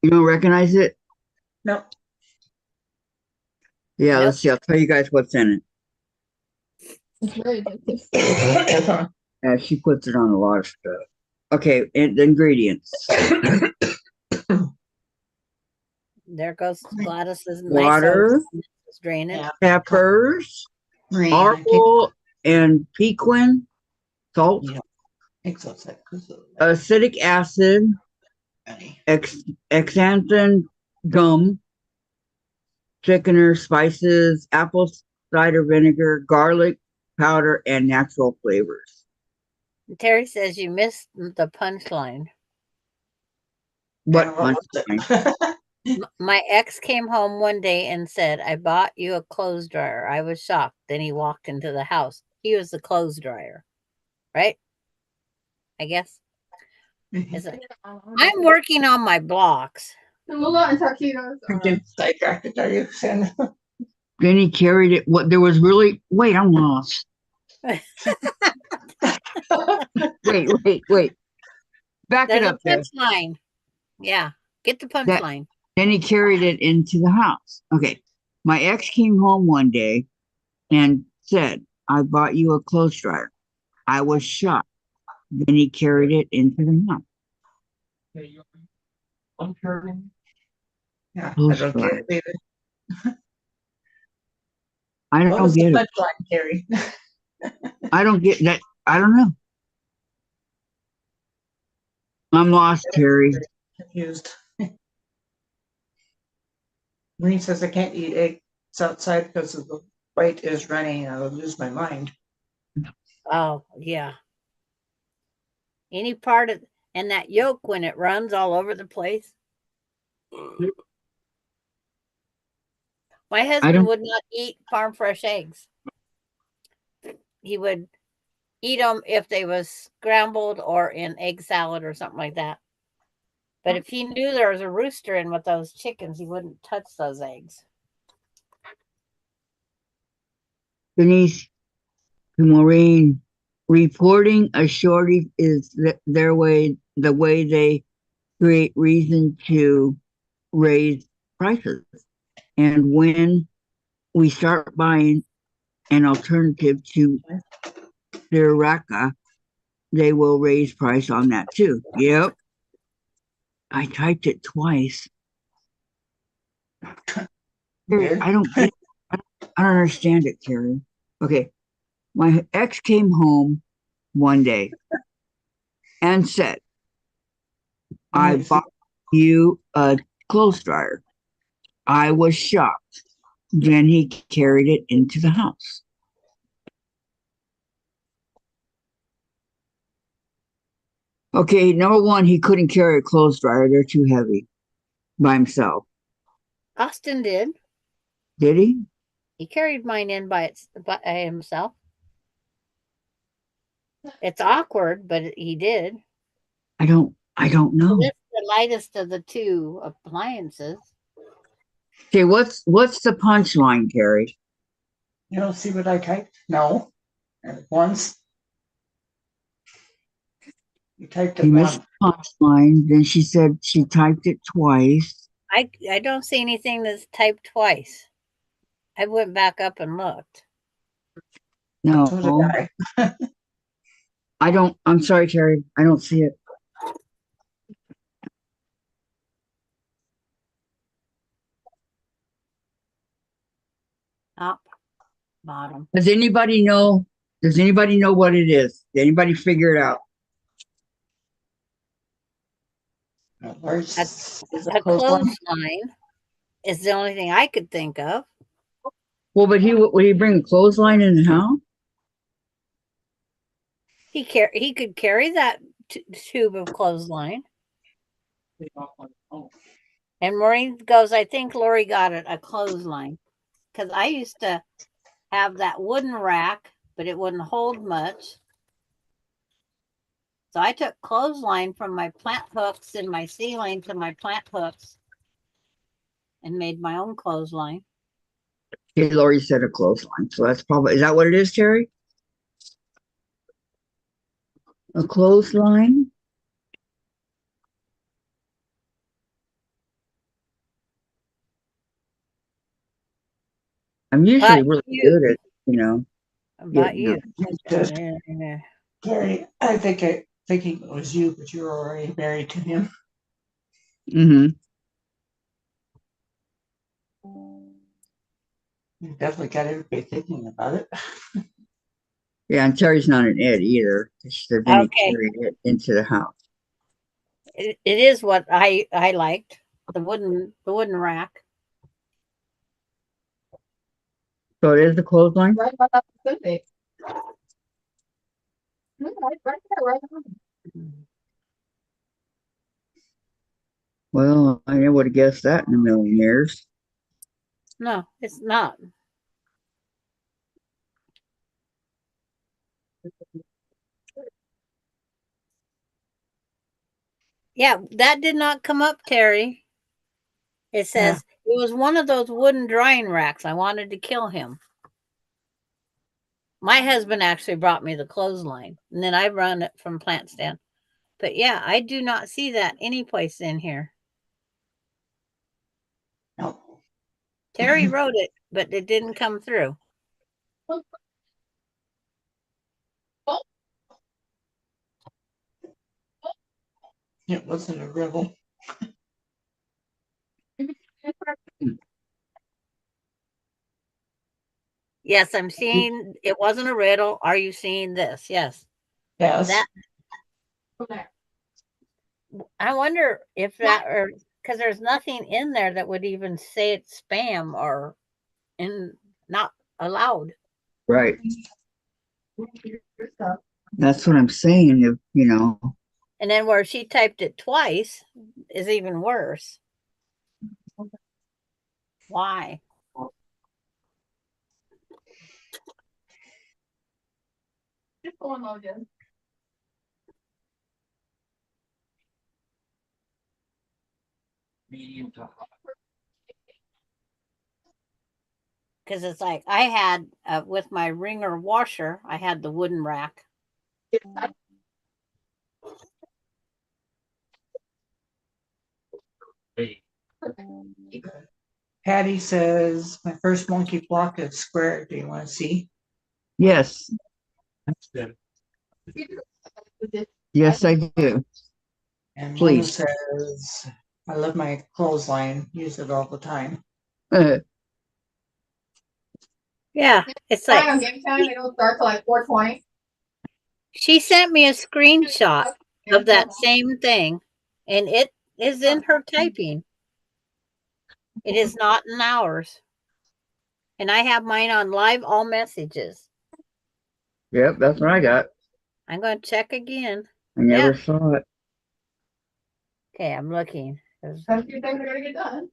S2: You don't recognize it?
S3: No.
S2: Yeah,
S1: Nope.
S2: let's see. I'll tell you guys what's in it.
S7: It's very addictive.
S2: Yeah, she puts it on a lot of stuff. Okay, and the ingredients.
S1: There goes Gladys's
S2: Water,
S1: nice draining.
S3: Yeah.
S2: peppers,
S3: Green.
S2: apple, and pequin, salt,
S3: Yeah.
S2: acetic acid, xanthan gum, thickener, spices, apple cider vinegar, garlic powder, and natural flavors.
S1: Terry says you missed the punchline.
S2: What
S3: was
S2: punchline?
S1: My ex came home one day and said, I bought you a clothes dryer. I was shocked. Then he walked into the house. He was the clothes dryer, right? I guess. I'm working on my blocks.
S7: Lula and taquitos.
S3: Are you, Sandra?
S2: Then he carried it. What there was really wait, I'm lost. Wait. Back
S1: There's
S2: it
S1: a
S2: up there.
S1: punchline. Yeah. Get the punchline.
S2: Then he carried it into the house. Okay. My ex came home one day and said, I bought you a clothes dryer. I was shocked. Then he carried it into the house.
S6: I'm turning.
S3: Yeah,
S2: Clothes
S3: I don't
S2: dryer.
S3: get it either.
S2: I
S3: What
S2: don't
S3: was the
S2: get it.
S3: punchline, Carrie?
S2: I don't get that. I don't know. I'm lost, Terry.
S3: Confused. Maureen says I can't eat eggs outside because of the white is running. I'll lose my mind.
S1: Oh, yeah. Any part of and that yolk when it runs all over the place. My husband would not eat farm fresh eggs. He would eat them if they was scrambled or in egg salad or something like that. But if he knew there was a rooster in with those chickens, he wouldn't touch those eggs.
S2: Denise, to Maureen, reporting a shortage is the way they create reason to raise prices. And when we start buying an alternative to Sriracha, they will raise price on that too. Yep. I typed it twice. Terry, I don't understand it, Terry. Okay. My ex came home one day and said, I bought you a clothes dryer. I was shocked. Then he carried it into the house. Okay, number one, he couldn't carry a clothes dryer. They're too heavy by himself.
S1: Austin did.
S2: Did he?
S1: He carried mine in by himself. It's awkward, but he did.
S2: I don't know.
S1: This is the lightest of the two appliances.
S2: Okay, what's the punchline, Carrie?
S3: You don't see what I typed? No. Once. You typed it
S2: You missed
S3: once.
S2: the punchline. Then she said she typed it twice.
S1: I don't see anything that's typed twice. I went back up and looked.
S2: No,
S3: So did I.
S2: I don't. I'm sorry, Carrie. I don't see it.
S1: Top, bottom.
S2: Does anybody know? Does anybody know what it is? Did anybody figure it out?
S3: Where's
S1: A clothesline is the only thing I could think of.
S2: Well, but would he bring a clothesline in the house?
S1: He could carry that tube of clothesline. And Maureen goes, I think Lori got it a clothesline. Because I used to have that wooden rack, but it wouldn't hold much. So I took clothesline from my plant hooks in my ceiling to my plant hooks and made my own clothesline.
S2: Okay, Lori said a clothesline. So that's probably, is that what it is, Terry? A clothesline? I'm usually really good at,
S1: About you.
S3: Gary, I think thinking it was you, but you were already married to him.
S2: Mm-hmm.
S3: You definitely got everybody thinking about it.
S2: Yeah, and Terry's not an Ed either. Then he carried it into the house.
S1: It is what I liked. The wooden rack.
S2: So it is the clothesline?
S7: Right about that Sunday. Right there, right on.
S2: Well, I never would have guessed that in a million years.
S1: No, it's not. Yeah, that did not come up, Terry. It says it was one of those wooden drying racks. I wanted to kill him. My husband actually brought me the clothesline, and then I run it from plant stand. But yeah, I do not see that any place in here.
S3: No.
S1: Terry wrote it, but it didn't come through.
S3: It wasn't a riddle.
S1: Yes, I'm seeing it wasn't a riddle. Are you seeing this? Yes.
S3: Yes.
S1: That I wonder if that or because there's nothing in there that would even say it's spam or not allowed.
S2: Right. That's what I'm saying.
S1: And then where she typed it twice is even worse. Why?
S7: Just go on, Logan.
S6: Medium to hot.
S1: Because it's like I had with my wringer washer, I had the wooden rack.
S3: Patty says, my first monkey block is square. Do you want to see?
S2: Yes.
S6: That's good.
S2: Yes, I do.
S3: And
S2: Please.
S3: Mona says, I love my clothesline. Use it all the time.
S1: Yeah, it's like
S7: on game time. They don't start till like 4:20.
S1: she sent me a screenshot of that same thing, and it is in her typing. It is not in ours. And I have mine on live all messages.
S2: Yep, that's what I got.
S1: I'm going to check again.
S2: I never saw it.
S1: Okay, I'm looking.
S7: Some few things are gonna get done.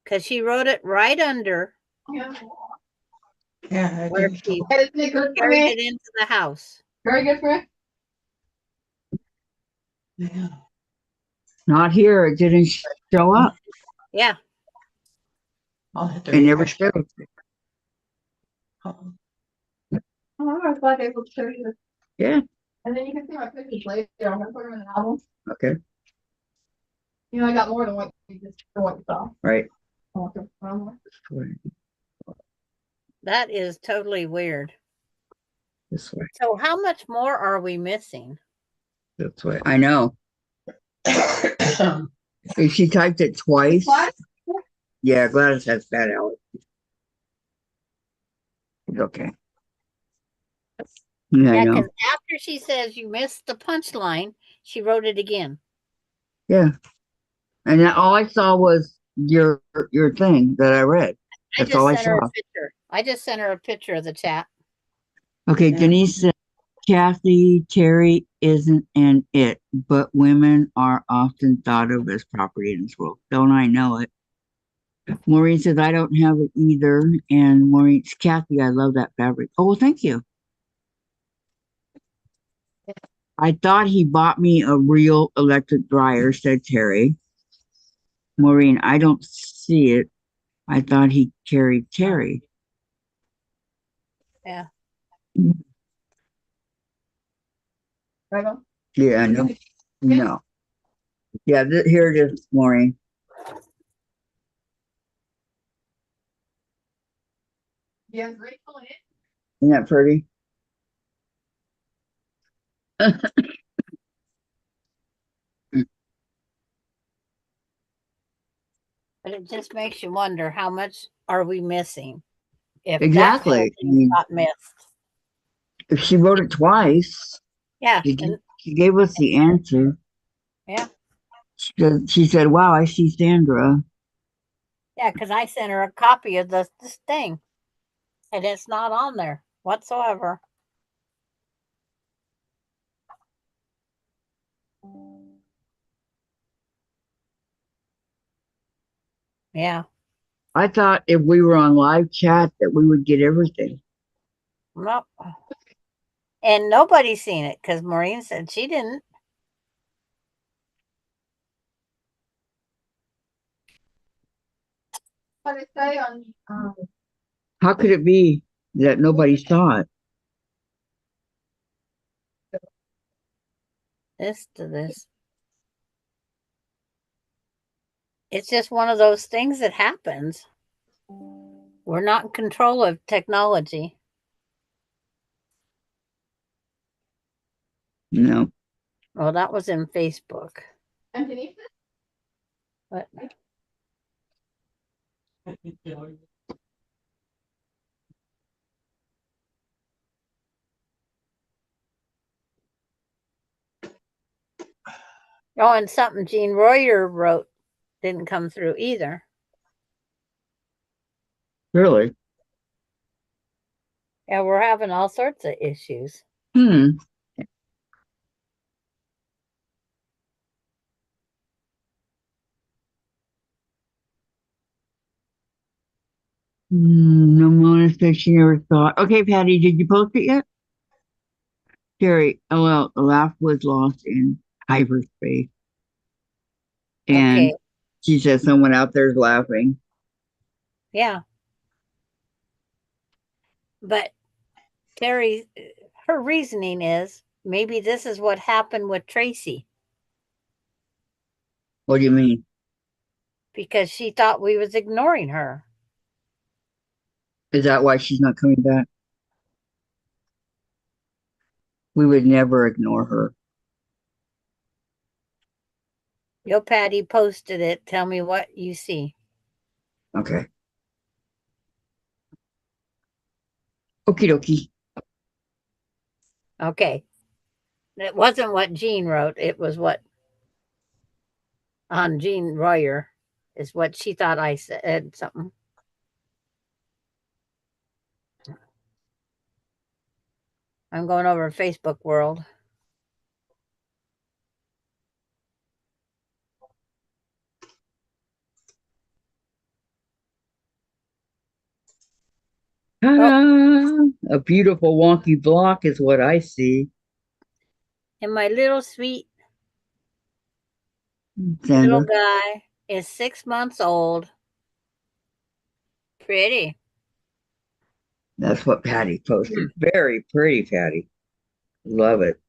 S1: because she wrote it right under
S7: Yeah.
S3: Yeah, I
S1: where
S3: did.
S1: she
S7: Hey, isn't it good for
S1: carried
S7: me?
S1: it into the house.
S7: Very good for me.
S3: Yeah.
S2: Not here. It didn't show up.
S1: Yeah.
S3: I'll hit the
S2: It never
S3: refresh.
S2: showed.
S3: Oh,
S7: Oh, I was glad able to show you this.
S2: Yeah.
S7: And then you can see my pictures later. I'm gonna put them in an album.
S2: Okay.
S7: You know, I got more than what you saw.
S2: Right.
S7: Oh, okay. Well,
S1: That is totally weird.
S2: This way.
S1: So how much more are we missing?
S2: This way. I know. If she typed it twice.
S7: What?
S2: Yeah, Gladys has bad allergies. It's okay. Yeah, I
S1: Yeah,
S2: know.
S1: because after she says you missed the punchline, she wrote it again.
S2: Yeah. And that, all I saw was your thing that I read.
S1: I
S2: That's
S1: just
S2: all I
S1: sent her
S2: saw.
S1: a picture. I just sent her a picture of the chat.
S2: Okay,
S3: Yeah.
S2: Denise said, Kathy, Terry isn't an it, but women are often thought of as property in this world. Don't I know it? Maureen says, I don't have it either. And Maureen's, Kathy, I love that fabric. Oh, well, thank you. I thought he bought me a real electric dryer, said Terry. Maureen, I don't see it. I thought he carried Terry.
S1: Yeah.
S7: right on.
S2: Yeah, no. No. Yeah, here it is, Maureen.
S7: Yeah, I'm grateful in it.
S2: Isn't that pretty?
S1: But it just makes you wonder how much are we missing if that whole
S2: Exactly. I
S1: thing
S2: mean,
S1: got missed.
S2: if she wrote it twice,
S1: Yeah.
S2: she gave us the answer.
S1: Yeah.
S2: She said, wow, I see Sandra.
S1: Yeah, because I sent her a copy of this thing. And it's not on there whatsoever. Yeah.
S2: I thought if we were on live chat that we would get everything.
S1: Nope. And nobody's seen it because Maureen said she didn't.
S7: What did it say on
S2: How could it be that nobody saw it?
S1: This to this. It's just one of those things that happens. We're not in control of technology.
S2: No.
S1: Well, that was in Facebook.
S7: Denise?
S1: But oh, and something Jean Royer wrote didn't come through either.
S2: Really?
S1: Yeah, we're having all sorts of issues.
S2: No Mona she never thought. Okay, Patty, did you post it yet? Terry, LL, the laugh was lost in hyperspace. And
S1: Okay.
S2: she says someone out there's laughing.
S1: Yeah. But Terry, her reasoning is maybe this is what happened with Tracy
S2: What do you mean?
S1: because she thought we was ignoring her.
S2: Is that why she's not coming back? We would never ignore her.
S1: Yo, Patty posted it. Tell me what you see.
S2: Okay. Okie dokie.
S1: Okay. It wasn't what Jean wrote. It was what on Jean Royer is what she thought I said something. I'm going over Facebook world.
S2: Ta-da! A beautiful wonky block is what I see.
S1: And my little sweet
S2: Sandra,
S1: little guy is 6 months old. Pretty.
S2: that's what Patty posted. Very pretty, Patty. Love it.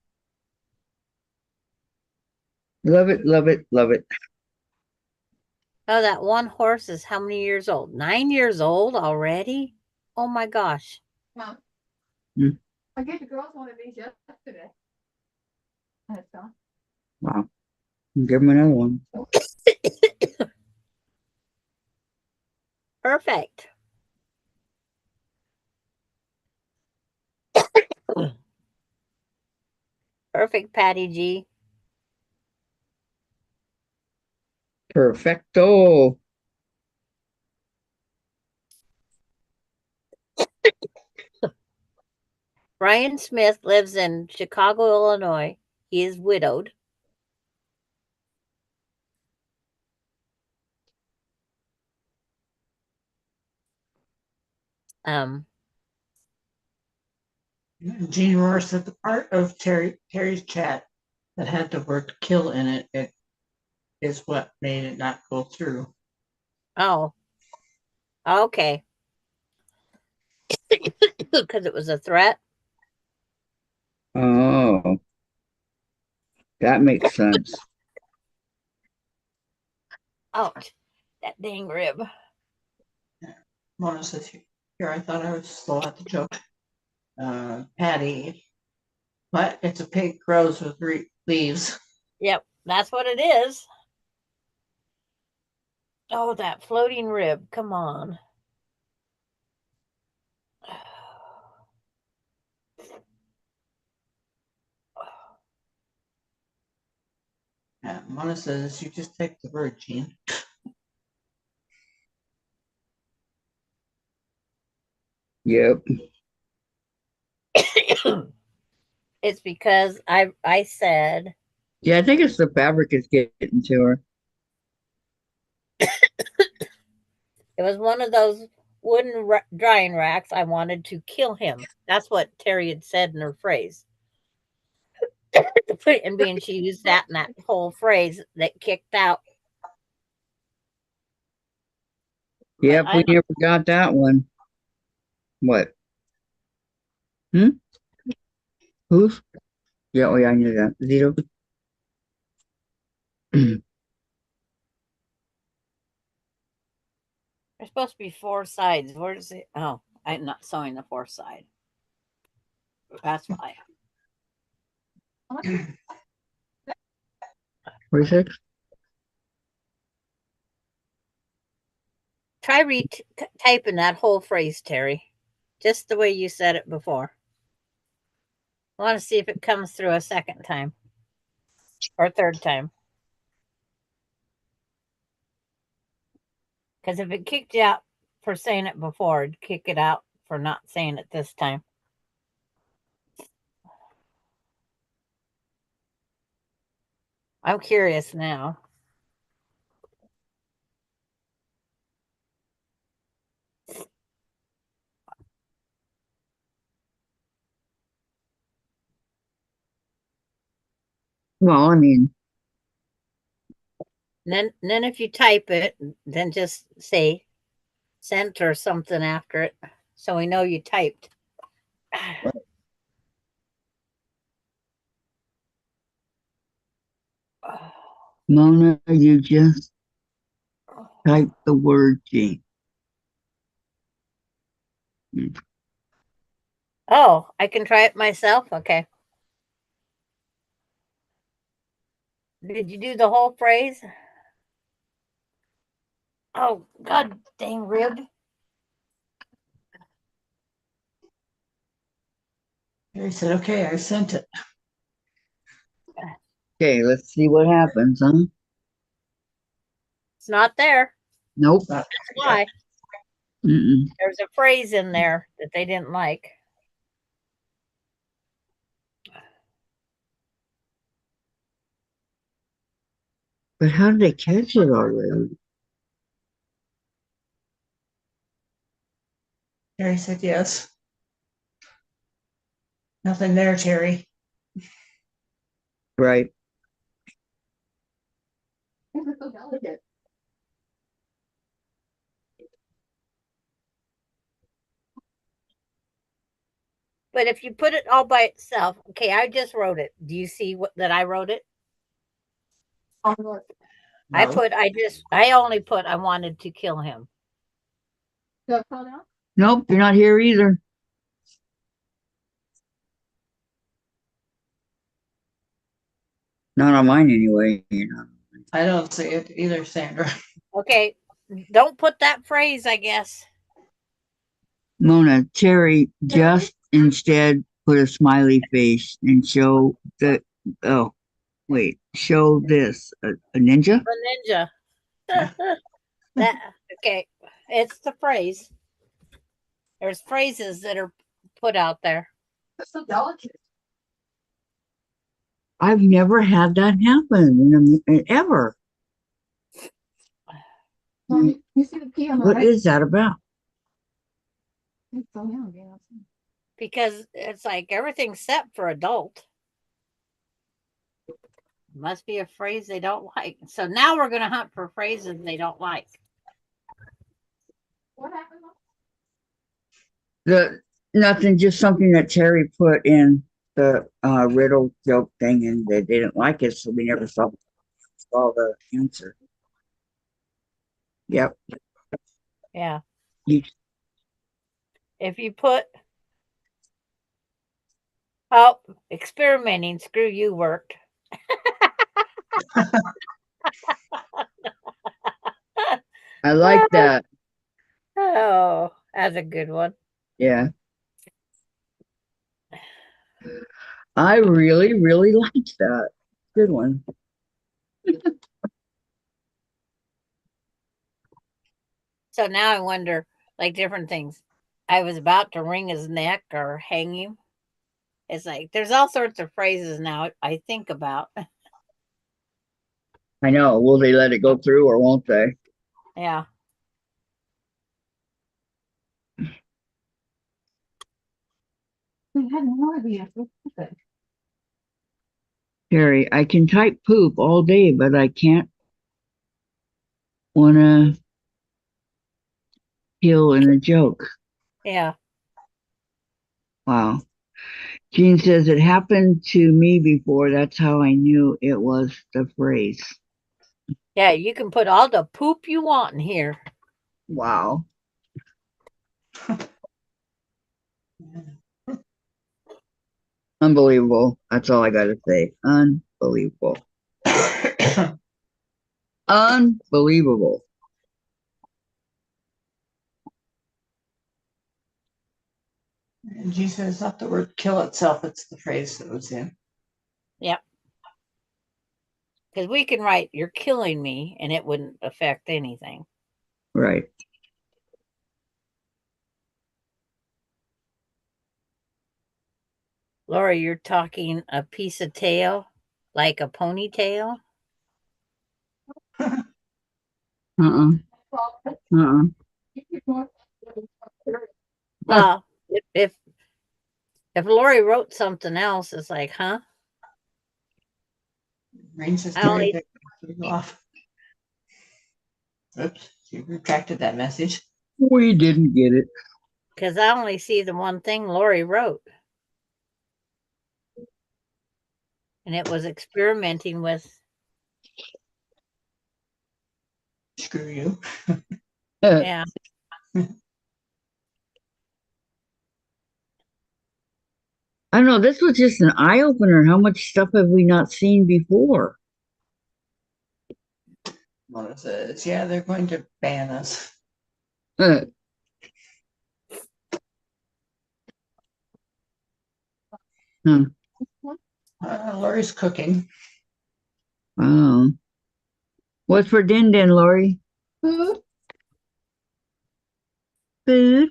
S2: Love it, love it, love it.
S1: Oh, that one horse is how many years old? 9 years old already? Oh my gosh.
S7: Mom,
S2: Hmm.
S7: I gave the girls one of these yesterday. And it's gone.
S2: Wow. Give him another one.
S1: Perfect. Perfect, Patty G.
S2: Perfecto.
S1: Brian Smith lives in Chicago, Illinois. He is widowed. Um,
S3: Gene Rohr said the part of Terry's chat that had the word kill in it is what made it not go through.
S1: oh, okay. Because it was a threat.
S2: Oh, that makes sense.
S1: Ouch. That dang rib.
S3: Mona says, here, I thought I was slow at the joke. Patty, what? It's a pig grows with leaves.
S1: Yep, that's what it is. Oh, that floating rib. Come on.
S3: Mona says, you just take the word, Gene.
S2: Yep.
S1: It's because I said
S2: Yeah, I think it's the fabric is getting to her.
S1: it was one of those wooden drying racks. I wanted to kill him. That's what Terry had said in her phrase. And being she used that in that whole phrase that kicked out.
S2: Yep, we never got that one. What? Who's? Yeah, oh yeah, I knew that. Zero.
S1: There's supposed to be 4 sides. Where is it? Oh, I'm not sewing the fourth side. That's why.
S2: 46?
S1: Try retyping that whole phrase, Terry. Just the way you said it before. I want to see if it comes through a second time or third time. Because if it kicked you out for saying it before, it'd kick it out for not saying it this time. I'm curious now.
S2: Well, I mean,
S1: Then if you type it, then just say sent or something after it so we know you typed.
S2: Mona, you just type the word Gene.
S1: Oh, I can try it myself? Okay. Did you do the whole phrase? Oh, god dang rib.
S3: He said, okay, I sent it.
S2: Okay, let's see what happens, huh?
S1: It's not there.
S2: Nope.
S1: That's why.
S2: Mm-mm.
S1: There's a phrase in there that they didn't like.
S2: But how did they catch it already?
S3: Terry said yes. Nothing there, Terry.
S2: Right.
S7: These are so delicate.
S1: But if you put it all by itself, okay, I just wrote it. Do you see that I wrote it?
S7: Oh, look.
S3: No.
S1: I only put I wanted to kill him.
S7: Do I fall down?
S2: Nope, you're not here either. Not on mine anyway.
S3: I don't see it either, Sandra.
S1: Okay, don't put that phrase, I guess.
S2: Mona, Terry just instead put a smiley face and show the, oh, wait, show this, a ninja?
S1: A ninja.
S3: Yeah.
S1: That okay. It's the phrase. There's phrases that are put out there.
S7: That's so delicate.
S2: I've never had that happen ever.
S7: Well, you see the P on the
S2: What
S7: right?
S2: is that about?
S7: It's so young, yeah.
S1: Because it's like everything's set for adult. Must be a phrase they don't like. So now we're gonna hunt for phrases they don't like.
S7: What happened?
S2: Nothing, just something that Terry put in the riddle joke thing, and they didn't like it, so we never saw the answer. Yep.
S1: Yeah.
S2: You,
S1: If you put oh, experimenting, screw you worked.
S2: I like that.
S1: Oh, that's a good one.
S2: Yeah. I really, really liked that. Good one.
S1: So now I wonder, like different things. I was about to wring his neck or hang him. It's like there's all sorts of phrases now I think about.
S2: I know. Will they let it go through or won't they?
S1: Yeah.
S7: We had no idea. What was it?
S2: Terry, I can type poop all day, but I can't wanna kill in a joke.
S1: Yeah.
S2: Wow. Jean says it happened to me before. That's how I knew it was the phrase.
S1: Yeah, you can put all the poop you want in here.
S2: Wow. Unbelievable. That's all I gotta say. Unbelievable. Unbelievable.
S3: And G said it's not the word kill itself, it's the phrase that was in.
S1: Yep. Because we can write, you're killing me, and it wouldn't affect anything.
S2: Right.
S1: Laura, you're talking a piece of tail, like a ponytail?
S2: Uh-uh. Uh-uh.
S1: Well, if Lori wrote something else, it's like, huh?
S3: Rain says
S1: I
S3: Terry
S1: only
S3: picked you off. Oops, she retracted that message.
S2: We didn't get it.
S1: because I only see the one thing Lori wrote. And it was experimenting with.
S3: Screw you.
S1: Yeah.
S2: I don't know. This was just an eye opener. How much stuff have we not seen before?
S3: Mona says, yeah, they're going to ban us.
S2: Uh, huh.
S3: Lori's cooking.
S2: Wow. What's for din din, Lori?
S7: Food.
S2: Food.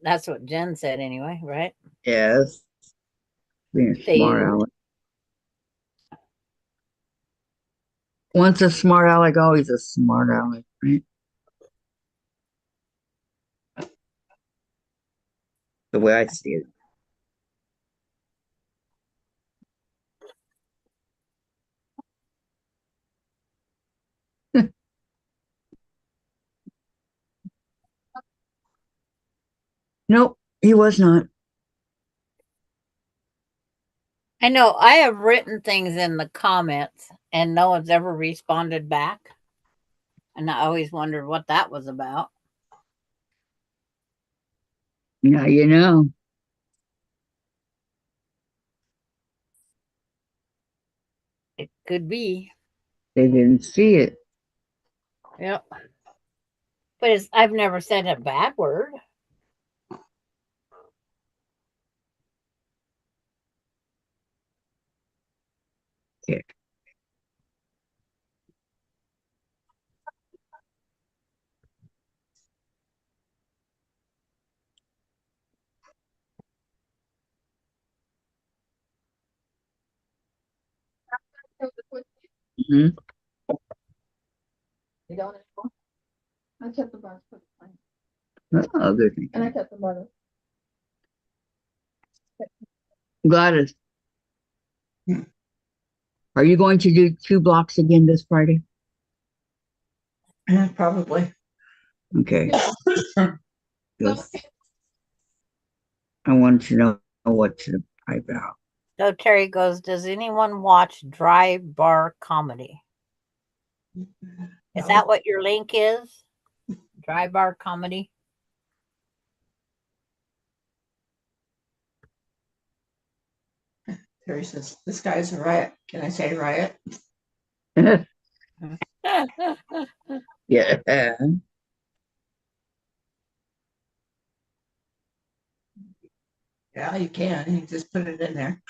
S1: That's what Jen said anyway, right?
S2: Yes. Being a smart aleck. Once a smart aleck, always a smart aleck, right? the way I see it. Nope, he was not.
S1: I know I have written things in the comments and no one's ever responded back. And I always wondered what that was about.
S2: Now you know.
S1: It could be.
S2: They didn't see it.
S1: Yep. But I've never said a bad word.
S2: Yeah. Hmm.
S7: You don't anymore? I kept the butter for the plane.
S2: Oh, good thing.
S7: And I kept the butter.
S2: Gladys, are you going to do 2 blocks again this Friday?
S3: Probably.
S2: Okay. Good. I wanted to know what to type out.
S1: So Terry goes, does anyone watch Dry Bar Comedy? Is that what your link is? Dry Bar Comedy?
S3: Terry says, this guy's a riot. Can I say riot?
S2: Yeah.
S3: Yeah, you can. You just put it in there.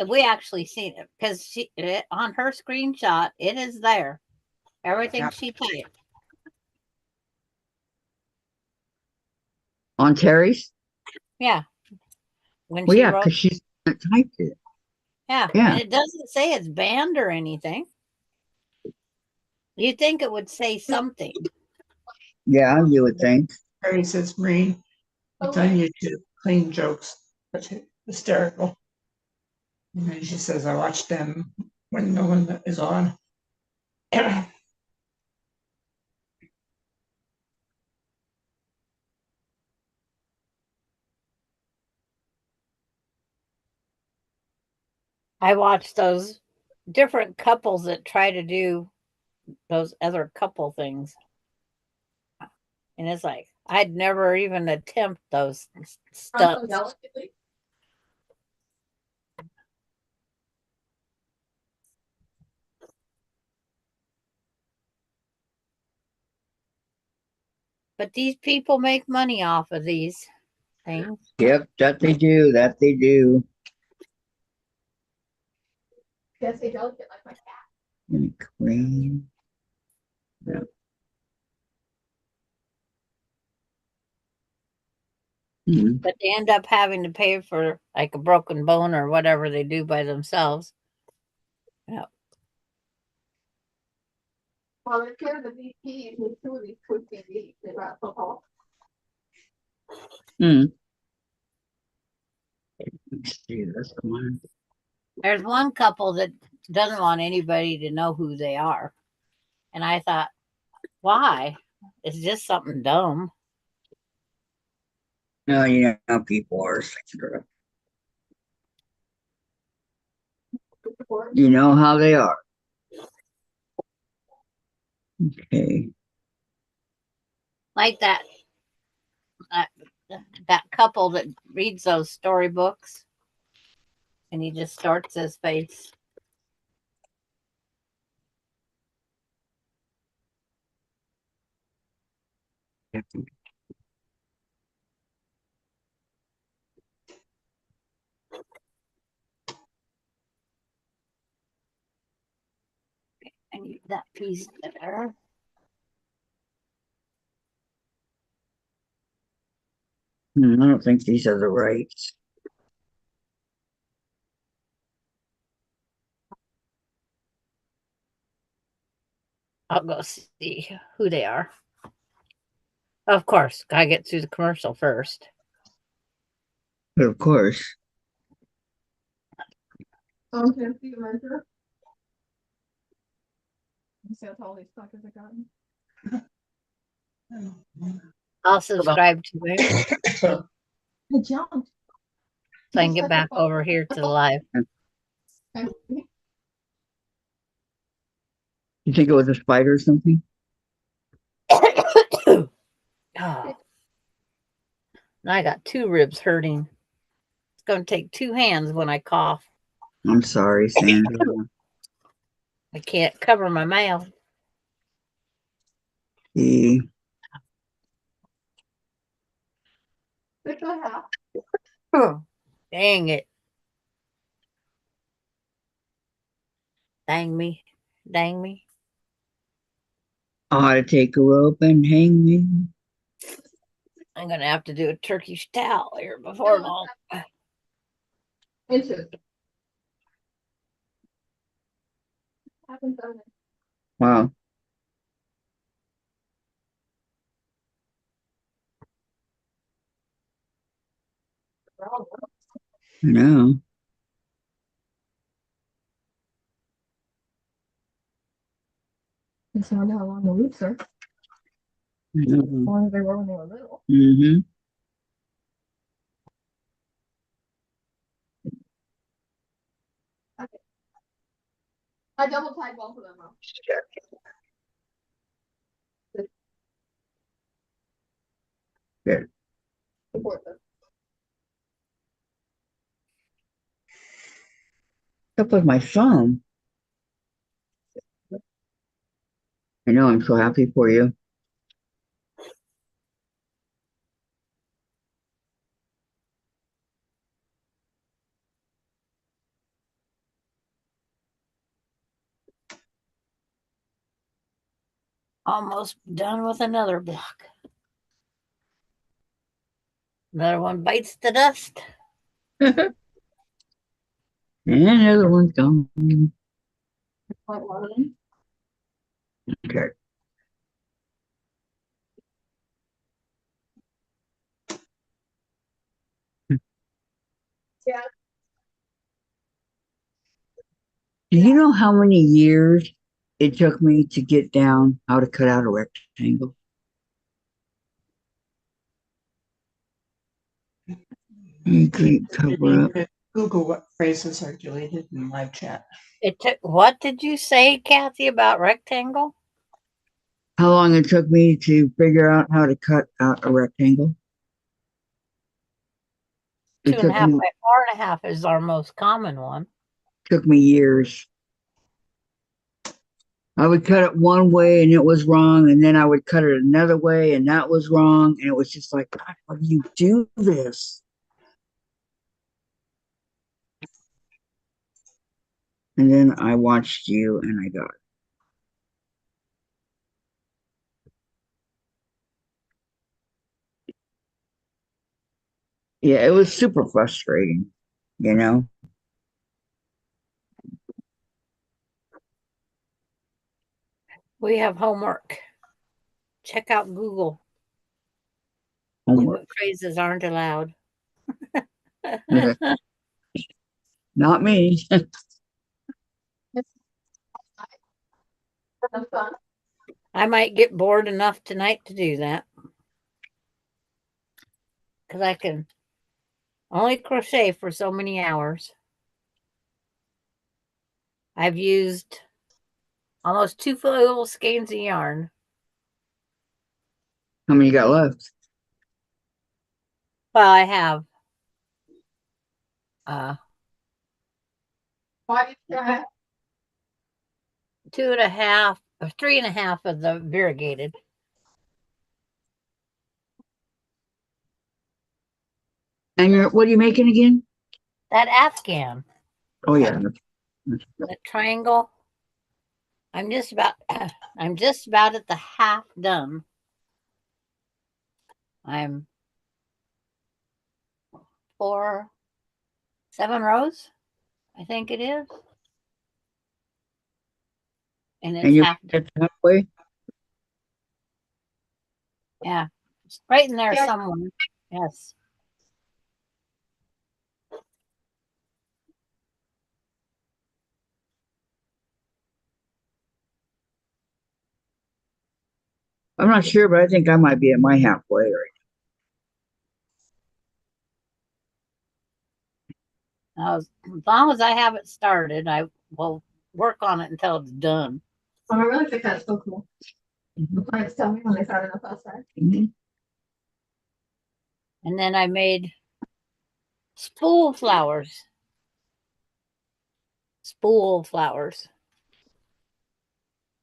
S1: We actually seen it because on her screenshot, it is there. Everything she typed.
S2: On Terry's?
S1: Yeah. When
S2: Well,
S1: she
S2: yeah,
S1: wrote,
S2: because she's typed it.
S1: yeah.
S2: Yeah.
S1: And it doesn't say it's banned or anything. You'd think it would say something.
S2: Yeah, you would think.
S3: Terry says, Marine, it's on YouTube. Clean jokes. That's hysterical. And then she says, I watch them when no one is on.
S1: I watch those different couples that try to do those other couple things. And it's like, I'd never even attempt those stunts.
S7: Delicately.
S1: But these people make money off of these things.
S2: Yep, that they do. That they do.
S7: Can't say delicate like my cat.
S2: And clean. Yeah. Mhm.
S1: But they end up having to pay for like a broken bone or whatever they do by themselves. Yeah.
S7: Well, if you're the VP, who's two of these twisty V's about football.
S2: Hmm. Let's see this one.
S1: There's one couple that doesn't want anybody to know who they are. And I thought, why? It's just something dumb.
S2: No, you know, people are secure. You know how they are. Okay.
S1: Like uh, that couple that reads those storybooks and he just starts his face. I need that piece there.
S2: I don't think these are the rights.
S1: I'll go see who they are. Of course, gotta get through the commercial first.
S2: But of course.
S7: Okay, see you later. You see how all these suckers I got?
S1: I'll subscribe to it
S7: I jumped.
S1: so I can get back over here to the live.
S2: You think it was a spider or something?
S1: Oh. Now I got two ribs hurting. It's going to take two hands when I cough.
S2: I'm sorry, Sandra.
S1: I can't cover my mouth.
S2: See,
S1: Dang it. Dang me. Dang me.
S2: I ought to take a rope and hang me.
S1: I'm going to have to do a Turkish towel here before long.
S7: Inches. Haven't done it.
S2: Wow. I know.
S7: It's not how long the loops are. As
S2: I know.
S7: long as they were when they were little.
S2: Mm-hmm.
S7: I double tied both of them up.
S2: Good.
S7: Support them.
S2: What's up with my thumb? I know, I'm so happy for you.
S1: Almost done with another block. Another one bites the dust.
S2: And the other one's gone.
S7: Like one of them.
S2: Okay.
S7: Yeah.
S2: Do you know how many years it took me to get down how to cut out a rectangle? You couldn't cover up.
S3: Google what phrases are deleted in live chat.
S1: It took, what did you say, Kathy, about rectangle?
S2: How long it took me to figure out how to cut out a rectangle? It
S1: 2.5
S2: took
S1: by 4.5 is our most common one.
S2: me years. I would cut it one way and it was wrong, and then I would cut it another way and that was wrong, and it was just like, God, how do you do this? And then I watched you and I got it. Yeah, it was super frustrating, you know?
S1: We have homework. Check out Google. See
S2: Homework.
S1: what phrases aren't allowed.
S2: Not me.
S7: Have fun.
S1: I might get bored enough tonight to do that. Because I can only crochet for so many hours. I've used almost 2 full skeins of yarn.
S2: How many you got left?
S1: Well, I have
S7: Why did you have
S1: 2.5 or 3.5 of the variegated.
S2: And what are you making again?
S1: That Afghan,
S2: Oh yeah.
S1: that triangle. I'm just about at the half done. I'm 7 rows, I think it is. And
S2: And
S1: it's
S2: you're
S1: half done.
S2: halfway?
S1: Yeah. right in there
S7: Yeah.
S1: somewhere. Yes.
S2: I'm not sure, but I think I might be at my halfway right
S1: As long as I have it started, I will work on it until it's done.
S7: Oh, I really think that's so cool.
S2: Mhm.
S7: My clients tell me when they start enough outside.
S2: now.
S1: And then I made spool flowers. Spool flowers.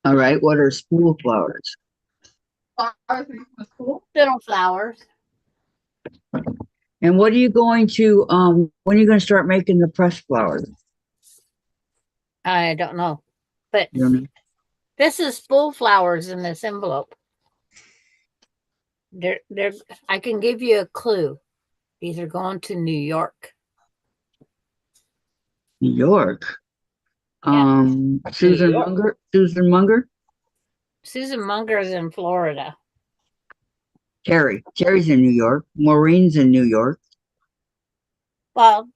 S2: All right. What are spool flowers?
S7: Flowers made from school.
S1: Little flowers.
S2: And what are you going to when are you going to start making the pressed flowers?
S1: I don't know. But
S2: You don't know?
S1: this is spool flowers in this envelope. They're, I can give you a clue. These are going to New York.
S2: New York.
S1: Yeah.
S2: Susan
S1: York.
S2: Munger. Susan Munger.
S1: Susan Munger is in Florida.
S2: Terry. Terry's in New York. Maureen's in New York.
S1: Well,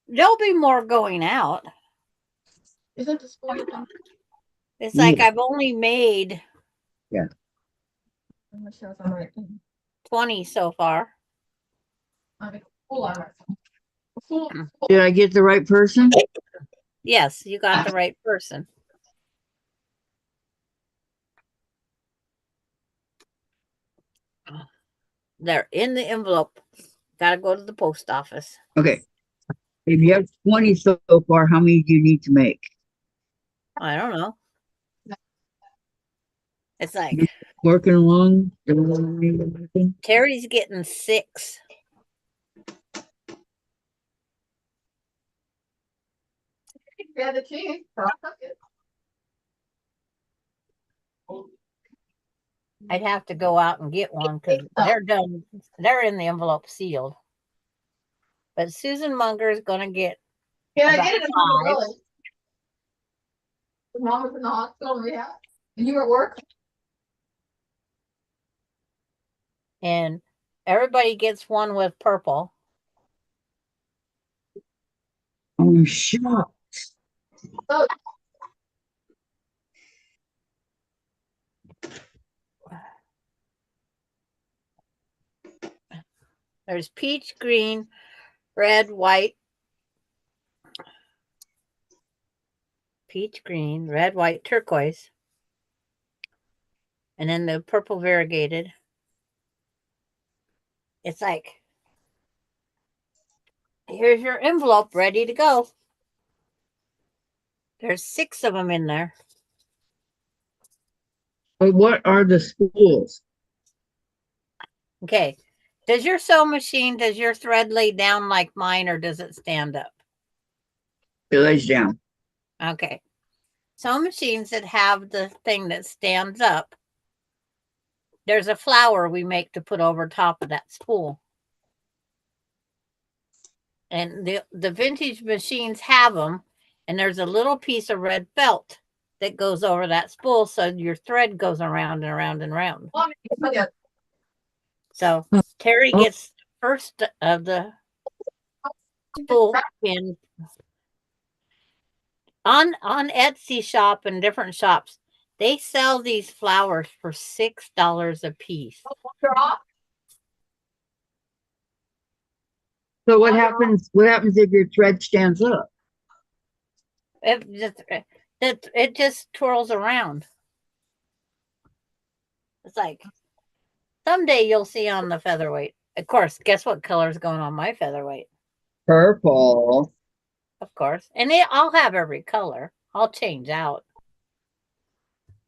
S1: there'll be more going out.
S7: Is it the school you're doing?
S1: It's like
S2: Yeah.
S1: I've only made
S7: I'm not sure if I'm right.
S1: 20 so far.
S7: I mean, school on myself. School.
S2: Did I get the right person?
S1: Yes, you got the right person. They're in the envelope. Got to go to the post office.
S2: Okay. If you have 20 so far, how many do you need to make?
S1: I don't know. It's like
S2: Working along? Everything?
S1: Terry's getting 6.
S7: Yeah, the cheese. I'll cook it.
S1: I'd have to go out and get one because they're done. They're in the envelope sealed. But Susan Munger is going to get
S7: Yeah, I
S1: about
S7: get it in
S1: 5.
S7: really. Mom was in the hospital, yeah. And you were at work?
S1: And everybody gets one with purple.
S2: Oh, shut.
S7: Oh,
S1: There's peach, green, red, white. Peach, green, red, white, turquoise. And then the purple variegated. It's like, here's your envelope ready to go. There's 6 of them in there.
S2: But what are the spools?
S1: Okay. Does your sewing machine, does your thread lay down like mine or does it stand up?
S2: It lays down.
S1: Okay. Sewing machines that have the thing that stands up, there's a flower we make to put over top of that spool. And the vintage machines have them, and there's a little piece of red felt that goes over that spool, so your thread goes around and around and around.
S7: yeah.
S1: So Terry gets first of the spool pin on Etsy shop and different shops. They sell these flowers for $6 a piece.
S2: So what happens? What happens if your thread stands up?
S1: It just twirls around. It's like someday you'll see on the featherweight. Of course, guess what color is going on my featherweight?
S2: Purple.
S1: Of course. And I'll have every color. I'll change out.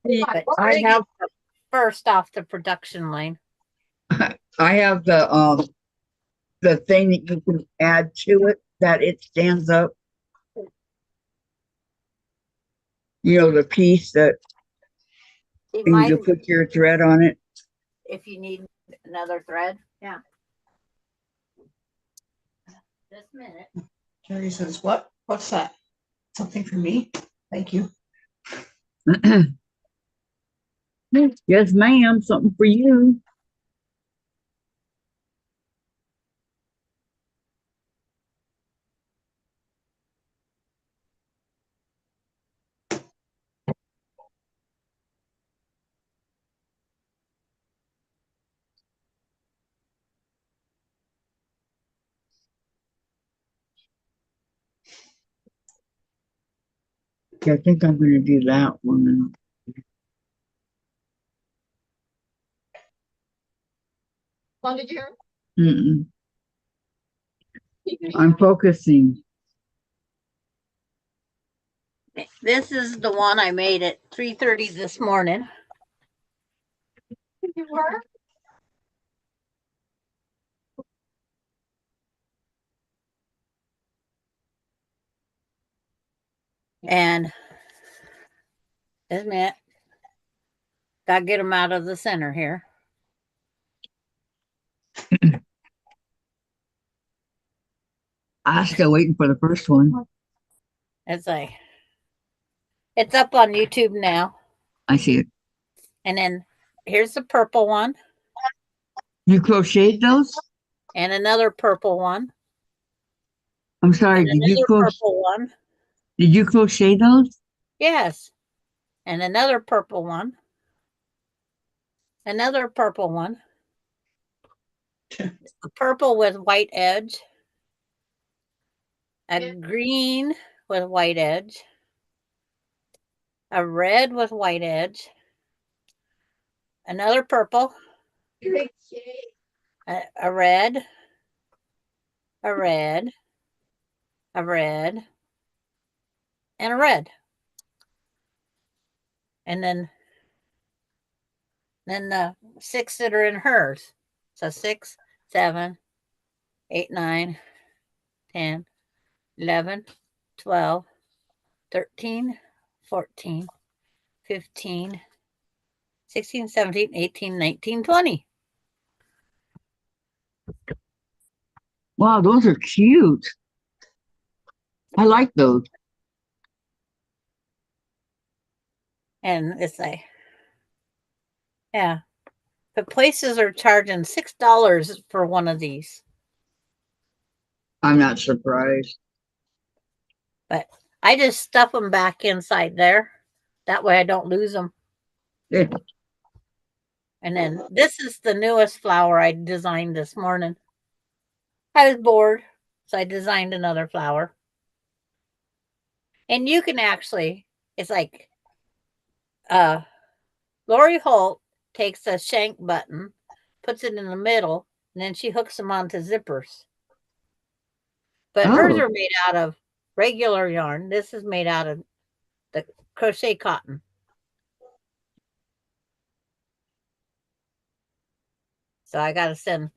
S1: But
S2: I have
S1: first off the production line.
S2: I have the thing that you can add to it that it stands up. You know, the piece that you put your thread on it.
S1: If you need another thread. Yeah. Just a minute.
S3: Jerry says, what? What's that? Something for me? Thank you.
S2: Yes, ma'am. Something for you. Yeah, I think I'm going to do that one.
S7: Well, did you hear?
S2: Mm-mm. I'm focusing.
S1: This is the one I made at 3:30 this morning.
S7: You were?
S1: And just a minute. Gotta get them out of the center here.
S2: I'm still waiting for the first one.
S1: It's like it's up on YouTube now.
S2: I see it.
S1: And then here's the purple one
S2: You crocheted those?
S1: and another purple one
S2: I'm sorry.
S1: and another purple one.
S2: Did you crochet those?
S1: Yes. And another purple one. Another purple one. A purple with white edge. A green with white edge. A red with white edge. Another purple. A red. A red. A red. And a red. And then the 6 that are in hers. So 6, 7, 8, 9, 10, 11, 12, 13, 14, 15, 16, 17, 18, 19, 20.
S2: Wow, those are cute. I like those.
S1: And it's like, yeah. But places are charging $6 for one of these.
S2: I'm not surprised.
S1: But I just stuff them back inside there. That way I don't lose them.
S2: Yeah.
S1: And then this is the newest flower I designed this morning. I was bored, so I designed another flower. And you can actually, it's like, Lori Holt takes a shank button, puts it in the middle, and then she hooks them onto zippers. But hers
S2: Oh,
S1: are made out of regular yarn. This is made out of the crochet cotton. So I got to send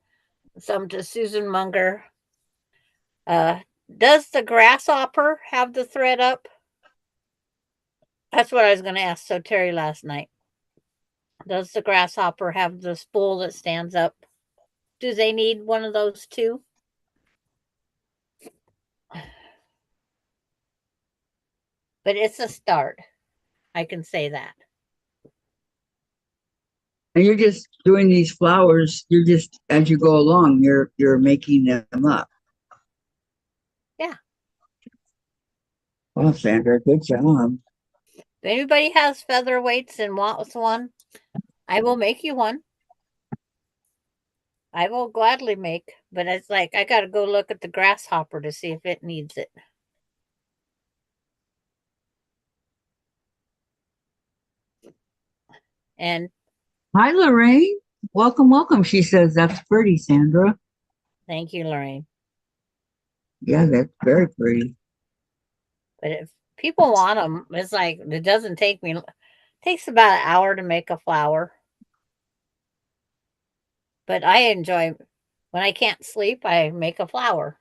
S1: some to Susan Munger. Does the grasshopper have the thread up? That's what I was going to ask So Terry last night. Does the grasshopper have the spool that stands up? Do they need one of those too? But it's a start. I can say that.
S2: and you're just doing these flowers. You're just as you go along. You're making them up.
S1: Yeah.
S2: Well, Sandra, good job.
S1: If anybody has featherweights and wants one, I will make you one. I will gladly make, but it's like I got to go look at the grasshopper to see if it needs it. And
S2: Hi, Lorraine. Welcome, welcome. She says that's pretty, Sandra.
S1: thank you, Lorraine.
S2: Yeah, that's very pretty.
S1: But if people want them, it's like it doesn't take me. It takes about an hour to make a flower. But I enjoy when I can't sleep. I make a flower.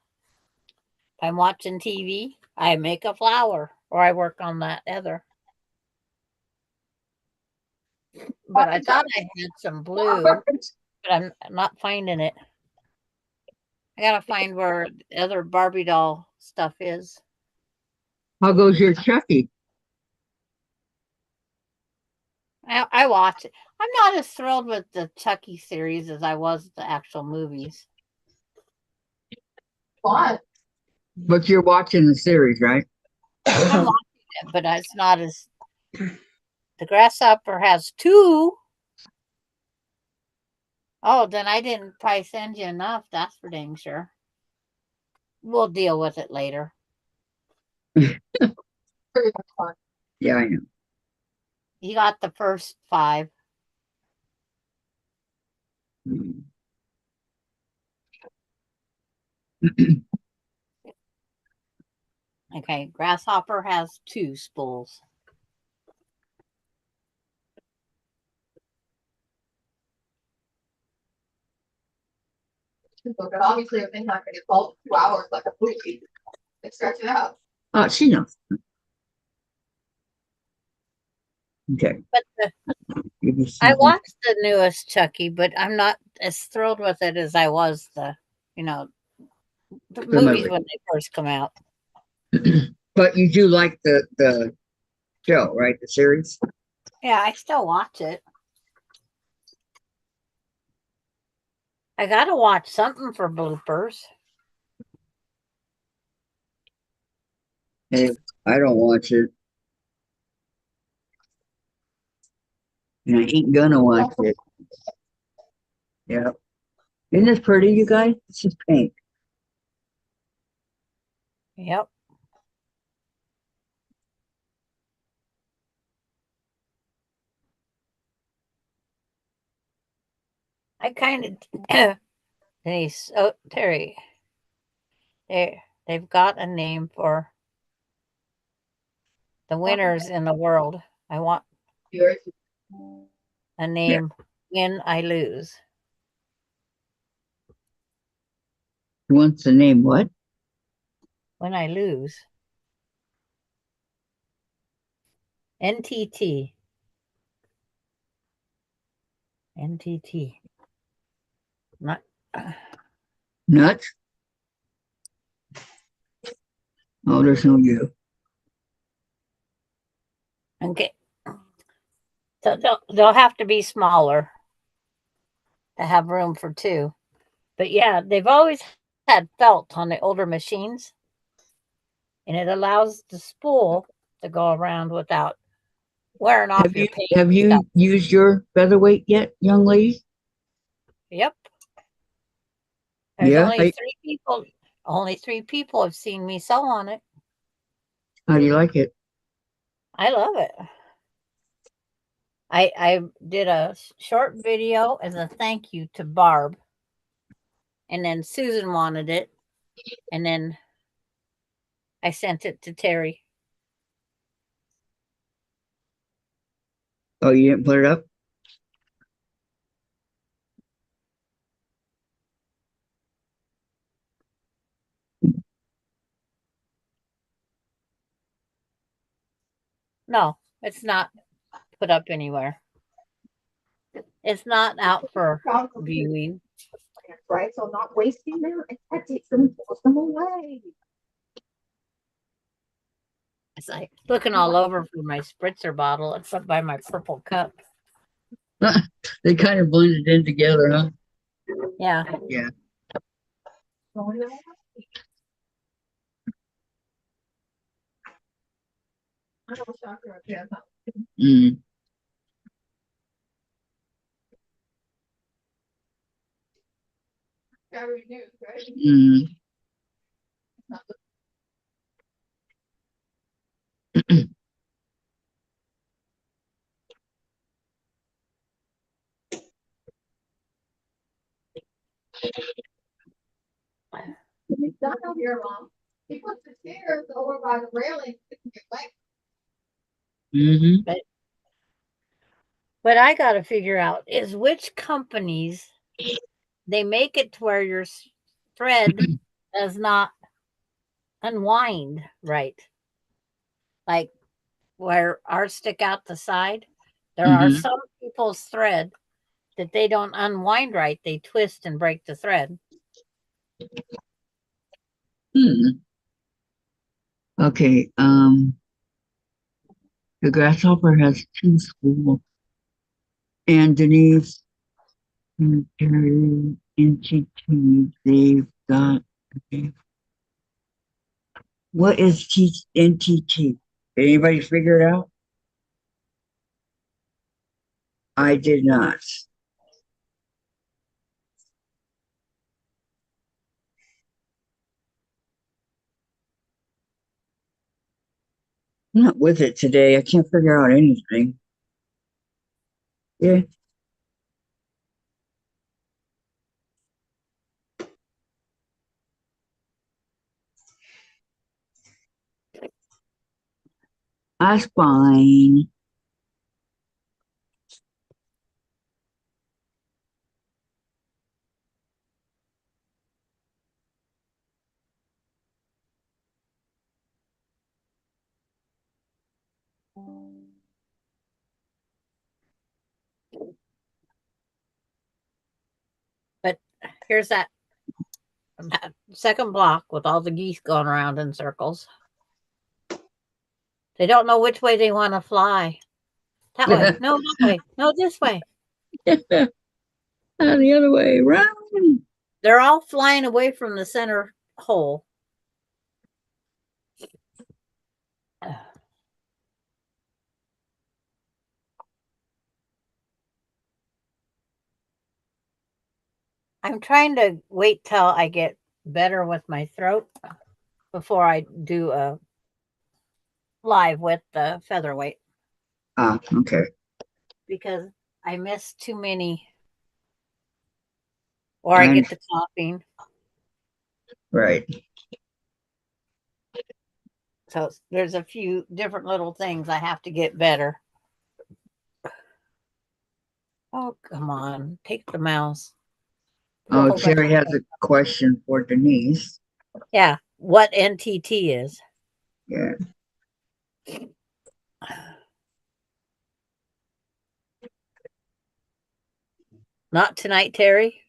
S1: If I'm watching TV, I make a flower, or I work on that other. But I thought I had some blue, but I'm not finding it. I gotta find where the other Barbie doll stuff is.
S2: How goes your Chucky?
S1: I watch it. I'm not as thrilled with the Chucky series as I was the actual movies.
S7: What?
S2: But you're watching the series, right?
S1: I'm watching it, but it's not as. The grasshopper has 2. Oh, then I didn't probably send you enough. That's for dang sure. We'll deal with it later.
S7: Very much fun.
S2: Yeah, I know.
S1: He got the first 5.
S2: Mm.
S1: Okay, Grasshopper has 2 spools.
S7: But obviously, if they're not going to fall 2 hours like a movie, they stretch it out.
S2: She knows. Okay.
S1: But
S2: Give me
S1: I
S2: something.
S1: watched the newest Chucky, but I'm not as thrilled with it as I was the movies
S2: movie.
S1: when they first come out.
S2: But you do like the show, right? The series.
S1: Yeah, I still watch it. I gotta watch something for bloopers.
S2: Hey, I don't watch it, and I ain't gonna watch it. Yeah. Isn't this pretty, you guys? This is pink.
S1: Yep. I kind of Denise. Oh, Terry. They've got a name for the winners in the world. I want
S7: Yours.
S1: a name when I lose.
S2: Who wants to name what?
S1: When I lose. NTT. NTT. Not.
S2: Nuts? Oh, there's no you.
S1: Okay. So they'll have to be smaller to have room for 2. But yeah, they've always had felt on the older machines, and it allows the spool to go around without wearing off
S2: Have
S1: your
S2: you
S1: paint
S2: have
S1: and
S2: you
S1: stuff.
S2: used your featherweight yet, young lady?
S1: Yep. There's
S2: Yeah.
S1: only 3 people. Only 3 people have seen me sew on it.
S2: How do you like it?
S1: I love it. I did a short video as a thank you to Barb, and then Susan wanted it, and then I sent it to Terry.
S2: Oh, you didn't put it up?
S1: No, it's not put up anywhere. It's not out for viewing.
S7: Right, so I'm not wasting them. I take them, put them away.
S1: It's like looking all over for my spritzer bottle. It's up by my purple cup.
S2: They kind of blended in together, huh?
S1: Yeah.
S2: Yeah.
S7: Throwing them away. I don't shock her up here, but
S2: Mm.
S7: very new, right?
S2: Mm.
S7: He's done over here, Mom. He puts the chairs over by the railing. To get wet.
S2: Mm-hmm.
S1: But I got to figure out is which companies they make it to where your thread does not unwind right. Like where ours stick out the side. There are
S2: Mm-hmm.
S1: some people's thread that they don't unwind right. They twist and break the thread.
S2: Hmm. Okay. The grasshopper has 2 schools. And Denise and Terry NTT, they've got. Okay. What is NTT? Did anybody figure it out? I did not. I'm not with it today. I can't figure out anything. Yeah. That's fine.
S1: But here's that second block with all the geese going around in circles. They don't know which way they want to fly. That way. No, that way. No, this way.
S2: The other way around.
S1: They're all flying away from the center hole. I'm trying to wait till I get better with my throat before I do a live with the featherweight
S2: Ah, okay.
S1: because I miss too many or I get the coughing.
S2: Right.
S1: So there's a few different little things I have to get better. Oh, come on. Take the mouse.
S2: Oh, Terry has a question for Denise.
S1: Yeah. What NTT is.
S2: Yeah.
S1: Not tonight, Terry.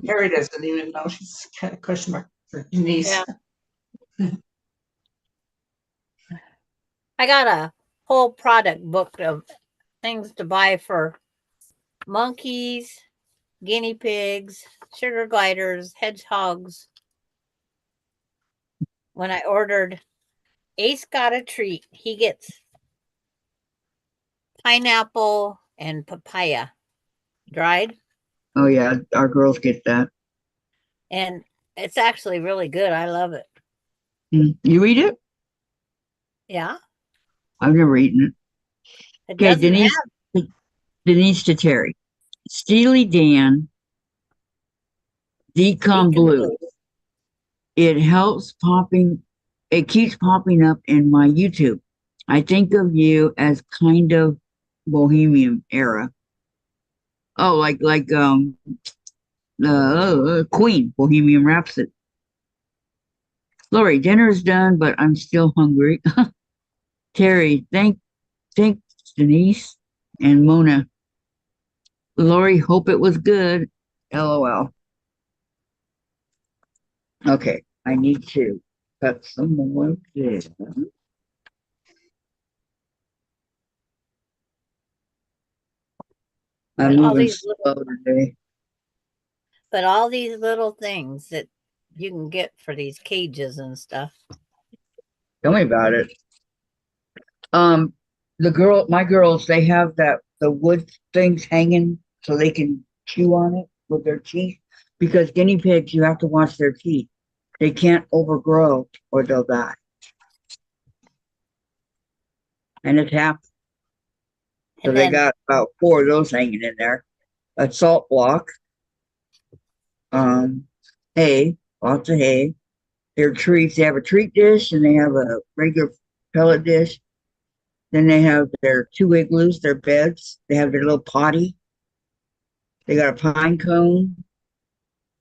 S3: Terry doesn't even know. She's kind of question mark for Denise.
S1: Yeah. I got a whole product book of things to buy for monkeys, guinea pigs, sugar gliders, hedgehogs. When I ordered Ace got a treat. He gets pineapple and papaya dried.
S2: Oh yeah, our girls get that.
S1: And it's actually really good. I love it.
S2: You eat it?
S1: Yeah.
S2: I've never eaten it.
S1: It
S2: Okay,
S1: doesn't have
S2: Denise to Terry. Steely Dan, Decom
S1: Deacon
S2: Blue.
S1: Blue.
S2: It helps popping. It keeps popping up in my YouTube. I think of you as kind of bohemian era. Oh, like Queen, Bohemian Rhapsody. Lori, dinner's done, but I'm still hungry. Terry, thanks Denise and Mona. Lori, hope it was good. LOL. Okay, I need to cut some more there. I'm moving slow today.
S1: But all these little things that you can get for these cages and stuff.
S2: Tell me about it. My girls, they have the wood things hanging so they can chew on it with their teeth. Because guinea pigs, you have to watch their teeth. They can't overgrow or they'll die. And it's happened. So they got about 4 of those hanging in there. A salt block, hay, lots of hay. Their treats, they have a treat dish and they have a regular pellet dish. Then they have their 2 igloos, their beds. They have their little potty. They got a pine cone,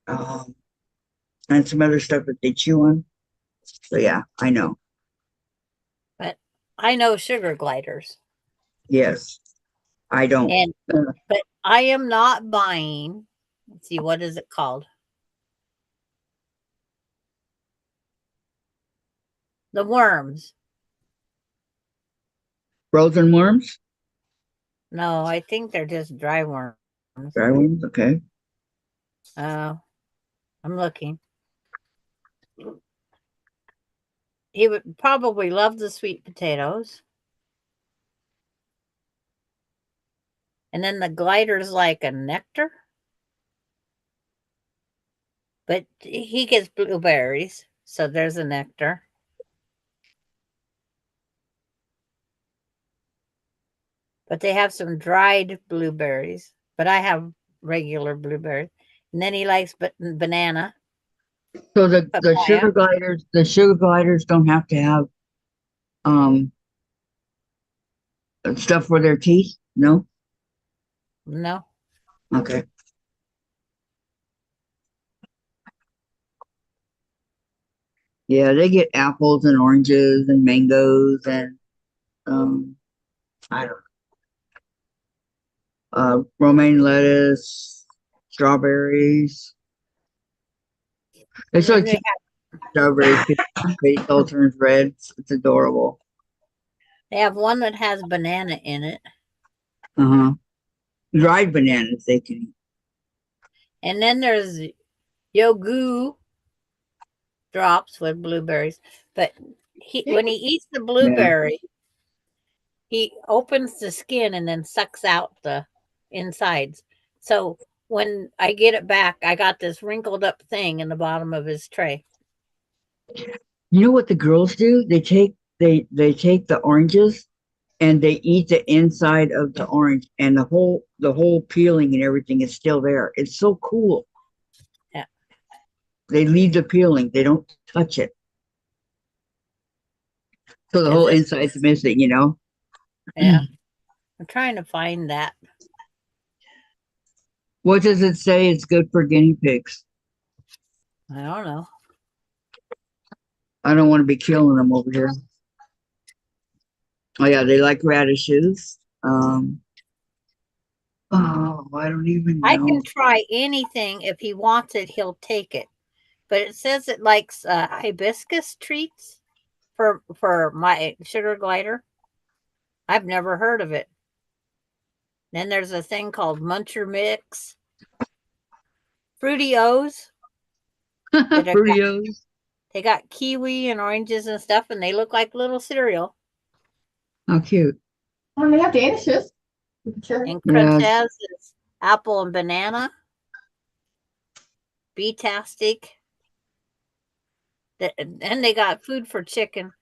S2: and some other stuff that they chew on. So yeah, I know.
S1: But I know sugar gliders.
S2: Yes, I don't.
S1: And but I am not buying. Let's see, what is it called? The worms.
S2: Frozen worms?
S1: No, I think they're just dry worms.
S2: Dry worms, okay.
S1: I'm looking. He would probably love the sweet potatoes. And then the glider's like a nectar. But he gets blueberries, so there's a nectar. But they have some dried blueberries. But I have regular blueberries. And then he likes banana.
S2: So the
S1: Papaya.
S2: sugar gliders don't have to have um stuff for their teeth? No?
S1: No.
S2: Okay. Yeah, they get apples and oranges and mangoes and I don't romaine lettuce, strawberries. It's
S1: And then
S2: like
S1: they
S2: strawberries. Face all turns red. It's adorable.
S1: have one that has banana in it.
S2: Uh-huh. Dried bananas they can eat.
S1: And then there's yogu drops with blueberries. But when he eats the
S2: Yeah.
S1: blueberry, he opens the skin and then sucks out the insides. So when I get it back, I got this wrinkled up thing in the bottom of his tray.
S2: You know what the girls do? They take the oranges and they eat the inside of the orange and the whole peeling and everything is still there. It's so cool.
S1: Yeah.
S2: They leave the peeling. They don't touch it. So the
S1: Is
S2: whole
S1: this?
S2: inside's missing, you know?
S1: Yeah. I'm trying to find that.
S2: What does it say? It's good for guinea pigs.
S1: I don't know.
S2: I don't want to be killing them over here. Oh yeah, they like radishes. Oh, I don't even
S1: I
S2: know.
S1: can try anything. If he wants it, he'll take it. But it says it likes hibiscus treats for my sugar glider. I've never heard of it. Then there's a thing called Muncher Mix. Fruity O's.
S2: Fruitios.
S1: They got kiwi and oranges and stuff, and they look like little cereal.
S2: How cute.
S7: Oh, they have danishes. Sure.
S1: And
S2: Yes.
S1: Krafts is apple and banana. Beetastic. Then they got food for chicken.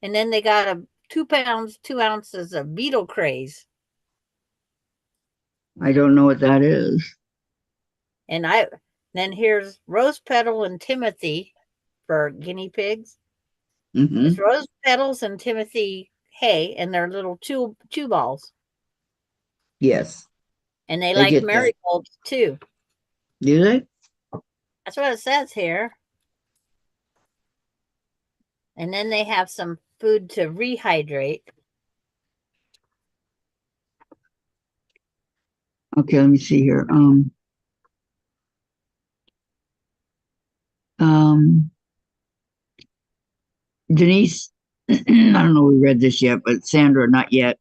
S1: And then they got 2 pounds, 2 ounces of beetle craze.
S2: I don't know what that is.
S1: And then here's rose petal and Timothy for guinea pigs.
S2: Mm-hmm.
S1: It's rose petals and Timothy hay, and they're little chew balls.
S2: Yes.
S1: And they
S2: They
S1: like
S2: get that.
S1: marigolds too.
S2: Do they?
S1: That's what it says here. And then they have some food to rehydrate.
S2: Okay, let me see here. Denise, I don't know if we read this yet, but Sandra, not yet.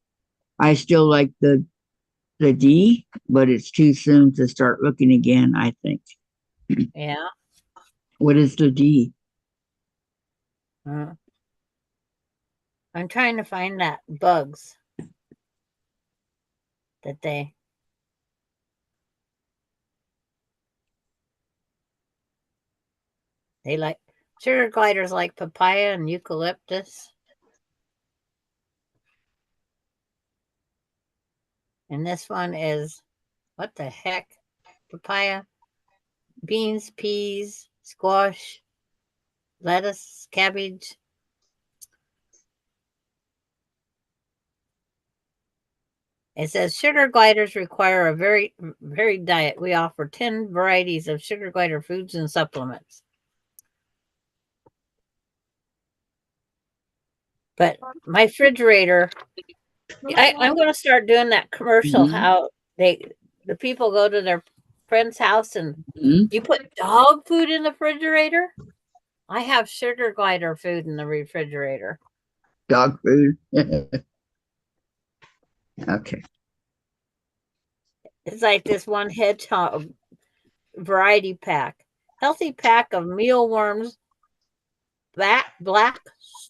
S2: I still like the D, but it's too soon to start looking again, I think.
S1: Yeah.
S2: What is the D?
S1: I'm trying to find that bugs that they like. Sugar gliders like papaya and eucalyptus. And this one is, what the heck? Papaya, beans, peas, squash, lettuce, cabbage. It says sugar gliders require a very varied diet. We offer 10 varieties of sugar glider foods and supplements. But my refrigerator, I'm going to start doing that commercial.
S2: Mhm.
S1: How the people go to their friend's house and
S2: Mhm.
S1: you put dog food in the refrigerator. I have sugar glider food in the refrigerator.
S2: Dog food. Okay.
S1: It's like this one hedgehog variety pack. Healthy pack of mealworms, black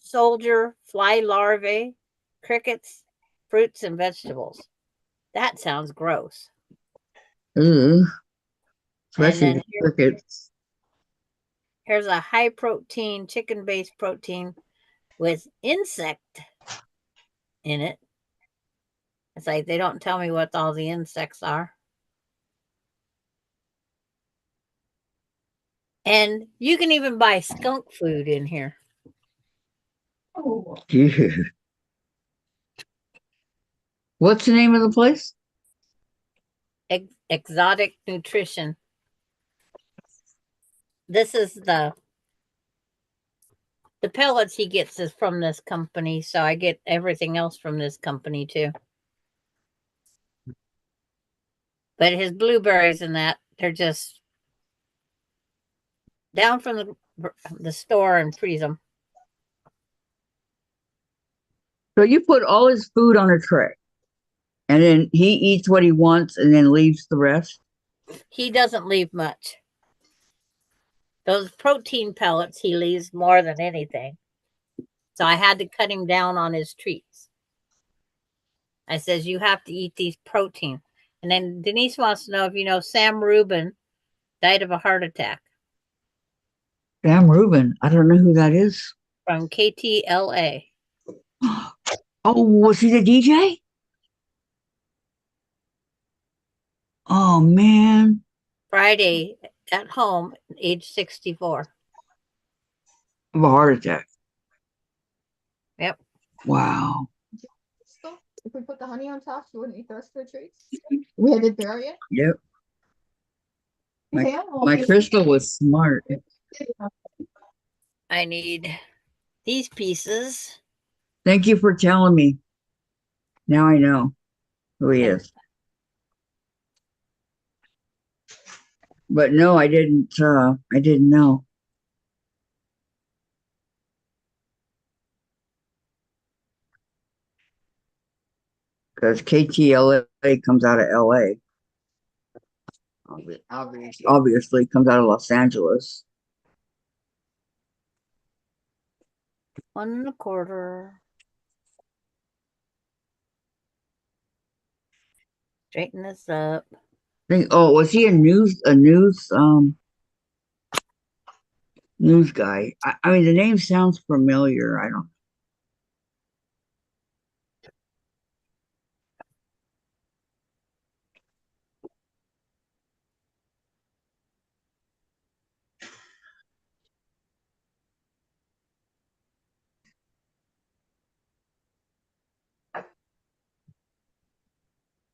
S1: soldier, fly larvae, crickets, fruits, and vegetables. That sounds gross.
S2: Ooh,
S1: And
S2: especially
S1: then
S2: the crickets.
S1: Here's a high protein, chicken based protein with insect in it. It's like they don't tell me what all the insects are. And you can even buy skunk food in here.
S7: Oh,
S2: Dude. What's the name of the place?
S1: Exotic nutrition. This is the pellets he gets is from this company, so I get everything else from this company too. But his blueberries and that, they're just down from the store and freeze them.
S2: So you put all his food on a tray, and then he eats what he wants and then leaves the rest?
S1: He doesn't leave much. Those protein pellets, he leaves more than anything. So I had to cut him down on his treats. I says, you have to eat these protein. And then Denise wants to know if you know Sam Rubin died of a heart attack
S2: Sam Rubin. I don't know who that is.
S1: from KTLA.
S2: Oh, was he the DJ? Oh, man.
S1: Friday at home, age 64.
S2: Of a heart attack.
S1: Yep.
S2: Wow.
S7: so if we put the honey on top, she wouldn't eat the rest of the treats. We had to bury it.
S2: Yep.
S7: Okay, I don't know
S2: My
S7: if you-
S2: crystal was smart.
S1: I need these pieces.
S2: Thank you for telling me. Now I know who he is. But no, I didn't know. Because KTLA comes out of LA. Obviously comes out of Los Angeles.
S1: 1 1/4. Straighten this up.
S2: Oh, was he a news guy? I mean, the name sounds familiar. I don't.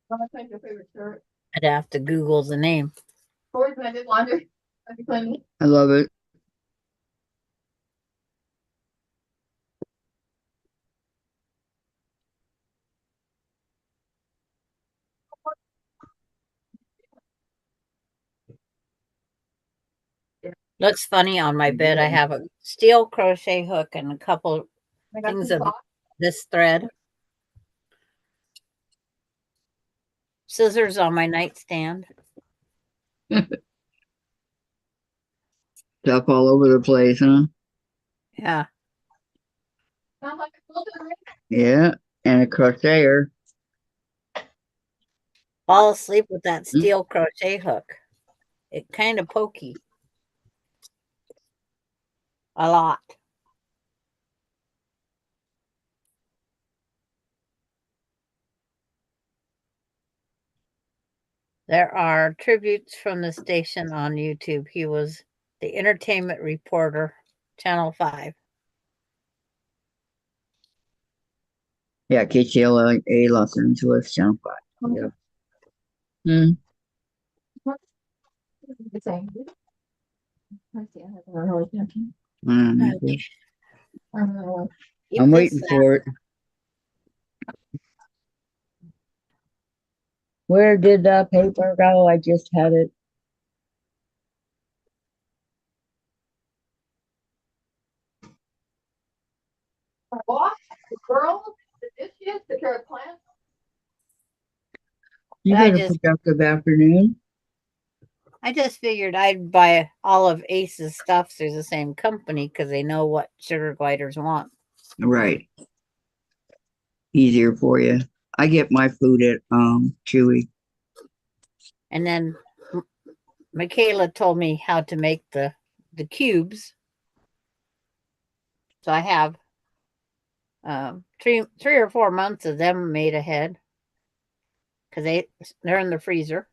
S7: Mama, find your favorite shirt.
S1: I'd have to Google the name.
S7: Corey's when I did laundry. I be cleaning.
S2: I love it.
S1: Looks funny on my bed. I have a steel crochet hook and a couple
S7: I got
S1: things
S7: some
S1: of
S7: socks.
S1: this thread. Scissors on my nightstand.
S2: Stuff all over the place, huh?
S1: Yeah.
S7: Sounds like a quilter, right?
S2: Yeah. And a crocheter.
S1: Fall asleep with that steel crochet hook. It kind of pokey. A lot. There are tributes from the station on YouTube. He was the entertainment reporter, Channel 5.
S2: Yeah, KTLA Los Angeles Channel 5.
S7: Okay.
S2: Hmm.
S7: The same. I see. I have a really attention.
S1: Okay. Keep
S2: I'm
S1: this
S2: waiting for it. Where did the paper go? I just had it.
S7: Wash the girls, the dishes, the care of plants.
S2: You
S1: I
S2: got a
S1: just-
S2: productive afternoon.
S1: I just figured I'd buy all of Ace's stuff through the same company because they know what sugar gliders want.
S2: Right. Easier for you. I get my food at Chewy.
S1: And then Michaela told me how to make the the cubes. So I have 3 or 4 months of them made ahead because they're in the freezer.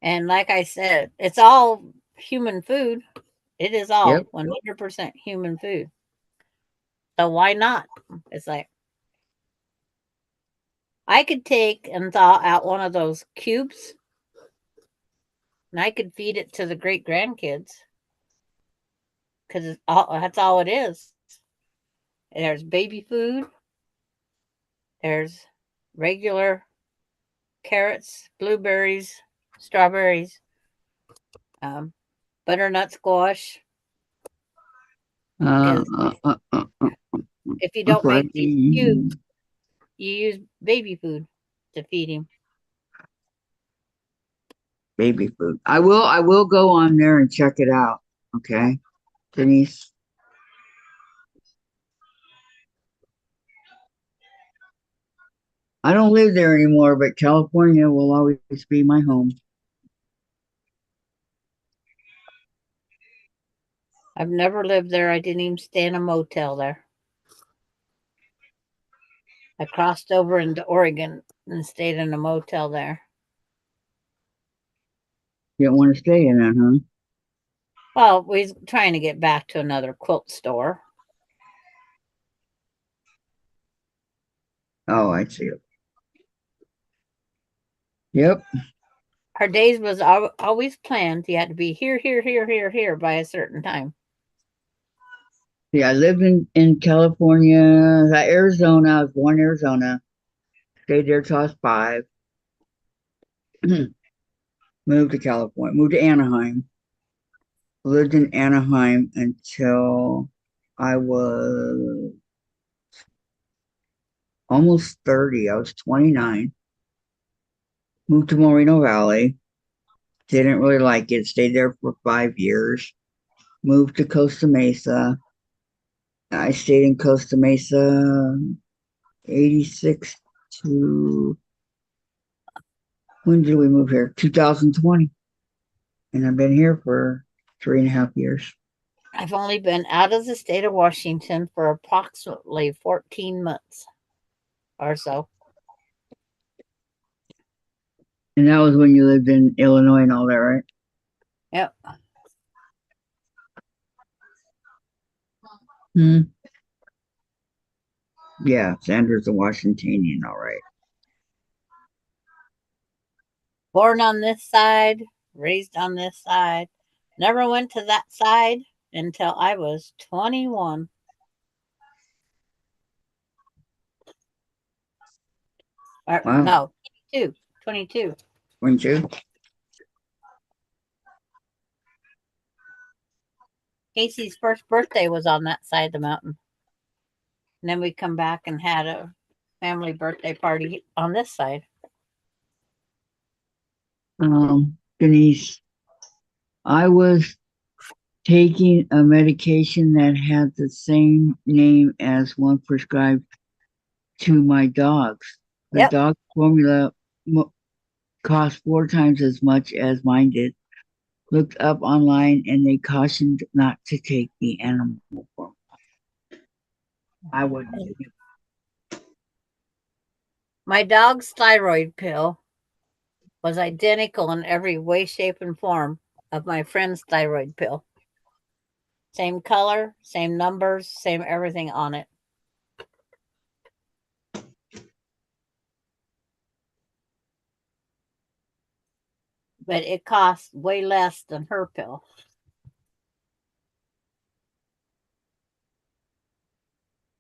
S1: And like I said, it's all human food. It is all
S2: Yep.
S1: 100% human food. So why not? It's like I could take and thaw out one of those cubes and I could feed it to the great grandkids because that's all it is. There's baby food, there's regular carrots, blueberries, strawberries, um, butternut squash.
S2: Uh,
S1: Because
S2: uh, uh, uh, uh,
S1: if you
S2: I'm
S1: don't
S2: sorry.
S1: make these cubes, you use baby food to feed him.
S2: Baby food. I will go on there and check it out. Okay, Denise. I don't live there anymore, but California will always be my home.
S1: I've never lived there. I didn't even stay in a motel there. I crossed over into Oregon and stayed in a motel there.
S2: You don't want to stay in that, huh?
S1: Well, we're trying to get back to another quilt store.
S2: Oh, I see it. Yep.
S1: Our days was always planned. You had to be here, here, here, here, here by a certain time.
S2: Yeah, I lived in California, Arizona. I was born in Arizona. Stayed there till I was 5. Moved to California. Moved to Anaheim. Lived in Anaheim until I was almost 30. I was 29. Moved to Moreno Valley. Didn't really like it. Stayed there for 5 years. Moved to Costa Mesa. I stayed in Costa Mesa 86 to, when did we move here? 2020. And I've been here for 3.5 years.
S1: I've only been out of the state of Washington for approximately 14 months or so.
S2: And that was when you lived in Illinois and all that, right?
S1: Yep.
S2: Hmm. Yeah, Sanders a Washingtonian, all right.
S1: Born on this side, raised on this side. Never went to that side until I was 21. Or,
S2: Wow.
S1: no, 22. 22.
S2: Weren't you?
S1: Casey's first birthday was on that side of the mountain. And then we come back and had a family birthday party on this side.
S2: Denise, I was taking a medication that had the same name as one prescribed to my dogs. The
S1: Yep.
S2: dog formula cost 4 times as much as mine did. Looked up online and they cautioned not to take the animal formula. I wouldn't.
S1: My dog's thyroid pill was identical in every way, shape, and form of my friend's thyroid pill. Same color, same numbers, same everything on it. But it costs way less than her pill.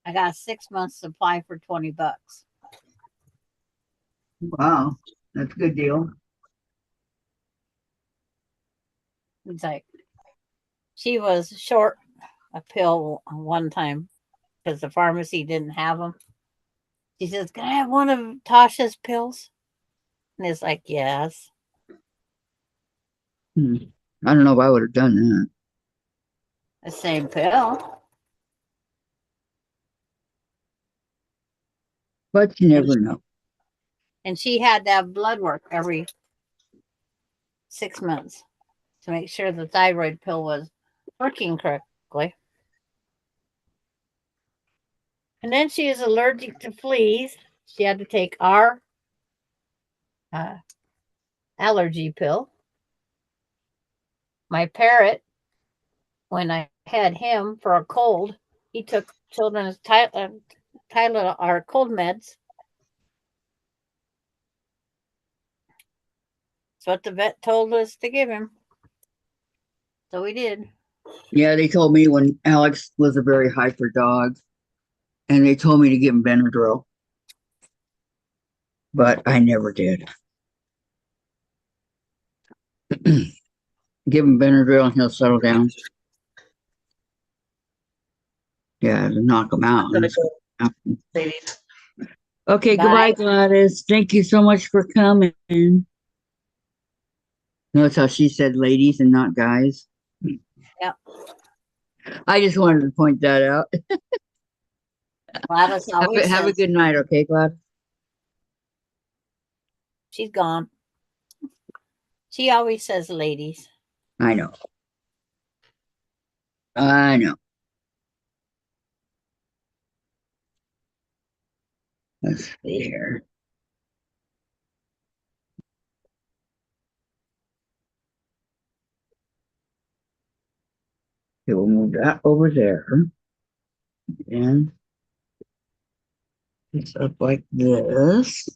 S1: I got a 6 month supply for $20.
S2: Wow, that's a good deal.
S1: It's like she was short a pill one time because the pharmacy didn't have them. She says, "Can I have one of Tasha's pills?" And it's like, yes.
S2: I don't know if I would have done that.
S1: The same pill.
S2: But you never know.
S1: And she had to have blood work every 6 months to make sure the thyroid pill was working correctly. And then she is allergic to fleas. She had to take our uh, allergy pill. My parrot, when I had him for a cold, he took children's Tylenol or cold meds. That's what the vet told us to give him. So we did.
S2: Yeah, they told me when Alex was a very hyper dog, and they told me to give him Benadryl, but I never did. Give him Benadryl and he'll settle down. Yeah, to knock him out.
S3: Gotta go, ladies.
S2: Okay,
S1: Bye.
S2: goodbye, Gladys. Thank you so much for coming. Notice how she said ladies and not guys.
S1: Yep.
S2: I just wanted to point that out.
S1: Gladys always
S2: Have a
S1: says
S2: good night, okay, Glad?
S1: she's gone. She always says ladies.
S2: I know. I know. Let's see here. Okay, we'll move that over there. And it's up like this.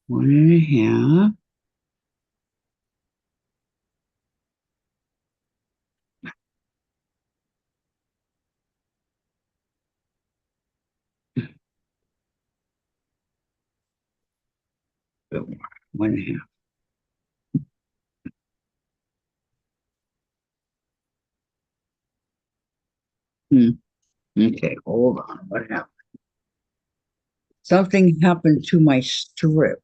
S2: 1.5. Oh, 1.5. Okay, hold on. What happened? Something happened to my strip.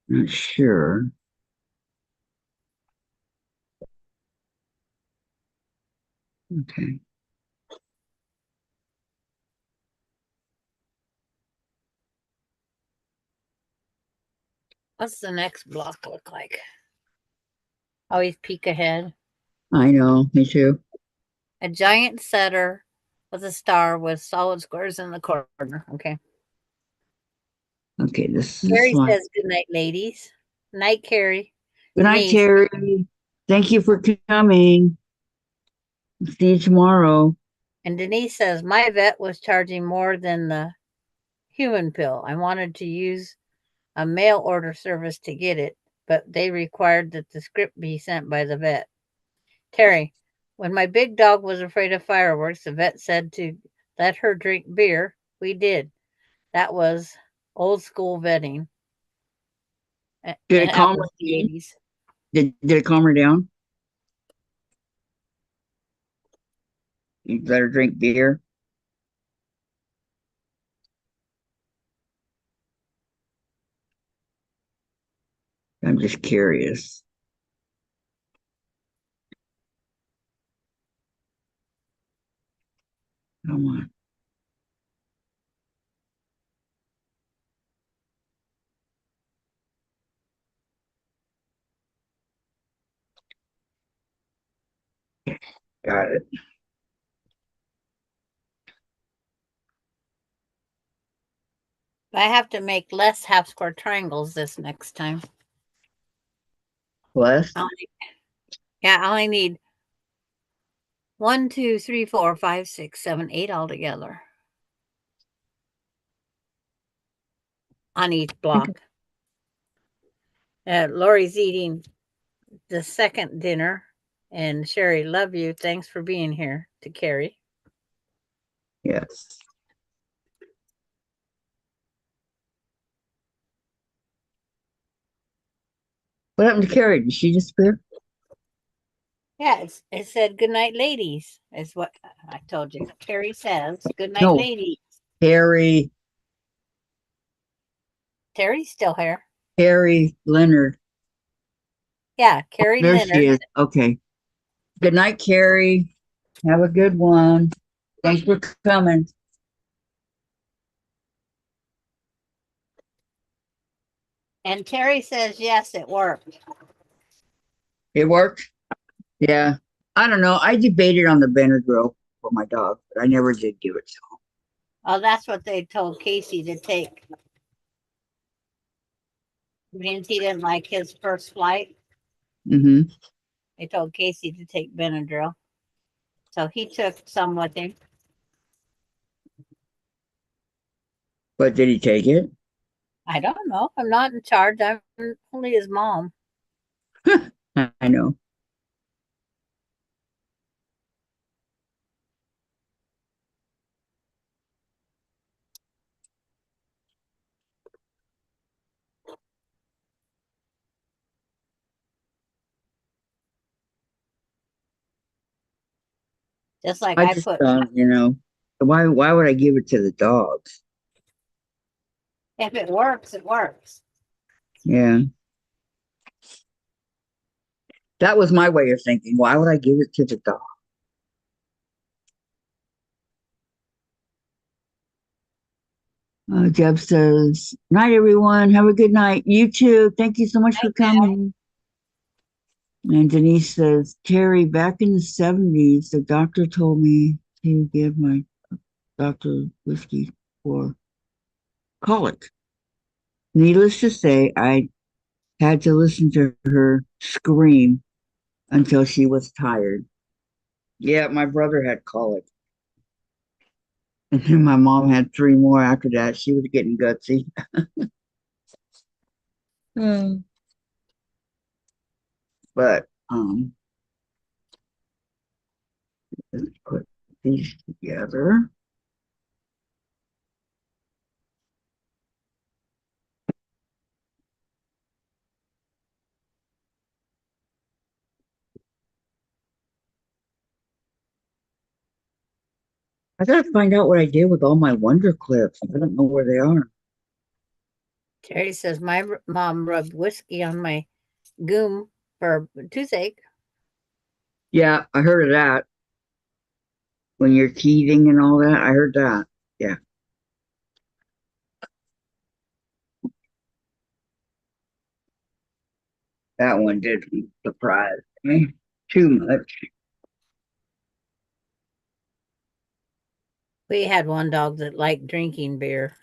S2: Not sure. Okay.
S1: What's the next block look like? Always peek ahead.
S2: I know, me too.
S1: A giant setter with a star with solid squares in the corner. Okay.
S2: Okay, this is
S1: Carrie
S2: one.
S1: says good night, ladies. Night, Carrie.
S2: Good night,
S1: Denise.
S2: Terry. Thank you for coming. See you tomorrow.
S1: And Denise says, my vet was charging more than the human pill. I wanted to use a mail order service to get it, but they required that the script be sent by the vet. Terry, when my big dog was afraid of fireworks, the vet said to let her drink beer. We did. That was old school vetting.
S2: Did
S1: And
S2: it
S1: that
S2: calm her
S1: was the
S2: down?
S1: 80s.
S2: Did it calm her down? You let her drink beer? I'm just curious. Come on. Got it.
S1: I have to make less half square triangles this next time.
S2: Bless.
S1: Yeah, I only need 1, 2, 3, 4, 5, 6, 7, 8 altogether on each block. Lori's eating the second dinner. And Sherry, love you. Thanks for being here to Carrie.
S2: Yes. What happened to Carrie? Did she disappear?
S1: Yeah, it said good night, ladies, is what I told you. Carrie says good night,
S2: No.
S1: ladies.
S2: Harry.
S1: Terry's still here.
S2: Harry Leonard.
S1: Yeah, Carrie
S2: There she
S1: Leonard.
S2: is. Okay. Good night, Carrie. Have a good one. Thanks for coming.
S1: And Terry says, yes, it worked.
S2: It worked? Yeah. I don't know. I debated on the Benadryl for my dog, but I never did give it to
S1: Oh, that's what they told Casey to take. Means he didn't like his first flight.
S2: him. Mm-hmm.
S1: They told Casey to take Benadryl. So he took some with him.
S2: But did he take it?
S1: I don't know. I'm not in charge. I'm only his mom.
S2: I know.
S1: Just like
S2: I
S1: I
S2: just
S1: put,
S2: don't, why would I give it to the dogs?
S1: if it works, it works.
S2: Yeah. That was my way of thinking. Why would I give it to the dog? Jeb says, night, everyone. Have a good night. You too. Thank you so much for coming. And Denise says, Terry, back in the 70s, the doctor told me to give my doctor whiskey for colic. Needless to say, I had to listen to her scream until she was tired. Yeah, my brother had colic. And then my mom had three more after that. She was getting gutsy. But let's put these together. I gotta find out what I did with all my Wonder Clips. I don't know where they are.
S1: Terry says, my mom rubbed whiskey on my goom for toothache.
S2: Yeah, I heard of that. When you're teething and all that, I heard that. Yeah. That one did surprise me too much.
S1: We had one dog that liked drinking beer.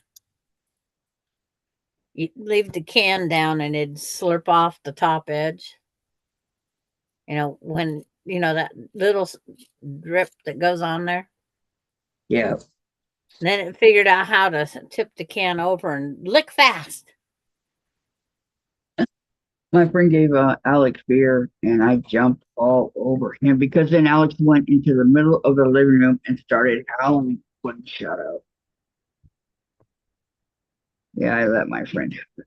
S1: You leave the can down and it'd slurp off the top edge. When, that little drip that goes on there.
S2: Yeah.
S1: And then it figured out how to tip the can over and lick fast.
S2: My friend gave Alex beer and I jumped all over him because then Alex went into the middle of the living room and started howling. Wouldn't shut up. Yeah, I let my friend have it.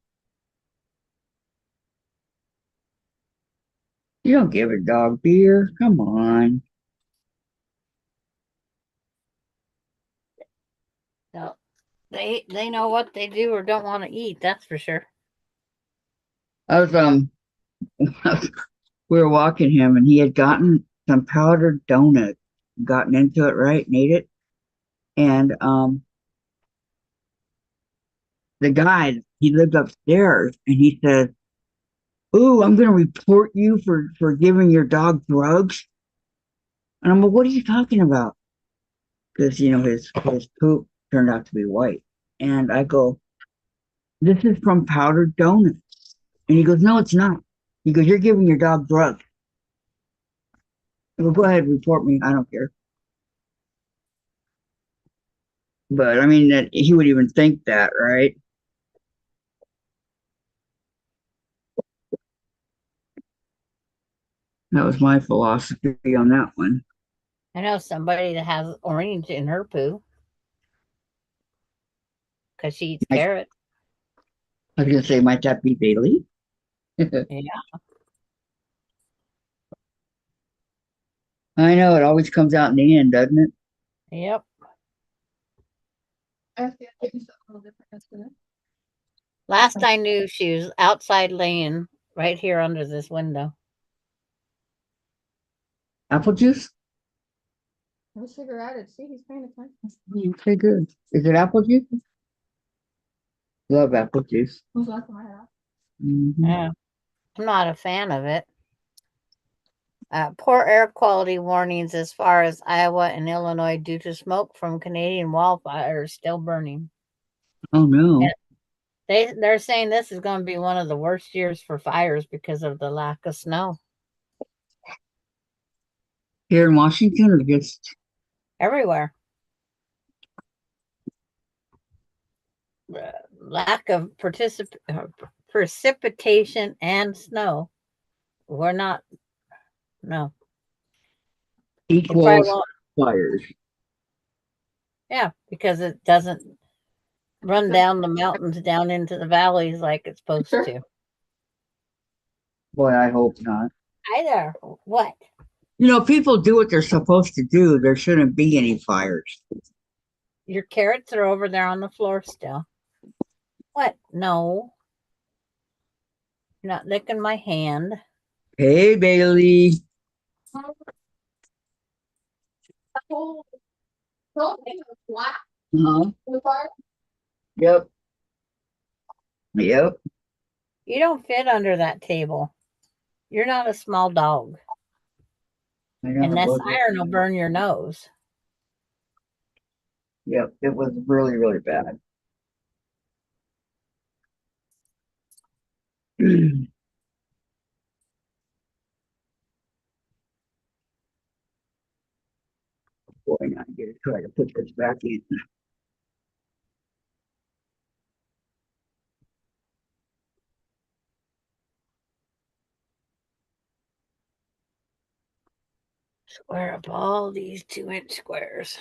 S2: You don't give a dog beer. Come on.
S1: So they know what they do or don't want to eat, that's for sure.
S2: I was we were walking him and he had gotten some powdered donut, gotten into it, right, and ate it. And the guy, he lived upstairs and he said, ooh, I'm gonna report you for giving your dog drugs. And I'm like, what are you talking about? Because his poop turned out to be white. And I go, this is from powdered donuts. And he goes, no, it's not. He goes, you're giving your dog drugs. I go, go ahead, report me. I don't care. But I mean that he would even think that, right? That was my philosophy on that one.
S1: I know somebody that has orange in her poo because she eats carrot.
S2: I was gonna say, might that be Bailey?
S1: Yeah.
S2: I know it always comes out in the end, doesn't it?
S1: Yep.
S7: I see it a little different yesterday.
S1: Last I knew, she was outside laying right here under this window.
S2: Apple juice?
S7: Let's figure out it. See, he's paying attention.
S2: Okay, good. Is it apple juice? Love apple juice.
S7: When's the last time I had?
S2: Mhm.
S1: Yeah. I'm not a fan of it. Poor air quality warnings as far as Iowa and Illinois due to smoke from Canadian wildfires still burning.
S2: Oh no.
S1: They're saying this is going to be one of the worst years for fires because of the lack of snow
S2: Here in Washington or just
S1: everywhere. Lack of precipitation and snow. We're not. No, you probably
S2: equals
S1: won't.
S2: fires.
S1: Yeah, because it doesn't run down the mountains down into the valleys like it's supposed to.
S2: Boy, I hope not.
S1: Hi there. What?
S2: You know, people do what they're supposed to do. There shouldn't be any fires.
S1: Your carrots are over there on the floor still. What? No. You're not licking my hand.
S2: Hey, Bailey.
S7: The whole thing was black.
S2: Uh-huh.
S7: The fire.
S2: Yep. Yep.
S1: You don't fit under that table. You're not a small dog.
S2: I know
S1: And
S2: it
S1: this
S2: was.
S1: iron will burn your nose.
S2: Yep. It was really, really bad. Boy, now I get to try to put this back in.
S1: Square up all these 2-inch squares.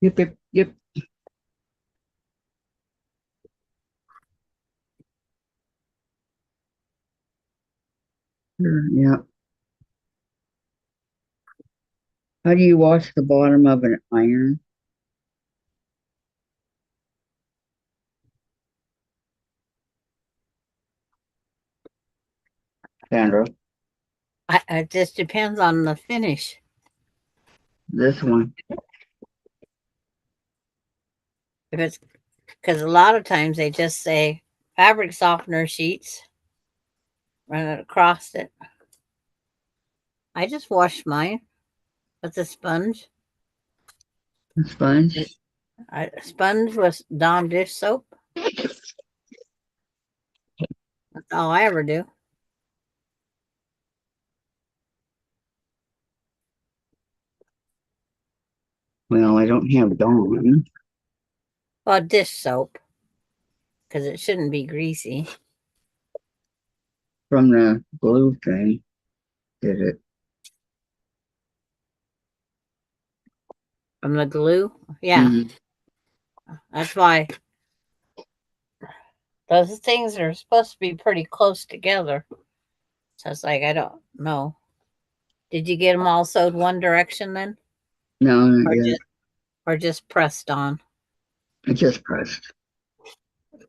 S2: Yep, yep, yep. Sure, yep. How do you wash the bottom of an iron? Sandra,
S1: It just depends on the finish.
S2: this one.
S1: If it's because a lot of times they just say fabric softener sheets, run it across it. I just washed mine with a sponge.
S2: The sponge.
S1: I sponge with Dawn dish soap. That's all I ever do.
S2: Well, I don't have Dawn
S1: Well, dish soap because it shouldn't be greasy.
S2: from the glue thing. Did it?
S1: From the glue. Yeah,
S2: Mhm.
S1: that's why those things are supposed to be pretty close together. So it's like, I don't know. Did you get them all sewed one direction then?
S2: No, not
S1: Or
S2: yet.
S1: just, or just pressed on?
S2: I just pressed.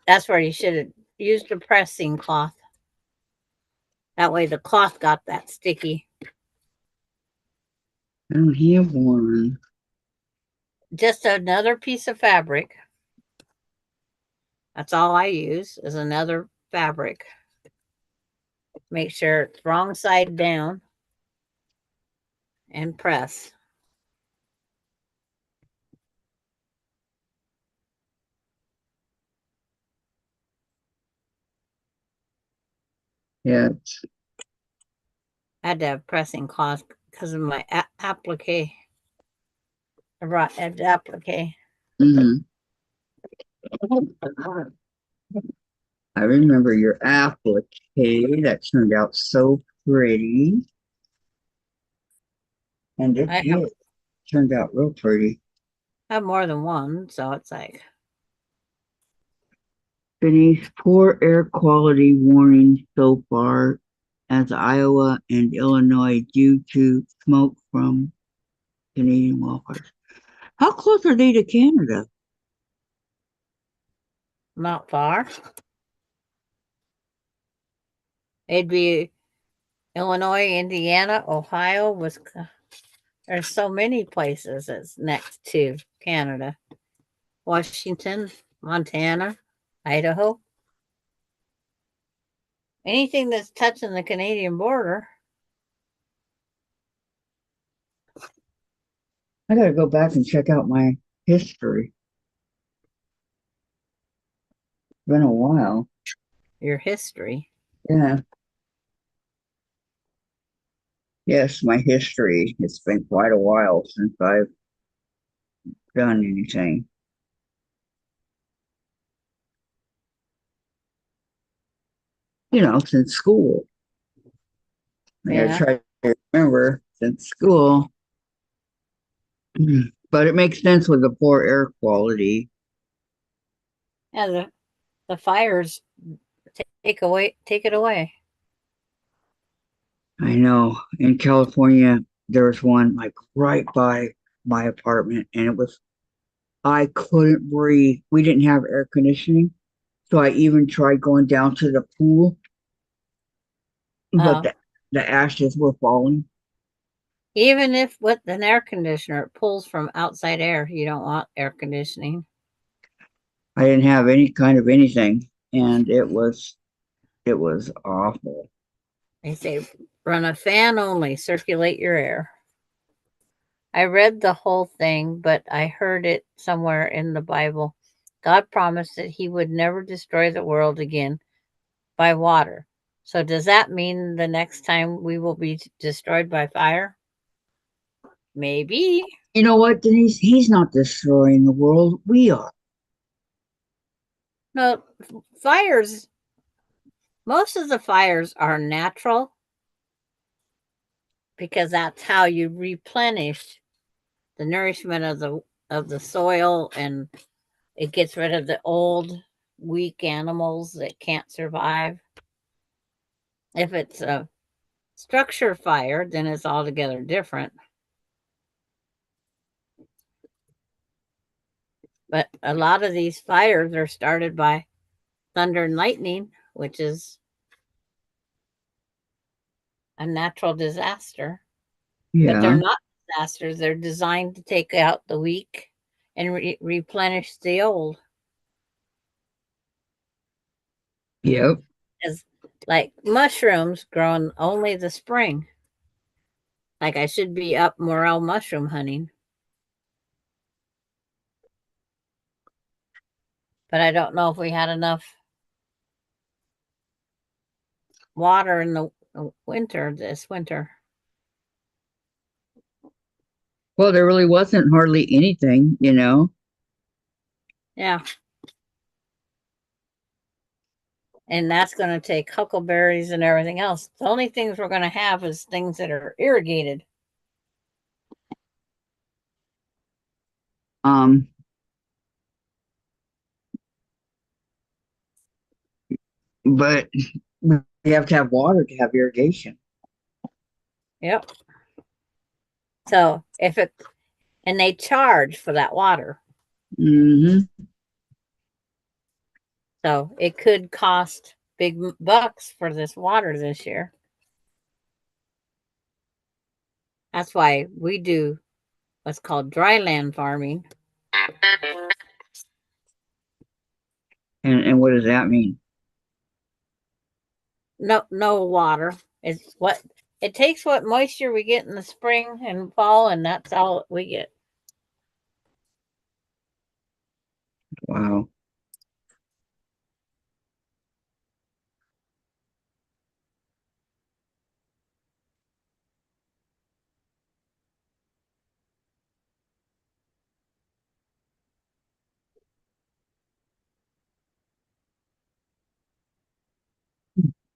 S1: That's where you should have used a pressing cloth. That way the cloth got that sticky.
S2: I don't have one.
S1: Just another piece of fabric. That's all I use is another fabric. Make sure it's wrong side down and press.
S2: Yeah.
S1: I had to have pressing cloth because of my applique. I brought applique.
S2: Mm-hmm. I remember your applique. That turned out so pretty. And it
S1: I
S2: did. Turned out real pretty.
S1: have more than one, so it's like
S2: Denise, poor air quality warning so far as Iowa and Illinois due to smoke from Canadian wildfires. How close are they to Canada?
S1: Not far. It'd be Illinois, Indiana, Ohio, Wisconsin. There's so many places that's next to Canada. Washington, Montana, Idaho. Anything that's touching the Canadian border.
S2: I gotta go back and check out my history. Been a while.
S1: Your history.
S2: Yeah. Yes, my history. It's been quite a while since I've done anything. Since school. I gotta
S1: Yeah.
S2: try to remember since school. But it makes sense with the poor air quality.
S1: Yeah, the fires take it away.
S2: I know in California there was one like right by my apartment, and I couldn't breathe. We didn't have air conditioning, so I even tried going down to the pool, but
S1: Oh.
S2: the ashes were falling.
S1: Even if with an air conditioner it pulls from outside air, you don't want air conditioning.
S2: I didn't have any kind of anything, and it was awful.
S1: They say run a fan only, circulate your air. I read the whole thing, but I heard it somewhere in the Bible. God promised that he would never destroy the world again by water. So does that mean the next time we will be destroyed by fire? Maybe.
S2: You know what, Denise? He's not destroying the world. We are.
S1: No, fires, most of the fires are natural because that's how you replenish the nourishment of the soil, and it gets rid of the old weak animals that can't survive. If it's a structure fire, then it's altogether different. But a lot of these fires are started by thunder and lightning, which is a natural disaster. But they're
S2: Yeah.
S1: not disasters. They're designed to take out the weak and replenish the old.
S2: Yep.
S1: As like mushrooms growing only the spring. Like I should be up morel mushroom hunting. But I don't know if we had enough water in the winter this winter.
S2: Well, there really wasn't hardly anything.
S1: Yeah. And that's going to take huckleberries and everything else. The only things we're going to have is things that are irrigated.
S2: Um, but we have to have water to have irrigation.
S1: Yep. So and they charge for that water.
S2: Mm-hmm.
S1: So it could cost big bucks for this water this year. That's why we do what's called dry land farming.
S2: And what does that mean?
S1: No water. It's what it takes what moisture we get in the spring and fall, and that's all we get.
S2: Wow.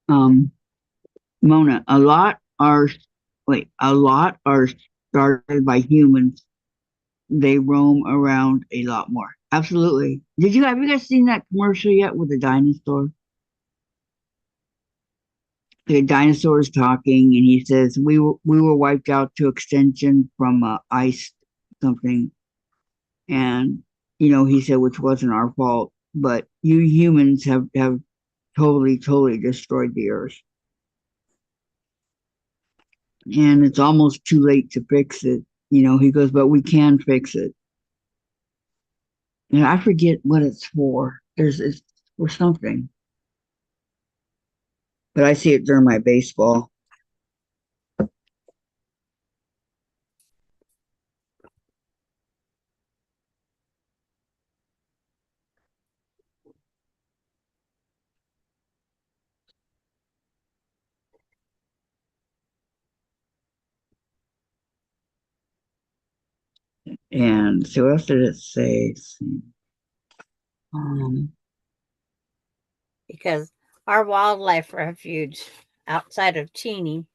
S2: Um, Mona, a lot are started by humans. They roam around a lot more. Absolutely. Have you guys seen that commercial yet with the dinosaur? The dinosaur is talking and he says we were wiped out to extinction from ice something, and he said which wasn't our fault, but you humans have totally destroyed the earth, and it's almost too late to fix it. He goes, but we can fix it. And I forget what it's for. It's for something, but I see it during my baseball. And so what else did it say? Um,
S1: Because our wildlife refuge outside of Cheney,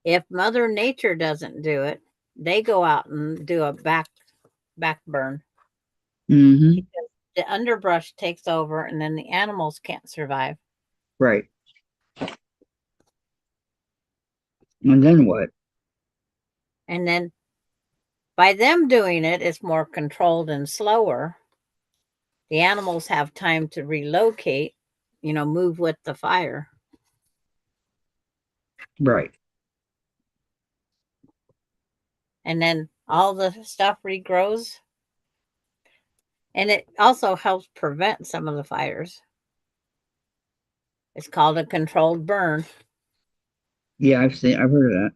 S1: if Mother Nature doesn't do it, they go out and do a back burn.
S2: mm-hmm,
S1: Because the underbrush takes over and then the animals can't survive.
S2: right. And then what?
S1: And then by them doing it, it's more controlled and slower. The animals have time to relocate, move with the fire.
S2: Right.
S1: And then all the stuff regrows. And it also helps prevent some of the fires. It's called a controlled burn.
S2: Yeah, I've heard of that.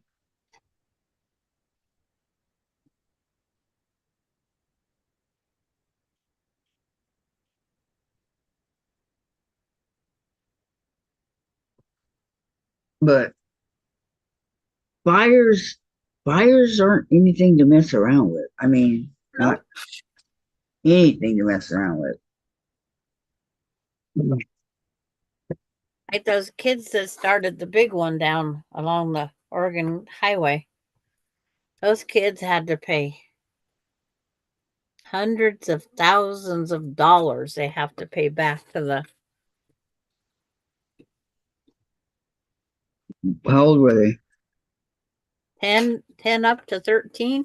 S2: But fires fires aren't anything to mess around with. I mean, not anything to mess around with.
S1: Like those kids that started the big one down along the Oregon Highway. Those kids had to pay hundreds of thousands of dollars they have to pay back to the
S2: How old were they?
S1: 10 up to 13.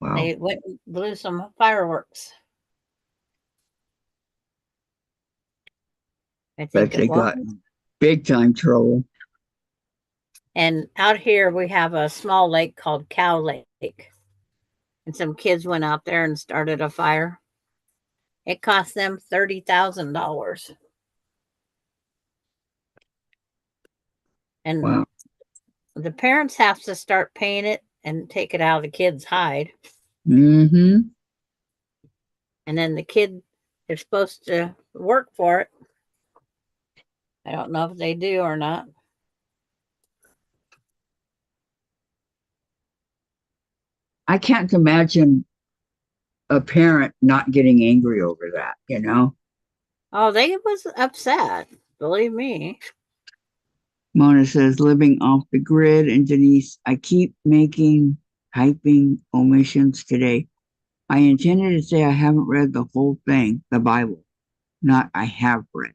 S2: Wow.
S1: They went and blew some fireworks. I think
S2: Bet they
S1: it was.
S2: got big time trouble.
S1: And out here we have a small lake called Cow Lake. And some kids went out there and started a fire. It cost them $30,000. And
S2: Wow.
S1: the parents have to start paying it and take it out of the kid's hide.
S2: Mm-hmm.
S1: And then the kid is supposed to work for it. I don't know if they do or not.
S2: I can't imagine a parent not getting angry over that.
S1: Oh, they was upset. Believe me.
S2: Mona says, living off the grid. And Denise, I keep making typing omissions today. I intended to say I haven't read the whole thing, the Bible, not I have read.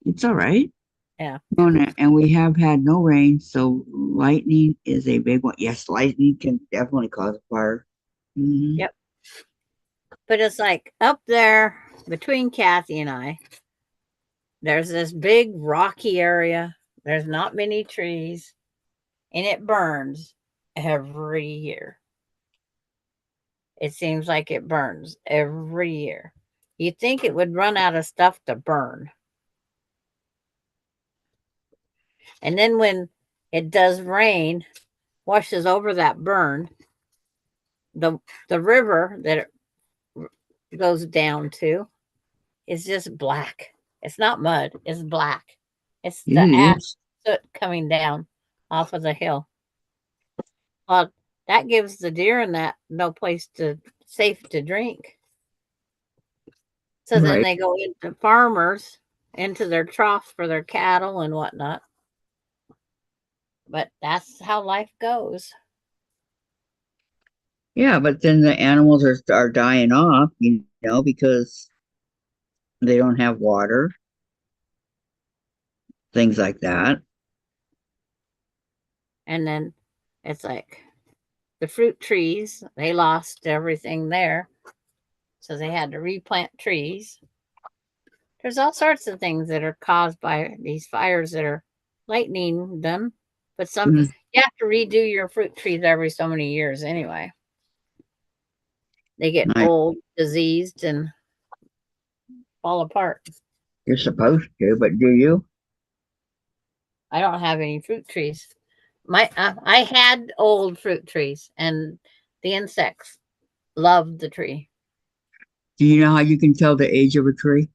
S2: It's all right.
S1: Yeah.
S2: Mona, and we have had no rain, so lightning is a big one. Yes, lightning can definitely cause a fire. Mhm.
S1: Yep. But it's like up there between Kathy and I, there's this big rocky area. There's not many trees, and it burns every year. It seems like it burns every year. You'd think it would run out of stuff to burn. And then when it does rain, washes over that burn, the river that it goes down to is just black. It's not mud, it's black. It's the
S2: It
S1: ash
S2: is.
S1: soot coming down off of the hill. Well, that gives the deer in that no place to safe to drink. So then
S2: Right.
S1: they go into farmers into their troughs for their cattle and whatnot. But that's how life goes.
S2: Yeah, but then the animals are dying off, because they don't have water, things like that.
S1: And then it's like the fruit trees, they lost everything there. So they had to replant trees. There's all sorts of things that are caused by these fires that are lightning them. But some
S2: Mhm.
S1: you have to redo your fruit trees every so many years anyway. They get
S2: Nice.
S1: old, diseased, and fall apart.
S2: You're supposed to, but do you?
S1: I don't have any fruit trees. I had old fruit trees, and the insects loved the tree
S2: Do you know how you can tell the age of a tree?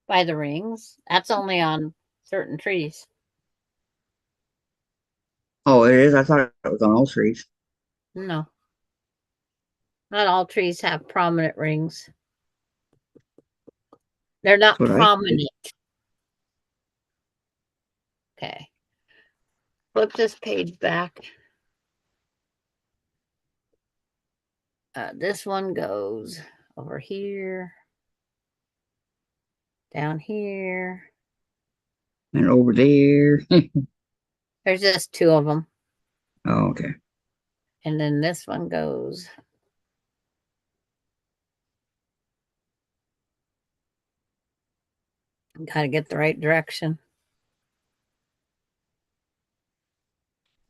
S1: by the rings. That's only on certain trees.
S2: Oh, it is. I thought it was on all trees.
S1: No, not all trees have prominent rings. They're
S2: That's
S1: not
S2: what I did.
S1: prominent. Okay. Flip this page back. This one goes over here, down here.
S2: And over there.
S1: There's just two of them.
S2: Oh, okay.
S1: And then this one goes. Got to get the right direction.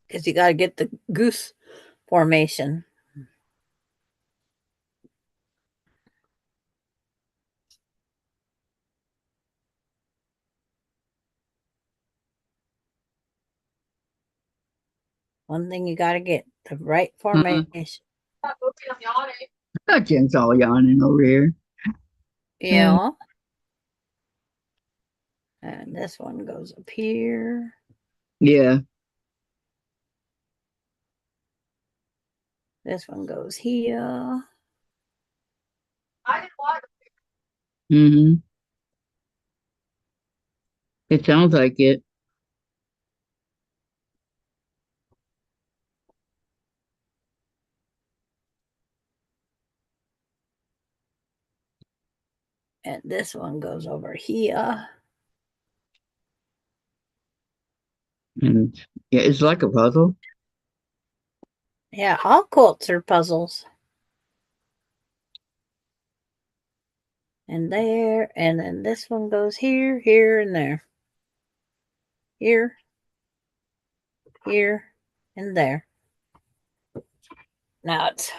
S1: Because you got to get the goose formation. One thing you got to get the right formation.
S2: Jen's all yawning over here.
S1: Yeah. And this one goes up here.
S2: Yeah.
S1: This one goes here.
S2: Mm-hmm. It sounds like it.
S1: And this one goes over here.
S2: And yeah, it's like a puzzle.
S1: Yeah, all quilts are puzzles. And there, and then this one goes here, here, and there. Here, here, and there. Now it's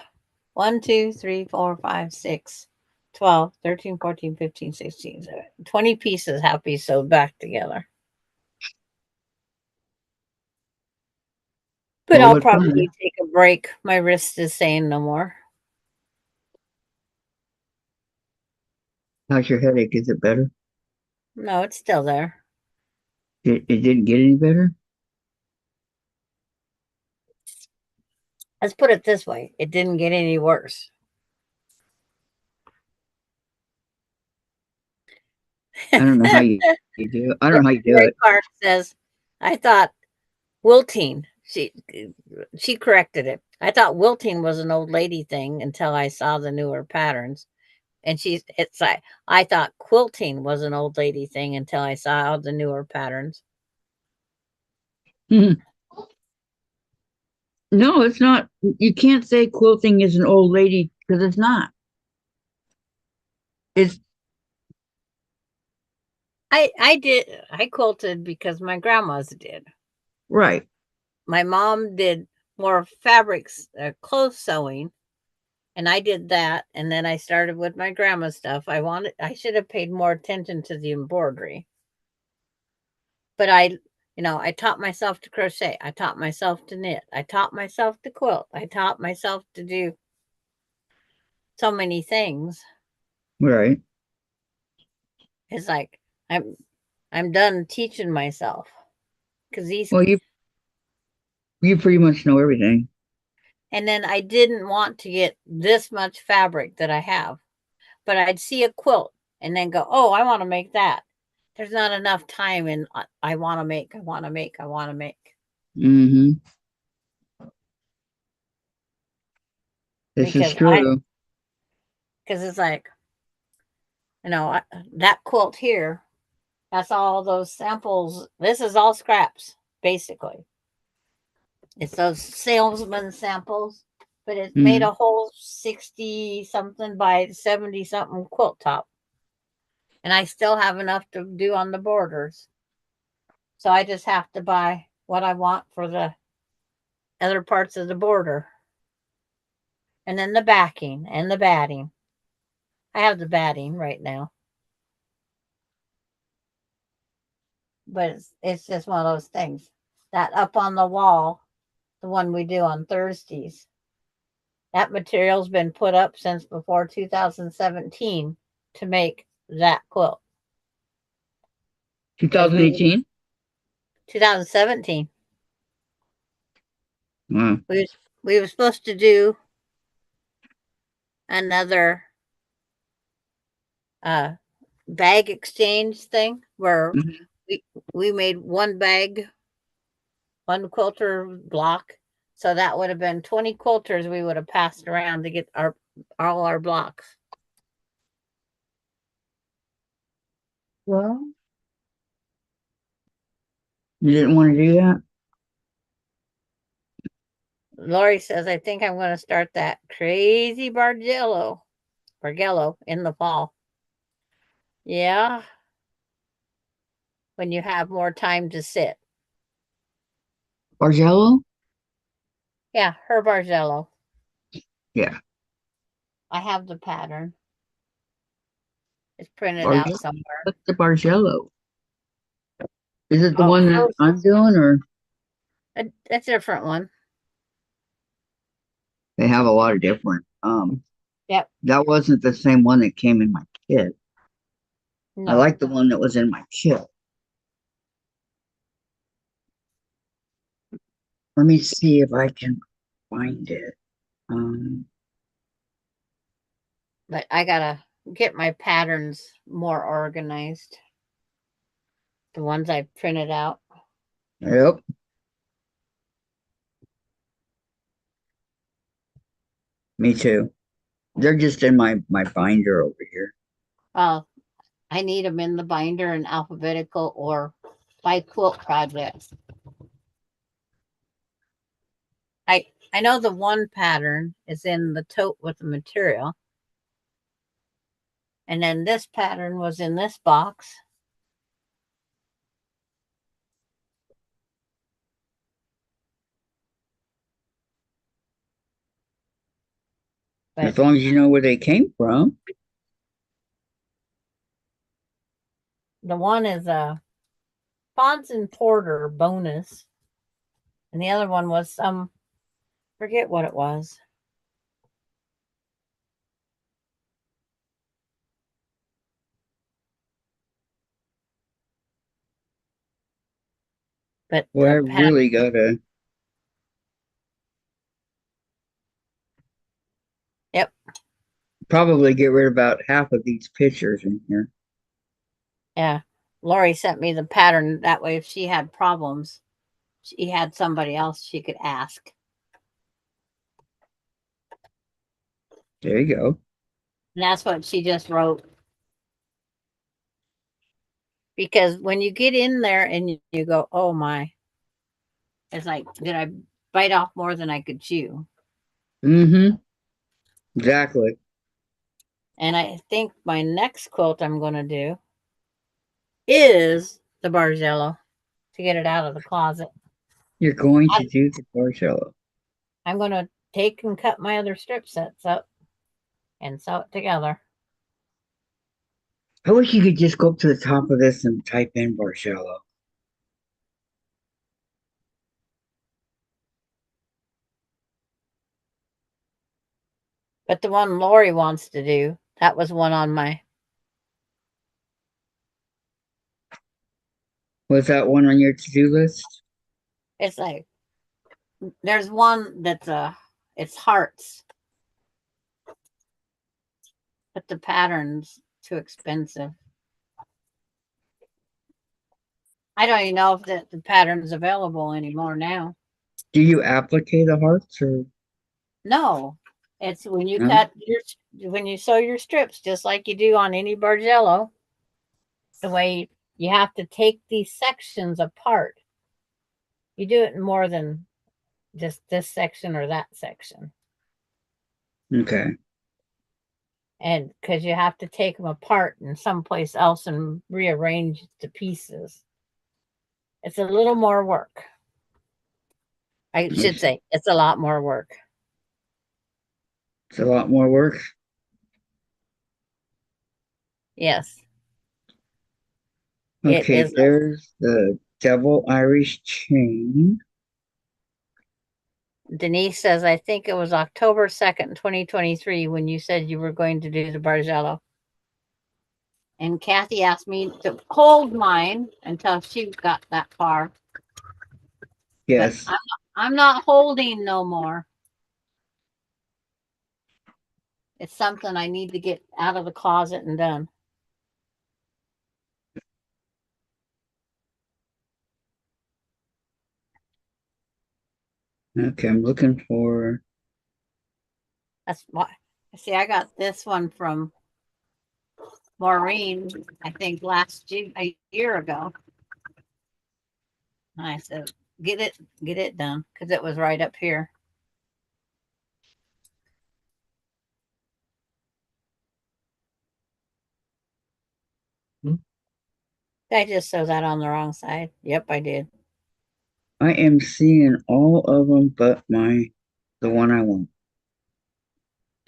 S1: 1, 2, 3, 4, 5, 6, 12, 13, 14, 15, 16, 17. 20 pieces have to be sewed back together. But
S2: Well,
S1: I'll
S2: it's fun.
S1: probably take a break. My wrist is saying no more.
S2: How's your headache? Is it better?
S1: No, it's still there.
S2: It didn't get any better?
S1: Let's put it this way. It didn't get any worse.
S2: I don't know how you do it. I don't know how you do
S1: Ray
S2: it.
S1: Clark says, I thought wilting. She corrected it. I thought wilting was an old lady thing until I saw the newer patterns. And it's like I thought quilting was an old lady thing until I saw the newer patterns.
S2: Mhm. No, it's not. You can't say quilting is an old lady because it's not. It's
S1: I quilted because my grandmas did.
S2: right.
S1: My mom did more fabrics, clothes sewing, and I did that. And then I started with my grandma stuff. I should have paid more attention to the embroidery, but I taught myself to crochet. I taught myself to knit. I taught myself to quilt. I taught myself to do so many things.
S2: Right.
S1: It's like I'm done teaching myself because these.
S2: Well, you pretty much know everything.
S1: And then I didn't want to get this much fabric that I have, but I'd see a quilt and then go, oh, I want to make that. There's not enough time, and I want to make. I want to make. I want to make.
S2: Mm-hmm. This is
S1: because
S2: true.
S1: it's like, that quilt here, that's all those samples. This is all scraps, basically. It's those salesman samples, but it made
S2: Mhm.
S1: a whole 60 something by 70 something quilt top. And I still have enough to do on the borders. So I just have to buy what I want for the other parts of the border. And then the backing and the batting. I have the batting right now. But it's just one of those things. That up on the wall, the one we do on Thursdays, that material's been put up since before 2017 to make that quilt. Because
S2: 2018?
S1: 2017.
S2: Wow.
S1: We were supposed to do another bag exchange thing where
S2: Mhm.
S1: we made one bag, one quilter block. So that would have been 20 quilters we would have passed around to get all our blocks.
S2: Well, you didn't want to do that?
S1: Lori says, I think I'm going to start that crazy Bargello in the fall. Yeah. When you have more time to sit.
S2: Bargello?
S1: Yeah, her Bargello.
S2: Yeah.
S1: I have the pattern. It's printed out
S2: Bargello?
S1: somewhere.
S2: What's the Bargello? Is it the
S1: Oh,
S2: one that I'm doing, or
S1: a different one.
S2: they have a lot of different?
S1: Yep.
S2: That wasn't the same one that came in my kit. I
S1: No.
S2: like the one that was in my kit. Let me see if I can find it.
S1: But I gotta get my patterns more organized. The ones I printed out.
S2: Yep. Me too. They're just in my binder over here.
S1: I need them in the binder in alphabetical or by quilt projects. I know the one pattern is in the tote with the material. And then this pattern was in this box. But
S2: As long as you know where they came from.
S1: the one is a Fonz and Porter bonus. And the other one was some, forget what it was. But
S2: Well, I
S1: the pattern,
S2: really gotta
S1: yep.
S2: probably get rid of about half of these pictures in here.
S1: Yeah. Lori sent me the pattern. That way, if she had problems, she had somebody else she could ask.
S2: There you go.
S1: And that's what she just wrote. Because when you get in there and you go, oh my, it's like, did I bite off more than I could chew?
S2: Mm-hmm. Exactly.
S1: And I think my next quilt I'm going to do is the Bargello to get it out of the closet.
S2: You're going to do the Bargello.
S1: I'm going to take and cut my other strip sets up and sew it together.
S2: I wish you could just go up to the top of this and type in Bargello.
S1: But the one Lori wants to do, that was one on my.
S2: Was that one on your to-do list?
S1: It's like, there's one that's it's hearts. But the pattern's too expensive. I don't even know if the pattern's available anymore now.
S2: Do you applicate the hearts or?
S1: No, It's when you
S2: Huh?
S1: cut when you sew your strips, just like you do on any Bargello, the way you have to take these sections apart. You do it in more than just this section or that section.
S2: Okay.
S1: And because you have to take them apart in someplace else and rearrange the pieces. It's a little more work. I should say it's a lot more work.
S2: It's a lot more work.
S1: Yes. It
S2: Okay,
S1: is.
S2: there's the double Irish chain.
S1: Denise says, I think it was October 2nd, 2023, when you said you were going to do the Bargello. And Kathy asked me to hold mine until she got that far.
S2: Yes.
S1: But I'm not holding no more. It's something I need to get out of the closet and done.
S2: Okay, I'm looking for.
S1: That's why. See, I got this one from Maureen, I think a year ago. And I said, get it done because it was right up here. Did I just sew that on the wrong side? Yep, I did.
S2: I am seeing all of them but the one I want.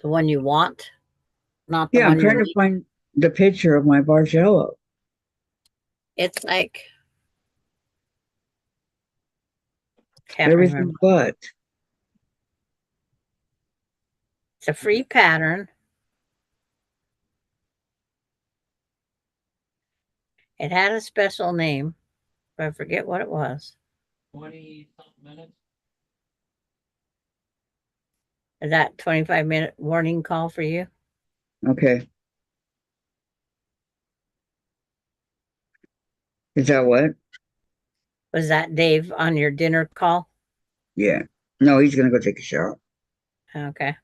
S1: The one you want, not the
S2: Yeah, I'm
S1: one you
S2: trying to
S1: need.
S2: find the picture of my Bargello.
S1: It's like, can't
S2: Everything
S1: remember.
S2: but.
S1: It's a free pattern. It had a special name, but I forget what it was.
S6: 20-something minutes.
S1: Is that 25-minute warning call for you?
S2: Okay. Is that what?
S1: Was that Dave on your dinner call?
S2: Yeah. No, he's gonna go take a shower.
S1: Okay.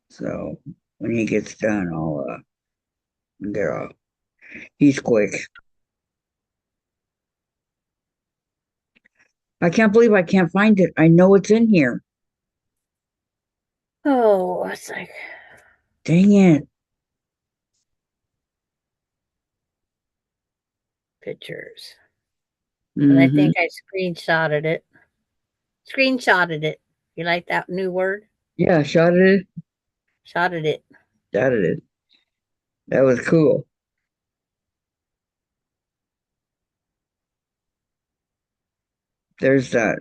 S2: So when he gets done, I'll get off. He's quick. I can't believe I can't find it. I know it's in here.
S1: Oh, it's like
S2: Dang it.
S1: pictures.
S2: Mm-hmm.
S1: And I think I screenshotted it. Screenshotted it. You like that new word?
S2: Yeah, shot it.
S1: Shotted it.
S2: Shot it. That was cool. There's that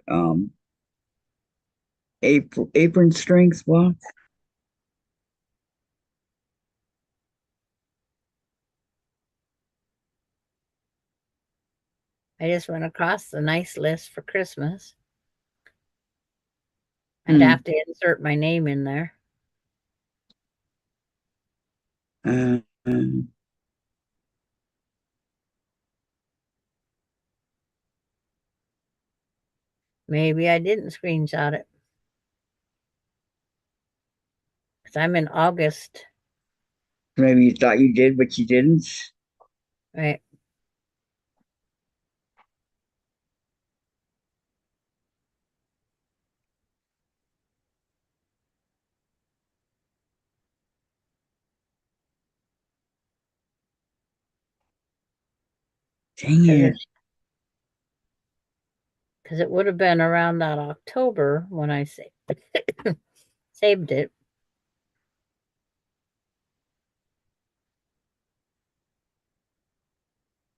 S2: apron strings block.
S1: I just went across the nice list for Christmas. I'd have to insert my name in there. Maybe I didn't screenshot it. Because I'm in August.
S2: Maybe you thought you did, but you didn't.
S1: Right.
S2: Dang it.
S1: Because it would have been around that October when I saved it.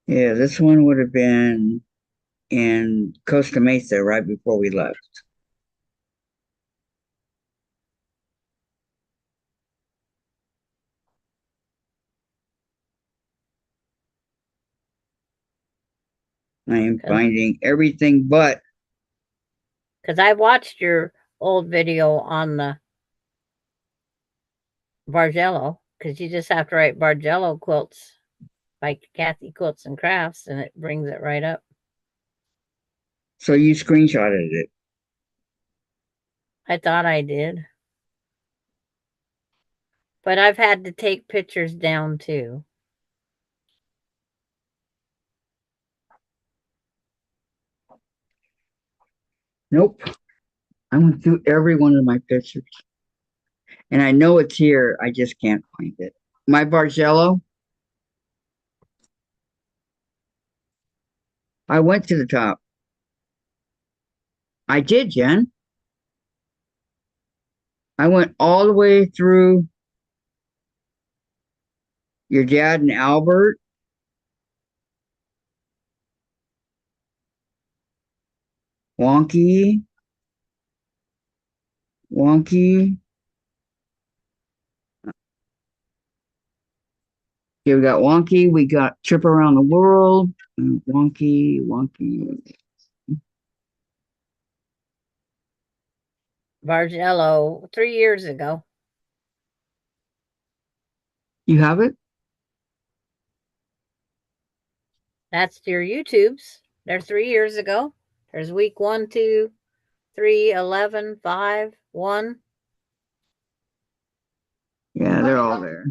S2: Yeah, this one would have been in Costa Mesa right before we left. I am finding everything but.
S1: Because I watched your old video on the Bargello. Because you just have to write Bargello quilts by Kathy Quiltz and Krafts, and it brings it right up.
S2: So you screenshotted it.
S1: I thought I did. But I've had to take pictures down too.
S2: Nope. I went through every one of my pictures. And I know it's here. I just can't find it. My Bargello. I went to the top. I did, Jen. I went all the way through your dad and Albert. Wonky. Wonky. Okay, we got Wonky. We got Trip Around the World. Wonky, Wonky.
S1: Bargello 3 years ago.
S2: You have it?
S1: That's your YouTubes. They're 3 years ago. There's week 1, 2, 3, 11, 5, 1.
S2: Yeah, they're all there.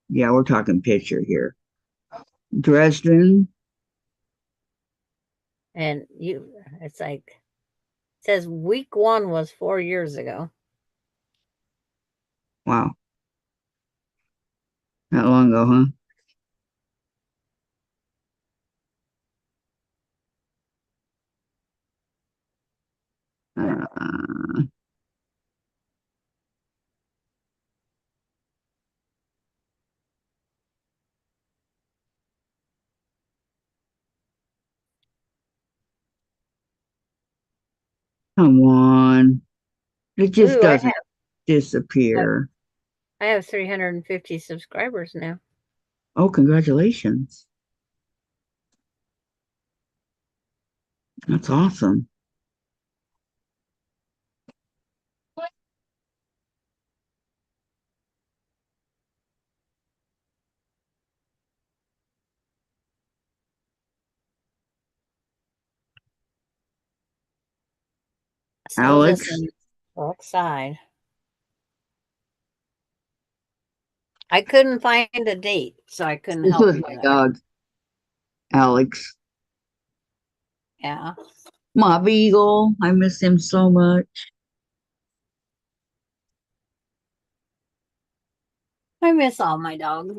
S2: Yeah, we're talking picture here. Dresden.
S1: And it's like, it says week 1 was 4 years ago.
S2: Wow. Not long ago, huh? Uh, come on. It just
S1: Ooh,
S2: doesn't disappear.
S1: I have 350 subscribers now.
S2: Oh, congratulations. That's awesome.
S1: So this
S2: Alex.
S1: on the outside. I couldn't find a date, so I couldn't
S2: This
S1: help
S2: was
S1: you
S2: my
S1: there.
S2: dog, Alex.
S1: Yeah.
S2: My beagle. I miss him so much.
S1: I miss all my dogs,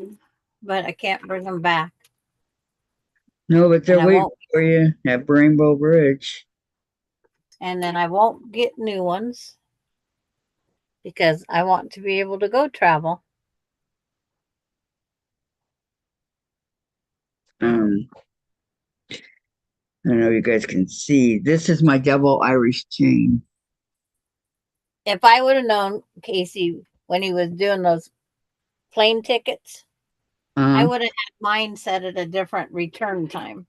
S1: but I can't bring them back.
S2: No, but they're
S1: And I
S2: waiting
S1: won't,
S2: for you at Rainbow Bridge.
S1: and then I won't get new ones because I want to be able to go travel.
S2: I don't know if you guys can see. This is my double Irish chain.
S1: If I would have known Casey when he was doing those plane tickets, I
S2: Uh,
S1: would have had mine set at a different return time.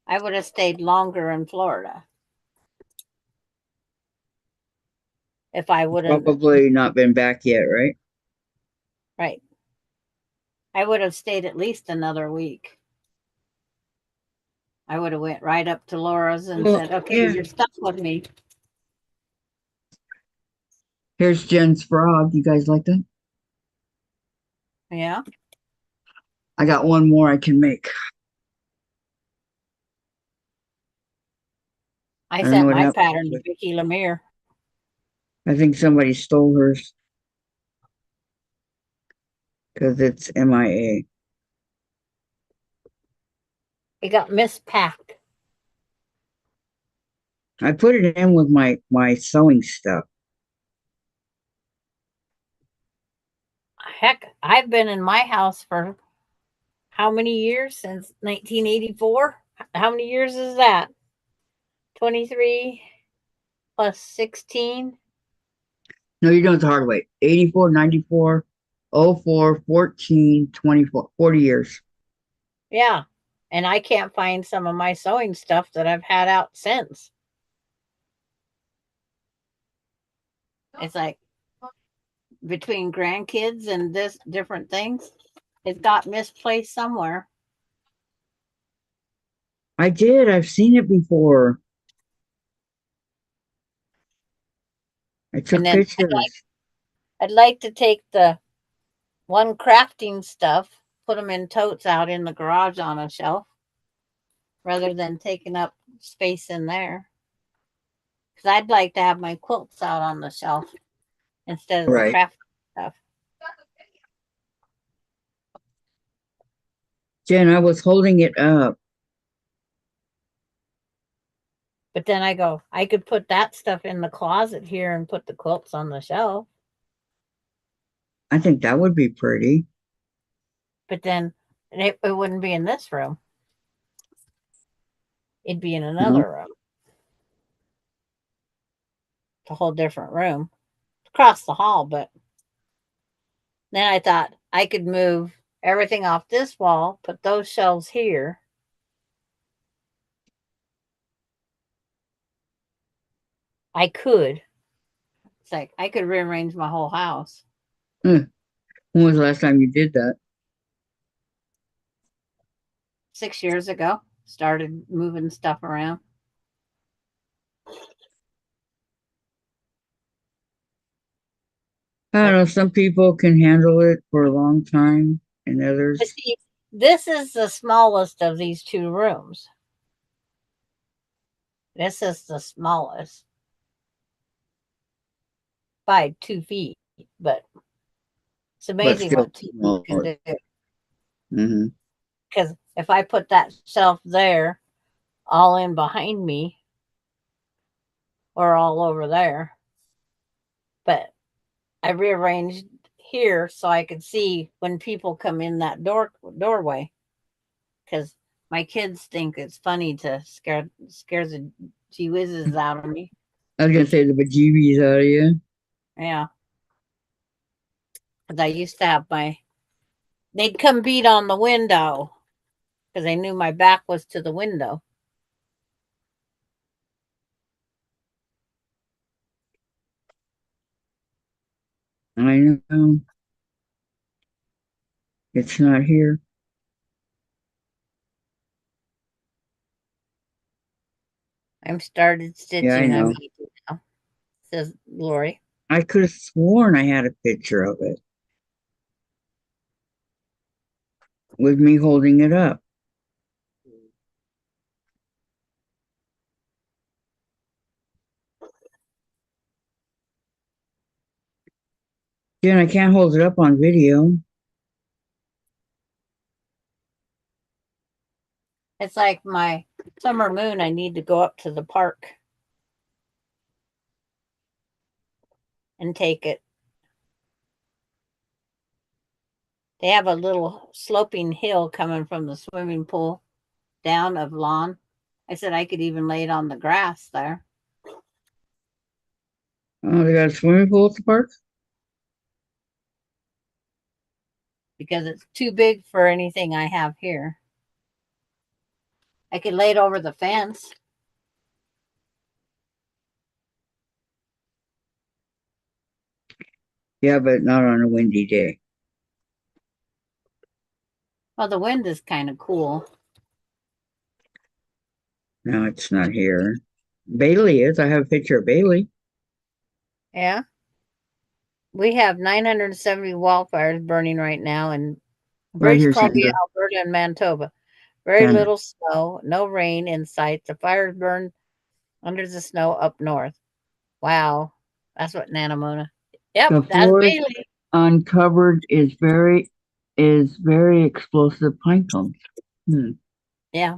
S1: I would have stayed longer in Florida. If I would have,
S2: probably not been back yet, right?
S1: right. I would have stayed at least another week. I would have went right up to Laura's and
S2: Well,
S1: said, okay,
S2: yeah.
S1: you're stuck with me.
S2: Here's Jen's frog. You guys like that?
S1: Yeah.
S2: I got one more I can make.
S1: I
S2: I don't know
S1: sent
S2: what
S1: my
S2: happened.
S1: pattern to Vicky Lemire.
S2: I think somebody stole hers because it's MIA.
S1: It got mispacked.
S2: I put it in with my sewing stuff.
S1: Heck, I've been in my house for how many years? Since 1984? How many years is that? 23 plus 16?
S2: No, you're doing it the hard way. 84, 94, 04, 14, 24, 40 years.
S1: Yeah. And I can't find some of my sewing stuff that I've had out since. It's like between grandkids and this different things, it got misplaced somewhere.
S2: I did. I've seen it before. I
S1: And
S2: took
S1: then like
S2: pictures.
S1: I'd like to take the one crafting stuff, put them in totes out in the garage on a shelf rather than taking up space in there. Because I'd like to have my quilts out on the shelf instead of the
S2: Right.
S1: craft stuff.
S2: Jen, I was holding it up.
S1: But then I go, I could put that stuff in the closet here and put the quilts on the shelf.
S2: I think that would be pretty.
S1: But then it wouldn't be in this room. It'd be in another room. It's a whole different room across the hall. But then I thought I could move everything off this wall, put those shelves here. I could. It's like I could rearrange my whole house.
S2: When was the last time you did that?
S1: 6 years ago, started moving stuff around.
S2: I don't know. Some people can handle it for a long time, and others.
S1: But see, this is the smallest of these two rooms. This is the smallest by 2 feet, but it's amazing
S2: still
S1: what 2 feet can do.
S2: Mm-hmm.
S1: Because if I put that shelf there, all in behind me, or all over there, but I rearranged here so I could see when people come in that doorway. Because my kids think it's funny to scares the gee whizzes out of me.
S2: I was gonna say the bejeebies out of you.
S1: Yeah. Because I used to have they'd come beat on the window because they knew my back was to the window.
S2: I know. It's not here.
S1: I'm started stitching.
S2: Yeah, I know.
S1: Now, says Lori.
S2: I could have sworn I had a picture of it with me holding it up. Jen, I can't hold it up on video.
S1: It's like my summer moon. I need to go up to the park and take it. They have a little sloping hill coming from the swimming pool down of lawn. I said I could even lay it on the grass there.
S2: Oh, they got a swimming pool at the park?
S1: Because it's too big for anything I have here. I could lay it over the fence.
S2: Yeah, but not on a windy day.
S1: Well, the wind is kind of cool.
S2: No, it's not here. Bailey is. I have a picture of Bailey.
S1: Yeah. We have 970 wildfires burning right now in
S2: Right
S1: British
S2: here,
S1: Columbia,
S2: Sandra.
S1: Alberta, and Manitoba. Very
S2: Sandra.
S1: little snow, no rain in sight. The fires burn under the snow up north. Wow. That's what Nanamona. Yep,
S2: The
S1: that's
S2: forest
S1: Bailey.
S2: uncovered is very explosive pine cones.
S1: Yeah.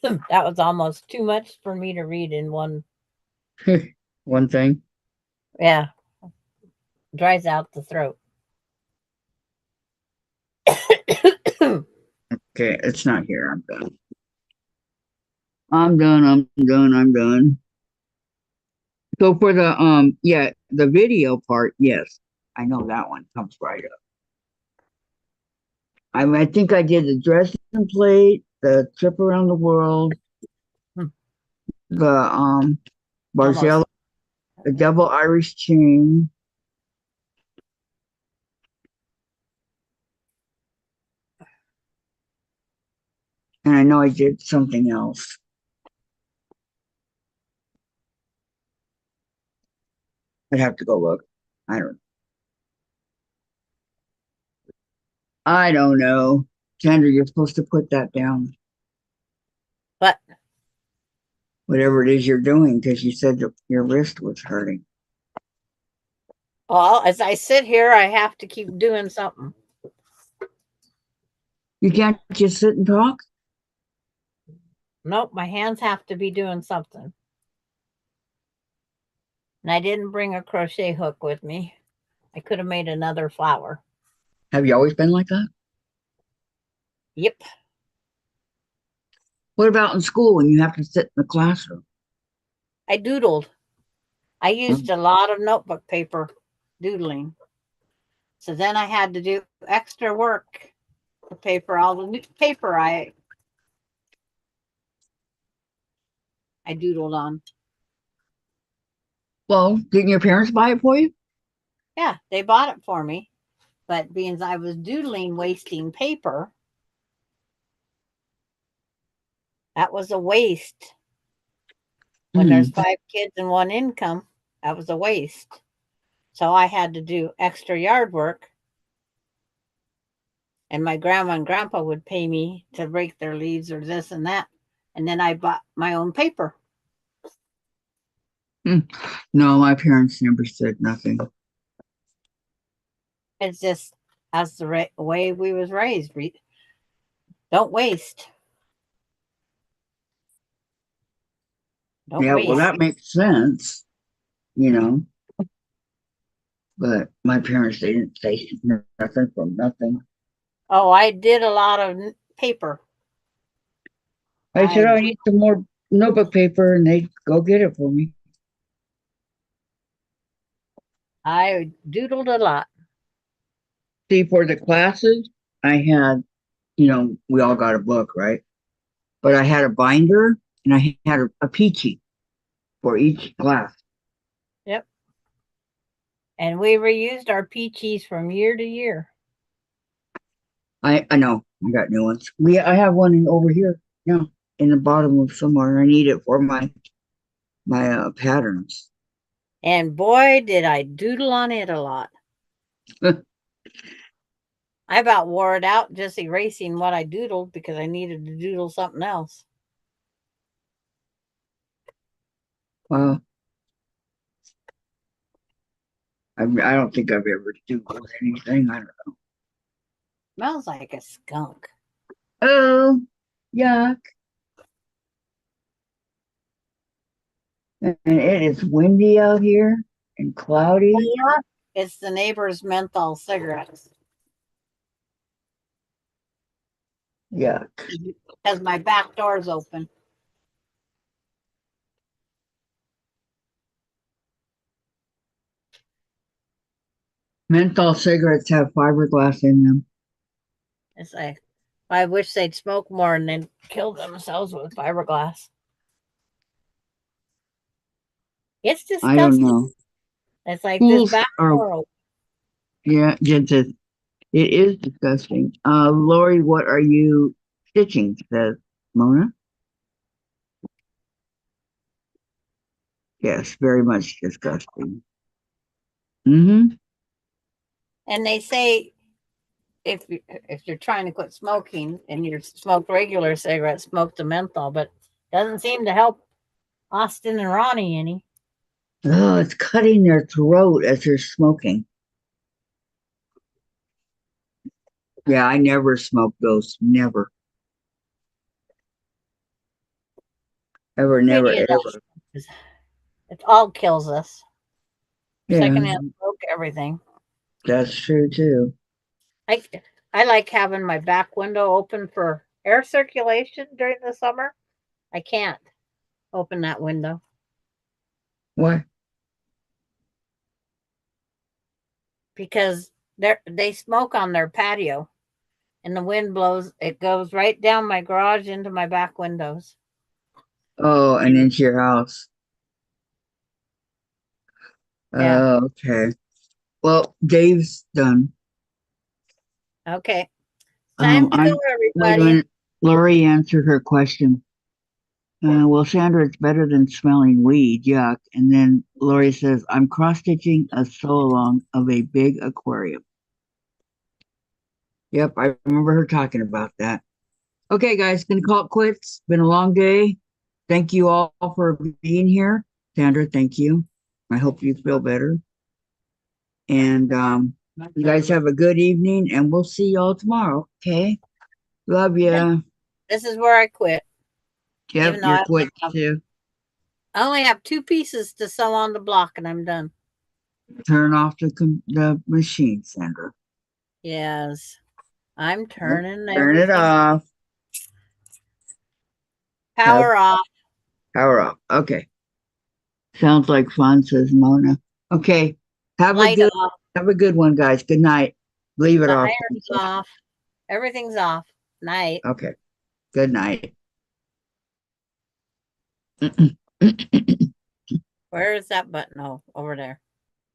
S1: That was almost too much for me to read in one.
S2: One thing.
S1: Yeah. Dries out the throat.
S2: Okay, it's not here. I'm done. I'm done. I'm done. I'm done. So for the video part, yes, I know that one comes right up. I think I did the dressing plate, the trip around the world, the Barzella, the double Irish chain. And I know I did something else. I'd have to go look. I don't know. Sandra, you're supposed to put that down.
S1: But
S2: Whatever it is you're doing, because you said that your wrist was hurting.
S1: well, as I sit here, I have to keep doing something.
S2: You can't just sit and talk?
S1: Nope, my hands have to be doing something. And I didn't bring a crochet hook with me. I could have made another flower.
S2: Have you always been like that?
S1: Yep.
S2: What about in school when you have to sit in the classroom?
S1: I doodled. I used a lot of notebook paper doodling. So then I had to do extra work to pay for all the new paper I doodled on.
S2: Well, didn't your parents buy it for you?
S1: Yeah, they bought it for me. But being I was doodling, wasting paper, that was a waste. When there's 5 kids and 1 income, that was a waste. So I had to do extra yard work. And my grandma and grandpa would pay me to rake their leaves or this and that. And then I bought my own paper.
S2: No, my parents never said nothing.
S1: It's just that's the way we was raised. Don't waste. Don't
S2: Yeah,
S1: waste.
S2: well, that makes sense, you know. But my parents, they didn't say nothing from nothing.
S1: Oh, I did a lot of paper.
S2: I said, I need some more notebook paper, and they'd go get it for me.
S1: I doodled a lot.
S2: See, for the classes, I had, you know, we all got a book, right? But I had a binder and I had a peachy for each class.
S1: Yep. And we reused our peaches from year to year.
S2: I know, I got new ones. I have one over here, in the bottom of somewhere. I need it for my patterns.
S1: And boy, did I doodle on it a lot. I about wore it out just erasing what I doodled because I needed to doodle something else.
S2: Wow. I don't think I've ever doodled anything. I don't know.
S1: Smells like a skunk.
S2: Oh, yuck. And it is windy out here and cloudy.
S1: Or it's the neighbor's menthol cigarettes.
S2: Yuck.
S1: Because my back door's open.
S2: Menthol cigarettes have fiberglass in them.
S1: It's like, I wish they'd smoke more and then kill themselves with fiberglass. It's disgusting.
S2: I don't know.
S1: It's like
S2: Schools
S1: this back door open.
S2: Yeah, Jen says, it is disgusting. Lori, what are you stitching? Says Mona. Yes, very much disgusting. Mm-hmm.
S1: And they say if you're trying to quit smoking and you smoke regular cigarettes, smoke the menthol, but it doesn't seem to help Austin and Ronnie any.
S2: Oh, it's cutting their throat as they're smoking. Yeah, I never smoked those. Never. Ever, never, ever.
S1: It all kills us.
S2: Yeah,
S1: Secondhand smoke, everything.
S2: that's true too.
S1: I like having my back window open for air circulation during the summer. I can't open that window.
S2: Why?
S1: Because they smoke on their patio and the wind blows, it goes right down my garage into my back windows.
S2: Oh, and into your house.
S1: Yeah.
S2: Okay. Well, Dave's done.
S1: Okay. Time to go,
S2: Wait a
S1: everybody.
S2: minute. Lori answered her question. Well, Sandra, it's better than smelling weed. Yuck. And then Lori says, I'm cross stitching a sew along of a big aquarium. Yep, I remember her talking about that. Okay, guys, gonna call it quits. Been a long day. Thank you all for being here. Sandra, thank you. I hope you feel better. And you guys have a good evening, and we'll see y'all tomorrow. Okay. Love you.
S1: This is where I quit.
S2: Yep,
S1: Even though
S2: you're
S1: I
S2: quit too.
S1: only have 2 pieces to sew on the block and I'm done.
S2: Turn off the machine, Sandra.
S1: Yes. I'm turning
S2: Turn it
S1: everything.
S2: off.
S1: Power off.
S2: Power off. Okay. Sounds like fun, says Mona. Okay.
S1: Light off.
S2: Have a good one, guys. Good night. Leave it
S1: The
S2: off.
S1: iron's off. Everything's off. Night.
S2: Okay. Good night.
S1: Where is that button? Oh, over there.